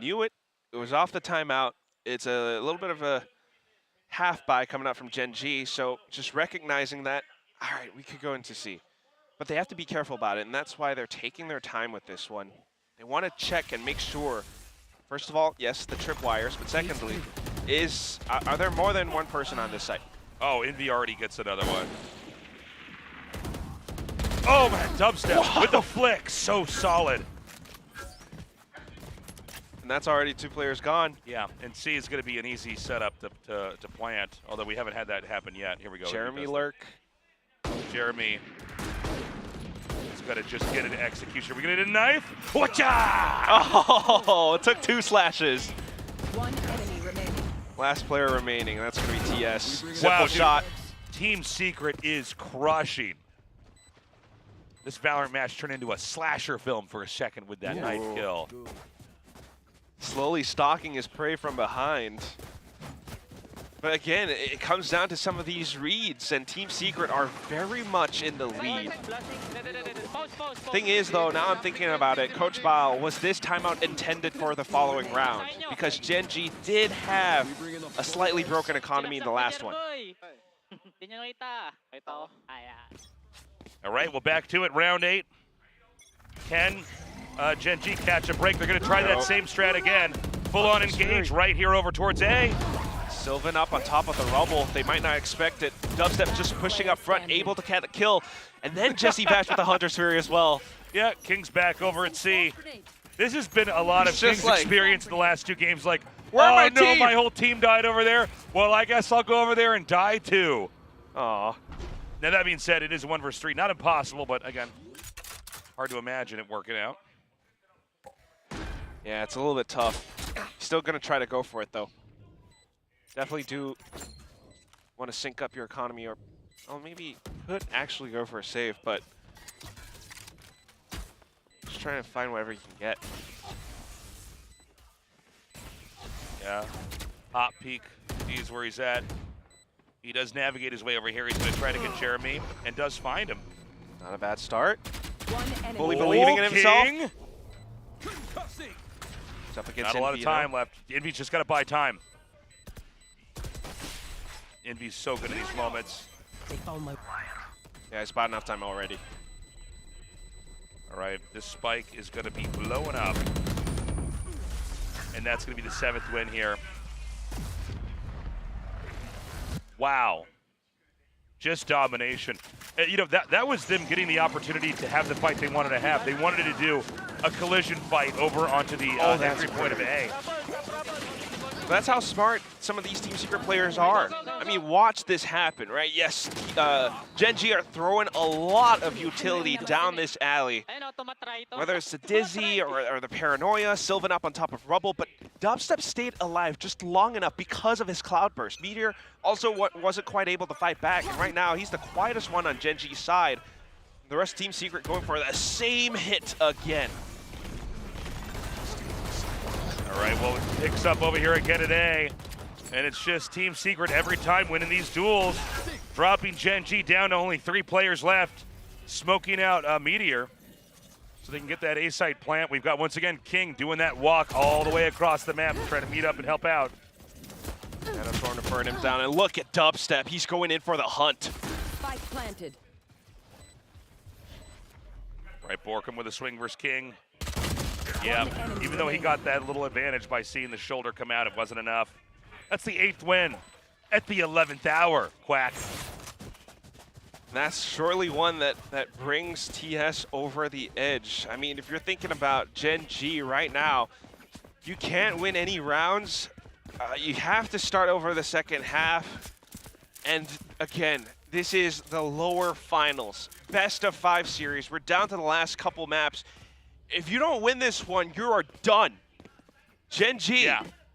knew it. It was off the timeout. It's a little bit of a half buy coming out from Gen G, so just recognizing that, all right, we could go into C. But they have to be careful about it, and that's why they're taking their time with this one. They want to check and make sure, first of all, yes, the tripwires, but secondly, are there more than one person on this site? Oh, Envy already gets another one. Oh, man, dubstep with the flick, so solid. And that's already 2 players gone. Yeah, and C is going to be an easy setup to plant, although we haven't had that happen yet. Here we go. Jeremy lurk. Jeremy is going to just get an execution. We're going to get a knife. Whatcha! Oh, it took 2 slashes. One enemy remaining. Last player remaining. That's going to be TS. Simple Wow, shot. Team Secret is crushing. This Valorant match turned into a slasher film for a second with that knife kill. Slowly stalking his prey from behind. But again, it comes down to some of these reads, and Team Secret are very much in the lead. Thing is, though, now I'm thinking about it, Coach Bao, was this timeout intended for the following round? Because Gen G did have a slightly broken economy in the last one. All right, well, back to it, round 8. Can Gen G catch a break? They're going to try that same strat again. Full on engage right here over towards A. Sylvan up on top of the rubble. They might not expect it. Dubstep just pushing up front, able to get the kill. And then Jesse Bash with the Hunter's Fury as well. Yeah, King's back over at C. This has been a lot of King's experience in the last 2 games. Like, oh no, my whole team died over there. Well, I guess I'll go over there and die too. Aw. Now, that being said, it is 1 versus 3. Not impossible, but again, hard to imagine it working out. Yeah, it's a little bit tough. Still going to try to go for it, though. Definitely do want to sync up your economy, or maybe could actually go for a save, but just trying to find whatever you can get. Yeah, hot peek, sees where he's at. He does navigate his way over here. He's going to try to get Jeremy, and does find him. Not a bad start. One Fully believing in himself. King. It's up against Not a lot Envy, of time left. Envy's just got to buy time. Envy's so good in these moments. Yeah, he's bought enough time already. All right, this spike is going to be blowing up. And that's going to be the 7th win here. Wow. Just domination. You know, that was them getting the opportunity to have the fight they wanted to have. They wanted to do a collision fight over onto the entry point of A. That's how smart some of these Team Secret players are. I mean, watch this happen, right? Yes, Gen G are throwing a lot of utility down this alley. Whether it's the Dizzy or the Paranoia, Sylvan up on top of Rubble, but Dubstep stayed alive just long enough because of his Cloudburst. Meteor also wasn't quite able to fight back, and right now he's the quietest one on Gen G's side. The rest of Team Secret going for the same hit again. All right, well, it picks up over here again at A. And it's just Team Secret every time winning these duels, dropping Gen G down to only 3 players left, smoking out Meteor. So they can get that A site plant. We've got, once again, King doing that walk all the way across the map to try to meet up and help out. And I'm trying to burn him down. And look at Dubstep. He's going in for the hunt. Spike planted. Right, Borkum with a swing versus King. Yeah, even though he got that little advantage by seeing the shoulder come out, it wasn't enough. That's the 8th win at the 11th hour, Quack. That's surely one that brings TS over the edge. I mean, if you're thinking about Gen G right now, you can't win any rounds. You have to start over the second half. And again, this is the lower finals. Best of 5 series. We're down to the last couple maps. If you don't win this one, you are done. Gen G,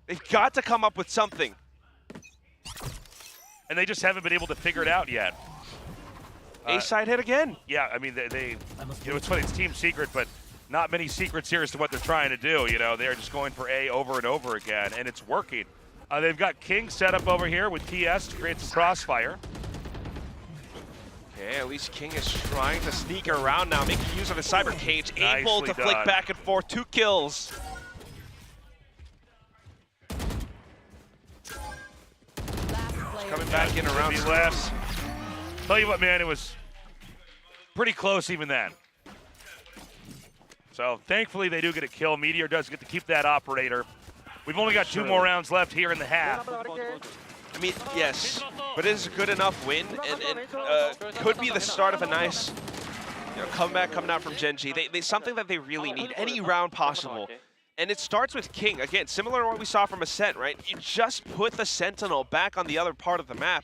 they've got to come up with something. And they just haven't been able to figure it out yet. A-side hit again. Yeah, I mean, they you know, it's funny, it's Team Secret, but not many secrets here as to what they're trying to do. You know, they're just going for A over and over again, and it's working. They've got King set up over here with TS to create some crossfire. Okay, at least King is trying to sneak around now, making use of his cyber cage, able Nicely to flick done. back and forth, 2 kills. Coming back in around left. Tell you what, man, it was pretty close even then. So thankfully they do get a kill. Meteor does get to keep that operator. We've only got 2 more rounds left here in the half. I mean, yes, but it is a good enough win, and could be the start of a nice comeback coming out from Gen G. They something that they really need, any round possible. And it starts with King. Again, similar to what we saw from Ascent, right? You just put the Sentinel back on the other part of the map,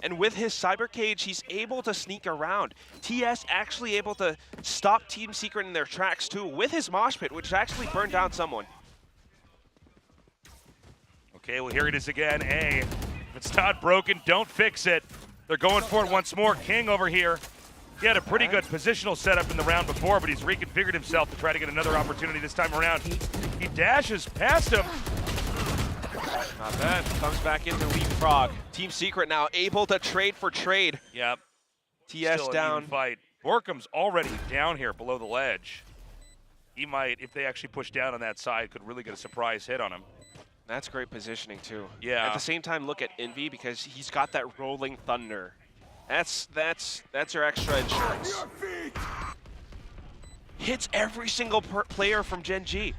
and with his cyber cage, he's able to sneak around. TS actually able to stop Team Secret in their tracks too, with his mosh pit, which actually burned down someone. Okay, well, here it is again. A. If it's not broken, don't fix it. They're going for it once more. King over here. He had a pretty good positional setup in the round before, but he's reconfigured himself to try to get another opportunity this time around. He dashes past him. Not bad. Comes back into leapfrog. Team Secret now able to trade for trade. Yep. TS Still an down. even fight. Borkum's already down here below the ledge. He might, if they actually push down on that side, could really get a surprise hit on him. That's great positioning too. Yeah. At the same time, look at Envy because he's got that rolling thunder. That's your extra insurance. Hits every single player from Gen G.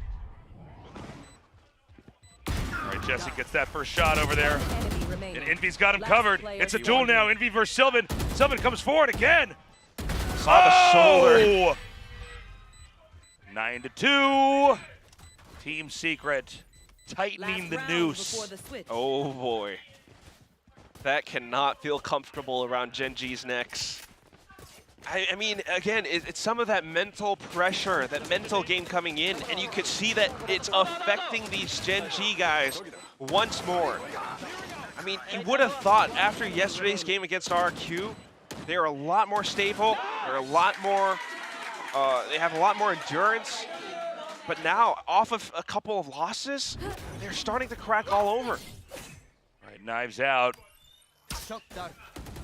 All right, Jesse gets that first shot over there. And Envy's got him covered. It's a duel now, Envy versus Sylvan. Sylvan comes forward again. Saw the shoulder. 9-2. Team Secret tightening the noose. Oh boy. That cannot feel comfortable around Gen G's necks. I mean, again, it's some of that mental pressure, that mental game coming in, and you could see that it's affecting these Gen G guys once more. I mean, you would have thought after yesterday's game against RQ, they're a lot more stable, they're a lot more, they have a lot more endurance, but now, off of a couple of losses, they're starting to crack all over. All right, knives out.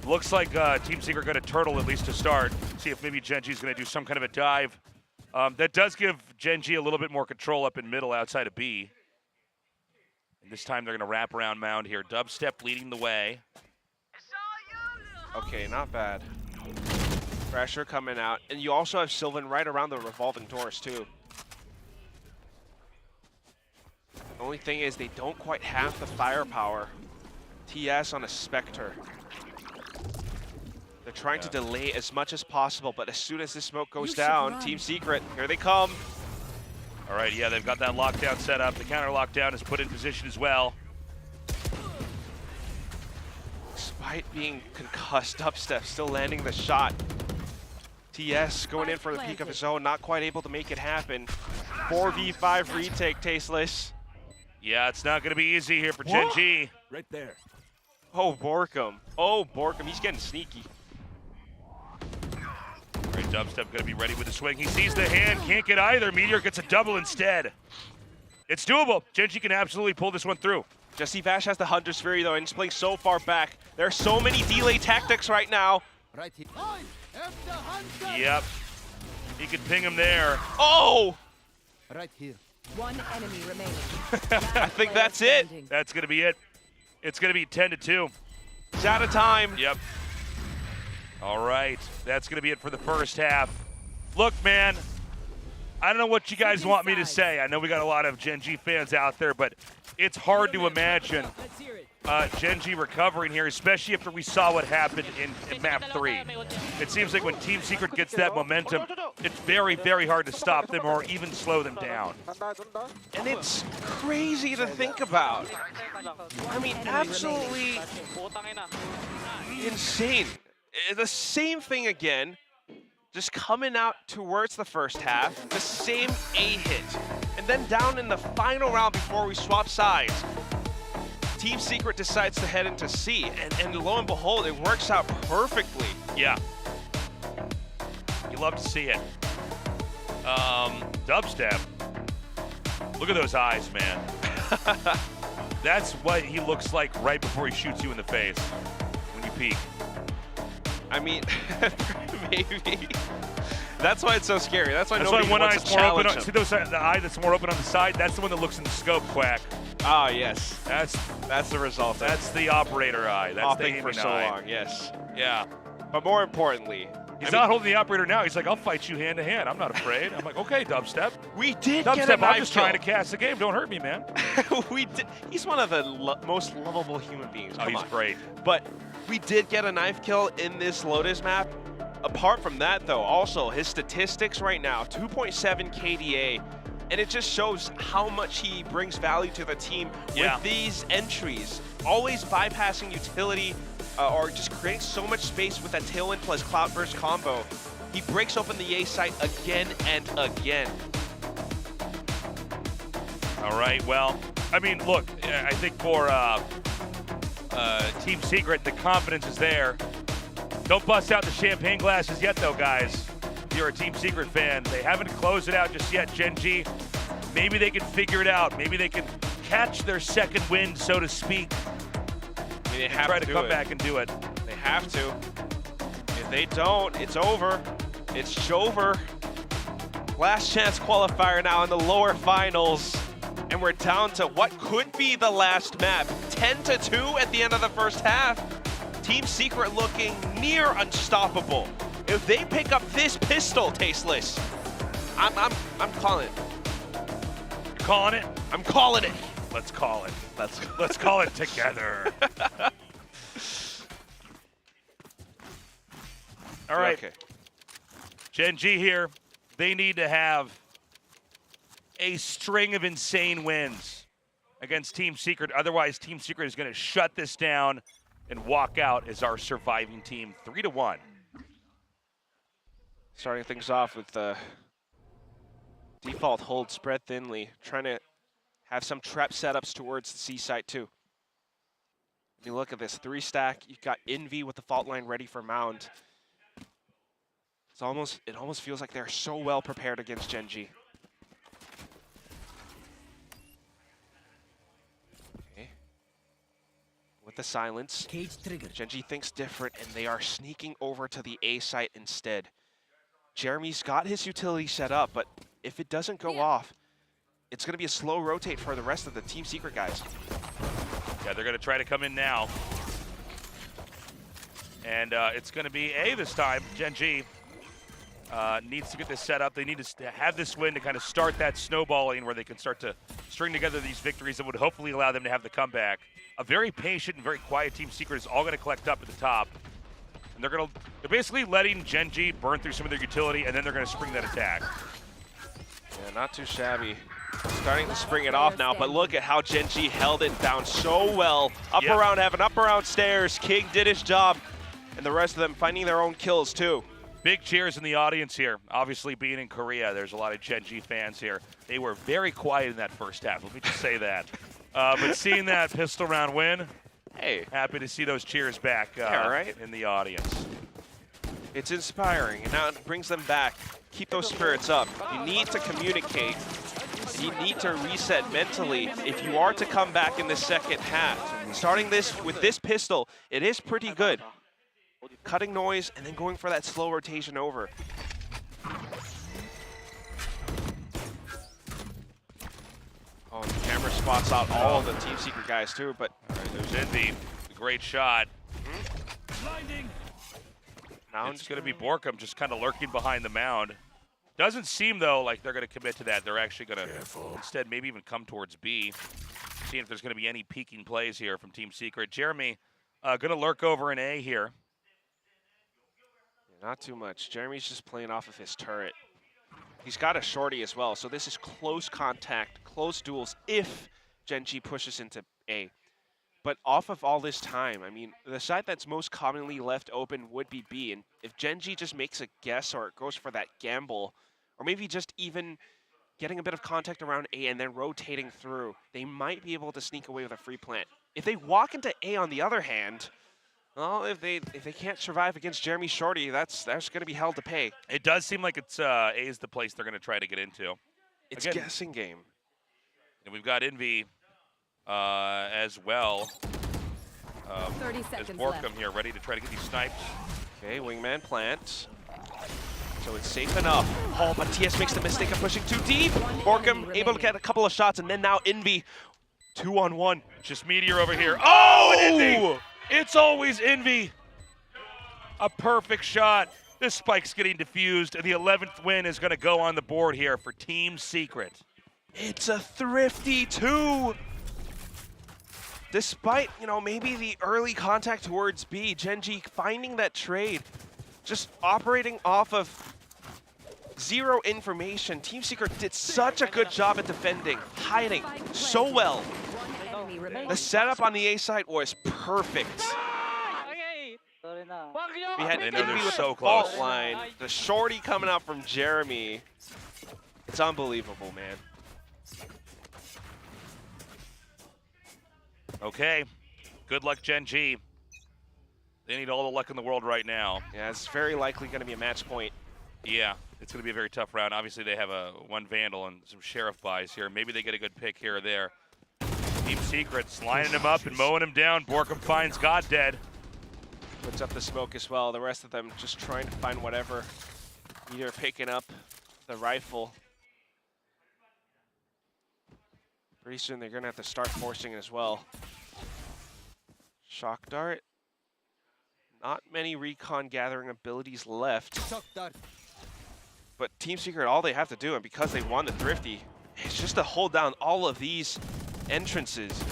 Looks like Team Secret going to turtle at least to start. See if maybe Gen G's going to do some kind of a dive. That does give Gen G a little bit more control up in middle outside of B. And this time they're going to wrap around mound here. Dubstep leading the way. Okay, not bad. Pressure coming out. And you also have Sylvan right around the revolving doors too. The only thing is they don't quite have the firepower. TS on a Spectre. They're trying to delay as much as possible, but as soon as this smoke goes down, Team Secret, here they come. All right, yeah, they've got that lockdown set up. The counter lockdown is put in position as well. Despite being concussed, Dubstep still landing the shot. TS going in for the peak of his own, not quite able to make it happen. 4v5 retake, Tasteless. Yeah, it's not going to be easy here for Gen G. Right there. Oh, Borkum. Oh, Borkum, he's getting sneaky. Great Dubstep going to be ready with the swing. He sees the hand, can't get either. Meteor gets a double instead. It's doable. Gen G can absolutely pull this one through. Jesse Vash has the Hunter's Fury though, and he's playing so far back. There are so many delay tactics right now. Right here. Yep. He could ping him there. Oh! Right here. One enemy remaining. I think that's it. That's going to be it. It's going to be 10-2. He's out of time. Yep. All right. That's going to be it for the first half. Look, man, I don't know what you guys want me to say. I know we got a lot of Gen G fans out there, but it's hard to imagine Gen G recovering here, especially after we saw what happened in map 3. It seems like when Team Secret gets that momentum, it's very, very hard to stop them or even slow them down. And it's crazy to think about. I mean, absolutely insane. The same thing again, just coming out towards the first half, the same A hit. And then down in the final round before we swap sides, Team Secret decides to head into C, and lo and behold, it works out perfectly. Yeah. You love to see it. Dubstep. Look at those eyes, man. That's what he looks like right before he shoots you in the face when you peek. I mean, maybe. That's why it's so scary. That's why That's nobody why one wants eye's to more open. challenge See him. those, the eye that's more open on the side? That's the one that looks in the scope, Quack. Ah, yes. That's the result. That's the operator eye. That's the Hopping aiming for so eye. long, yes. Yeah. But more importantly, He's not holding the operator now. He's like, I'll fight you hand to hand. I'm not afraid. I'm like, okay, Dubstep. We did get a Dubstep, I'm knife just kill. trying to cast the game. Don't hurt me, man. We did. He's one of the most lovable human beings. Oh, he's great. But we did get a knife kill in this Lotus map. Apart from that, though, also his statistics right now, 2.7 KDA. And it just shows how much he brings value to the team with these entries. Always bypassing utility or just creating so much space with that Tailwind plus Cloudburst combo. He breaks open the A site again and again. All right, well, I mean, look, I think for Team Secret, the confidence is there. Don't bust out the champagne glasses yet, though, guys. If you're a Team Secret fan, they haven't closed it out just yet. Gen G, maybe they can figure it out. Maybe they can catch their second wind, so to speak. I mean, they have try to to come do it. back and do it. They have to. If they don't, it's over. It's Jover. Last chance qualifier now in the lower finals. And we're down to what could be the last map. 10-2 at the end of the first half. Team Secret looking near unstoppable. If they pick up this pistol, Tasteless, I'm calling it. You're calling it? I'm calling it. Let's call it. Let's call it together. All right. Okay. Gen G here. They need to have a string of insane wins against Team Secret. Otherwise, Team Secret is going to shut this down and walk out as our surviving team, 3-1. Starting things off with the default hold spread thinly, trying to have some trap setups towards the C site too. If you look at this 3-stack, you've got Envy with the fault line ready for Mound. It almost feels like they're so well prepared against Gen G. Okay. With the silence, Gen G thinks different, and they are sneaking over to the A site instead. Jeremy's got his utility set up, but if it doesn't go off, it's going to be a slow rotate for the rest of the Team Secret guys. Yeah, they're going to try to come in now. And it's going to be A this time. Gen G needs to get this set up. They need to have this win to kind of start that snowballing where they can start to string together these victories that would hopefully allow them to have the comeback. A very patient and very quiet Team Secret is all going to collect up at the top. And they're basically letting Gen G burn through some of their utility, and then they're going to spring that attack. Yeah, not too shabby. Starting to spring it off now, but look at how Gen G held it down so well. Up around heaven, up around stairs. King did his job, and the rest of them finding their own kills too. Big cheers in the audience here. Obviously, being in Korea, there's a lot of Gen G fans here. They were very quiet in that first half. Let me just say that. But seeing that pistol round win, hey, happy to see those cheers back in the audience. It's inspiring, and now it brings them back. Keep those spirits up. You need to communicate. You need to reset mentally if you are to come back in the second half. Starting this with this pistol, it is pretty good. Cutting noise and then going for that slow rotation over. Oh, the camera spots out all the Team Secret guys too, but all right, there's Envy, a great shot. Mound. It's going to be Borkum just kind of lurking behind the mound. Doesn't seem, though, like they're going to commit to that. They're actually going to instead maybe even come towards B. Seeing if there's going to be any peeking plays here from Team Secret. Jeremy going to lurk over in A here. Not too much. Jeremy's just playing off of his turret. He's got a shorty as well, so this is close contact, close duels if Gen G pushes into A. But off of all this time, I mean, the side that's most commonly left open would be B, and if Gen G just makes a guess or goes for that gamble, or maybe just even getting a bit of contact around A and then rotating through, they might be able to sneak away with a free plant. If they walk into A on the other hand, well, if they can't survive against Jeremy Shorty, that's going to be hell to pay. It does seem like it's A is the place they're going to try to get into. It's a guessing game. And we've got Envy as well. 30 as seconds Borkum left. here, ready to try to get these snipes. Okay, wingman plant. So it's safe enough. Oh, but TS makes the mistake of pushing too deep. Borkum able to get a couple of shots, and then now Envy 2-on-1. Just Meteor over here. Oh, and Envy! It's always Envy. A perfect shot. This spike's getting diffused, and the 11th win is going to go on the board here for Team Secret. It's a thrifty 2. Despite, you know, maybe the early contact towards B, Gen.G finding that trade, just operating off of zero information. Team Secret did such a good job at defending, hiding so well. The setup on the A side was perfect. We had They know Envy they're with so the close. fault line, the shorty coming out from Jeremy. It's unbelievable, man. Okay, good luck, Gen.G. They need all the luck in the world right now. Yeah, it's very likely going to be a match point. Yeah, it's going to be a very tough round. Obviously, they have one Vandal and some Sheriff buys here. Maybe they get a good pick here or there. Team Secret's lining him up and mowing him down. Borkum finds God dead. Puts up the smoke as well. The rest of them just trying to find whatever. Either picking up the rifle. Pretty soon they're going to have to start forcing it as well. Shock Dart. Not many recon gathering abilities left. But Team Secret, all they have to do, and because they won the Thrifty, is just to hold down all of these entrances.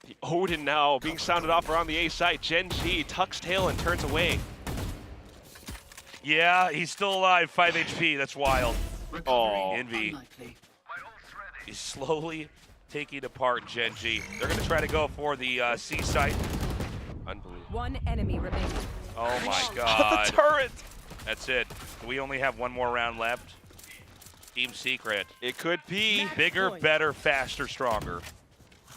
The Odin now being sounded off around the A side. Gen.G tucks tail and turns away. Yeah, he's still alive, 5 HP. That's wild. Oh, Envy. He's slowly taking apart Gen.G. They're going to try to go for the C site. unbelievable. One enemy remaining. Oh my God. The turret! That's it. We only have one more round left. Team Secret. It could be. Bigger, better, faster, stronger.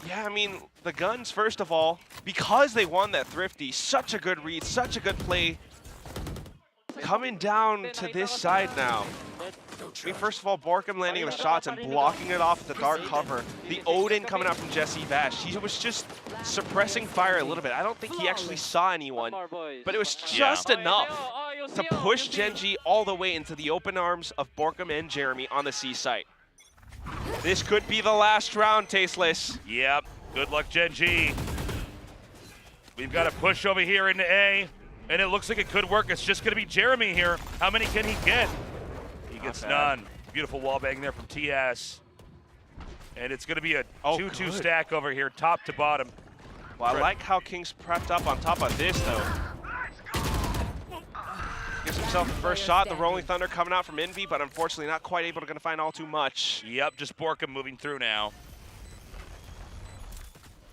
Yeah, I mean, the guns, first of all, because they won that Thrifty, such a good read, such a good play. Coming down to this side now. I mean, first of all, Borkum landing the shots and blocking it off with the dark cover. The Odin coming out from Jesse Bash. He was just suppressing fire a little bit. I don't think he actually saw anyone, but it was just enough to push Gen.G all the way into the open arms of Borkum and Jeremy on the C site. This could be the last round, Tasteless. Yep. Good luck, Gen.G. We've got a push over here into A, and it looks like it could work. It's just going to be Jeremy here. How many can he get? He gets none. Beautiful wall bang there from TS. And it's going to be a 2-2 stack over here, top to bottom. Well, I like how King's prepped up on top of this, though. Gives himself the first shot. The Rolling Thunder coming out from Envy, but unfortunately not quite able to find all too much. Yep, just Borkum moving through now.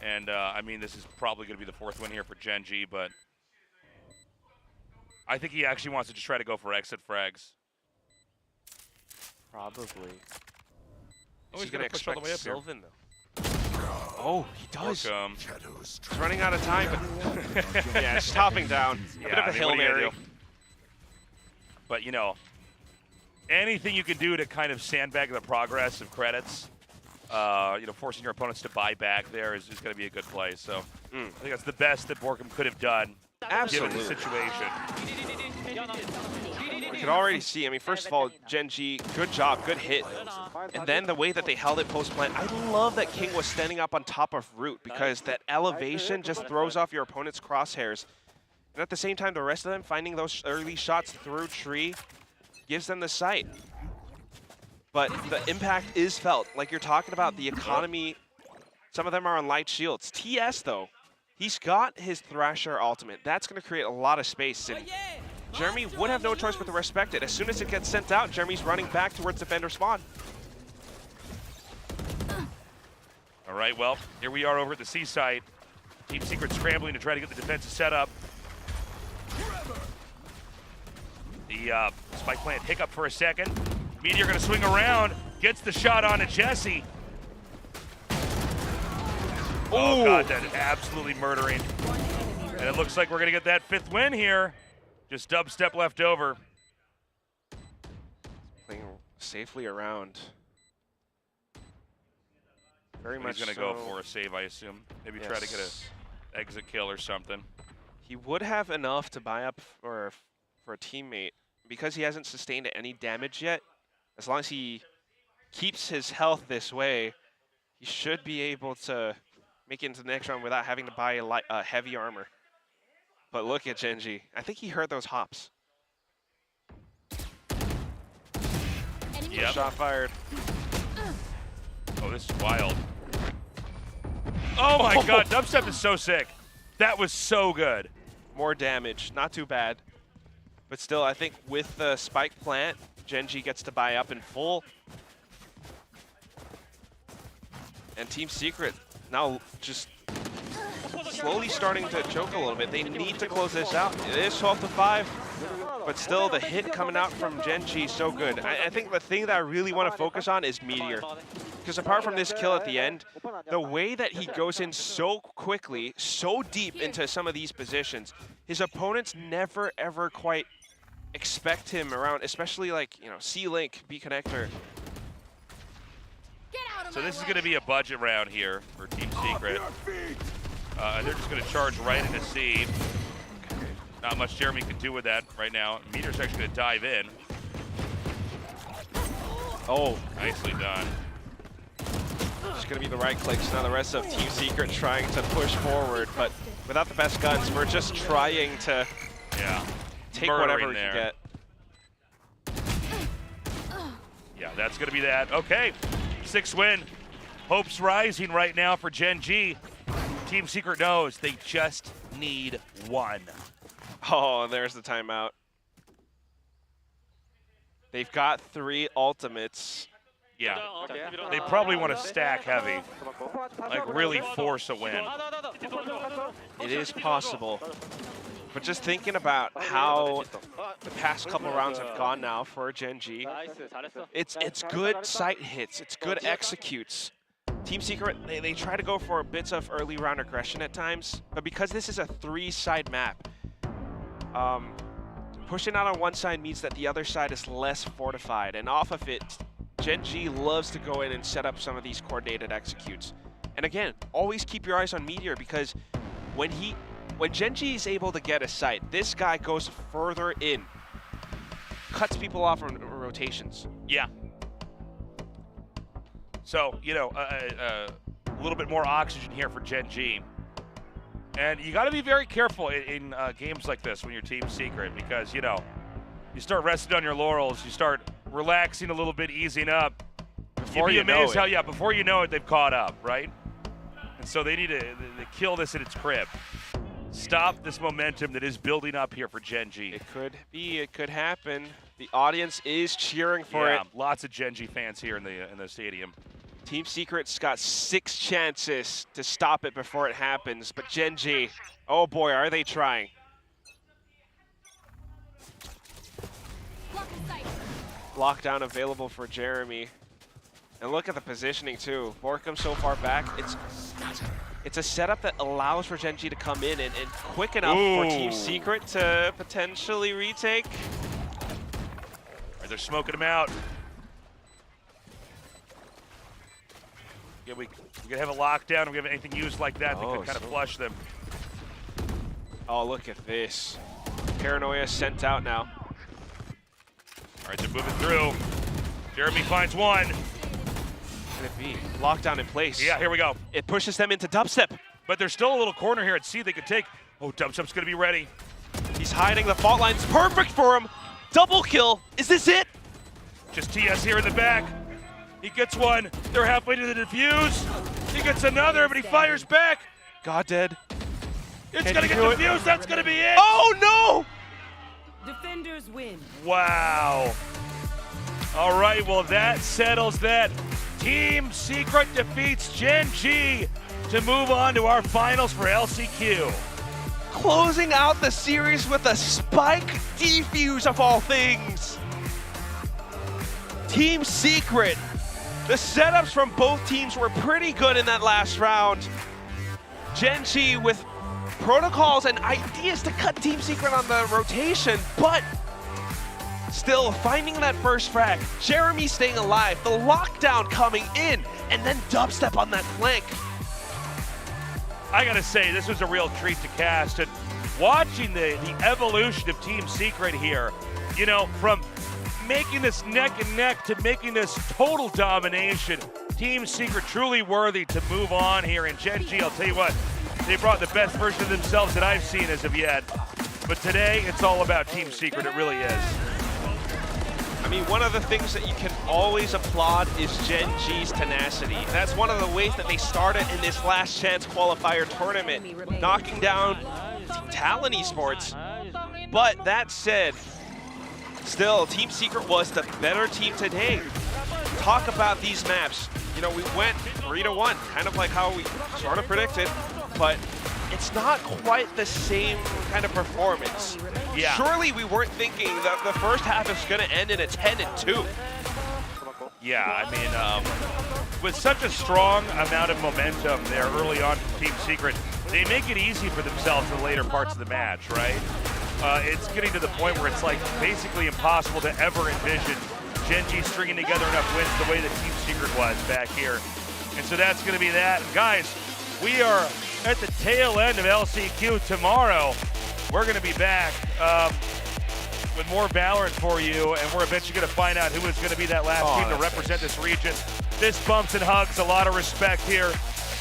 And, I mean, this is probably going to be the fourth win here for Gen.G, but I think he actually wants to just try to go for exit frags. Probably. Oh, Is he's he going to push all the expect way up here. Sylvan, though? Oh, he does. Borkum. He's running out of time, but yeah, it's topping down. A bit of a Hail Mary. But, you know, anything you can do to kind of sandbag the progress of credits, you know, forcing your opponents to buy back there is going to be a good play. So I think that's the best that Borkum could have done, given the situation. We could already see, I mean, first of all, Gen.G, good job, good hit. And then the way that they held it post-plant, I love that King was standing up on top of Root because that elevation just throws off your opponent's crosshairs. And at the same time, the rest of them finding those early shots through tree gives them the sight. But the impact is felt. Like you're talking about, the economy, some of them are on light shields. TS, though, he's got his Thrasher ultimate. That's going to create a lot of space. And Jeremy would have no choice but to respect it. As soon as it gets sent out, Jeremy's running back towards defender spawn. All right, well, here we are over at the C site. Team Secret scrambling to try to get the defensive set up. The spike plant hiccup for a second. Meteor going to swing around, gets the shot on to Jesse. Oh, God, that is absolutely murdering. And it looks like we're going to get that fifth win here. Just dubstep left over. Playing safely around. Very much He's going to go for a save, I assume. Maybe try to get an exit kill or something. He would have enough to buy up for a teammate. Because he hasn't sustained any damage yet, as long as he keeps his health this way, he should be able to make it into the next round without having to buy heavy armor. But look at Genji. I think he heard those hops. Yep. Shot fired. Oh, this is wild. Oh my god, dubstep is so sick. That was so good. More damage, not too bad. But still, I think with the spike plant, Genji gets to buy up in full. And Team Secret now just slowly starting to choke a little bit. They need to close this out. It is 12-5, but still the hit coming out from Genji is so good. I think the thing that I really want to focus on is Meteor. Because apart from this kill at the end, the way that he goes in so quickly, so deep into some of these positions, his opponents never ever quite expect him around, especially like, you know, C-Link, B-Connector. So this is going to be a budget round here for Team Secret. They're just going to charge right into C. Not much Jeremy can do with that right now. Meteor's actually going to dive in. Oh, nicely done. It's going to be the right clicks. Now the rest of Team Secret trying to push forward, but without the best guns, we're just trying to take whatever we can get. Yeah, that's going to be that. Okay, 6th win. Hopes rising right now for Gen G. Team Secret knows they just need one. Oh, and there's the timeout. They've got 3 ultimates. Yeah, they probably want to stack heavy, like really force a win. It is possible. But just thinking about how the past couple rounds have gone now for Gen G, it's good sight hits, it's good executes. Team Secret, they try to go for bits of early round aggression at times, but because this is a 3-side map, pushing out on one side means that the other side is less fortified, and off of it, Gen G loves to go in and set up some of these coordinated executes. And again, always keep your eyes on Meteor, because when Gen G is able to get a sight, this guy goes further in, cuts people off on rotations. Yeah. So, you know, a little bit more oxygen here for Gen G. And you got to be very careful in games like this when you're Team Secret, because, you know, you start resting on your laurels, you start relaxing a little bit, easing up. Before You'd be amazed know it. how, before you know it, they've caught up, right? And so they need to kill this in its crib. Stop this momentum that is building up here for Gen G. It could be, it could happen. The audience is cheering for it. Lots of Gen G fans here in the stadium. Team Secret's got 6 chances to stop it before it happens, but Gen G, oh boy, are they trying. Lockdown available for Jeremy. And look at the positioning too. Borkum so far back. It's a setup that allows for Gen G to come in and quick enough for Team Secret to potentially retake. They're smoking them out. Yeah, we can have a lockdown. If we have anything used like that, they could kind of flush them. Oh, look at this. Paranoia sent out now. All right, they're moving through. Jeremy finds one. Could it be? Lockdown in place. Yeah, here we go. It pushes them into dubstep. But there's still a little corner here at C they could take. Oh, dubstep's going to be ready. He's hiding the fault lines. Perfect for him. Double kill. Is this it? Just TS here in the back. He gets one. They're halfway to the defuse. He gets another, but he fires back. God dead. It's going to get defused. That's going to be it. Oh, no! Defenders win. Wow. All right, well, that settles that. Team Secret defeats Gen G to move on to our finals for LCQ. Closing out the series with a spike defuse of all things. Team Secret. The setups from both teams were pretty good in that last round. Gen G with protocols and ideas to cut Team Secret on the rotation, but still finding that first frag. Jeremy staying alive, the lockdown coming in, and then dubstep on that flank. I gotta say, this was a real treat to cast, and watching the evolution of Team Secret here, you know, from making this neck and neck to making this total domination. Team Secret truly worthy to move on here, and Gen G, I'll tell you what, they brought the best version of themselves that I've seen as of yet. But today, it's all about Team Secret, it really is. I mean, one of the things that you can always applaud is Gen G's tenacity. That's one of the ways that they started in this last chance qualifier tournament, knocking down Talon Esports. But that said, still, Team Secret was the better team today. Talk about these maps. You know, we went 3-1, kind of like how we sort of predicted, but it's not quite the same kind of performance. Yeah. Surely we weren't thinking that the first half is going to end in a 10-2. Yeah, I mean, with such a strong amount of momentum there early on from Team Secret, they make it easy for themselves in the later parts of the match, right? It's getting to the point where it's like basically impossible to ever envision Gen G stringing together enough wins the way that Team Secret was back here. And so that's going to be that. And guys, we are at the tail end of LCQ tomorrow. We're going to be back with more Valorant for you, and we're eventually going to find out who is going to be that last team to represent this region. Fist bumps and hugs, a lot of respect here.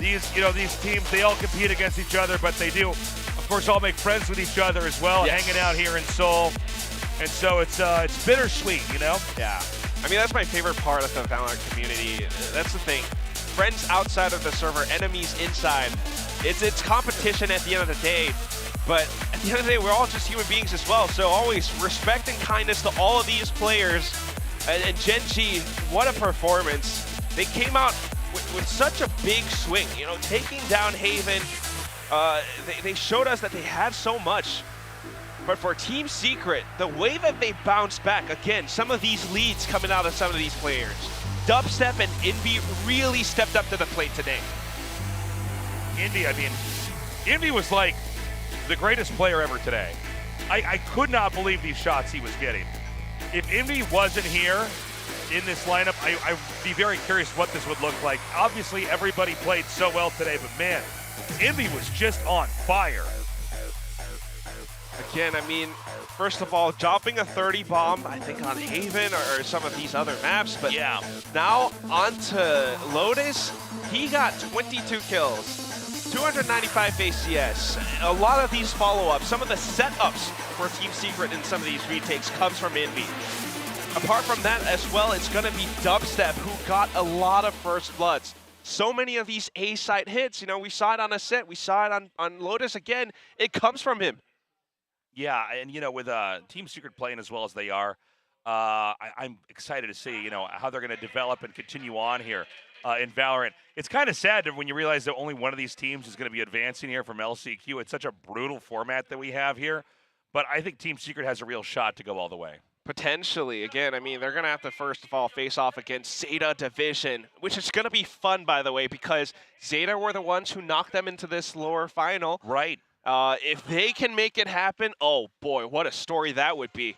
These teams, they all compete against each other, but they do, of course, all make friends with each other as well, hanging out here in Seoul. And so it's bittersweet, you know? Yeah. I mean, that's my favorite part of the Valorant community. That's the thing. Friends outside of the server, enemies inside. It's competition at the end of the day, but at the end of the day, we're all just human beings as well. So always respect and kindness to all of these players. And Gen G, what a performance. They came out with such a big swing, you know, taking down Haven. They showed us that they had so much. But for Team Secret, the way that they bounced back, again, some of these leads coming out of some of these players. Dubstep and Envy really stepped up to the plate today. Envy, I mean, Envy was like the greatest player ever today. I could not believe these shots he was getting. If Envy wasn't here in this lineup, I'd be very curious what this would look like. Obviously, everybody played so well today, but man, Envy was just on fire. Again, I mean, first of all, dropping a 30 bomb, I think on Haven or some of these other maps, but yeah. Now onto Lotus, he got 22 kills, 295 ACS. A lot of these follow-ups, some of the setups for Team Secret in some of these retakes comes from Envy. Apart from that as well, it's gonna be Dubstep who got a lot of first bloods. So many of these A-site hits, you know, we saw it on Ascent, we saw it on Lotus again, it comes from him. Yeah, and you know, with Team Secret playing as well as they are, I'm excited to see, you know, how they're going to develop and continue on here in Valorant. It's kind of sad when you realize that only one of these teams is going to be advancing here from LCQ. It's such a brutal format that we have here, but I think Team Secret has a real shot to go all the way. Potentially. Again, I mean, they're going to have to first of all face off against Zeta Division, which is going to be fun, by the way, because Zeta were the ones who knocked them into this lower final. Right. If they can make it happen, oh boy, what a story that would be.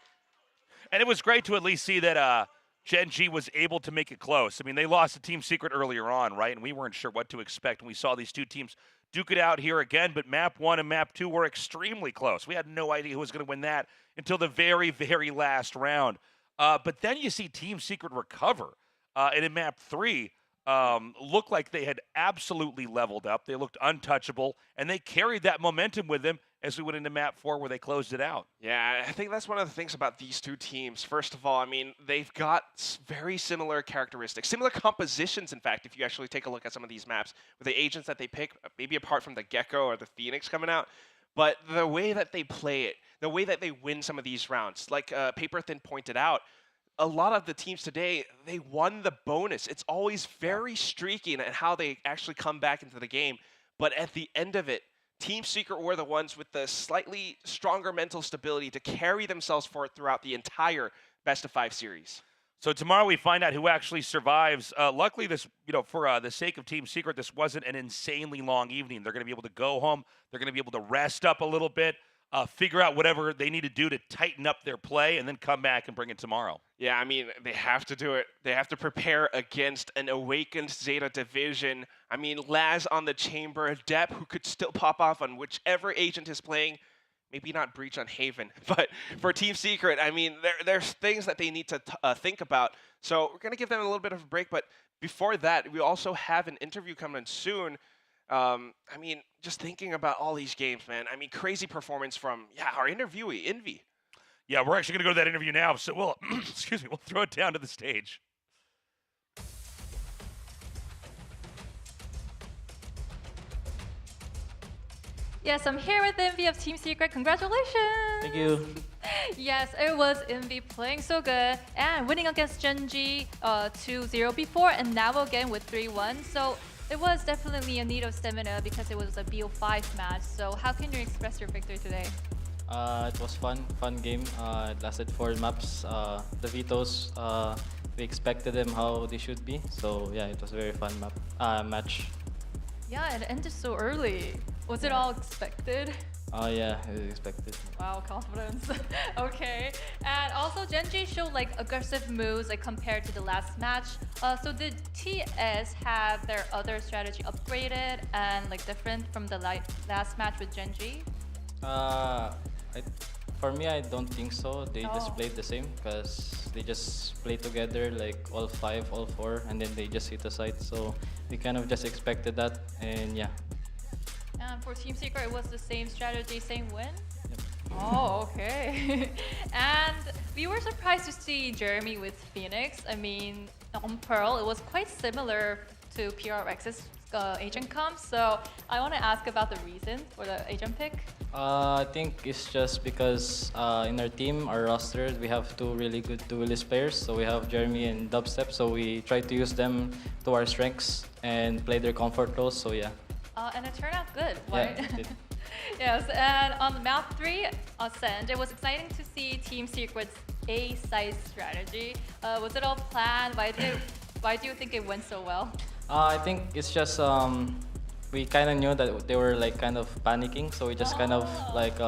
And it was great to at least see that Gen G was able to make it close. I mean, they lost to Team Secret earlier on, right? And we weren't sure what to expect. And we saw these two teams duke it out here again, but Map 1 and Map 2 were extremely close. We had no idea who was going to win that until the very, very last round. But then you see Team Secret recover. And in Map 3, looked like they had absolutely leveled up. They looked untouchable, and they carried that momentum with them as we went into Map 4 where they closed it out. Yeah, I think that's one of the things about these two teams. First of all, I mean, they've got very similar characteristics, similar compositions, in fact, if you actually take a look at some of these maps with the agents that they pick, maybe apart from the Gecko or the Phoenix coming out, but the way that they play it, the way that they win some of these rounds, like Paper Thin pointed out, a lot of the teams today, they won the bonus. It's always very streaky in how they actually come back into the game. But at the end of it, Team Secret were the ones with the slightly stronger mental stability to carry themselves forward throughout the entire best-of-5 series. So tomorrow we find out who actually survives. Luckily, this, you know, for the sake of Team Secret, this wasn't an insanely long evening. They're going to be able to go home. They're going to be able to rest up a little bit. figure out whatever they need to do to tighten up their play, and then come back and bring it tomorrow. Yeah, I mean, they have to do it. They have to prepare against an awakened Zeta division. I mean, Laz on the Chamber, Depp, who could still pop off on whichever agent is playing. Maybe not Breach on Haven, but for Team Secret, I mean, there's things that they need to think about. So we're going to give them a little bit of a break, but before that, we also have an interview coming in soon. I mean, just thinking about all these games, man. I mean, crazy performance from, our interviewee, Envy. Yeah, we're actually going to go to that interview now, so we'll, excuse me, we'll throw it down to the stage. Yes, I'm here with Envy of Team Secret. Congratulations! Thank you. Yes, it was Envy playing so good and winning against Genji 2-0 before, and now again with 3-1. So it was definitely a need of stamina because it was a BO5 match. So how can you express your victory today? It was fun game. It lasted 4 maps. The Vetoes, we expected them how they should be. So yeah, it was a very fun match. Yeah, it ended so early. Was it all expected? Yeah, it was expected. Wow, confidence. Okay. And also Genji showed like aggressive moves like compared to the last match. So did TS have their other strategy upgraded and like different from the last match with Genji? For me, I don't think so. They just played the same because they just played together like all 5, all 4, and then they just hit the site. So we kind of just expected that, and yeah. And for Team Secret, it was the same strategy, same win? Yep. Oh, okay. And we were surprised to see Jeremy with Phoenix. I mean, on Pearl, it was quite similar to PRX's agent comp. So I want to ask about the reason for the agent pick. I think it's just because in our team, our roster, we have 2 really good duelist players. So we have Jeremy and Dubstep. So we try to use them to our strengths and play their comfort roles. So yeah. And it turned out good, right? Yeah, it did. Yes, and on map 3, Ascend, it was exciting to see Team Secret's A-side strategy. Was it all planned? Why do you think it went so well? I think it's just we kind of knew that they were like kind of panicking, so we just kind of like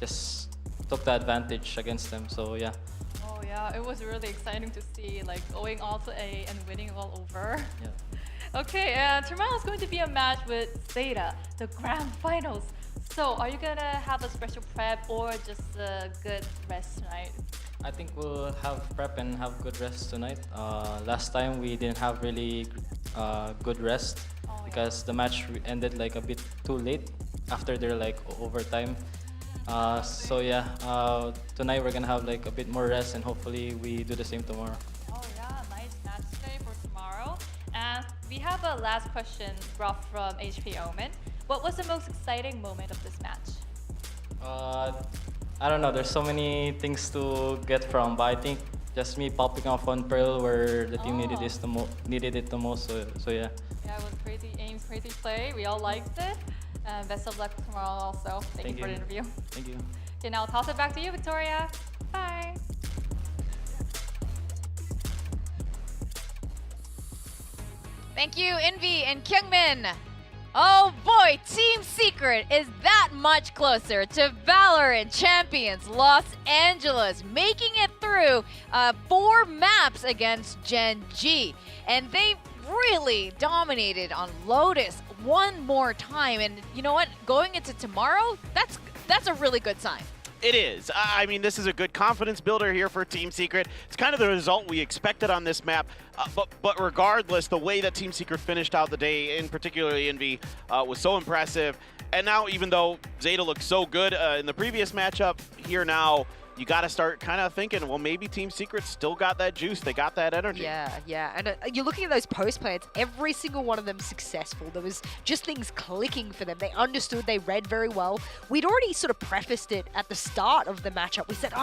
just took the advantage against them. So yeah. Oh yeah, it was really exciting to see like going all to A and winning all over. Yeah. Okay, and tomorrow is going to be a match with Zeta, the grand finals. So are you gonna have a special prep or just a good rest tonight? I think we'll have prep and have good rest tonight. Last time we didn't have really good rest because the match ended like a bit too late after their like overtime. So yeah, tonight we're gonna have like a bit more rest and hopefully we do the same tomorrow. Oh yeah, nice match today for tomorrow. And we have a last question brought from HP Omen. What was the most exciting moment of this match? I don't know, there's so many things to get from, but I think just me popping off on Pearl where the team needed it the most, so yeah. Yeah, it was crazy aims, crazy play. We all liked it. And best of luck tomorrow also. Thank you for the interview. Thank you. Okay, now I'll toss it back to you, Victoria. Bye. Thank you, Envy and Kyungmin. Oh boy, Team Secret is that much closer to Valorant champions Los Angeles, making it through 4 maps against Gen G. And they really dominated on Lotus one more time. And you know what? Going into tomorrow, that's a really good sign. It is. I mean, this is a good confidence builder here for Team Secret. It's kind of the result we expected on this map. But regardless, the way that Team Secret finished out the day, in particularly Envy, was so impressive. And now, even though Zeta looked so good in the previous matchup, here now, you got to start kind of thinking, well, maybe Team Secret still got that juice. They got that energy. Yeah. And you're looking at those post plans, every single one of them successful. There was just things clicking for them. They understood, they read very well. We'd already sort of prefaced it at the start of the matchup. We said,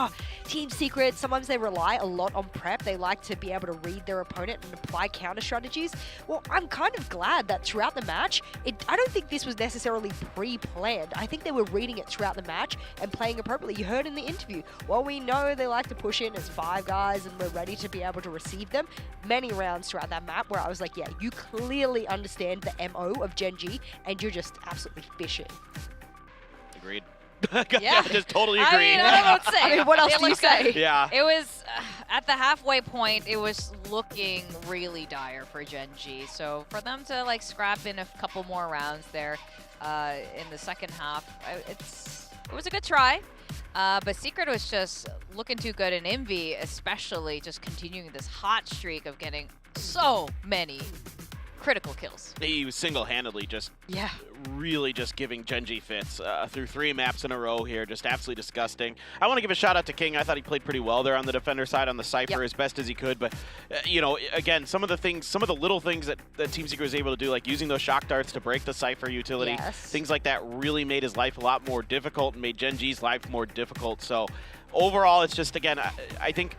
Team Secret, sometimes they rely a lot on prep. They like to be able to read their opponent and apply counter strategies. Well, I'm kind of glad that throughout the match, I don't think this was necessarily pre-planned. I think they were reading it throughout the match and playing appropriately. You heard in the interview, well, we know they like to push in as 5 guys and we're ready to be able to receive them. Many rounds throughout that map where I was like, yeah, you clearly understand the MO of Gen G and you're just absolutely fishing. Agreed. Yeah. Just totally I agree. mean, I don't know what to say. I mean, what else They do you looked say? good. Yeah. It was at the halfway point. It was looking really dire for Gen G. So for them to like scrap in a couple more rounds there in the second half, it was a good try. But Secret was just looking too good, and Envy especially just continuing this hot streak of getting so many critical kills. He was single-handedly just Yeah. really just giving Gen G fits through 3 maps in a row here. Just absolutely disgusting. I want to give a shout out to King. I thought he played pretty well there on the defender side on the Cypher as best as he could. But, you know, again, some of the little things that Team Secret was able to do, like using those shock darts to break the Cypher utility, things like that really made his life a lot more difficult and made Gen G's life more difficult. So overall, it's just, again, I think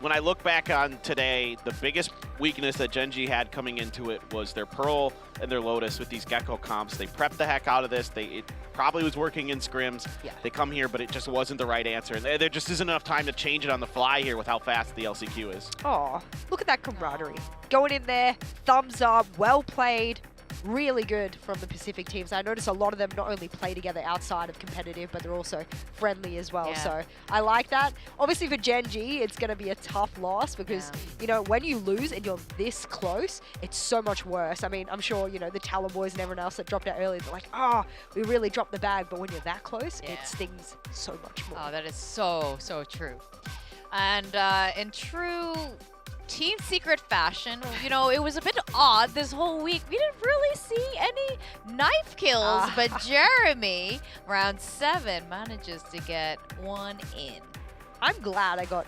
when I look back on today, the biggest weakness that Gen G had coming into it was their Pearl and their Lotus with these Gecko comps. They prepped the heck out of this. It probably was working in scrims. They come here, but it just wasn't the right answer. And there just isn't enough time to change it on the fly here with how fast the LCQ is. Oh, look at that camaraderie. Going in there, thumbs up, well played. Really good from the Pacific teams. I noticed a lot of them not only play together outside of competitive, but they're also friendly as well. So I like that. Obviously for Gen G, it's going to be a tough loss because, you know, when you lose and you're this close, it's so much worse. I mean, I'm sure, you know, the Talon boys and everyone else that dropped out earlier, they're like, oh, we really dropped the bag. But when you're that close, it stings so much more. Oh, that is so true. And in true Team Secret fashion, you know, it was a bit odd this whole week. We didn't really see any knife kills, but Jeremy, round 7, manages to get one in. I'm glad I got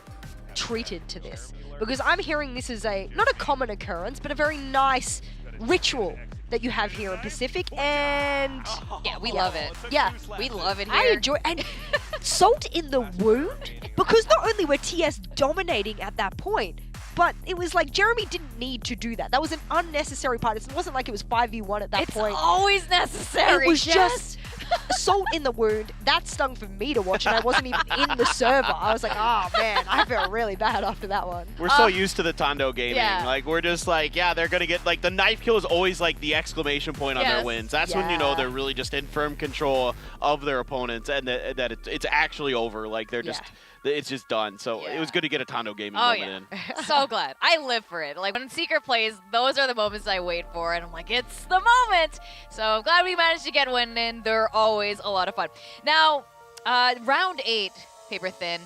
treated to this because I'm hearing this is not a common occurrence, but a very nice ritual that you have here in Pacific, and yeah, we love it. Yeah, we love it here. I enjoy and salt in the wound because not only were TS dominating at that point, but it was like Jeremy didn't need to do that. That was an unnecessary part. It wasn't like it was 5v1 at that point. It's always necessary. It was just salt in the wound. That stung for me to watch, and I wasn't even in the server. I was like, oh man, I felt really bad after that one. We're so used to the Tondo gaming. Like, we're just like, yeah, they're going to get, like, the knife kill is always like the exclamation point on their wins. That's when you know they're really just in firm control of their opponents and that it's actually over. Like, they're just, it's just done. So it was good to get a Tondo gaming moment in. So glad. I live for it. Like when Secret plays, those are the moments I wait for, and I'm like, it's the moment. So I'm glad we managed to get one in. They're always a lot of fun. Now, round 8, Paper Thin.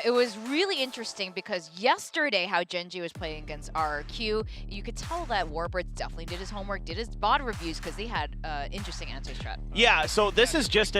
It was really interesting because yesterday how Gen G was playing against RRQ, you could tell that Warbird definitely did his homework, did his VOD reviews because they had interesting answers, Trent. Yeah, so this is just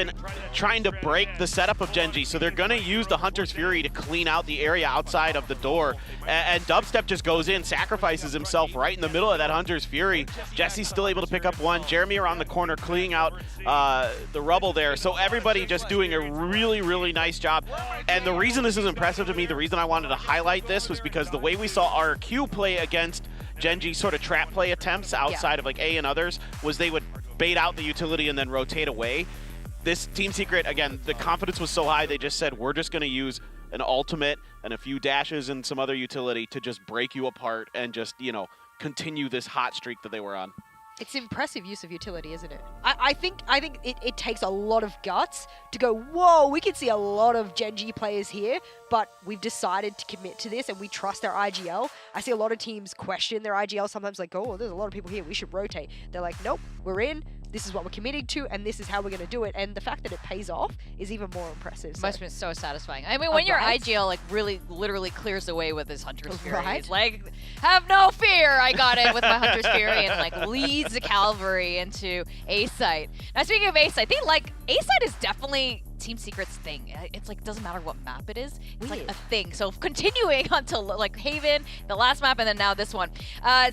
trying to break the setup of Gen G. So they're going to use the Hunter's Fury to clean out the area outside of the door. And Dubstep just goes in, sacrifices himself right in the middle of that Hunter's Fury. Jesse's still able to pick up one. Jeremy around the corner cleaning out the rubble there. So everybody just doing a really, really nice job. And the reason this is impressive to me, the reason I wanted to highlight this was because the way we saw RQ play against Gen G sort of trap play attempts outside of like A and others was they would bait out the utility and then rotate away. This Team Secret, again, the confidence was so high, they just said, we're just going to use an ultimate and a few dashes and some other utility to just break you apart and just, you know, continue this hot streak that they were on. It's impressive use of utility, isn't it? I think it takes a lot of guts to go, whoa, we can see a lot of Gen G players here, but we've decided to commit to this and we trust our IGL. I see a lot of teams question their IGL sometimes like, oh, there's a lot of people here, we should rotate. They're like, nope, we're in. This is what we're committing to, and this is how we're going to do it. And the fact that it pays off is even more impressive. So. Must have been so satisfying. I mean, when your IGL like really, literally clears the way with his Hunter's Fury, he's like, have no fear, I got it with my Hunter's Fury, and like leads the cavalry into A-Site. Now, speaking of A-Site, I think like A-Site is definitely Team Secret's thing. It's like, doesn't matter what map it is, it's like a thing. So continuing until like Haven, the last map, and then now this one.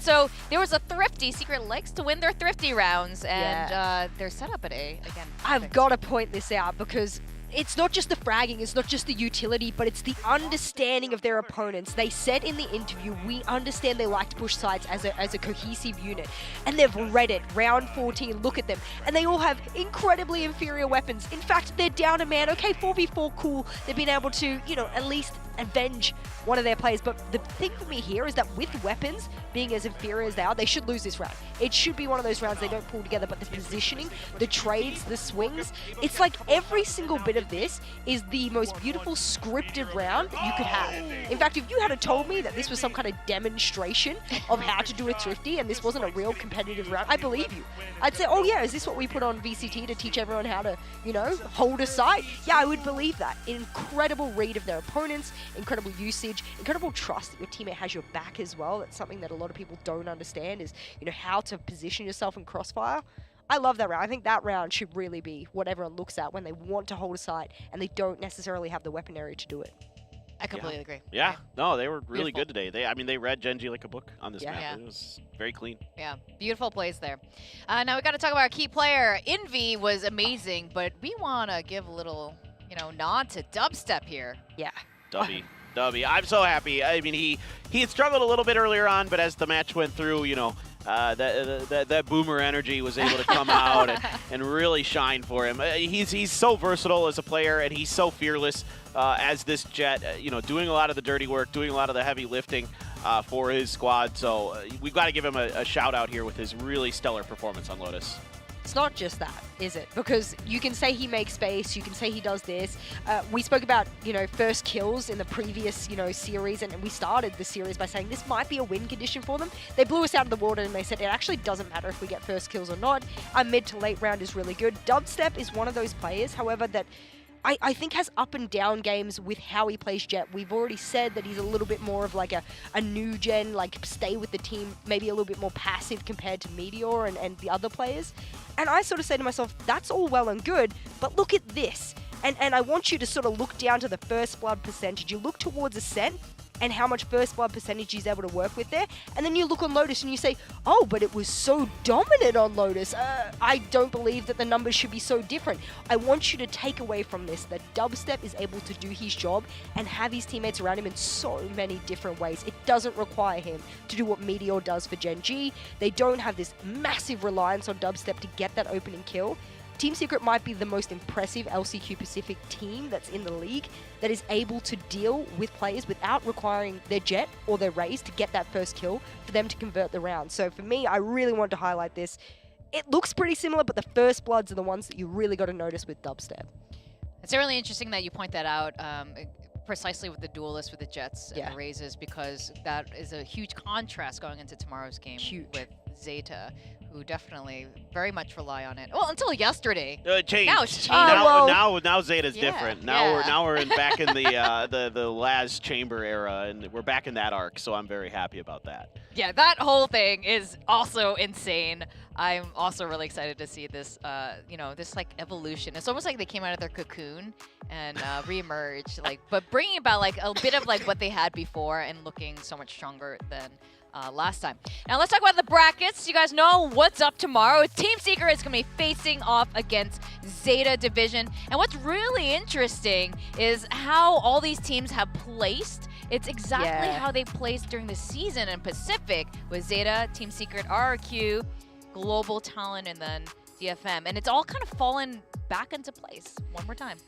So there was a Thrifty. Secret likes to win their Thrifty rounds, and they're set up at A again. I've got to point this out because it's not just the fragging, it's not just the utility, but it's the understanding of their opponents. They said in the interview, we understand they like to push sides as a cohesive unit. And they've read it. Round 14, look at them. And they all have incredibly inferior weapons. In fact, they're down a man. Okay, 4v4, cool. They've been able to, you know, at least avenge one of their players. But the thing for me here is that with weapons being as inferior as they are, they should lose this round. It should be one of those rounds they don't pull together, but the positioning, the trades, the swings, it's like every single bit of this is the most beautiful scripted round that you could have. In fact, if you had told me that this was some kind of demonstration of how to do a thrifty and this wasn't a real competitive round, I believe you. I'd say, oh yeah, is this what we put on VCT to teach everyone how to, you know, hold a site? Yeah, I would believe that. Incredible read of their opponents, incredible usage, incredible trust that your teammate has your back as well. That's something that a lot of people don't understand is, you know, how to position yourself in crossfire. I love that round. I think that round should really be what everyone looks at when they want to hold a site and they don't necessarily have the weapon area to do it. I completely agree. Yeah, no, they were really Beautiful. good today. They read Gen G like a book on this map. Yeah. It was very clean. Yeah, beautiful plays there. Now we got to talk about our key player. Envy was amazing, but we want to give a little, you know, nod to Dubstep here. Yeah. Dubby. I'm so happy. I mean, he had struggled a little bit earlier on, but as the match went through, you know, that boomer energy was able to come out and really shine for him. He's so versatile as a player, and he's so fearless as this Jet, you know, doing a lot of the dirty work, doing a lot of the heavy lifting for his squad. So we've got to give him a shout out here with his really stellar performance on Lotus. It's not just that, is it? Because you can say he makes space, you can say he does this. We spoke about, you know, first kills in the previous, you know, series, and we started the series by saying this might be a win condition for them. They blew us out of the water and they said it actually doesn't matter if we get first kills or not. Our mid to late round is really good. Dubstep is one of those players, however, that I think has up and down games with how he plays Jet. We've already said that he's a little bit more of like a new gen, like stay with the team, maybe a little bit more passive compared to Meteor and the other players. And I sort of say to myself, that's all well and good, but look at this. And I want you to sort of look down to the first blood percentage. You look towards Ascent and how much first blood percentage he's able to work with there. And then you look on Lotus and you say, oh, but it was so dominant on Lotus. I don't believe that the numbers should be so different. I want you to take away from this that Dubstep is able to do his job and have his teammates around him in so many different ways. It doesn't require him to do what Meteor does for Gen G. They don't have this massive reliance on Dubstep to get that opening kill. Team Secret might be the most impressive LCQ Pacific team that's in the league that is able to deal with players without requiring their Jet or their Raze to get that first kill for them to convert the round. So for me, I really want to highlight this. It looks pretty similar, but the first bloods are the ones that you really got to notice with Dubstep. It's really interesting that you point that out. Precisely with the duelists, with the Jets and the Razes, because that is a huge contrast going into tomorrow's game with Zeta, who definitely very much rely on it. Well, until yesterday. Changed. Now it's changed. Now Zeta's different. Now we're back in the Laz Chamber era, and we're back in that arc. So I'm very happy about that. Yeah, that whole thing is also insane. I'm also really excited to see this, you know, this like evolution. It's almost like they came out of their cocoon and reemerged, like, but bringing about like a bit of like what they had before and looking so much stronger than last time. Now let's talk about the brackets. You guys know what's up tomorrow. Team Secret is going to be facing off against Zeta Division. And what's really interesting is how all these teams have placed. It's exactly how they placed during the season in Pacific with Zeta, Team Secret, RRQ, Global Talent, and then DFM. And it's all kind of fallen back into place one more time.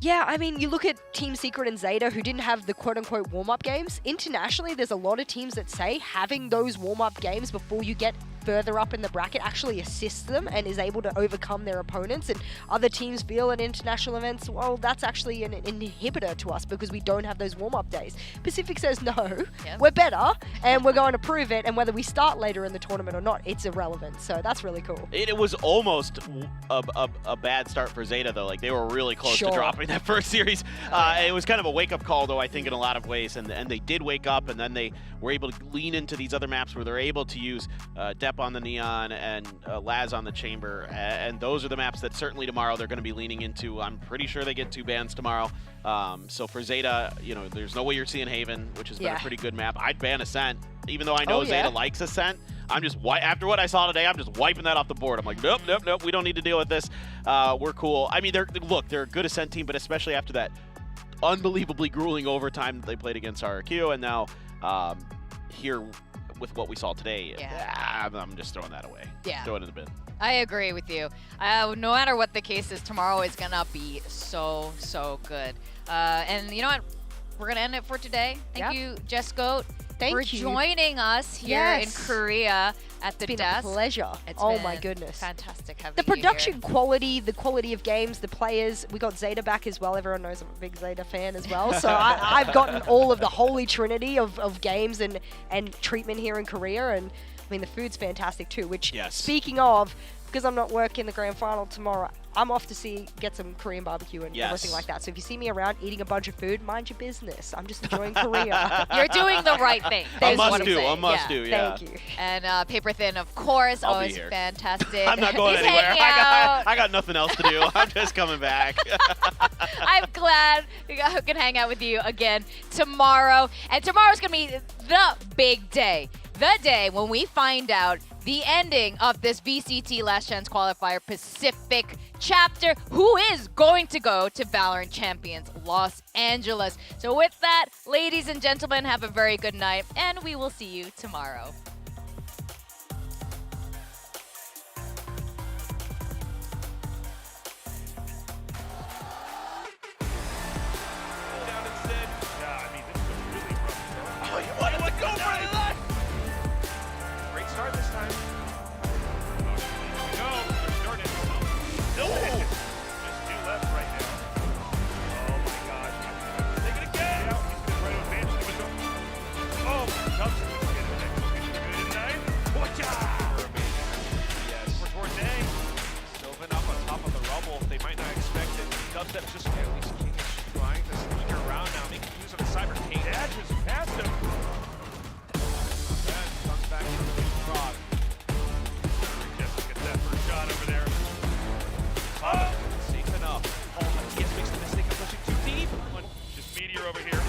Yeah, I mean, you look at Team Secret and Zeta, who didn't have the quote-unquote warm-up games. Internationally, there's a lot of teams that say having those warm-up games before you get further up in the bracket actually assists them and is able to overcome their opponents. And other teams feel at international events, well, that's actually an inhibitor to us because we don't have those warm-up days. Pacific says, no, we're better, and we're going to prove it, and whether we start later in the tournament or not, it's irrelevant. So that's really cool. It was almost a bad start for Zeta, though. Like, they were really close to dropping that first series. It was kind of a wake-up call, though, I think, in a lot of ways, and they did wake up, and then they were able to lean into these other maps where they're able to use Depp on the Neon and Laz on the Chamber, and those are the maps that certainly tomorrow they're going to be leaning into. I'm pretty sure they get 2 bans tomorrow. So for Zeta, you know, there's no way you're seeing Haven, which has been a pretty good map. I'd ban Ascent, even though I know Zeta likes Ascent. I'm just, after what I saw today, I'm just wiping that off the board. I'm like, nope, we don't need to deal with this. We're cool. I mean, they're a good Ascent team, but especially after that unbelievably grueling overtime that they played against RRQ, and now here with what we saw today, I'm just throwing that away. Throwing it in the bin. I agree with you. No matter what the case is, tomorrow is going to be so good. And you know what? we're gonna end it for today. Thank Yep. you, Jess Goat, Thank for you. joining us here in Korea at the It's been desk. a pleasure. It's Oh been my goodness. fantastic having The you production here. quality, the quality of games, the players. We got Zeta back as well. Everyone knows I'm a big Zeta fan as well. So I've gotten all of the holy trinity of games and treatment here in Korea. And I mean, the food's fantastic too, which speaking of, because I'm not working the grand final tomorrow, I'm off to get some Korean barbecue and everything like that. So if you see me around eating a bunch of food, mind your business. I'm just enjoying Korea. You're doing the right thing. A is what must I'm do, saying. a must do, yeah. Thank you. And Paper Thin, of course, I'll be always here. fantastic. I'm not going He's anywhere. hanging out. I got nothing else to do. I'm just coming back. I'm glad I can hang out with you again tomorrow. And tomorrow's going to be the big day. The day when we find out the ending of this VCT Last Chance Qualifier Pacific chapter. Who is going to go to Valorant Champions Los Angeles? So with that, ladies and gentlemen, have a very good night, and we will see you tomorrow. Oh, you wanted to go for that! Great start this time. Go. They're starting. Still hitting. Just 2 left right now. Oh my God. Take it again. Yeah, he's gonna try to advance it with the. Oh, Thompson is getting it. Good tonight. Watcha! Yes. For Torte. Sylvan up on top of the rubble. They might not expect it. Dubstep's just at least King is trying to sneak around now, making use of the cyber king. Dad just passed him. Then comes back into the frog. Just gets that first shot over there. Safe enough. Oh, but TS makes the mistake of pushing too deep. Just meteor over here.